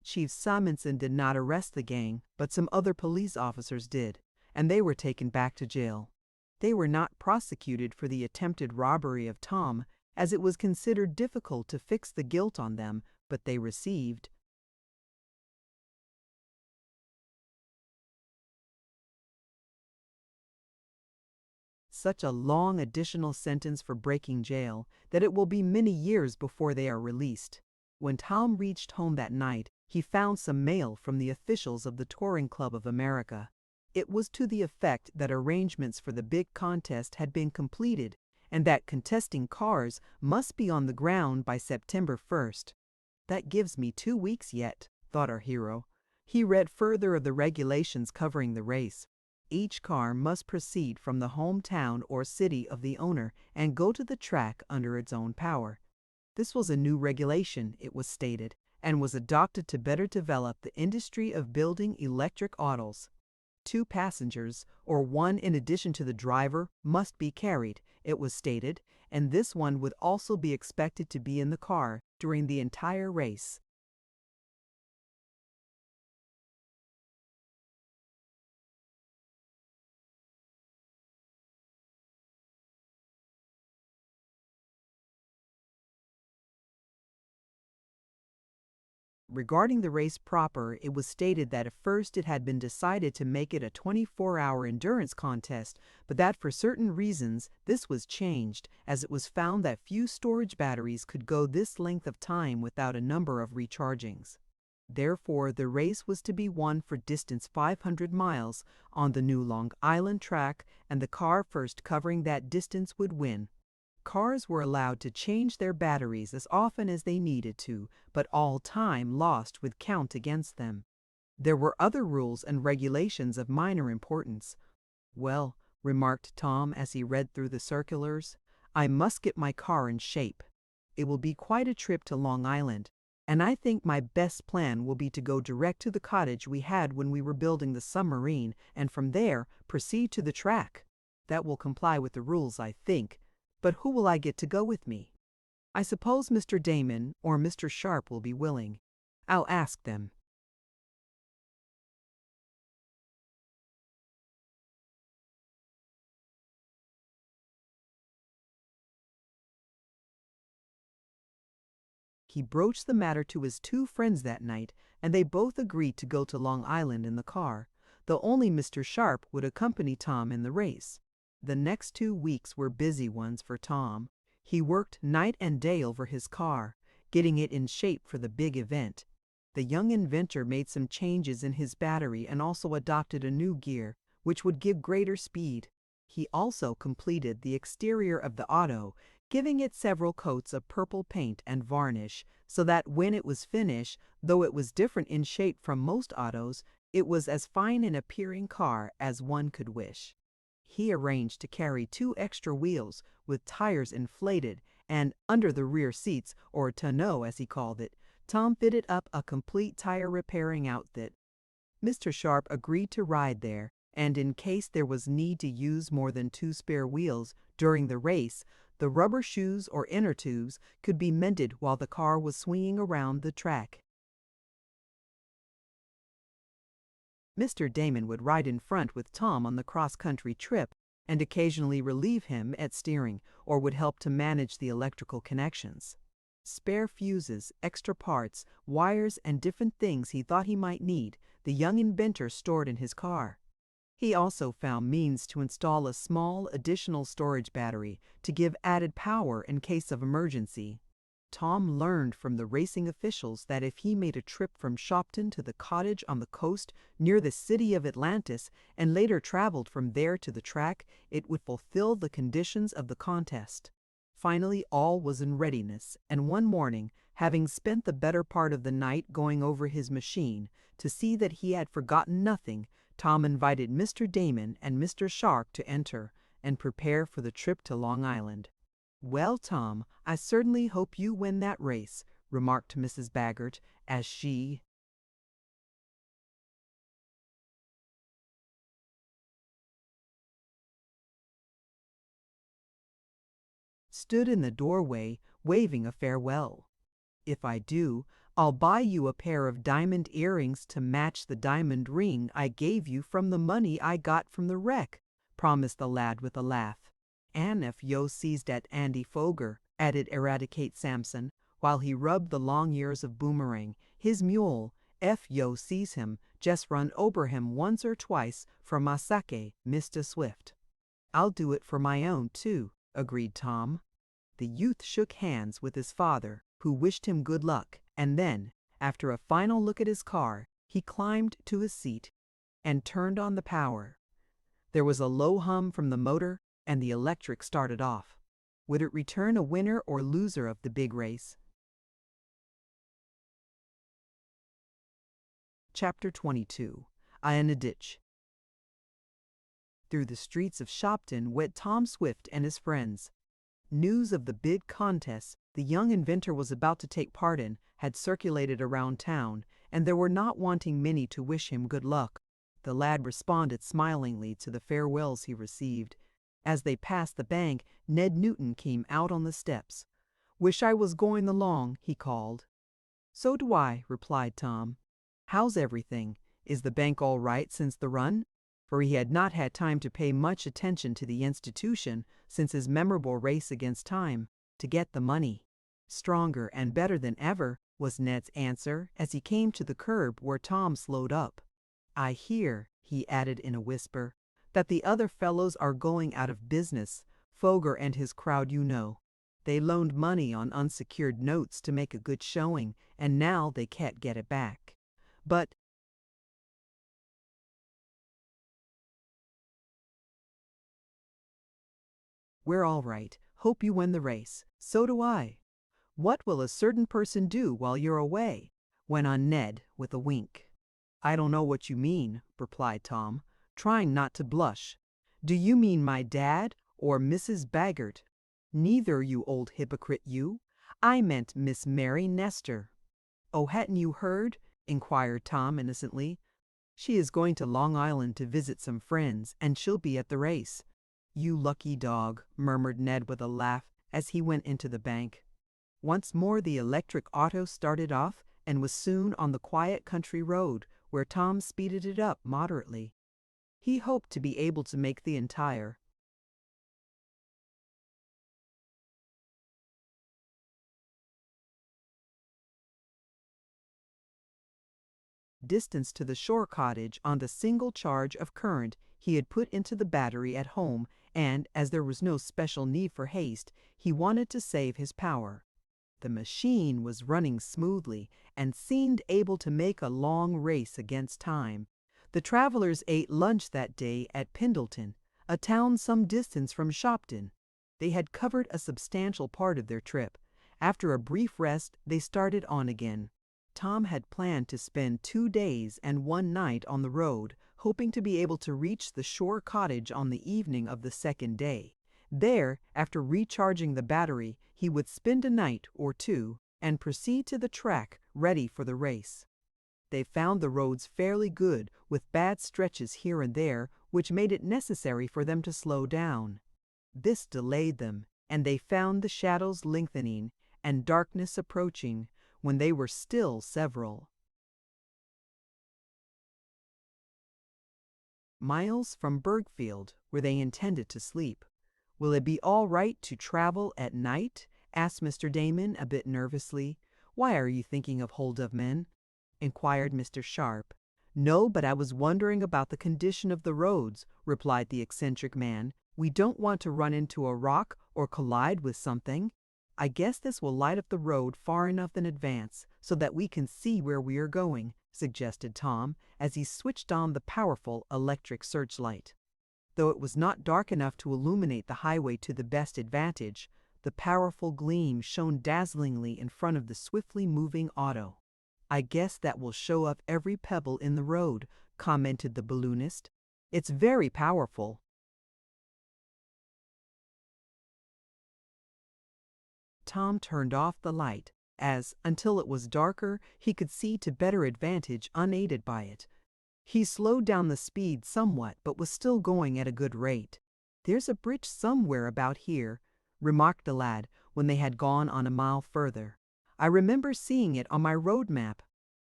Speaker 1: Chief Simonson did not arrest the gang, but some other police officers did, and they were taken back to jail. They were not prosecuted for the attempted robbery of Tom, as it was considered difficult to fix the guilt on them, but they received such a long additional sentence for breaking jail that it will be many years before they are released. When Tom reached home that night, he found some mail from the officials of the Touring Club of America. It was to the effect that arrangements for the big contest had been completed and that contesting cars must be on the ground by September 1st. That gives me 2 weeks yet, thought our hero. He read further of the regulations covering the race. Each car must proceed from the hometown or city of the owner and go to the track under its own power. This was a new regulation, it was stated, and was adopted to better develop the industry of building electric autos. 2 passengers, or 1 in addition to the driver, must be carried, it was stated, and this one would also be expected to be in the car during the entire race. Regarding the race proper, it was stated that at first it had been decided to make it a 24-hour endurance contest, but that for certain reasons this was changed, as it was found that few storage batteries could go this length of time without a number of rechargings. Therefore, the race was to be won for distance 500 miles on the new Long Island track, and the car first covering that distance would win. Cars were allowed to change their batteries as often as they needed to, but all time lost would count against them. There were other rules and regulations of minor importance. "Well," remarked Tom as he read through the circulars, "I must get my car in shape. It will be quite a trip to Long Island, and I think my best plan will be to go direct to the cottage we had when we were building the submarine, and from there proceed to the track. That will comply with the rules, I think. But who will I get to go with me? I suppose Mr. Damon or Mr. Sharp will be willing. I'll ask them." He broached the matter to his 2 friends that night, and they both agreed to go to Long Island in the car, though only Mr. Sharp would accompany Tom in the race. The next 2 weeks were busy ones for Tom. He worked night and day over his car, getting it in shape for the big event. The young inventor made some changes in his battery and also adopted a new gear, which would give greater speed. He also completed the exterior of the auto, giving it several coats of purple paint and varnish, so that when it was finished, though it was different in shape from most autos, it was as fine an appearing car as one could wish. He arranged to carry 2 extra wheels with tires inflated, and under the rear seats, or tonneau as he called it, Tom fitted up a complete tire repairing outfit. Mr. Sharp agreed to ride there, and in case there was need to use more than 2 spare wheels during the race, the rubber shoes or inner tubes could be mended while the car was swinging around the track. Mr. Damon would ride in front with Tom on the cross-country trip and occasionally relieve him at steering, or would help to manage the electrical connections. Spare fuses, extra parts, wires, and different things he thought he might need, the young inventor stored in his car. He also found means to install a small additional storage battery to give added power in case of emergency. Tom learned from the racing officials that if he made a trip from Shopton to the cottage on the coast near the city of Atlantis and later traveled from there to the track, it would fulfill the conditions of the contest. Finally, all was in readiness, and one morning, having spent the better part of the night going over his machine to see that he had forgotten nothing, Tom invited Mr. Damon and Mr. Sharp to enter and prepare for the trip to Long Island. "Well, Tom, I certainly hope you win that race," remarked Mrs. Baggert as she stood in the doorway, waving a farewell. "If I do, I'll buy you a pair of diamond earrings to match the diamond ring I gave you from the money I got from the wreck," promised the lad with a laugh. "And if yo sees dat Andy Foger," added Eradicate Sampson, while he rubbed the long ears of Boomerang, his mule, "ef yo sees him, just run ober him once or twice for my sake, Mr. Swift." "I'll do it for my own, too," agreed Tom. The youth shook hands with his father, who wished him good luck, and then, after a final look at his car, he climbed to his seat and turned on the power. There was a low hum from the motor, and the electric started off. Would it return a winner or loser of the big race? Chapter 22. I in a Ditch. Through the streets of Shopton went Tom Swift and his friends. News of the big contest the young inventor was about to take part in had circulated around town, and there were not wanting many to wish him good luck. The lad responded smilingly to the farewells he received. As they passed the bank, Ned Newton came out on the steps. "Wish I was going along," he called. "So do I," replied Tom. "How's everything? Is the bank all right since the run?" For he had not had time to pay much attention to the institution since his memorable race against time to get the money. "Stronger and better than ever," was Ned's answer as he came to the curb where Tom slowed up. "I hear," he added in a whisper, "that the other fellows are going out of business. Foger and his crowd, you know. They loaned money on unsecured notes to make a good showing, and now they can't get it back. But we're all right. Hope you win the race. So do I." "What will a certain person do while you're away?" went on Ned with a wink. "I don't know what you mean," replied Tom, trying not to blush. "Do you mean my dad or Mrs. Baggert?" "Neither, you old hypocrite, you. I meant Miss Mary Nestor." "Oh, hadn't you heard?" inquired Tom innocently. "She is going to Long Island to visit some friends, and she'll be at the race." "You lucky dog," murmured Ned with a laugh as he went into the bank. Once more the electric auto started off and was soon on the quiet country road, where Tom speeded it up moderately. He hoped to be able to make the entire distance to the shore cottage on the single charge of current he had put into the battery at home, and as there was no special need for haste, he wanted to save his power. The machine was running smoothly and seemed able to make a long race against time. The travelers ate lunch that day at Pendleton, a town some distance from Shopton. They had covered a substantial part of their trip. After a brief rest, they started on again. Tom had planned to spend 2 days and 1 night on the road, hoping to be able to reach the shore cottage on the evening of the second day. There, after recharging the battery, he would spend a night or two and proceed to the track ready for the race. They found the roads fairly good, with bad stretches here and there, which made it necessary for them to slow down. This delayed them, and they found the shadows lengthening and darkness approaching when they were still several miles from Bergfield, where they intended to sleep. "Will it be all right to travel at night?" asked Mr. Damon a bit nervously. "Why, are you thinking of hold-up men?" inquired Mr. Sharp. "No, but I was wondering about the condition of the roads," replied the eccentric man. "We don't want to run into a rock or collide with something. I guess this will light up the road far enough in advance so that we can see where we are going," suggested Tom, as he switched on the powerful electric searchlight. Though it was not dark enough to illuminate the highway to the best advantage, the powerful gleam shone dazzlingly in front of the swiftly moving auto. "I guess that will show up every pebble in the road," commented the balloonist. "It's very powerful." Tom turned off the light, as, until it was darker, he could see to better advantage unaided by it. He slowed down the speed somewhat, but was still going at a good rate. "There's a bridge somewhere about here," remarked the lad when they had gone on a mile further. "I remember seeing it on my road map.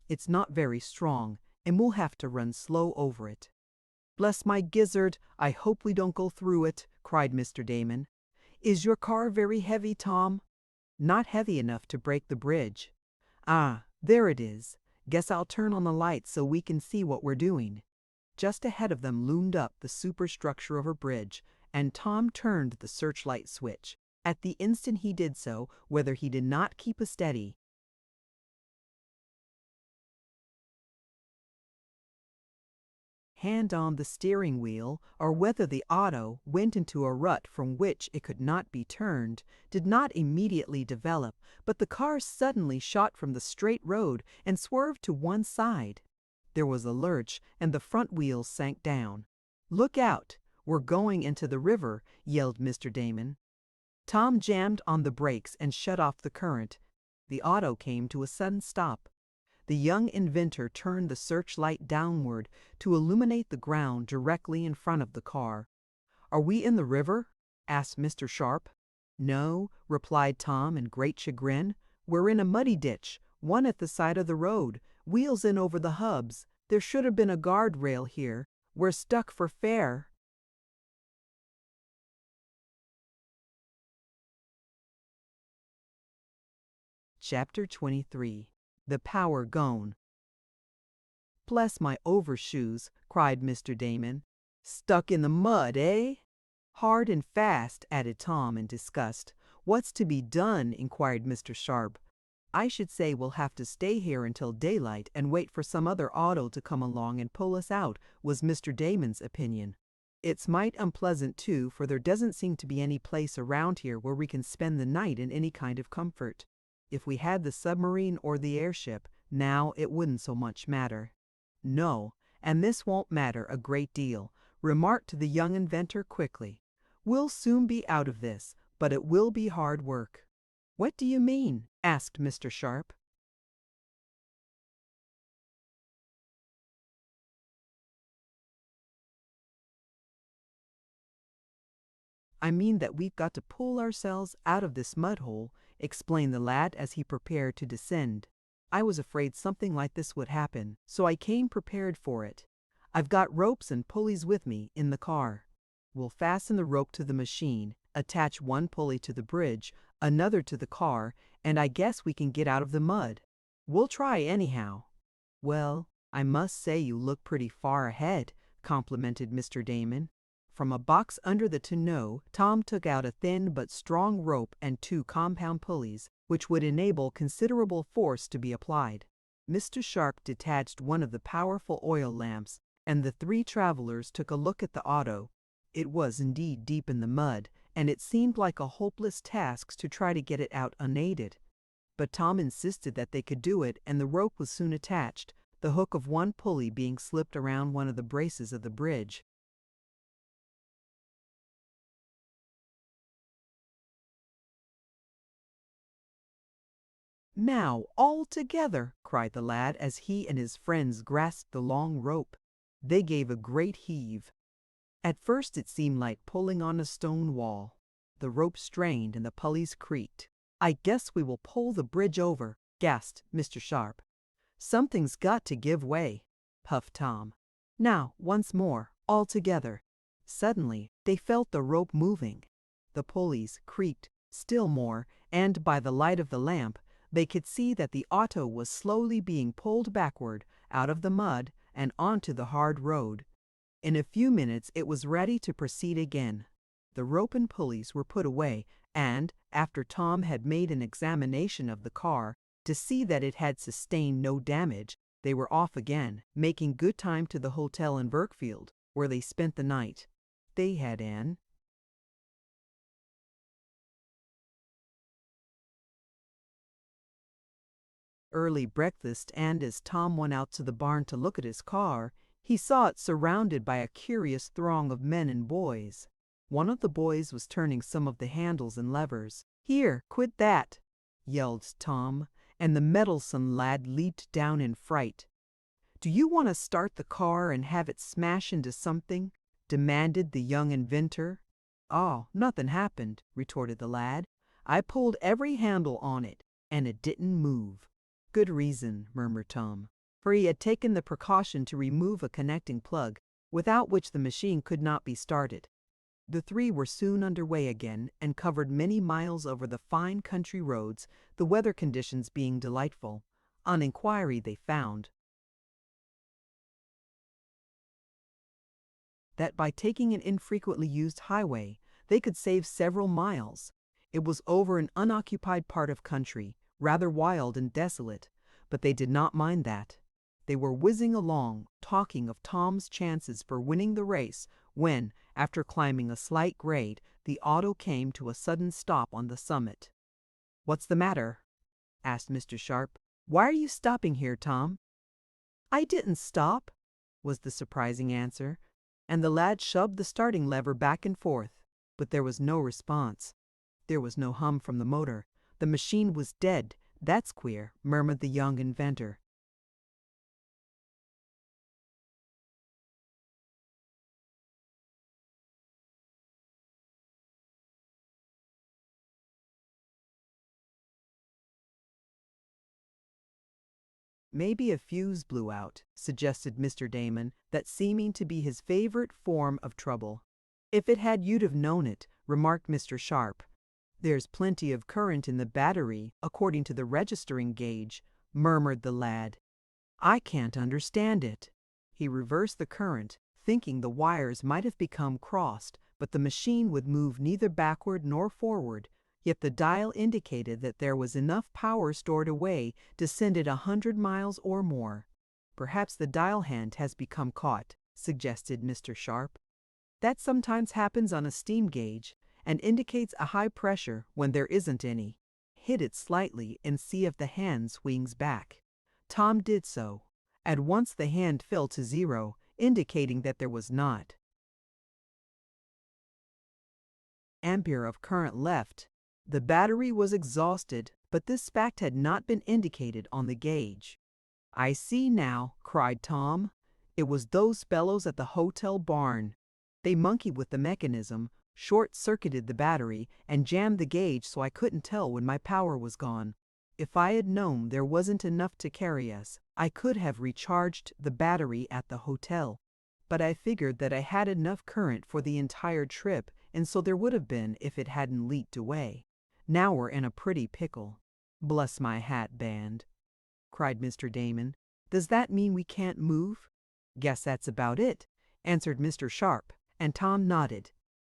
Speaker 1: It's not very strong, and we'll have to run slow over it." "Bless my gizzard, I hope we don't go through it," cried Mr. Damon. "Is your car very heavy, Tom?" "Not heavy enough to break the bridge." "Ah, there it is. Guess I'll turn on the lights so we can see what we're doing." Just ahead of them loomed up the superstructure of a bridge, and Tom turned the searchlight switch. At the instant he did so, whether he did not keep a steady hand on the steering wheel, or whether the auto went into a rut from which it could not be turned, did not immediately develop, but the car suddenly shot from the straight road and swerved to one side. There was a lurch, and the front wheels sank down. "Look out! We're going into the river," yelled Mr. Damon. Tom jammed on the brakes and shut off the current. The auto came to a sudden stop. The young inventor turned the searchlight downward to illuminate the ground directly in front of the car. "Are we in the river?" asked Mr. Sharp. "No," replied Tom in great chagrin. "We're in a muddy ditch, one at the side of the road, wheels in over the hubs. There should have been a guard rail here. We're stuck for fair." Chapter 23. The Power Gone. "Bless my overshoes," cried Mr. Damon. "Stuck in the mud, eh?" "Hard and fast," added Tom in disgust. "What's to be done?" inquired Mr. Sharp. "I should say we'll have to stay here until daylight and wait for some other auto to come along and pull us out," was Mr. Damon's opinion. "It's might unpleasant, too, for there doesn't seem to be any place around here where we can spend the night in any kind of comfort. If we had the submarine or the airship, now, it wouldn't so much matter." "No, and this won't matter a great deal," remarked the young inventor quickly. "We'll soon be out of this, but it will be hard work." "What do you mean?" asked Mr. Sharp. "I mean that we've got to pull ourselves out of this mud hole," explained the lad as he prepared to descend. "I was afraid something like this would happen, so I came prepared for it. I've got ropes and pulleys with me in the car. We'll fasten the rope to the machine, attach one pulley to the bridge, another to the car, and I guess we can get out of the mud. We'll try anyhow." "Well, I must say you look pretty far ahead," complimented Mr. Damon. From a box under the tonneau, Tom took out a thin but strong rope and two compound pulleys, which would enable considerable force to be applied. Mr. Sharp detached one of the powerful oil lamps, and the three travelers took a look at the auto. It was indeed deep in the mud, and it seemed like a hopeless task to try to get it out unaided. But Tom insisted that they could do it, and the rope was soon attached, the hook of one pulley being slipped around one of the braces of the bridge. "Now, all together!" cried the lad as he and his friends grasped the long rope. They gave a great heave. At first it seemed like pulling on a stone wall. The rope strained and the pulleys creaked. "I guess we will pull the bridge over," gasped Mr. Sharp. "Something's got to give way," puffed Tom. "Now, once more, all together." Suddenly, they felt the rope moving. The pulleys creaked still more, and by the light of the lamp, they could see that the auto was slowly being pulled backward out of the mud and onto the hard road. In a few minutes it was ready to proceed again. The rope and pulleys were put away, and, after Tom had made an examination of the car to see that it had sustained no damage, they were off again, making good time to the hotel in Burkfield, where they spent the night. They had an early breakfast, and as Tom went out to the barn to look at his car, he saw it surrounded by a curious throng of men and boys. One of the boys was turning some of the handles and levers. "Here, quit that!" yelled Tom, and the meddlesome lad leaped down in fright. "Do you want to start the car and have it smash into something?" demanded the young inventor. "Oh, nothing happened," retorted the lad. "I pulled every handle on it, and it didn't move." "Good reason," murmured Tom, for he had taken the precaution to remove a connecting plug, without which the machine could not be started. The three were soon under way again and covered many miles over the fine country roads, the weather conditions being delightful. On inquiry they found that by taking an infrequently used highway, they could save several miles. It was over an unoccupied part of country, rather wild and desolate, but they did not mind that. They were whizzing along, talking of Tom's chances for winning the race, when, after climbing a slight grade, the auto came to a sudden stop on the summit. "What's the matter?" asked Mr. Sharp. "Why are you stopping here, Tom?" "I didn't stop," was the surprising answer, and the lad shoved the starting lever back and forth, but there was no response. There was no hum from the motor. The machine was dead. "That's queer," murmured the young inventor. "Maybe a fuse blew out," suggested Mr. Damon, that seeming to be his favorite form of trouble. "If it had, you'd have known it," remarked Mr. Sharp. "There's plenty of current in the battery, according to the registering gauge," murmured the lad. "I can't understand it." He reversed the current, thinking the wires might have become crossed, but the machine would move neither backward nor forward. Yet the dial indicated that there was enough power stored away to send it 100 miles or more. "Perhaps the dial hand has become caught," suggested Mr. Sharp. "That sometimes happens on a steam gauge, and indicates a high pressure when there isn't any. Hit it slightly and see if the hand swings back." Tom did so. At once the hand fell to 0, indicating that there was not ampere of current left. The battery was exhausted, but this fact had not been indicated on the gauge. "I see now," cried Tom. "It was those fellows at the hotel barn. They monkeyed with the mechanism, short-circuited the battery, and jammed the gauge so I couldn't tell when my power was gone. If I had known there wasn't enough to carry us, I could have recharged the battery at the hotel. But I figured that I had enough current for the entire trip, and so there would have been if it hadn't leaked away. Now we're in a pretty pickle." "Bless my hat band," cried Mr. Damon. "Does that mean we can't move?" "Guess that's about it," answered Mr. Sharp, and Tom nodded.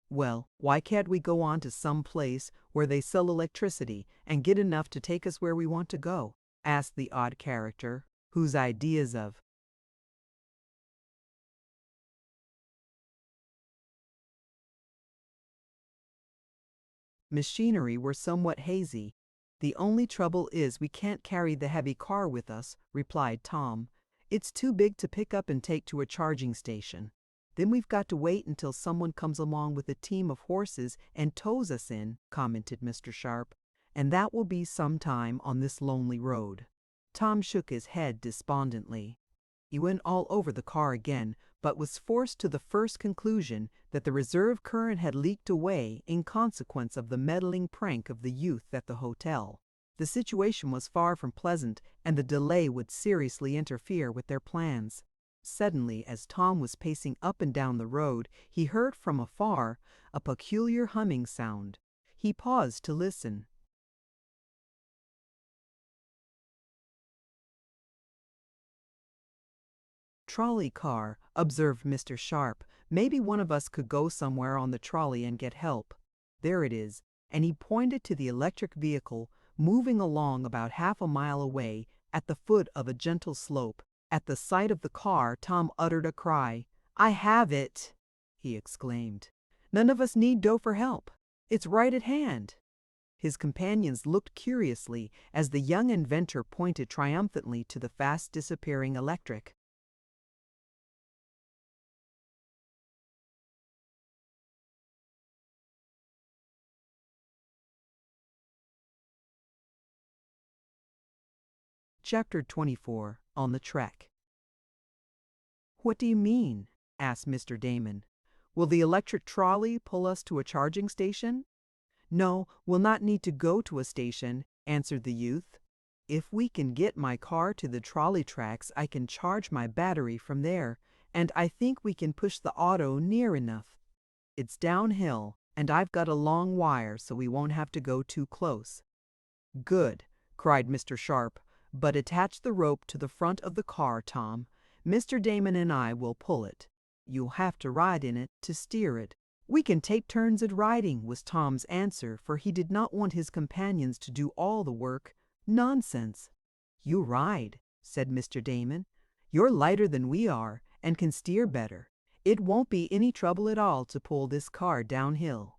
Speaker 1: "Well, why can't we go on to some place where they sell electricity and get enough to take us where we want to go?" asked the odd character, whose ideas of machinery were somewhat hazy. "The only trouble is we can't carry the heavy car with us," replied Tom. "It's too big to pick up and take to a charging station. Then we've got to wait until someone comes along with a team of horses and tows us in," commented Mr. Sharp. "And that will be some time on this lonely road." Tom shook his head despondently. He went all over the car again, but was forced to the first conclusion that the reserve current had leaked away in consequence of the meddling prank of the youth at the hotel. The situation was far from pleasant, and the delay would seriously interfere with their plans. Suddenly, as Tom was pacing up and down the road, he heard from afar a peculiar humming sound. He paused to listen. "Trolley car," observed Mr. Sharp. "Maybe one of us could go somewhere on the trolley and get help. There it is," and he pointed to the electric vehicle moving along about half a mile away at the foot of a gentle slope. At the sight of the car, Tom uttered a cry. "I have it!" he exclaimed. "None of us need go for help. It's right at hand." His companions looked curiously as the young inventor pointed triumphantly to the fast disappearing electric. Chapter 24. On the Trek. "What do you mean?" asked Mr. Damon. Will the electric trolley pull us to a charging station? No, we'll not need to go to a station, answered the youth. If we can get my car to the trolley tracks, I can charge my battery from there, and I think we can push the auto near enough. It's downhill, and I've got a long wire so we won't have to go too close. Good, cried Mr. Sharp, but attach the rope to the front of the car, Tom. Mr. Damon and I will pull it. You'll have to ride in it to steer it. We can take turns at riding, was Tom's answer, for he did not want his companions to do all the work. Nonsense. You ride, said Mr. Damon. You're lighter than we are, and can steer better. It won't be any trouble at all to pull this car downhill.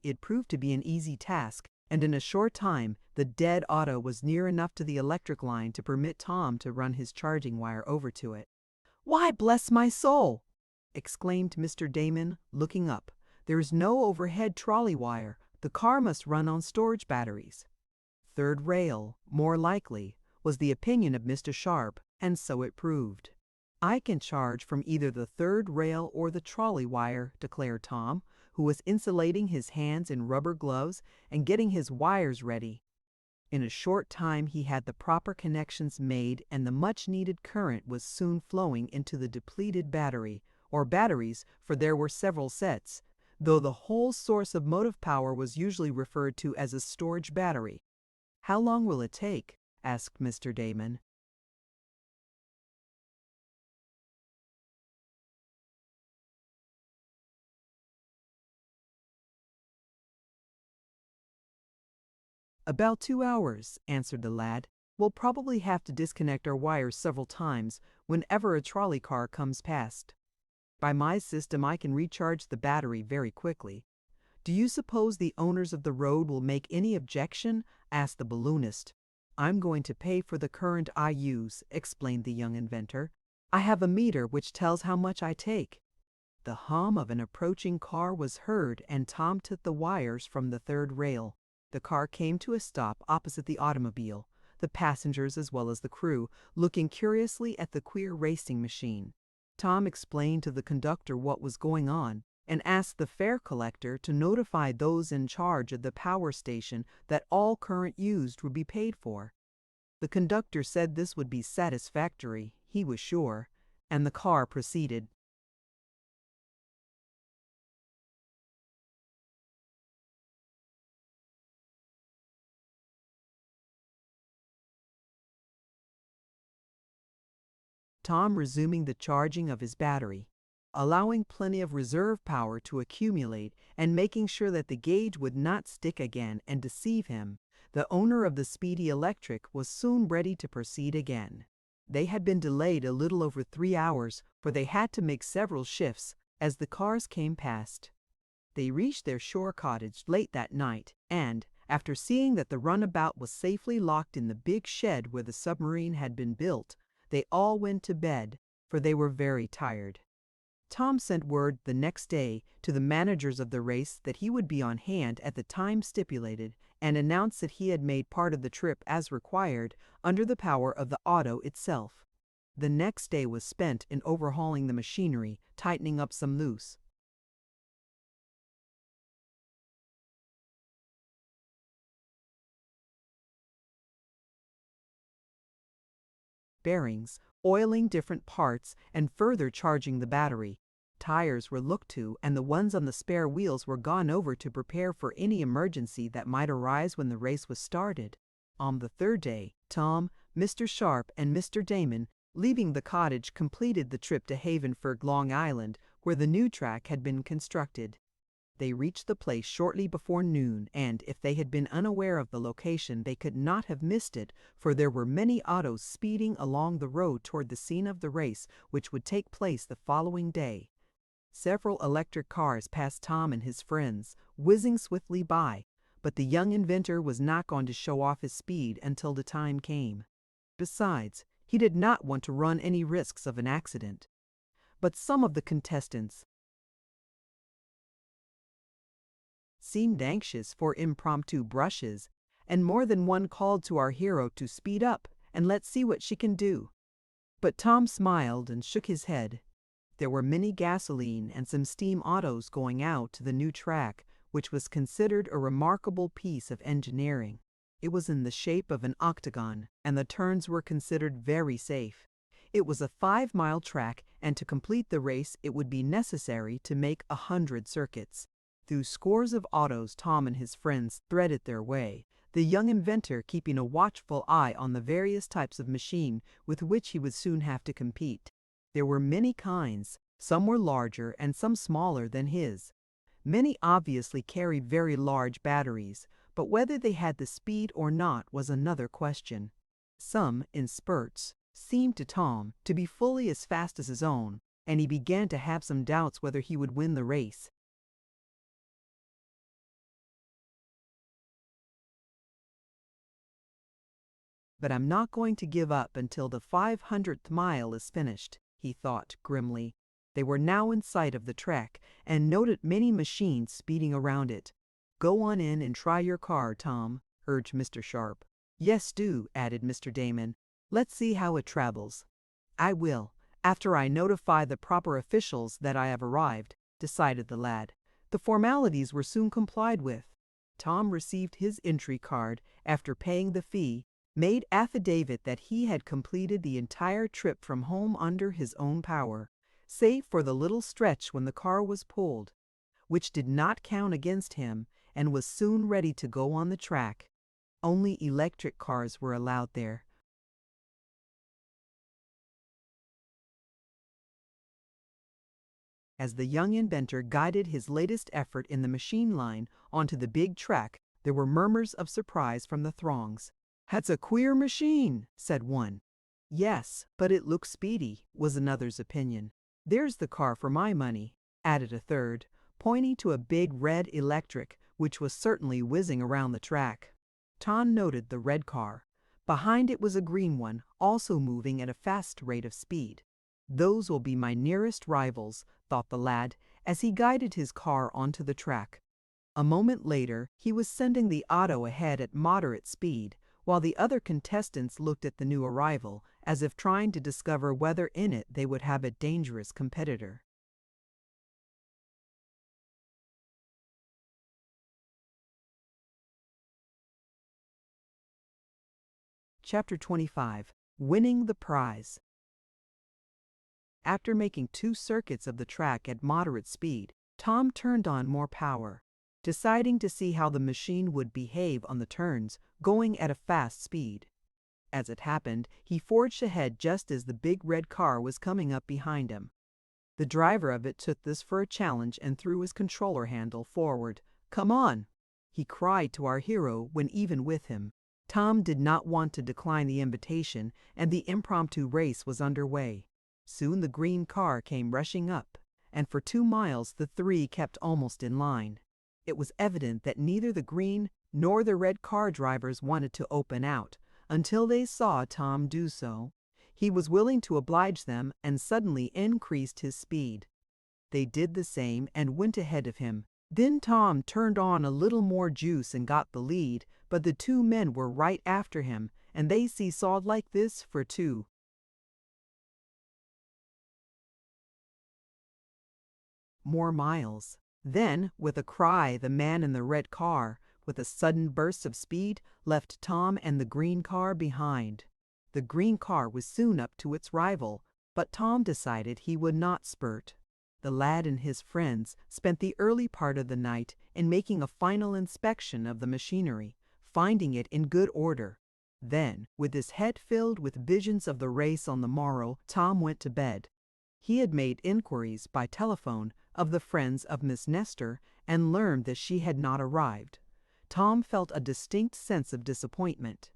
Speaker 1: It proved to be an easy task, and in a short time the dead auto was near enough to the electric line to permit Tom to run his charging wire over to it. "Why, bless my soul!" exclaimed Mr. Damon, looking up. "There is no overhead trolley wire. The car must run on storage batteries." Third rail, more likely, was the opinion of Mr. Sharp, and so it proved. "I can charge from either the third rail or the trolley wire," declared Tom, who was insulating his hands in rubber gloves and getting his wires ready. In a short time he had the proper connections made, and the much-needed current was soon flowing into the depleted battery, or batteries, for there were several sets, though the whole source of motive power was usually referred to as a storage battery. "How long will it take?" asked Mr. Damon. "About 2 hours," answered the lad. "We'll probably have to disconnect our wires several times whenever a trolley car comes past. By my system I can recharge the battery very quickly." "Do you suppose the owners of the road will make any objection?" asked the balloonist. "I'm going to pay for the current I use," explained the young inventor. "I have a meter which tells how much I take." The hum of an approaching car was heard, and Tom took the wires from the third rail. The car came to a stop opposite the automobile, the passengers as well as the crew looking curiously at the queer racing machine. Tom explained to the conductor what was going on, and asked the fare collector to notify those in charge of the power station that all current used would be paid for. The conductor said this would be satisfactory, he was sure, and the car proceeded. Tom resuming the charging of his battery, allowing plenty of reserve power to accumulate and making sure that the gauge would not stick again and deceive him, the owner of the Speedy Electric was soon ready to proceed again. They had been delayed a little over 3 hours, for they had to make several shifts as the cars came past. They reached their shore cottage late that night, and, after seeing that the runabout was safely locked in the big shed where the submarine had been built, they all went to bed, for they were very tired. Tom sent word the next day to the managers of the race that he would be on hand at the time stipulated, and announced that he had made part of the trip as required under the power of the auto itself. The next day was spent in overhauling the machinery, tightening up some loose bearings, oiling different parts, and further charging the battery. Tires were looked to, and the ones on the spare wheels were gone over to prepare for any emergency that might arise when the race was started. On the third day, Tom, Mr. Sharp, and Mr. Damon, leaving the cottage, completed the trip to Havenford, Long Island, where the new track had been constructed. They reached the place shortly before noon, and if they had been unaware of the location, they could not have missed it, for there were many autos speeding along the road toward the scene of the race, which would take place the following day. Several electric cars passed Tom and his friends, whizzing swiftly by, but the young inventor was not going to show off his speed until the time came. Besides, he did not want to run any risks of an accident. But some of the contestants seemed anxious for impromptu brushes, and more than one called to our hero to speed up and let's see what she can do. But Tom smiled and shook his head. There were many gasoline and some steam autos going out to the new track, which was considered a remarkable piece of engineering. It was in the shape of an octagon, and the turns were considered very safe. It was a 5-mile track, and to complete the race it would be necessary to make 100 circuits. Through scores of autos Tom and his friends threaded their way, the young inventor keeping a watchful eye on the various types of machine with which he would soon have to compete. There were many kinds, some were larger and some smaller than his. Many obviously carried very large batteries, but whether they had the speed or not was another question. Some, in spurts, seemed to Tom to be fully as fast as his own, and he began to have some doubts whether he would win the race. But I'm not going to give up until the 500th mile is finished, he thought grimly. They were now in sight of the track and noted many machines speeding around it. "Go on in and try your car, Tom," urged Mr. Sharp. "Yes, do," added Mr. Damon. "Let's see how it travels." "I will, after I notify the proper officials that I have arrived," decided the lad. The formalities were soon complied with. Tom received his entry card after paying the fee, made affidavit that he had completed the entire trip from home under his own power, save for the little stretch when the car was pulled, which did not count against him, and was soon ready to go on the track. Only electric cars were allowed there. As the young inventor guided his latest effort in the machine line onto the big track, there were murmurs of surprise from the throngs. "That's a queer machine," said one. "Yes, but it looks speedy," was another's opinion. "There's the car for my money," added a third, pointing to a big red electric, which was certainly whizzing around the track. Tom noted the red car. Behind it was a green one, also moving at a fast rate of speed. "Those will be my nearest rivals," thought the lad, as he guided his car onto the track. A moment later, he was sending the auto ahead at moderate speed, while the other contestants looked at the new arrival, as if trying to discover whether in it they would have a dangerous competitor. Chapter 25. Winning the Prize. After making 2 circuits of the track at moderate speed, Tom turned on more power, deciding to see how the machine would behave on the turns, going at a fast speed. As it happened, he forged ahead just as the big red car was coming up behind him. The driver of it took this for a challenge and threw his controller handle forward. "Come on," he cried to our hero when even with him. Tom did not want to decline the invitation, and the impromptu race was underway. Soon the green car came rushing up, and for 2 miles the three kept almost in line. It was evident that neither the green nor the red car drivers wanted to open out, until they saw Tom do so. He was willing to oblige them and suddenly increased his speed. They did the same and went ahead of him. Then Tom turned on a little more juice and got the lead, but the 2 men were right after him, and they seesawed like this for 2 more miles. Then, with a cry, the man in the red car, with a sudden burst of speed, left Tom and the green car behind. The green car was soon up to its rival, but Tom decided he would not spurt. The lad and his friends spent the early part of the night in making a final inspection of the machinery, finding it in good order. Then, with his head filled with visions of the race on the morrow, Tom went to bed. He had made inquiries by telephone of the friends of Miss Nestor and learned that she had not arrived. Tom felt a distinct sense of disappointment.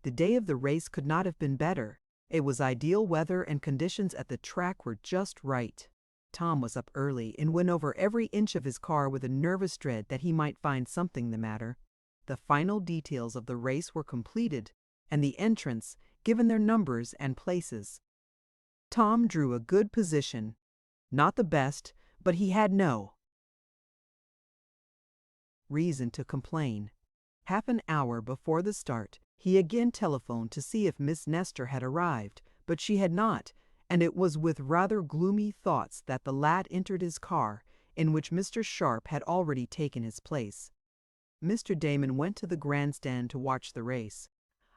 Speaker 1: The day of the race could not have been better. It was ideal weather and conditions at the track were just right. Tom was up early and went over every inch of his car with a nervous dread that he might find something the matter. The final details of the race were completed, and the entrants given their numbers and places. Tom drew a good position. Not the best, but he had no reason to complain. Half an hour before the start, he again telephoned to see if Miss Nestor had arrived, but she had not, and it was with rather gloomy thoughts that the lad entered his car, in which Mr. Sharp had already taken his place. Mr. Damon went to the grandstand to watch the race.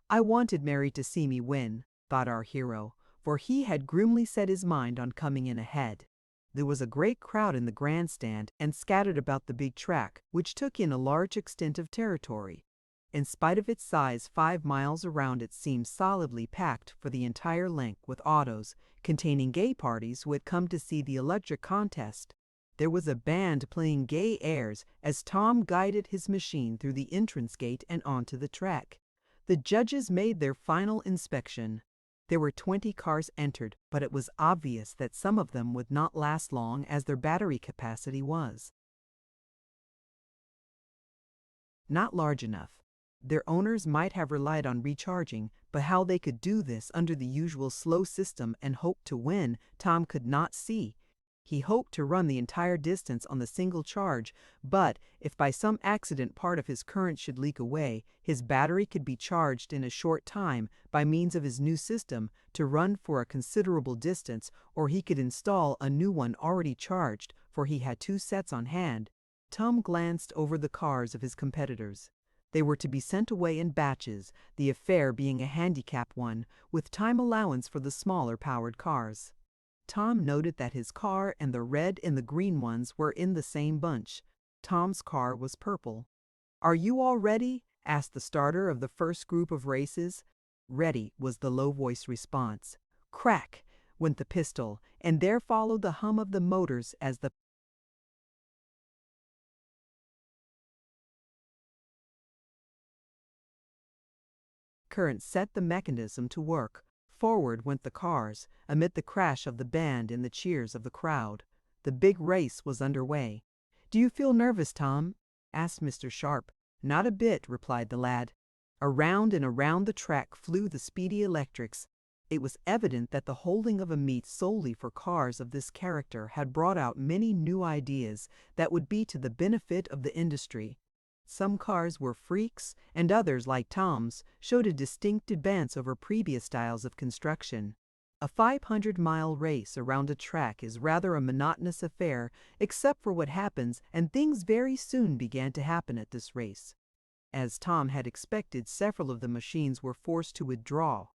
Speaker 1: "I wanted Mary to see me win," thought our hero, for he had grimly set his mind on coming in ahead. There was a great crowd in the grandstand and scattered about the big track, which took in a large extent of territory. In spite of its size, 5 miles around it seemed solidly packed for the entire length with autos, containing gay parties who had come to see the electric contest. There was a band playing gay airs as Tom guided his machine through the entrance gate and onto the track. The judges made their final inspection. There were 20 cars entered, but it was obvious that some of them would not last long as their battery capacity was not large enough. Their owners might have relied on recharging, but how they could do this under the usual slow system and hope to win, Tom could not see. He hoped to run the entire distance on the single charge, but if by some accident part of his current should leak away, his battery could be charged in a short time by means of his new system to run for a considerable distance, or he could install a new one already charged, for he had 2 sets on hand. Tom glanced over the cars of his competitors. They were to be sent away in batches, the affair being a handicap one, with time allowance for the smaller powered cars. Tom noted that his car and the red and the green ones were in the same bunch. Tom's car was purple. "Are you all ready?" asked the starter of the first group of races. "Ready," was the low-voiced response. Crack went the pistol, and there followed the hum of the motors as the current set the mechanism to work. Forward went the cars, amid the crash of the band and the cheers of the crowd. The big race was underway. "Do you feel nervous, Tom?" asked Mr. Sharp. "Not a bit," replied the lad. Around and around the track flew the speedy electrics. It was evident that the holding of a meet solely for cars of this character had brought out many new ideas that would be to the benefit of the industry. Some cars were freaks, and others, like Tom's, showed a distinct advance over previous styles of construction. A 500-mile race around a track is rather a monotonous affair, except for what happens, and things very soon began to happen at this race. As Tom had expected, several of the machines were forced to withdraw.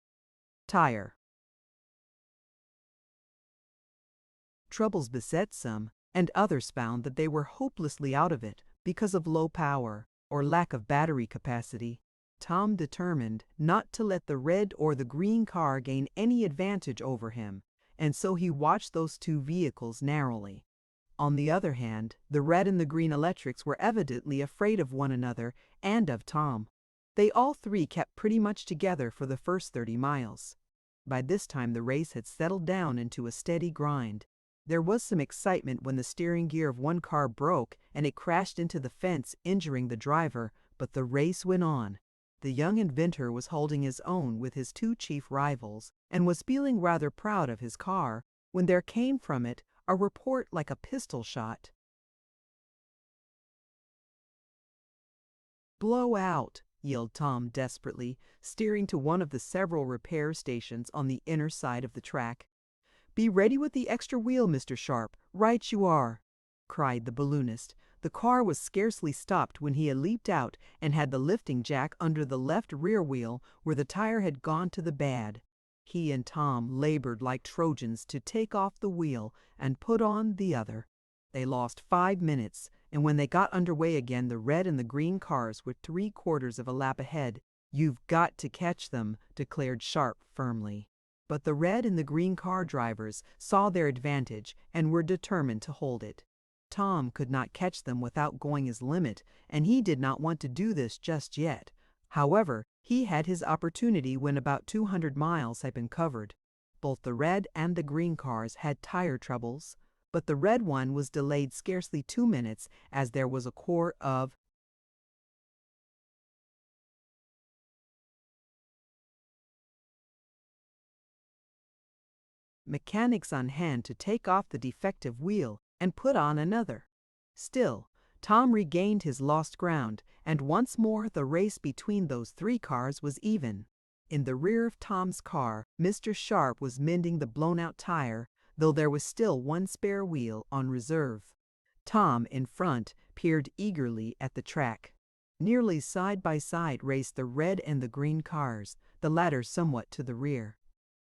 Speaker 1: Tire troubles beset some, and others found that they were hopelessly out of it because of low power or lack of battery capacity. Tom determined not to let the red or the green car gain any advantage over him, and so he watched those 2 vehicles narrowly. On the other hand, the red and the green electrics were evidently afraid of one another and of Tom. They all 3 kept pretty much together for the first 30 miles. By this time the race had settled down into a steady grind. There was some excitement when the steering gear of one car broke and it crashed into the fence, injuring the driver, but the race went on. The young inventor was holding his own with his 2 chief rivals and was feeling rather proud of his car when there came from it a report like a pistol shot. "Blow out," yelled Tom desperately, steering to one of the several repair stations on the inner side of the track. "Be ready with the extra wheel, Mr. Sharp. Right you are," cried the balloonist. The car was scarcely stopped when he had leaped out and had the lifting jack under the left rear wheel where the tire had gone to the bad. He and Tom labored like Trojans to take off the wheel and put on the other. They lost 5 minutes, and when they got underway again, the red and the green cars were 3/4 of a lap ahead. "You've got to catch them," declared Sharp firmly. But the red and the green car drivers saw their advantage and were determined to hold it. Tom could not catch them without going his limit, and he did not want to do this just yet. However, he had his opportunity when about 200 miles had been covered. Both the red and the green cars had tire troubles, but the red one was delayed scarcely 2 minutes as there was a corps of mechanics on hand to take off the defective wheel and put on another. Still, Tom regained his lost ground, and once more the race between those three cars was even. In the rear of Tom's car, Mr. Sharp was mending the blown-out tire, though there was still one spare wheel on reserve. Tom, in front, peered eagerly at the track. Nearly side by side raced the red and the green cars, the latter somewhat to the rear.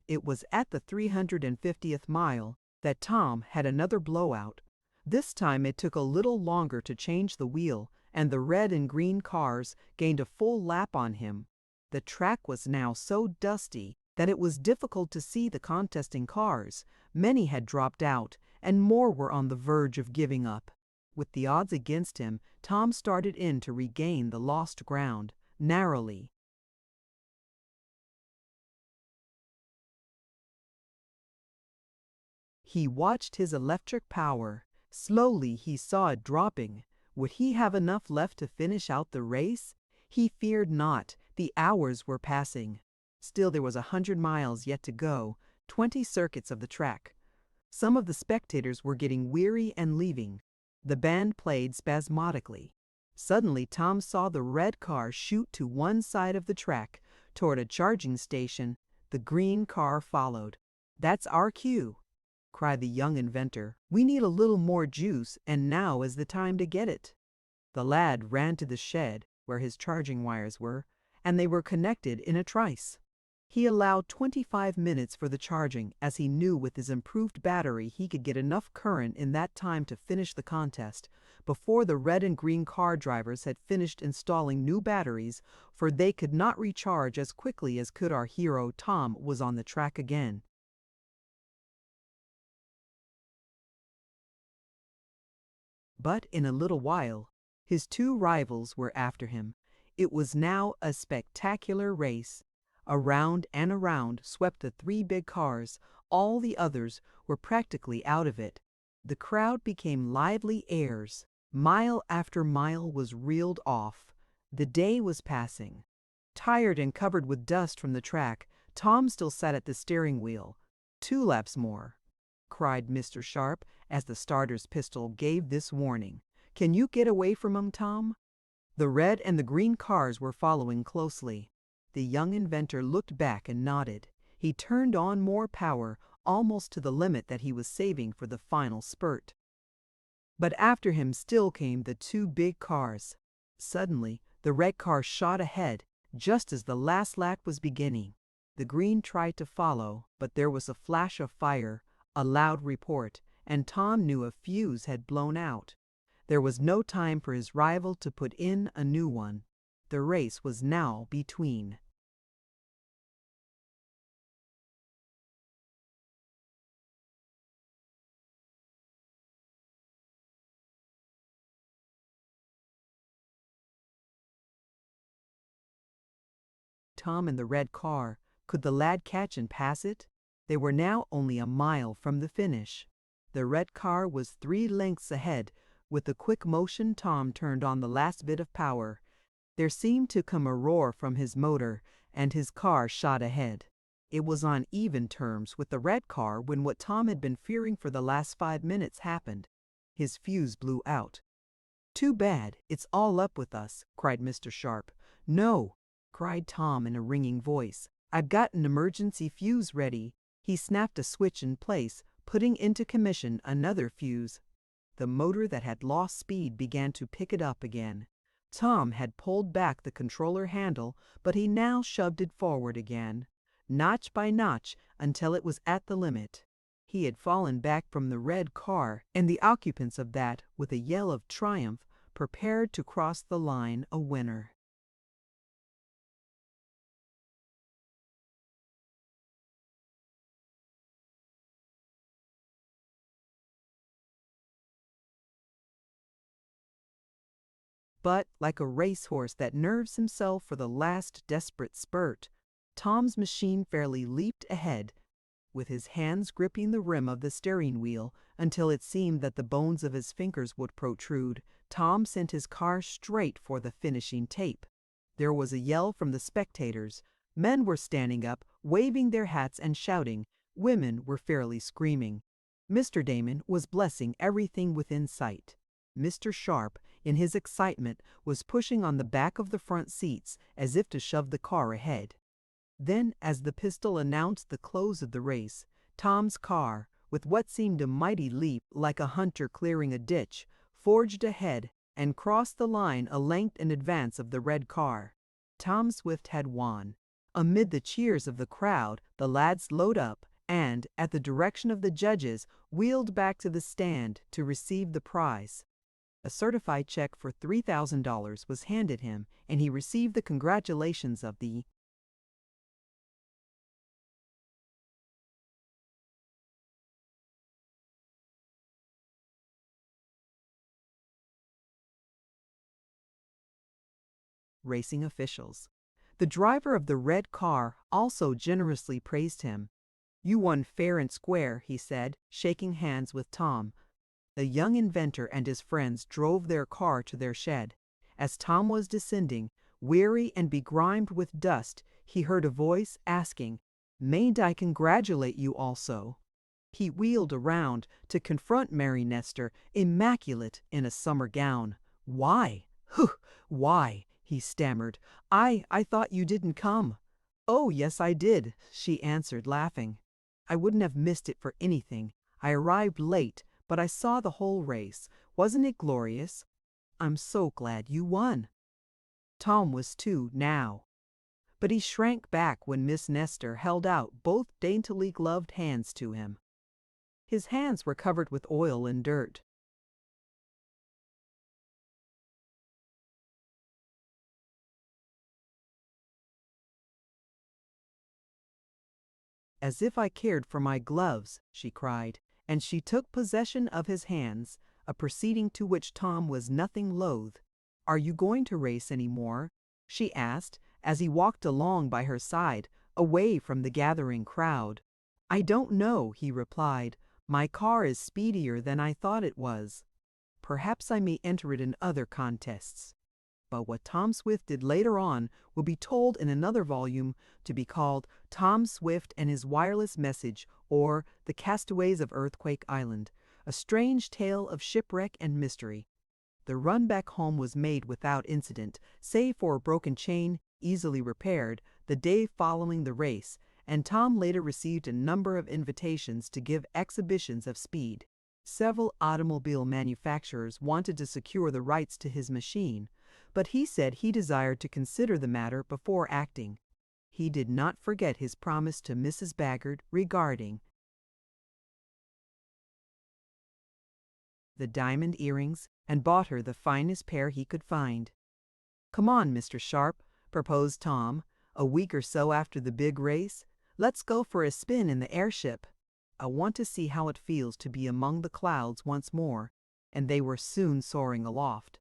Speaker 1: It was at the 350th mile that Tom had another blowout. This time it took a little longer to change the wheel, and the red and green cars gained a full lap on him. The track was now so dusty that it was difficult to see the contesting cars. Many had dropped out, and more were on the verge of giving up. With the odds against him, Tom started in to regain the lost ground, narrowly. He watched his electric power. Slowly he saw it dropping. Would he have enough left to finish out the race? He feared not. The hours were passing. Still there was 100 miles yet to go, 20 circuits of the track. Some of the spectators were getting weary and leaving. The band played spasmodically. Suddenly Tom saw the red car shoot to one side of the track, toward a charging station. The green car followed. "That's our cue," cried the young inventor. "We need a little more juice, and now is the time to get it." The lad ran to the shed where his charging wires were, and they were connected in a trice. He allowed 25 minutes for the charging, as he knew with his improved battery he could get enough current in that time to finish the contest, before the red and green car drivers had finished installing new batteries, for they could not recharge as quickly as could our hero. Tom was on the track again. But in a little while, his two rivals were after him. It was now a spectacular race. Around and around swept the three big cars. All the others were practically out of it. The crowd became lively airs. Mile after mile was reeled off. The day was passing. Tired and covered with dust from the track, Tom still sat at the steering wheel. 2 laps more," cried Mr. Sharp as the starter's pistol gave this warning. "Can you get away from 'em, Tom?" The red and the green cars were following closely. The young inventor looked back and nodded. He turned on more power, almost to the limit that he was saving for the final spurt. But after him still came the 2 big cars. Suddenly, the red car shot ahead, just as the last lap was beginning. The green tried to follow, but there was a flash of fire, a loud report, and Tom knew a fuse had blown out. There was no time for his rival to put in a new one. The race was now between. Tom in the red car. Could the lad catch and pass it? They were now only a mile from the finish. The red car was 3 lengths ahead. With a quick motion, Tom turned on the last bit of power. There seemed to come a roar from his motor, and his car shot ahead. It was on even terms with the red car when what Tom had been fearing for the last 5 minutes happened. His fuse blew out. "Too bad, it's all up with us," cried Mr. Sharp. "No," cried Tom in a ringing voice. "I've got an emergency fuse ready." He snapped a switch in place, putting into commission another fuse. The motor that had lost speed began to pick it up again. Tom had pulled back the controller handle, but he now shoved it forward again, notch by notch, until it was at the limit. He had fallen back from the red car, and the occupants of that, with a yell of triumph, prepared to cross the line a winner. But, like a racehorse that nerves himself for the last desperate spurt, Tom's machine fairly leaped ahead, with his hands gripping the rim of the steering wheel until it seemed that the bones of his fingers would protrude. Tom sent his car straight for the finishing tape. There was a yell from the spectators. Men were standing up, waving their hats and shouting. Women were fairly screaming. Mr. Damon was blessing everything within sight. Mr. Sharp, in his excitement, was pushing on the back of the front seats as if to shove the car ahead. Then, as the pistol announced the close of the race, Tom's car, with what seemed a mighty leap like a hunter clearing a ditch, forged ahead and crossed the line a length in advance of the red car. Tom Swift had won. Amid the cheers of the crowd, the lads slowed up and, at the direction of the judges, wheeled back to the stand to receive the prize. A certified check for $3,000 was handed him, and he received the congratulations of the racing officials. The driver of the red car also generously praised him. "You won fair and square," he said, shaking hands with Tom. The young inventor and his friends drove their car to their shed. As Tom was descending, weary and begrimed with dust, he heard a voice asking, "Mayn't I congratulate you also?" He wheeled around to confront Mary Nestor, immaculate in a summer gown. "Why? Why?" he stammered. I thought you didn't come." "Oh, yes, I did," she answered, laughing. "I wouldn't have missed it for anything. I arrived late, but I saw the whole race. Wasn't it glorious? I'm so glad you won." Tom was too, now. But he shrank back when Miss Nestor held out both daintily gloved hands to him. His hands were covered with oil and dirt. "As if I cared for my gloves," she cried, and she took possession of his hands, a proceeding to which Tom was nothing loath. "Are you going to race any more?" she asked, as he walked along by her side, away from the gathering crowd. "I don't know," he replied. "My car is speedier than I thought it was. Perhaps I may enter it in other contests." But what Tom Swift did later on will be told in another volume, to be called Tom Swift and His Wireless Message, or The Castaways of Earthquake Island, a strange tale of shipwreck and mystery. The run back home was made without incident, save for a broken chain, easily repaired, the day following the race, and Tom later received a number of invitations to give exhibitions of speed. Several automobile manufacturers wanted to secure the rights to his machine, but he said he desired to consider the matter before acting. He did not forget his promise to Mrs. Baggert regarding the diamond earrings, and bought her the finest pair he could find. "Come on, Mr. Sharp," proposed Tom, a week or so after the big race. "Let's go for a spin in the airship. I want to see how it feels to be among the clouds once more," and they were soon soaring aloft.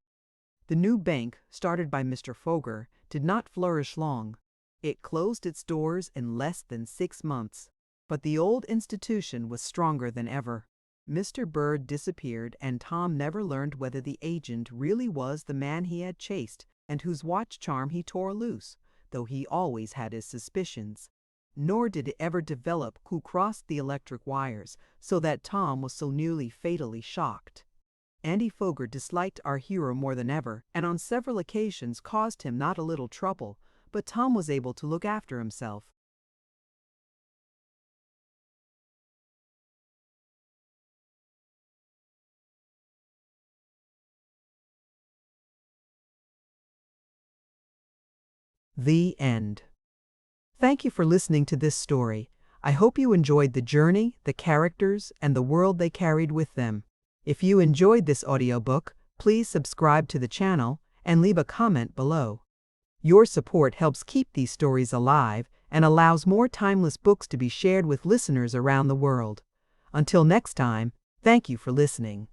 Speaker 1: The new bank, started by Mr. Foger, did not flourish long. It closed its doors in less than 6 months. But the old institution was stronger than ever. Mr. Bird disappeared, and Tom never learned whether the agent really was the man he had chased and whose watch charm he tore loose, though he always had his suspicions. Nor did it ever develop who crossed the electric wires, so that Tom was so nearly fatally shocked. Andy Foger disliked our hero more than ever, and on several occasions caused him not a little trouble, but Tom was able to look after himself. The end. Thank you for listening to this story. I hope you enjoyed the journey, the characters, and the world they carried with them. If you enjoyed this audiobook, please subscribe to the channel and leave a comment below. Your support helps keep these stories alive and allows more timeless books to be shared with listeners around the world. Until next time, thank you for listening.